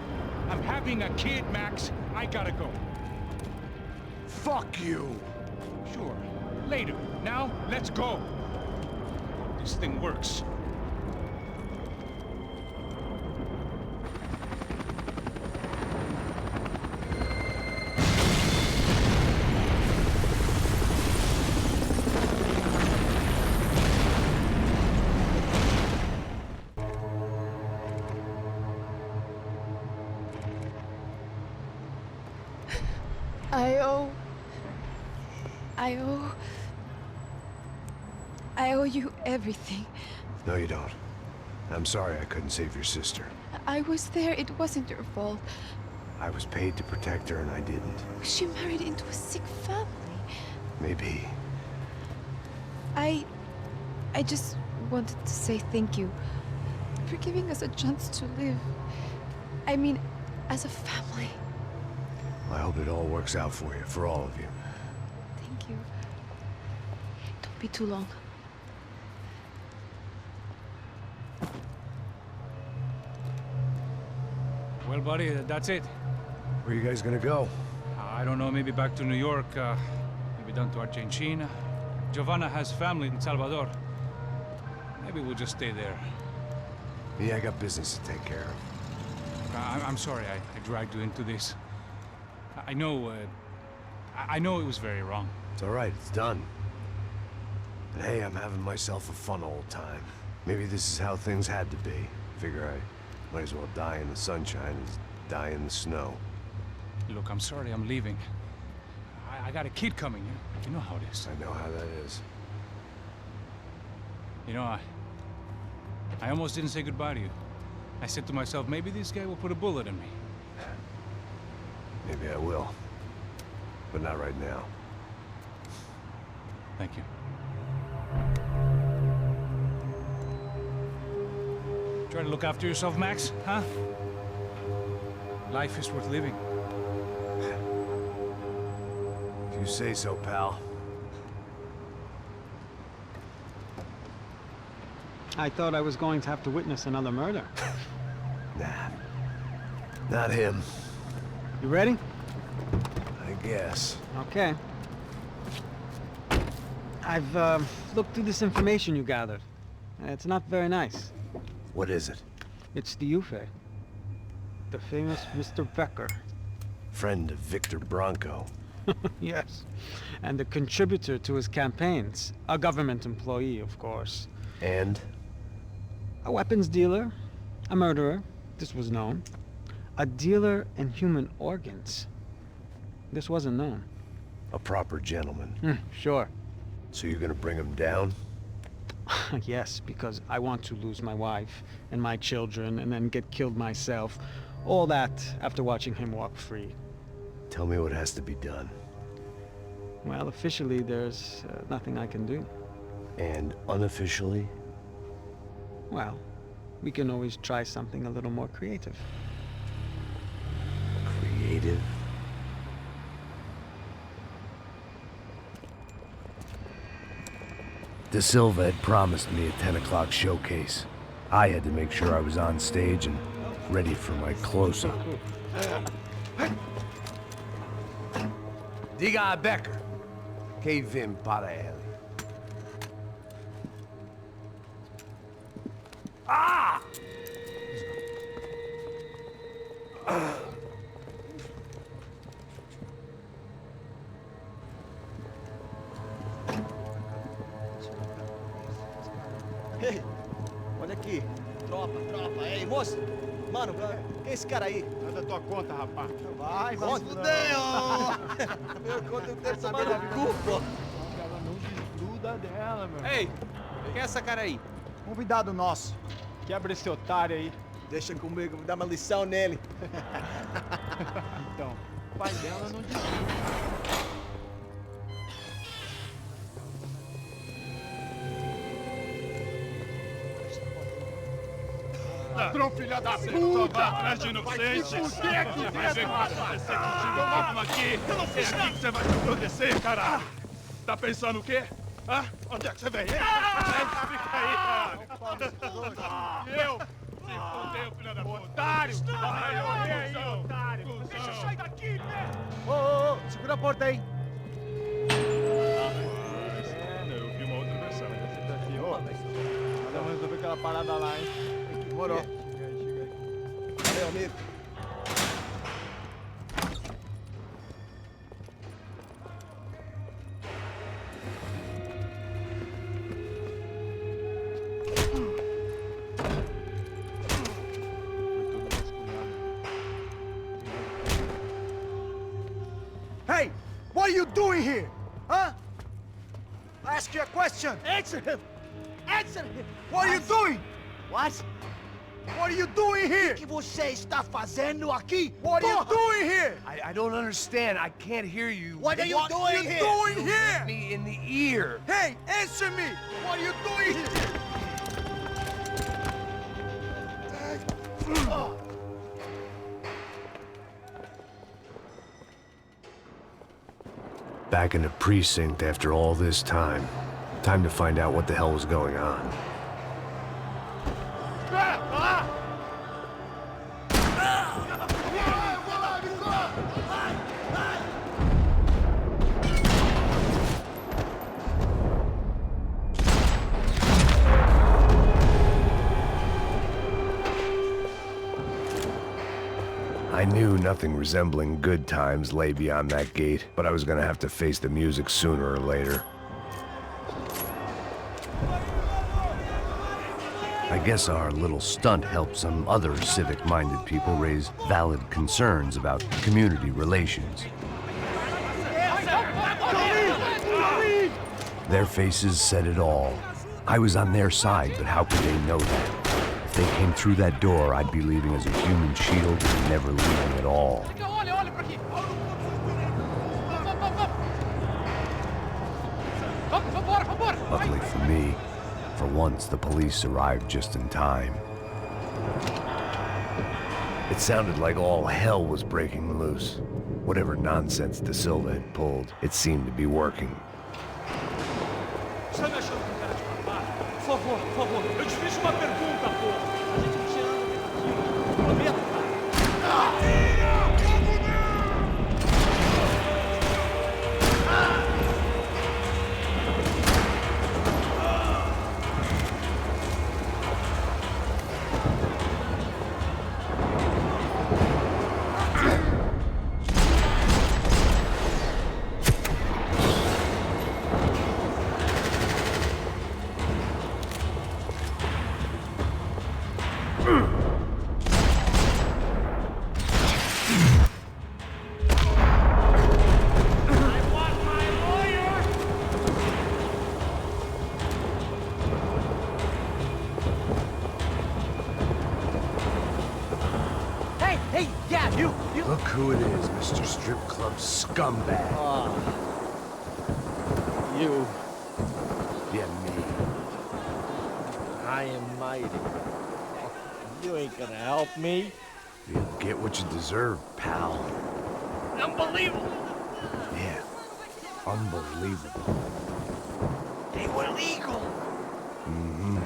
I'm having a kid, Max. I gotta go. Fuck you. Sure. Later. Now, let's go. This thing works. I owe you everything. No, you don't. I'm sorry I couldn't save your sister. I was there. It wasn't your fault. I was paid to protect her and I didn't. She married into a sick family. Maybe. I just wanted to say thank you for giving us a chance to live. I mean, as a family. I hope it all works out for you, for all of you. Thank you. Don't be too long. Well, buddy, that's it. Where are you guys gonna go? I don't know, maybe back to New York, maybe down to Argentina. Giovanna has family in Salvador. Maybe we'll just stay there. Me, I got business to take care of. I'm sorry I dragged you into this. I know it was very wrong. It's all right, it's done. And hey, I'm having myself a fun old time. Maybe this is how things had to be. Figure I might as well die in the sunshine as die in the snow. Look, I'm sorry I'm leaving. I got a kid coming, you know how it is. I know how that is. You know, I almost didn't say goodbye to you. I said to myself, maybe this guy will put a bullet in me. Maybe I will. But not right now. Thank you. Try to look after yourself, Max, huh? Life is worth living. If you say so, pal. I thought I was going to have to witness another murder. Nah. Not him. You ready? I guess. Okay. I've looked through this information you gathered. It's not very nice. What is it? It's the Ufe. The famous Mr. Becker. Friend of Victor Branco. Yes. And a contributor to his campaigns. A government employee, of course. And? A weapons dealer. A murderer. This was known. A dealer in human organs. This wasn't known. A proper gentleman. Sure. So you're gonna bring him down? Yes, because I want to lose my wife and my children and then get killed myself. All that after watching him walk free. Tell me what has to be done. Well, officially, there's nothing I can do. And unofficially? Well, we can always try something a little more creative. Creative? De Silva had promised me a 10 o'clock showcase. I had to make sure I was on stage and ready for my close-up. Diga a Becker. Que vim para ele. Ah! Ei, olha aqui. Tropa. Ei, moço. Mano, quem é esse cara aí? Nada da tua conta, rapaz. Vai fudeu! Meu conta eu quero saber da culpa. Ela não desgruda dela, meu. Ei, quem é essa cara aí? Convidado nosso. Quebra esse otário aí. Deixa comigo, vou dar uma lição nele. Então, pai dela não devia. Ladrão, filha da puta! Vai atrás de inocente! Por que aqui dentro? Vai ver o que vai acontecer contigo. Vamos aqui! Eu não fiz nada! É aqui que você vai se proteger, caralho! Tá pensando o quê? Hã? Onde é que você vem? Fica aí, caralho! E eu? Se fodeu, filha da puta! Otário! Vai, aí, otário! Deixa eu sair daqui, né? Ô, segura a porta aí. Eu vi uma outra versão. Aqui, ó. Vamos resolver aquela parada lá, hein? Demorou. Chega aí. Valeu, amigo. Hey, what are you doing here? Huh? I ask you a question. Answer him! Answer him! What are you doing? What? What are you doing here? O que você está fazendo aqui? What are you doing here? I don't understand. I can't hear you. What are you doing here? Doing You here? hit me in the ear. Hey, answer me! What are you doing here? Back in the precinct after all this time. Time to find out what the hell was going on. I knew nothing resembling good times lay beyond that gate, but I was gonna have to face the music sooner or later. I guess our little stunt helped some other civic-minded people raise valid concerns about community relations. Their faces said it all. I was on their side, but how could they know that? If they came through that door, I'd be leaving as a human shield and never leaving at all. Luckily for me, for once the police arrived just in time. It sounded like all hell was breaking loose. Whatever nonsense De Silva had pulled, it seemed to be working. Está me achando com cara de papá? Por favor, eu te fiz uma pergunta, porra. A gente não tinha nada a ver com aquilo. Prometo, cara. Look who it is, Mr. Strip Club Scumbag. You. Yeah, me. I am mighty. You ain't gonna help me. You'll get what you deserve, pal. Unbelievable. Yeah, unbelievable. They were legal. Mm-hmm.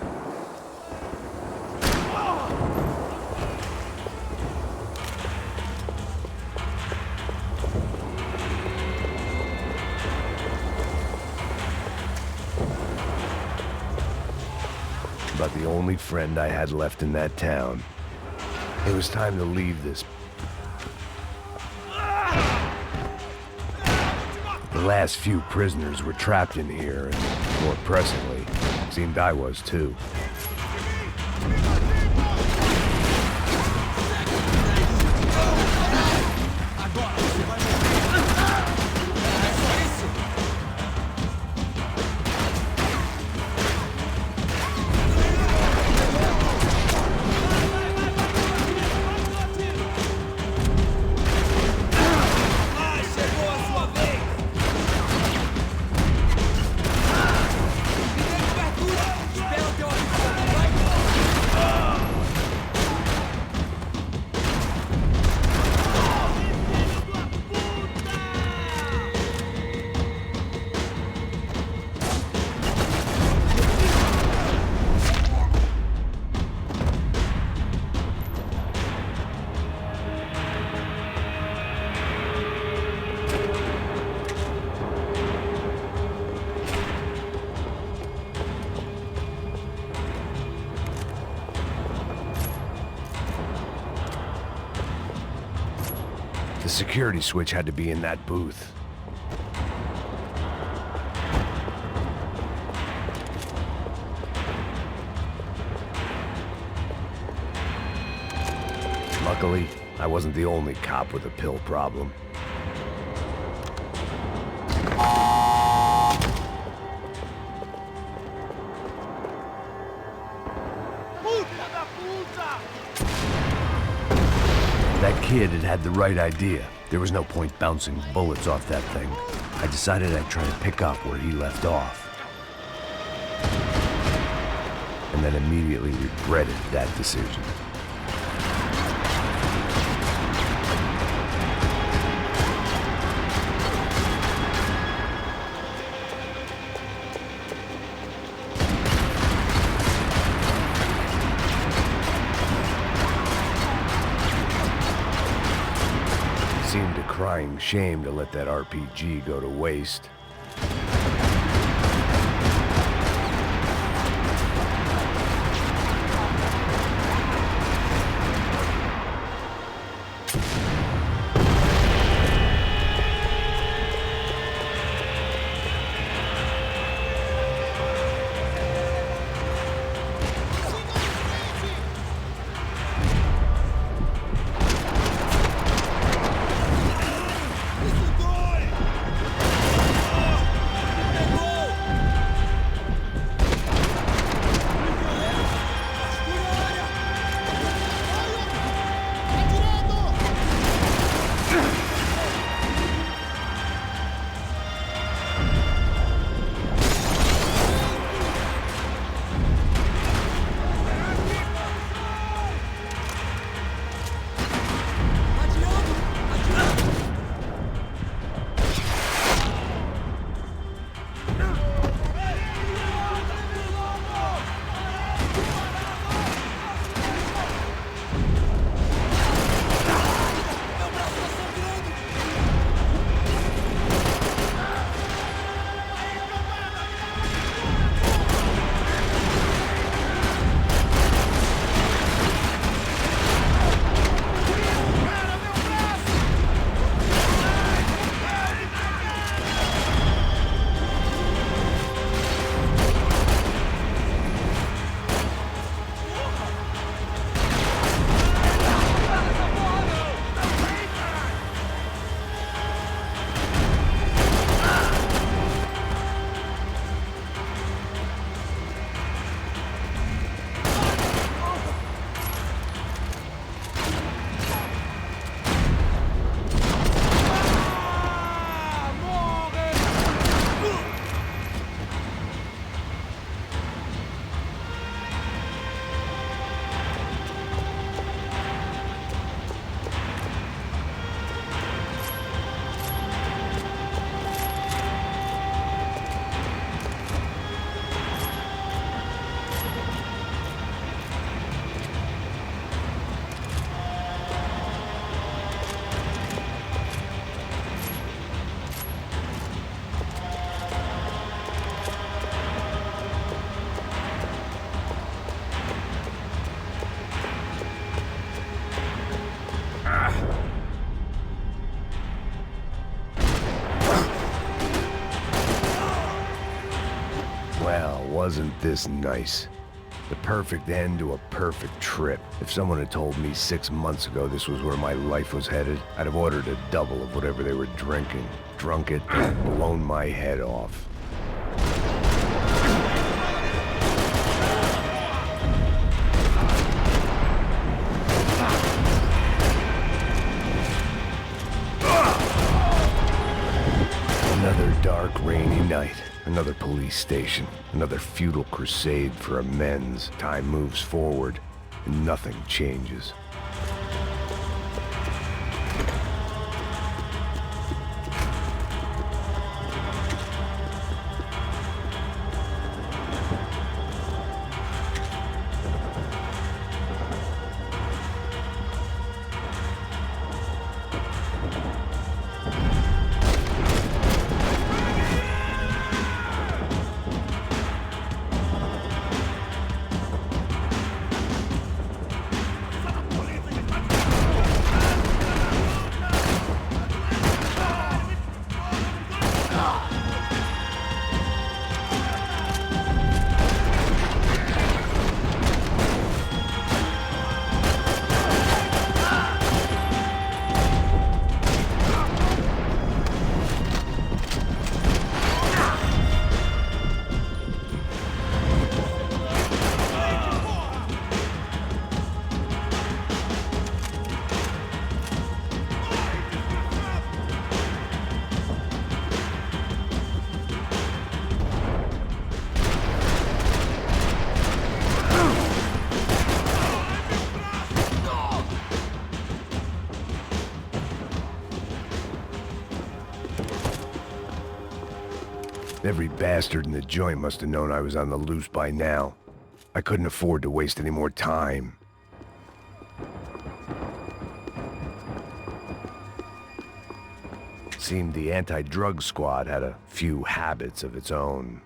About the only friend I had left in that town. It was time to leave this. The last few prisoners were trapped in here, and more pressingly, it seemed I was too. The security switch had to be in that booth. Luckily, I wasn't the only cop with a pill problem. That kid had the right idea. There was no point bouncing bullets off that thing. I decided I'd try to pick up where he left off. And then immediately regretted that decision. Seemed a crying shame to let that RPG go to waste. Well, wasn't this nice? The perfect end to a perfect trip. If someone had told me 6 months ago this was where my life was headed, I'd have ordered a double of whatever they were drinking, drunk it, and blown my head off. Another dark, rainy night. Another police station. Another futile crusade for amends. Time moves forward, and nothing changes. Every bastard in the joint must have known I was on the loose by now. I couldn't afford to waste any more time. Seemed the anti-drug squad had a few habits of its own.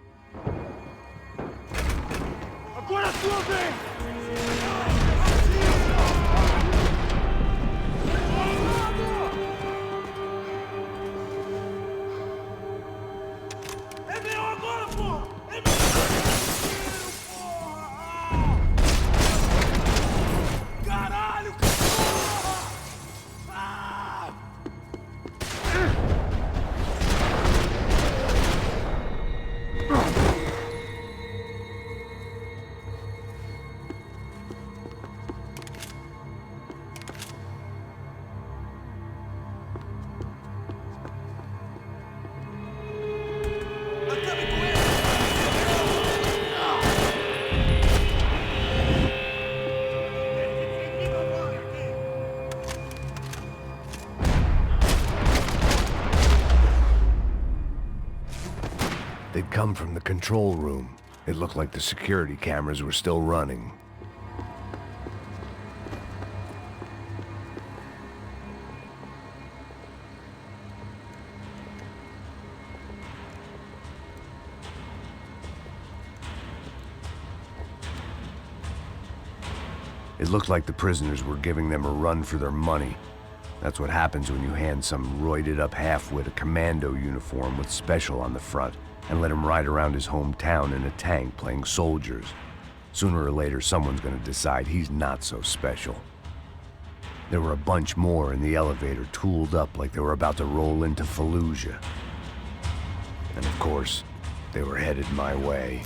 They'd come from the control room. It looked like the security cameras were still running. It looked like the prisoners were giving them a run for their money. That's what happens when you hand some roided-up half-wit a commando uniform with special on the front and let him ride around his hometown in a tank playing soldiers. Sooner or later, someone's gonna decide he's not so special. There were a bunch more in the elevator, tooled up like they were about to roll into Fallujah. And of course, they were headed my way.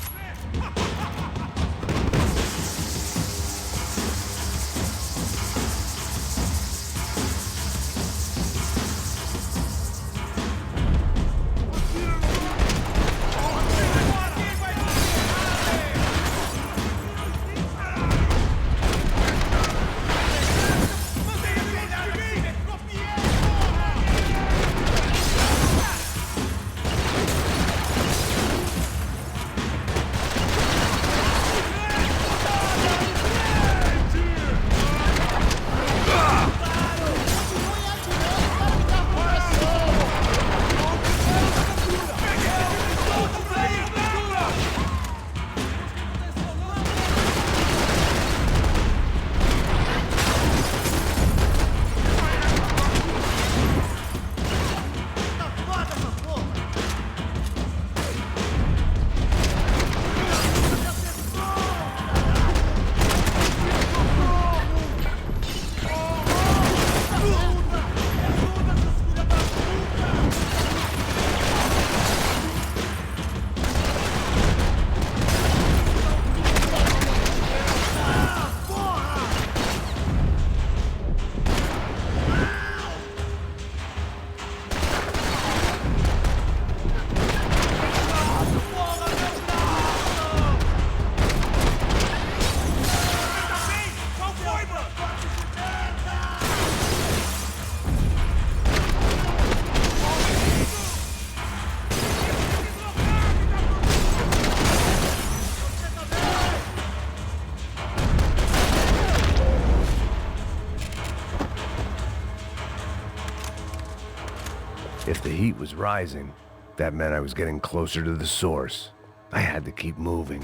If the heat was rising, that meant I was getting closer to the source. I had to keep moving.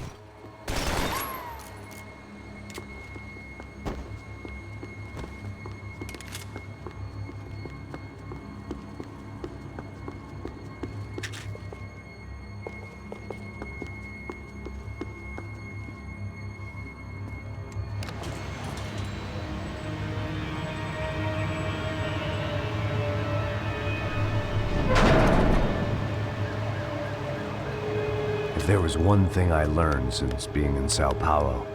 If there was one thing I learned since being in Sao Paulo,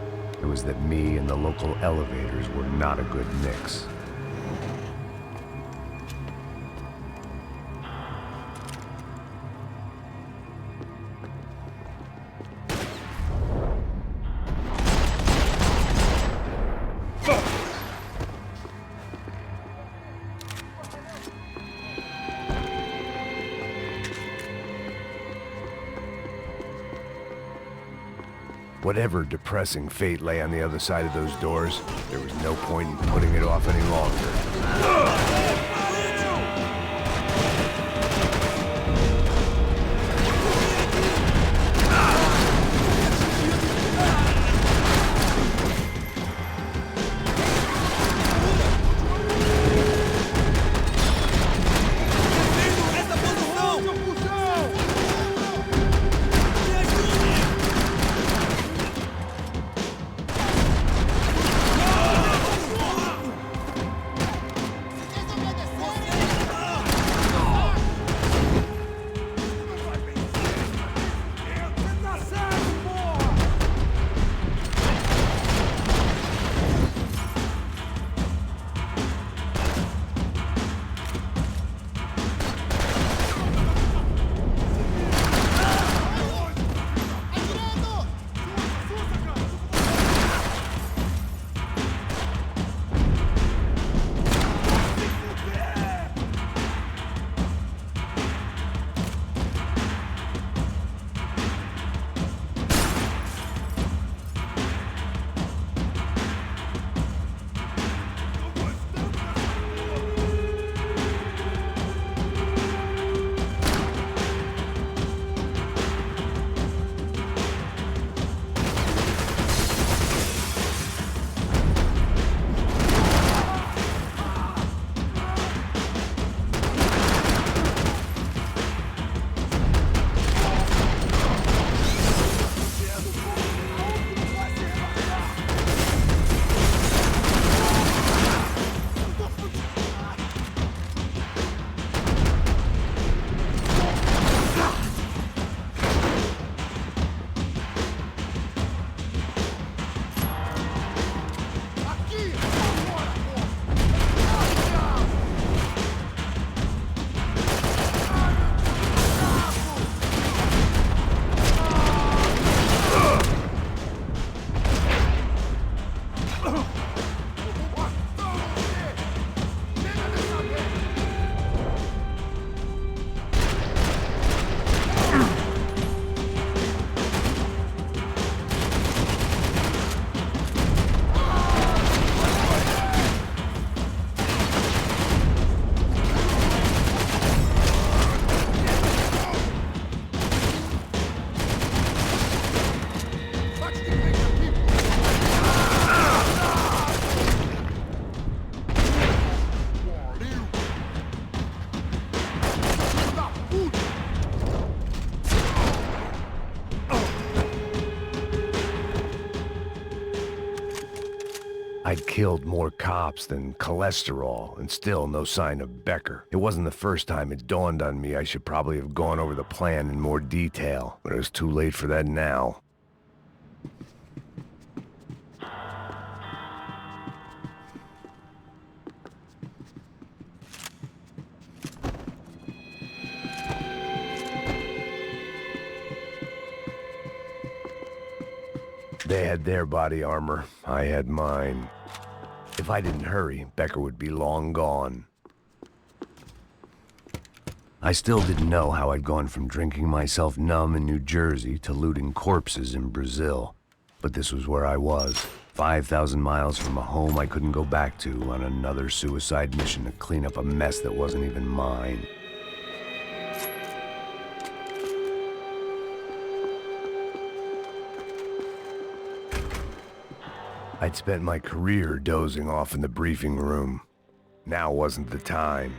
it was that me and the local elevators were not a good mix. Whatever depressing fate lay on the other side of those doors, there was no point in putting it off any longer. I'd killed more cops than cholesterol, and still no sign of Becker. It wasn't the first time it dawned on me I should probably have gone over the plan in more detail, but it was too late for that now. They had their body armor, I had mine. If I didn't hurry, Becker would be long gone. I still didn't know how I'd gone from drinking myself numb in New Jersey to looting corpses in Brazil. But this was where I was, 5,000 miles from a home I couldn't go back to, on another suicide mission to clean up a mess that wasn't even mine. I'd spent my career dozing off in the briefing room. Now wasn't the time.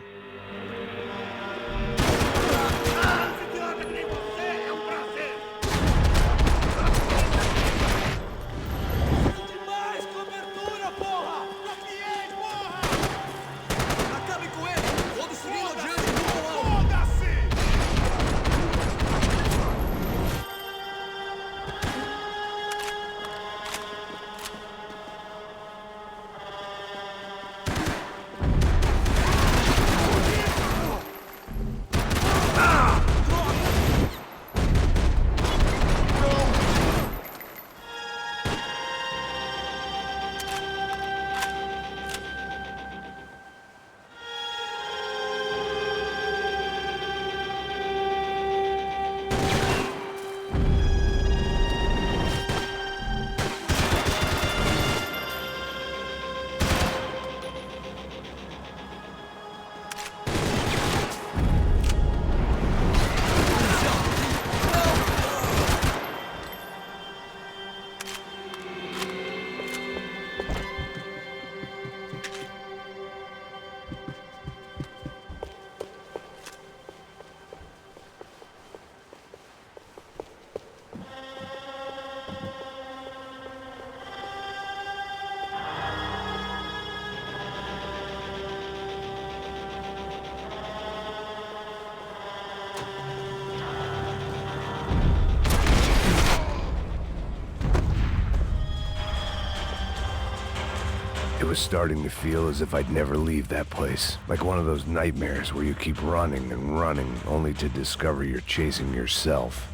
It was starting to feel as if I'd never leave that place. Like one of those nightmares where you keep running and running, only to discover you're chasing yourself.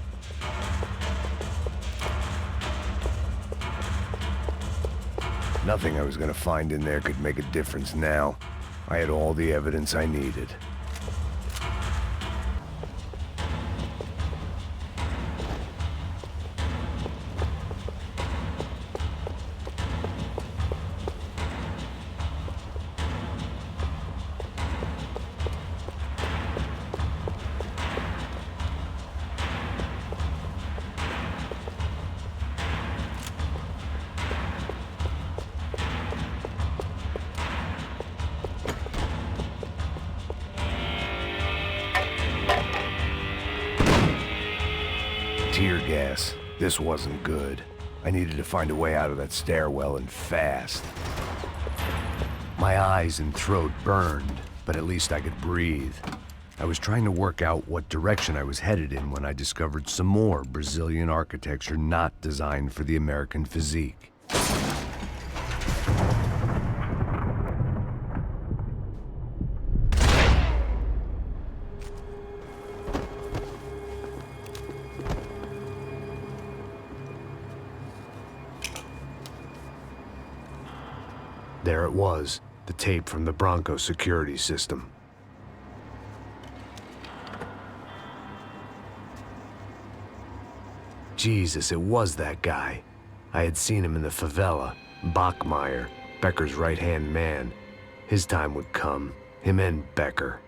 Nothing I was gonna find in there could make a difference now. I had all the evidence I needed. Tear gas. This wasn't good. I needed to find a way out of that stairwell and fast. My eyes and throat burned, but at least I could breathe. I was trying to work out what direction I was headed in when I discovered some more Brazilian architecture not designed for the American physique. There it was, the tape from the Branco security system. Jesus, it was that guy. I had seen him in the favela, Bachmeyer, Becker's right-hand man. His time would come, him and Becker.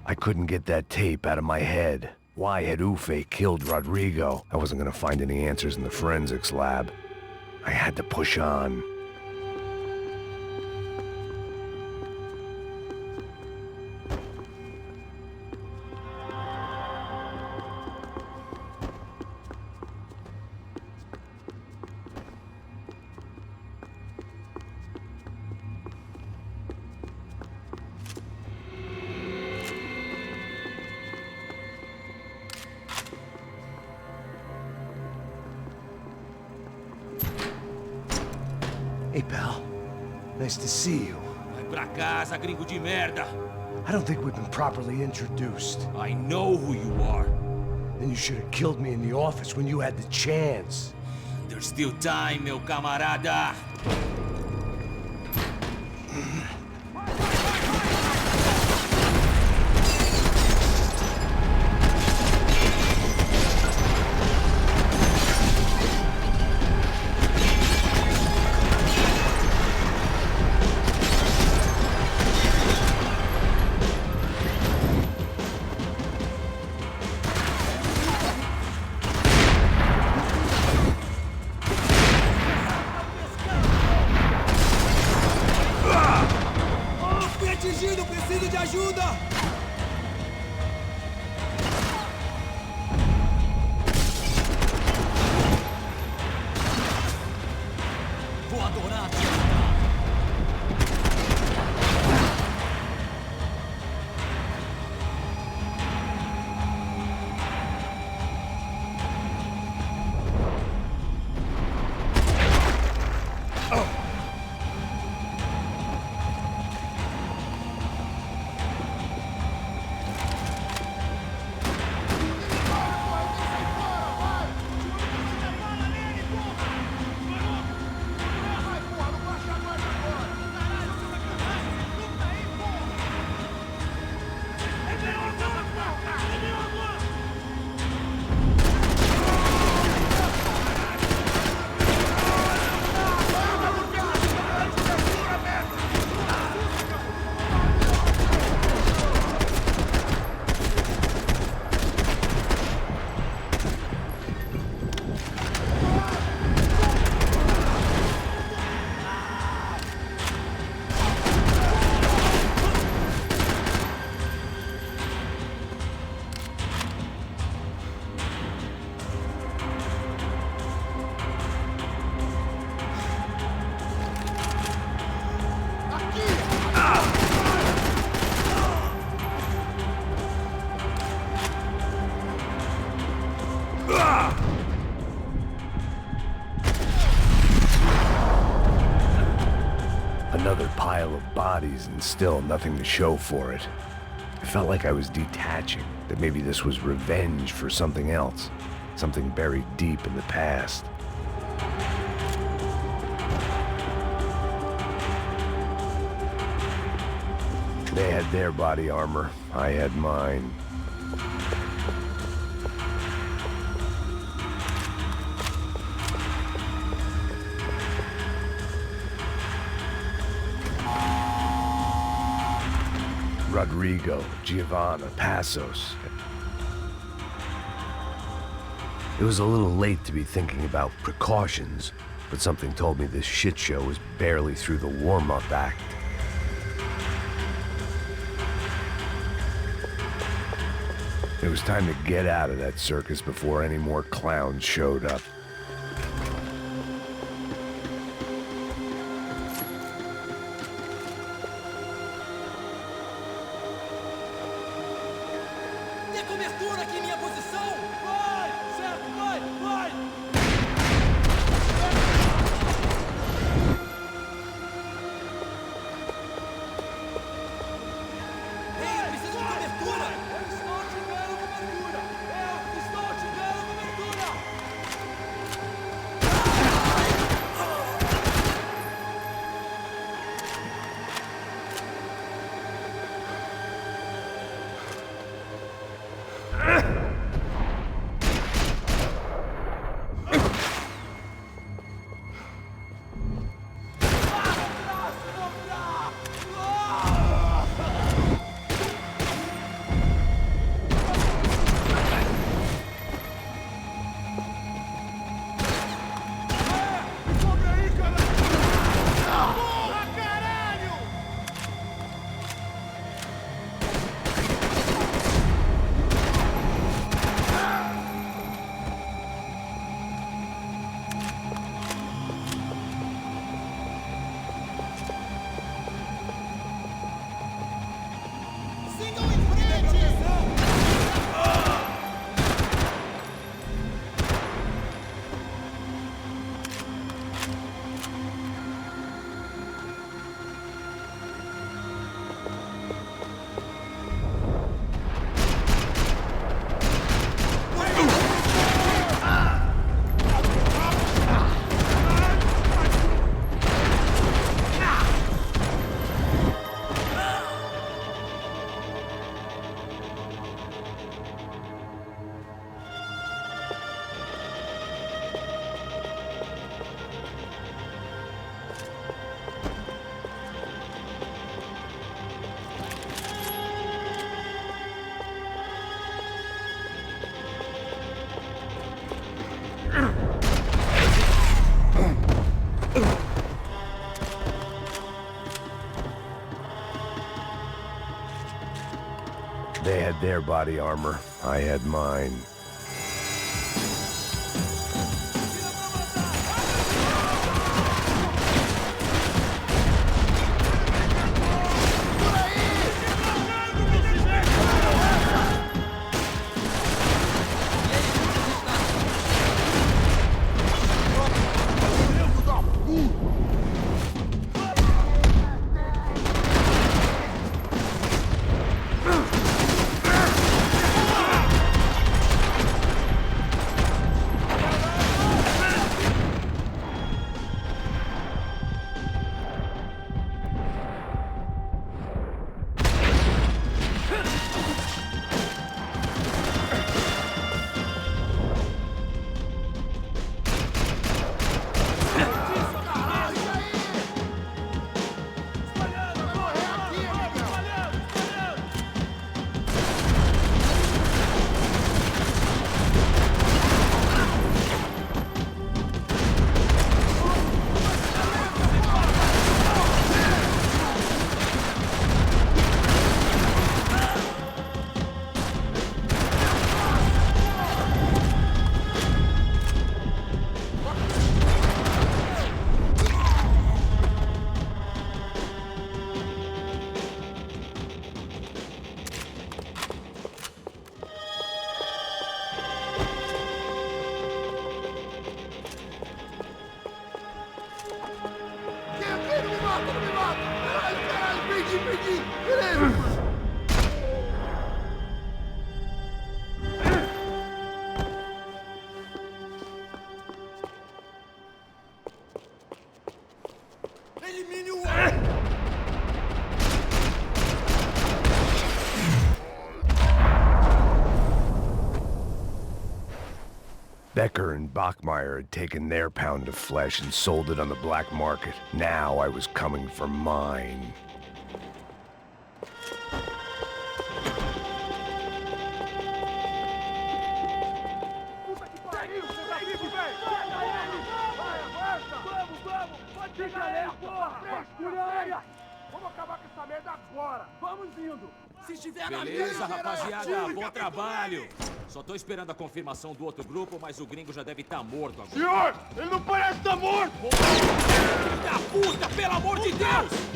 I couldn't get that tape out of my head. Why had Ufe killed Rodrigo? I wasn't gonna find any answers in the forensics lab. I had to push on. Hey, pal. Nice to see you. Vai pra casa, gringo de merda. I don't think we've been properly introduced. I know who you are. Then you should have killed me in the office when you had the chance. There's still time, meu camarada. Another pile of bodies and still nothing to show for it. I felt like I was detaching, that maybe this was revenge for something else, something buried deep in the past. They had their body armor, I had mine. Rodrigo, Giovanna, Passos. It was a little late to be thinking about precautions, but something told me this shit show was barely through the warm-up act. It was time to get out of that circus before any more clowns showed up. They had their body armor, I had mine. Becker and Bachmeyer had taken their pound of flesh and sold it on the black market. Now I was coming for mine. Beleza, rapaziada, bom trabalho. Só tô esperando a confirmação do outro grupo, mas o gringo já deve estar morto agora. Senhor, ele não parece estar morto! Filho da puta, pelo amor de Deus!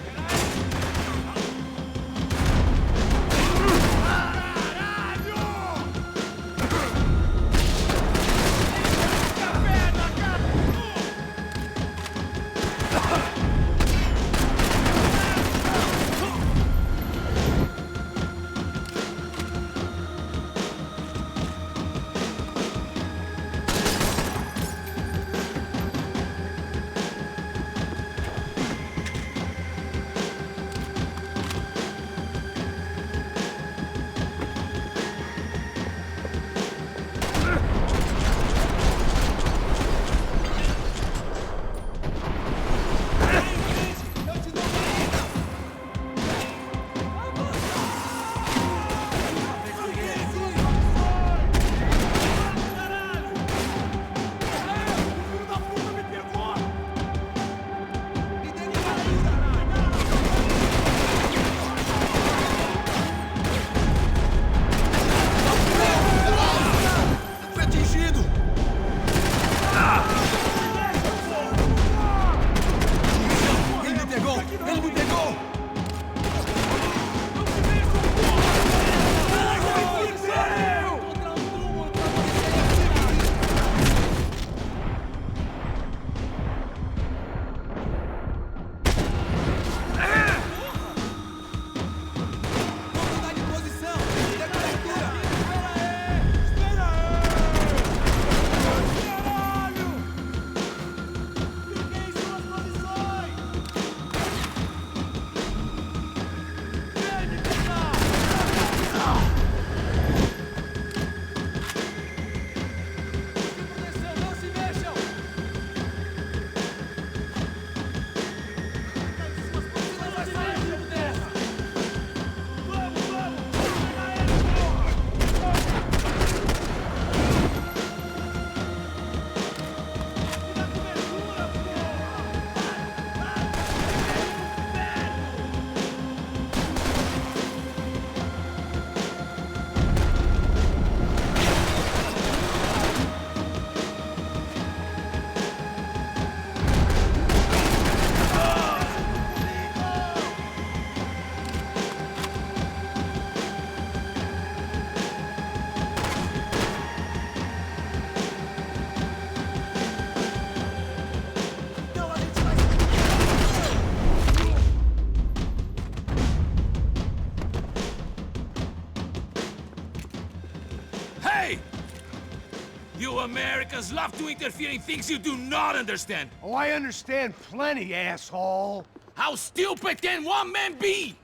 You Americans love to interfere in things you do not understand. Oh, I understand plenty, asshole. How stupid can one man be?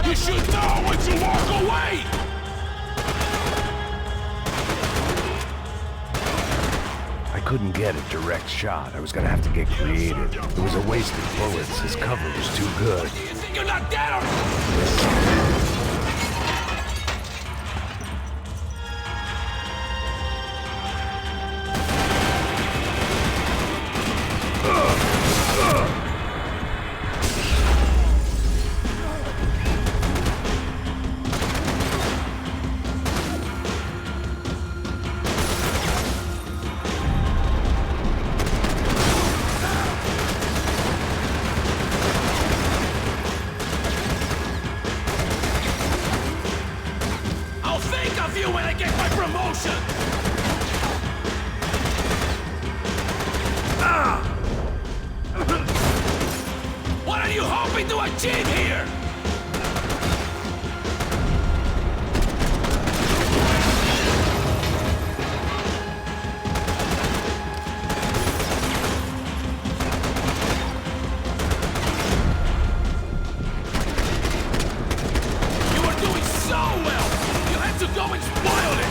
You should know when to walk away! I couldn't get a direct shot. I was gonna have to get creative. It was a waste of bullets. His cover was too good. You think you're not dead or... you hoping to achieve here? You were doing so well! You had to go and spoil it!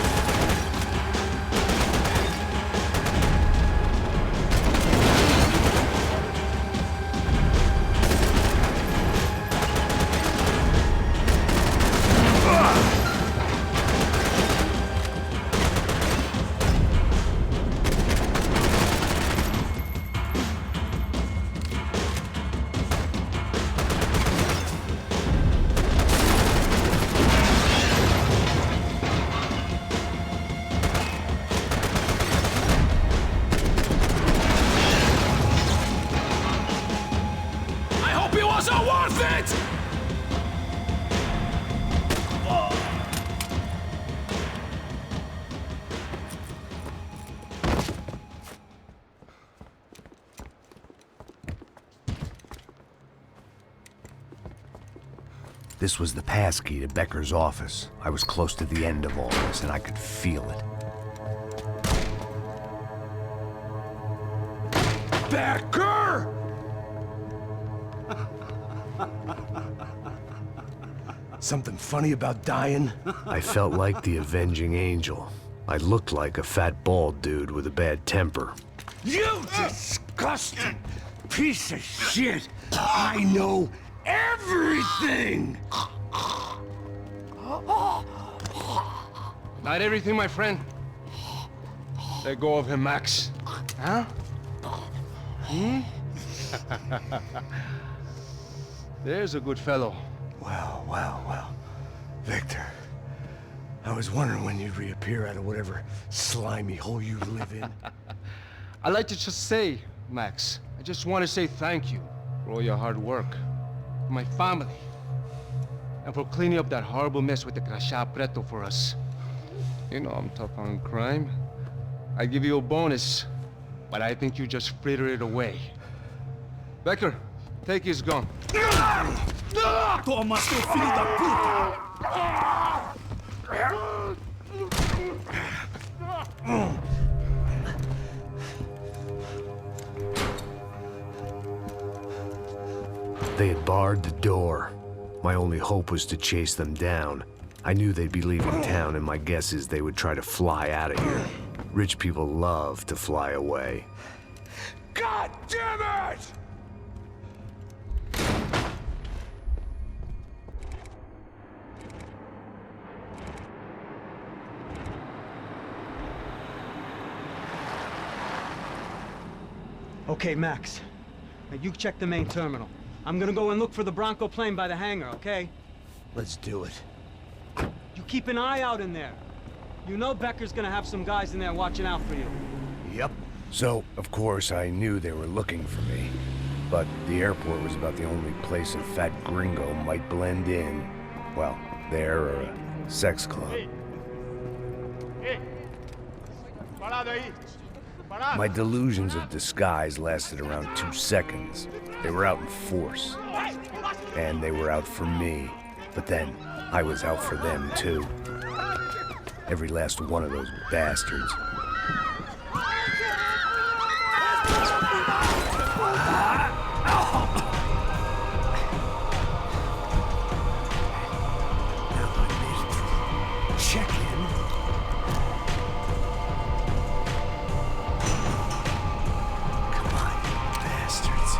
This was the passkey to Becker's office. I was close to the end of all this, and I could feel it. Becker! Something funny about dying? I felt like the avenging angel. I looked like a fat bald dude with a bad temper. You disgusting piece of shit! I know everything! Not everything, my friend. Let go of him, Max. Huh? Hmm? There's a good fellow. Well, well, well. Victor, I was wondering when you'd reappear out of whatever slimy hole you live in. I'd like to just say, Max, I just want to say thank you for all your hard work, for my family, and for cleaning up that horrible mess with the Crachá Preto for us. You know I'm tough on crime. I give you a bonus, but I think you just fritter it away. Becker, take his gun. Toma, seu filho da puta! They had barred the door. My only hope was to chase them down. I knew they'd be leaving town, and my guess is they would try to fly out of here. Rich people love to fly away. God damn it! Okay, Max. Now you check the main terminal. I'm gonna go and look for the Branco plane by the hangar, okay? Let's do it. You keep an eye out in there. You know Becker's gonna have some guys in there watching out for you. Yep. So, of course, I knew they were looking for me. But the airport was about the only place a fat gringo might blend in. Well, there or a sex club. My delusions of disguise lasted around 2 seconds. They were out in force. And they were out for me. But then, I was out for them, too. Every last one of those bastards. Check in. Come on, you bastards.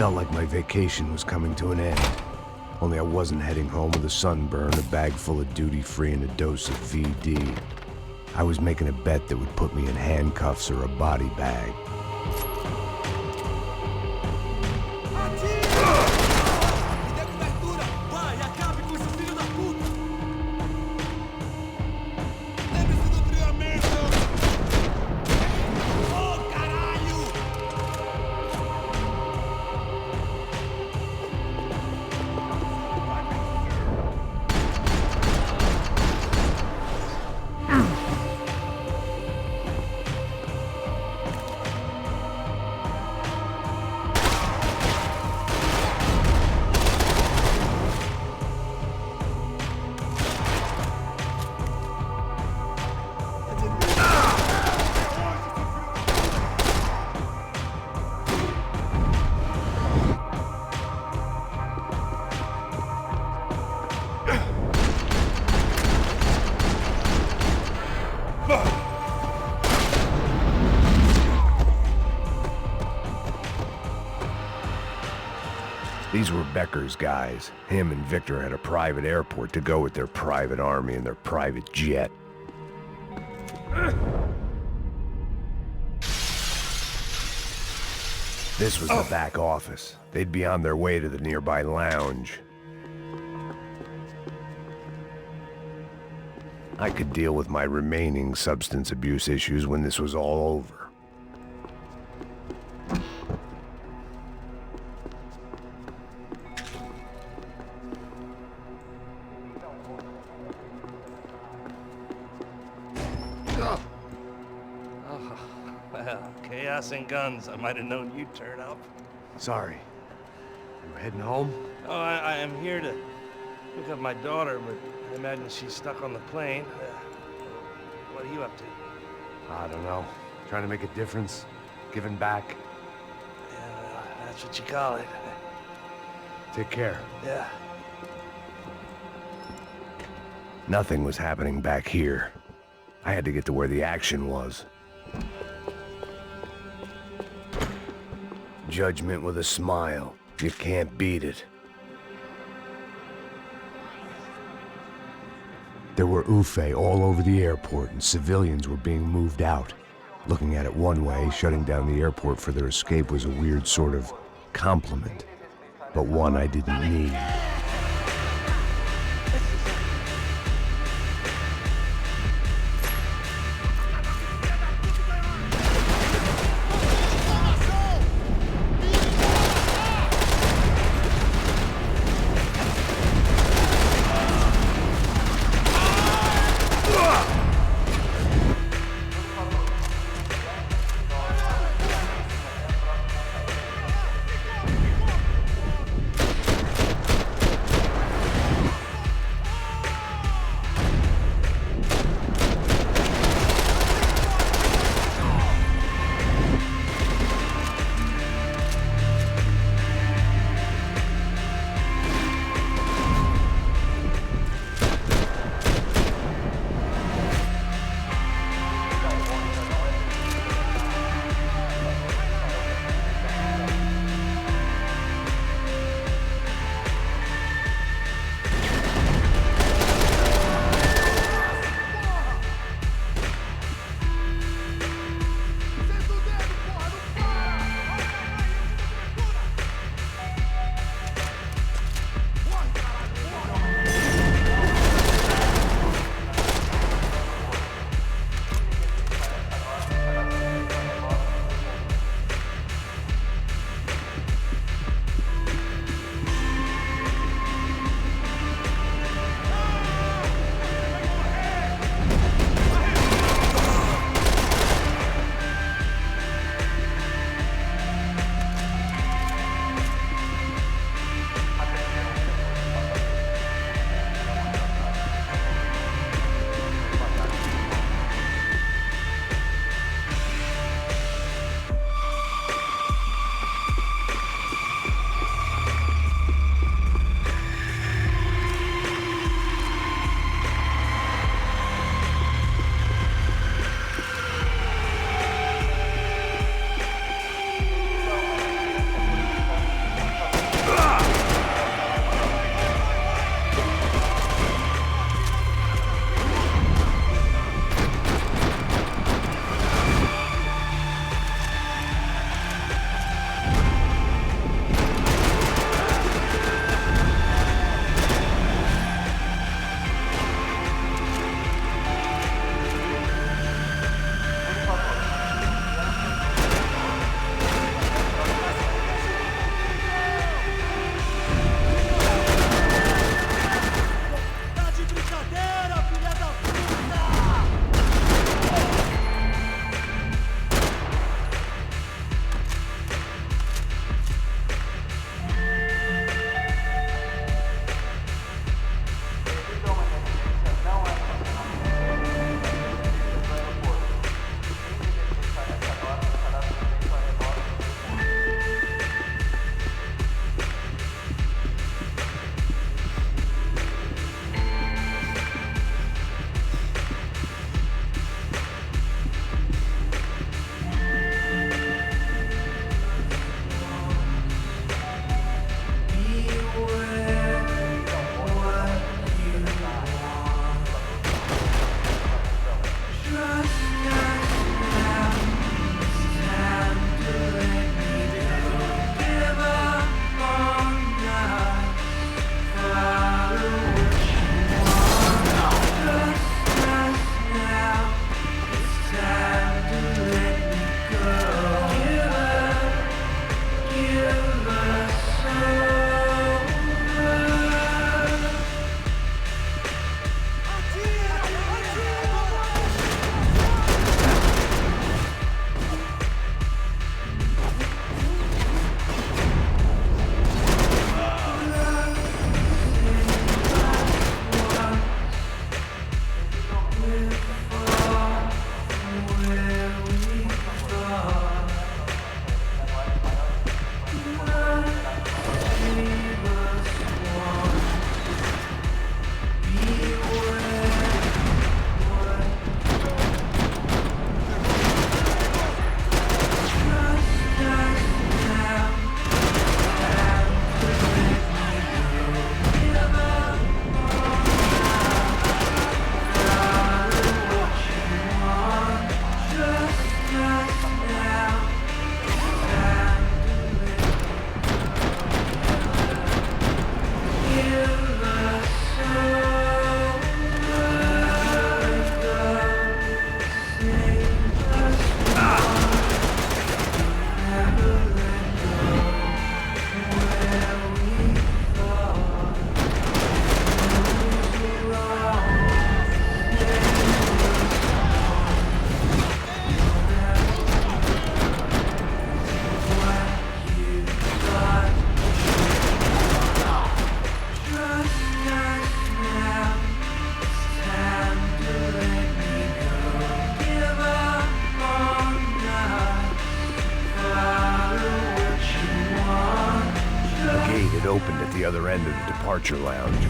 felt like my vacation was coming to an end. Only I wasn't heading home with a sunburn, a bag full of duty-free, and a dose of VD. I was making a bet that would put me in handcuffs or a body bag. These were Becker's guys. Him and Victor had a private airport to go with their private army and their private jet. This was the back office. They'd be on their way to the nearby lounge. I could deal with my remaining substance abuse issues when this was all over. Well, chaos and guns. I might have known you'd turn up. Sorry. You heading home? Oh, I am here to pick up my daughter, but I imagine she's stuck on the plane. What are you up to? I don't know. Trying to make a difference. Giving back. Yeah, well, that's what you call it. Take care. Yeah. Nothing was happening back here. I had to get to where the action was. Judgment with a smile. You can't beat it. There were Ufe all over the airport, and civilians were being moved out. Looking at it one way, shutting down the airport for their escape was a weird sort of compliment, but one I didn't need. the other end of the departure lounge.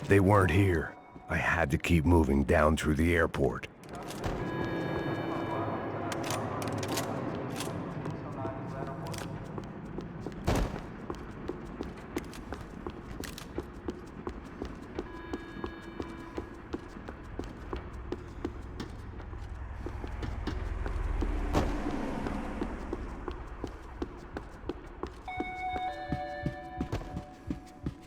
They weren't here. I had to keep moving down through the airport.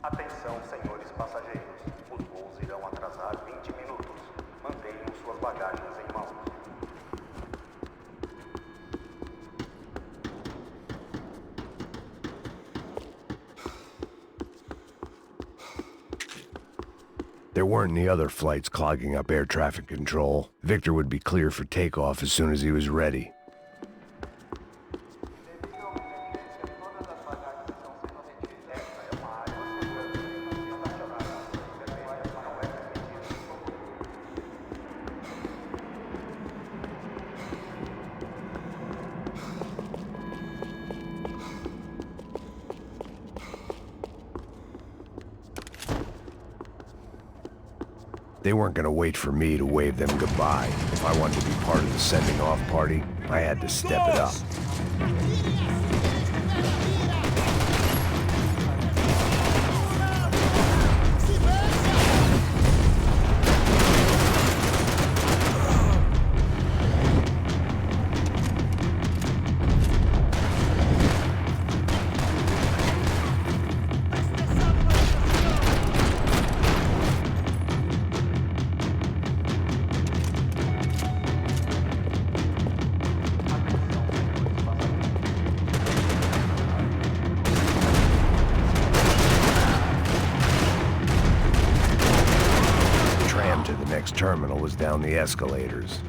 Atenção, senhores passageiros. Os voos irão atrasar 20 minutos. Mantenham suas bagagens em mãos. There weren't any other flights clogging up air traffic control. Victor would be clear for takeoff as soon as he was ready. They weren't gonna wait for me to wave them goodbye. If I wanted to be part of the sending off party, I had to step it up. Terminal was down the escalators.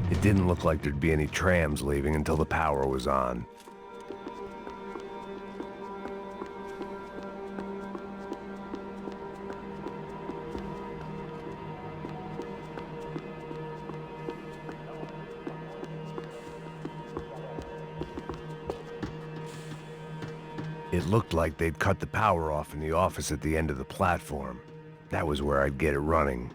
It didn't look like there'd be any trams leaving until the power was on. It looked like they'd cut the power off in the office at the end of the platform. That was where I'd get it running.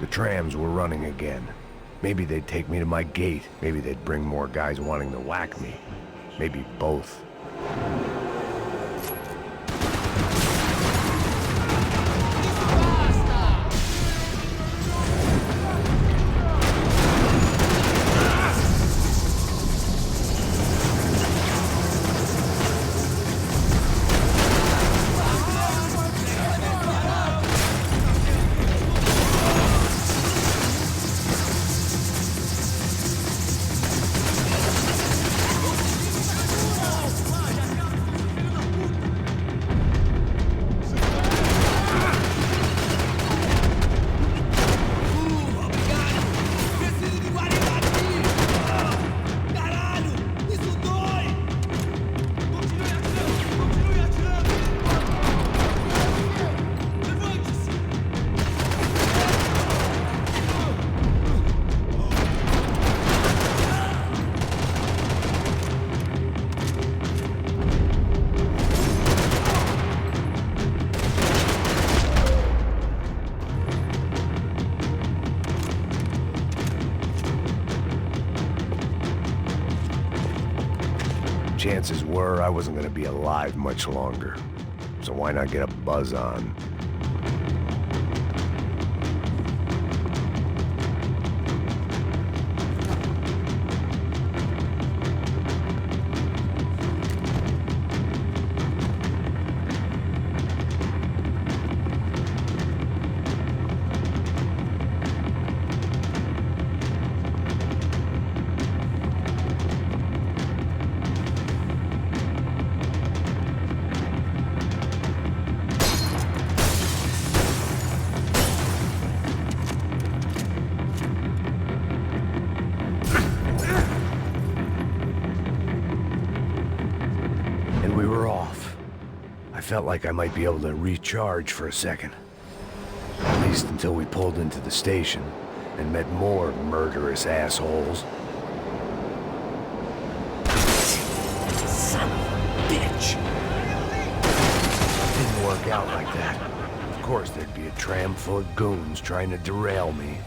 Trams were running again. Maybe they'd take me to my gate. Maybe they'd bring more guys wanting to whack me. Maybe both. Chances were I wasn't going to be alive much longer, so why not get a buzz on? Felt like I might be able to recharge for a second. At least until we pulled into the station and met more murderous assholes. Son of a bitch! Didn't work out like that. Of course there'd be a tram full of goons trying to derail me.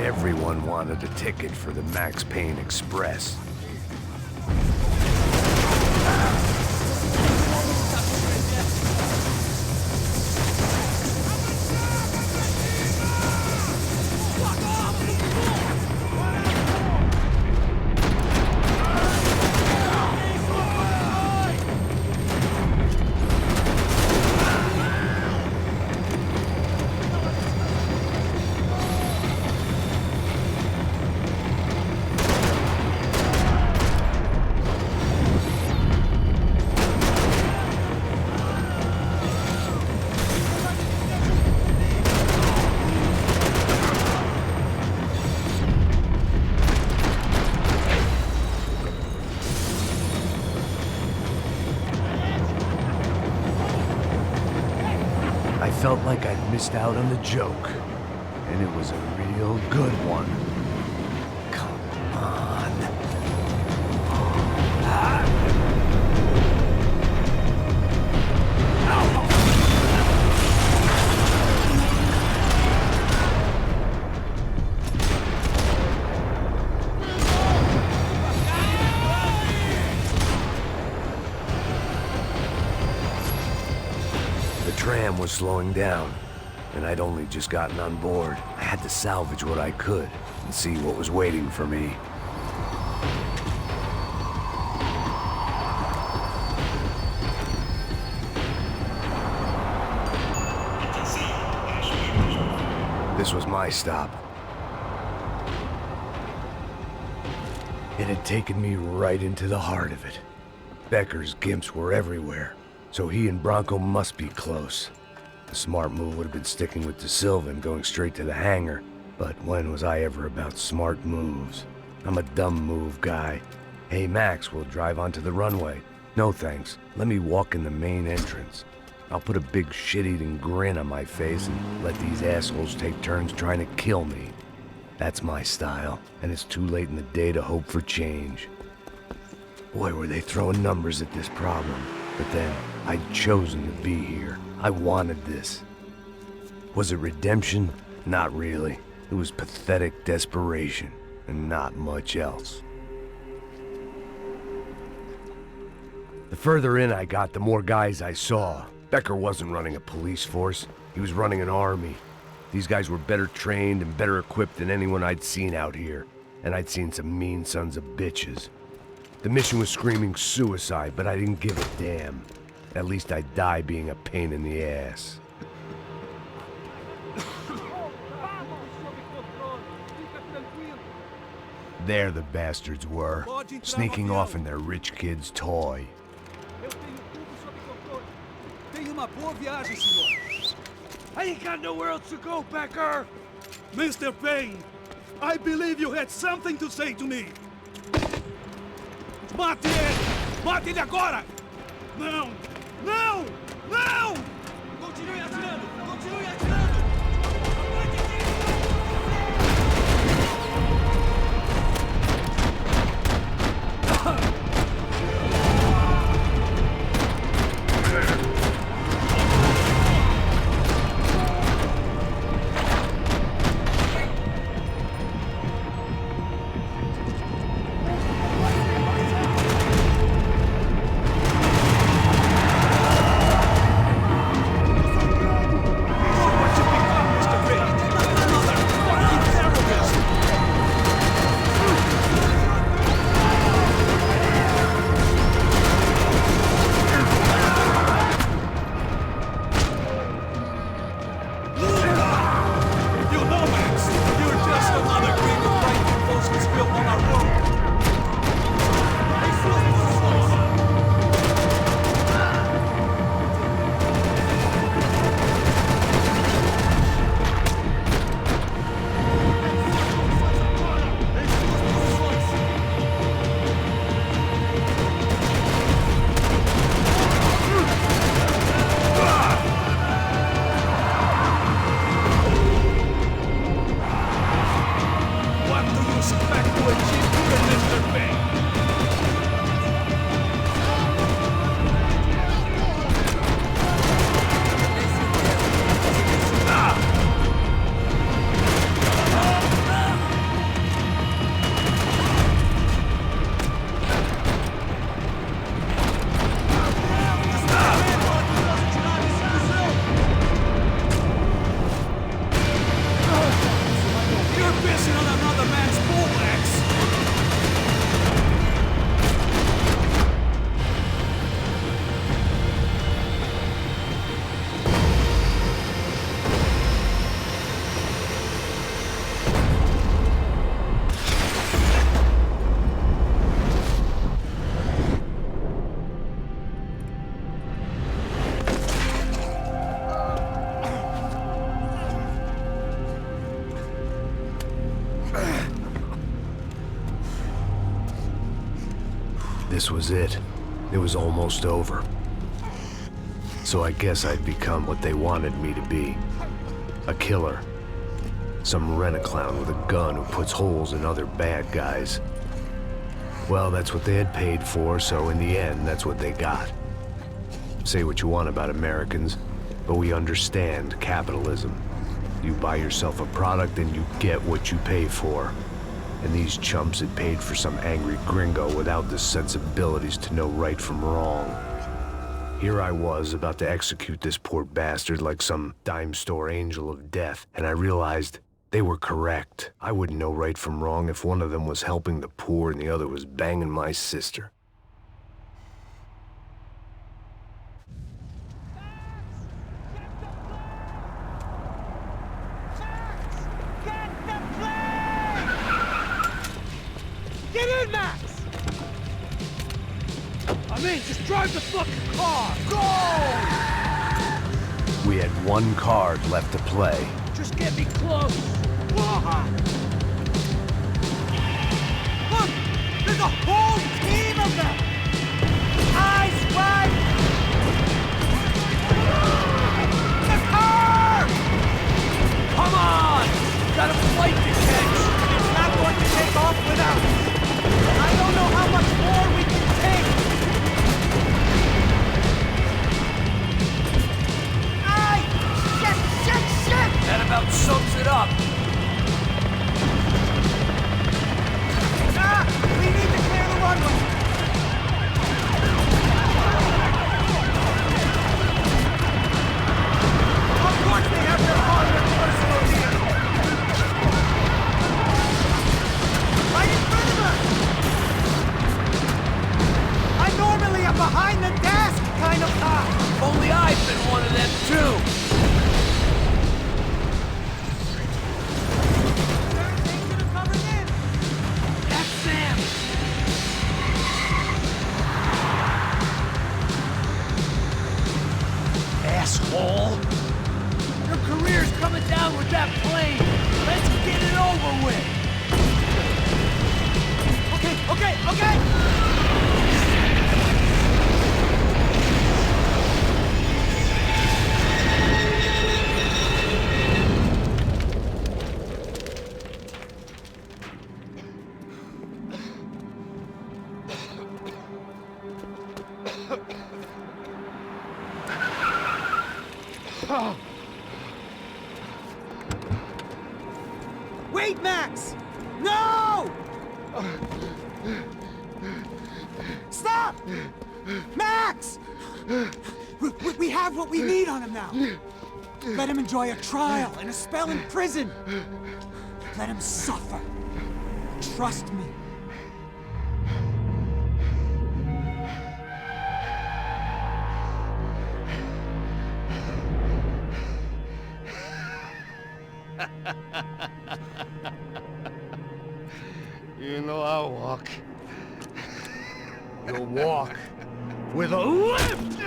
Everyone wanted a ticket for the Max Payne Express. I felt like I'd missed out on the joke, and it was a real good one. Come on. The tram was slowing down, and I'd only just gotten on board. I had to salvage what I could and see what was waiting for me. This was my stop. It had taken me right into the heart of it. Becker's gimps were everywhere, so he and Branco must be close. The smart move would have been sticking with De Silva and going straight to the hangar, but when was I ever about smart moves? I'm a dumb move guy. Hey Max, we'll drive onto the runway. No thanks, let me walk in the main entrance. I'll put a big shit-eating grin on my face and let these assholes take turns trying to kill me. That's my style, and it's too late in the day to hope for change. Boy, were they throwing numbers at this problem. But then, I'd chosen to be here. I wanted this. Was it redemption? Not really. It was pathetic desperation, and not much else. The further in I got, the more guys I saw. Becker wasn't running a police force. He was running an army. These guys were better trained and better equipped than anyone I'd seen out here. And I'd seen some mean sons of bitches. The mission was screaming suicide, but I didn't give a damn. At least I'd die being a pain in the ass. There the bastards were, sneaking off in their rich kid's toy. I ain't got nowhere else to go, Becker! Mr. Payne, I believe you had something to say to me. Mate ele! Mate ele agora! Não! Não! Não! Continue atirando! Continue atirando! This was it. It was almost over. So I guess I'd become what they wanted me to be. A killer. Some rent-a-clown with a gun who puts holes in other bad guys. Well, that's what they had paid for, so in the end, that's what they got. Say what you want about Americans, but we understand capitalism. You buy yourself a product and you get what you pay for. And these chumps had paid for some angry gringo without the sensibilities to know right from wrong. Here I was about to execute this poor bastard like some dime store angel of death, and I realized they were correct. I wouldn't know right from wrong if one of them was helping the poor and the other was banging my sister. Get in, Max! I mean, just drive the fucking car! Go! We had one card left to play. Just get me close! Look! There's a whole team of them! Eyes wide! The car! Come on! Got a flight to catch! It's not going to take off without us! I don't know how much more we can take! Aye! Shit! That about sums it up! We need to clear the runway! Of course they have their own personal vehicle! Right in front of us! I'm normally a behind-the-desk kind of cop! Only I've been one of them, too! Asshole! Your career's coming down with that plane! Let's get it over with! Okay! Wait, Max! No! Stop! Max! We have what we need on him now. Let him enjoy a trial and a spell in prison. Let him suffer. Trust me. You know I'll walk. You'll walk with a lift!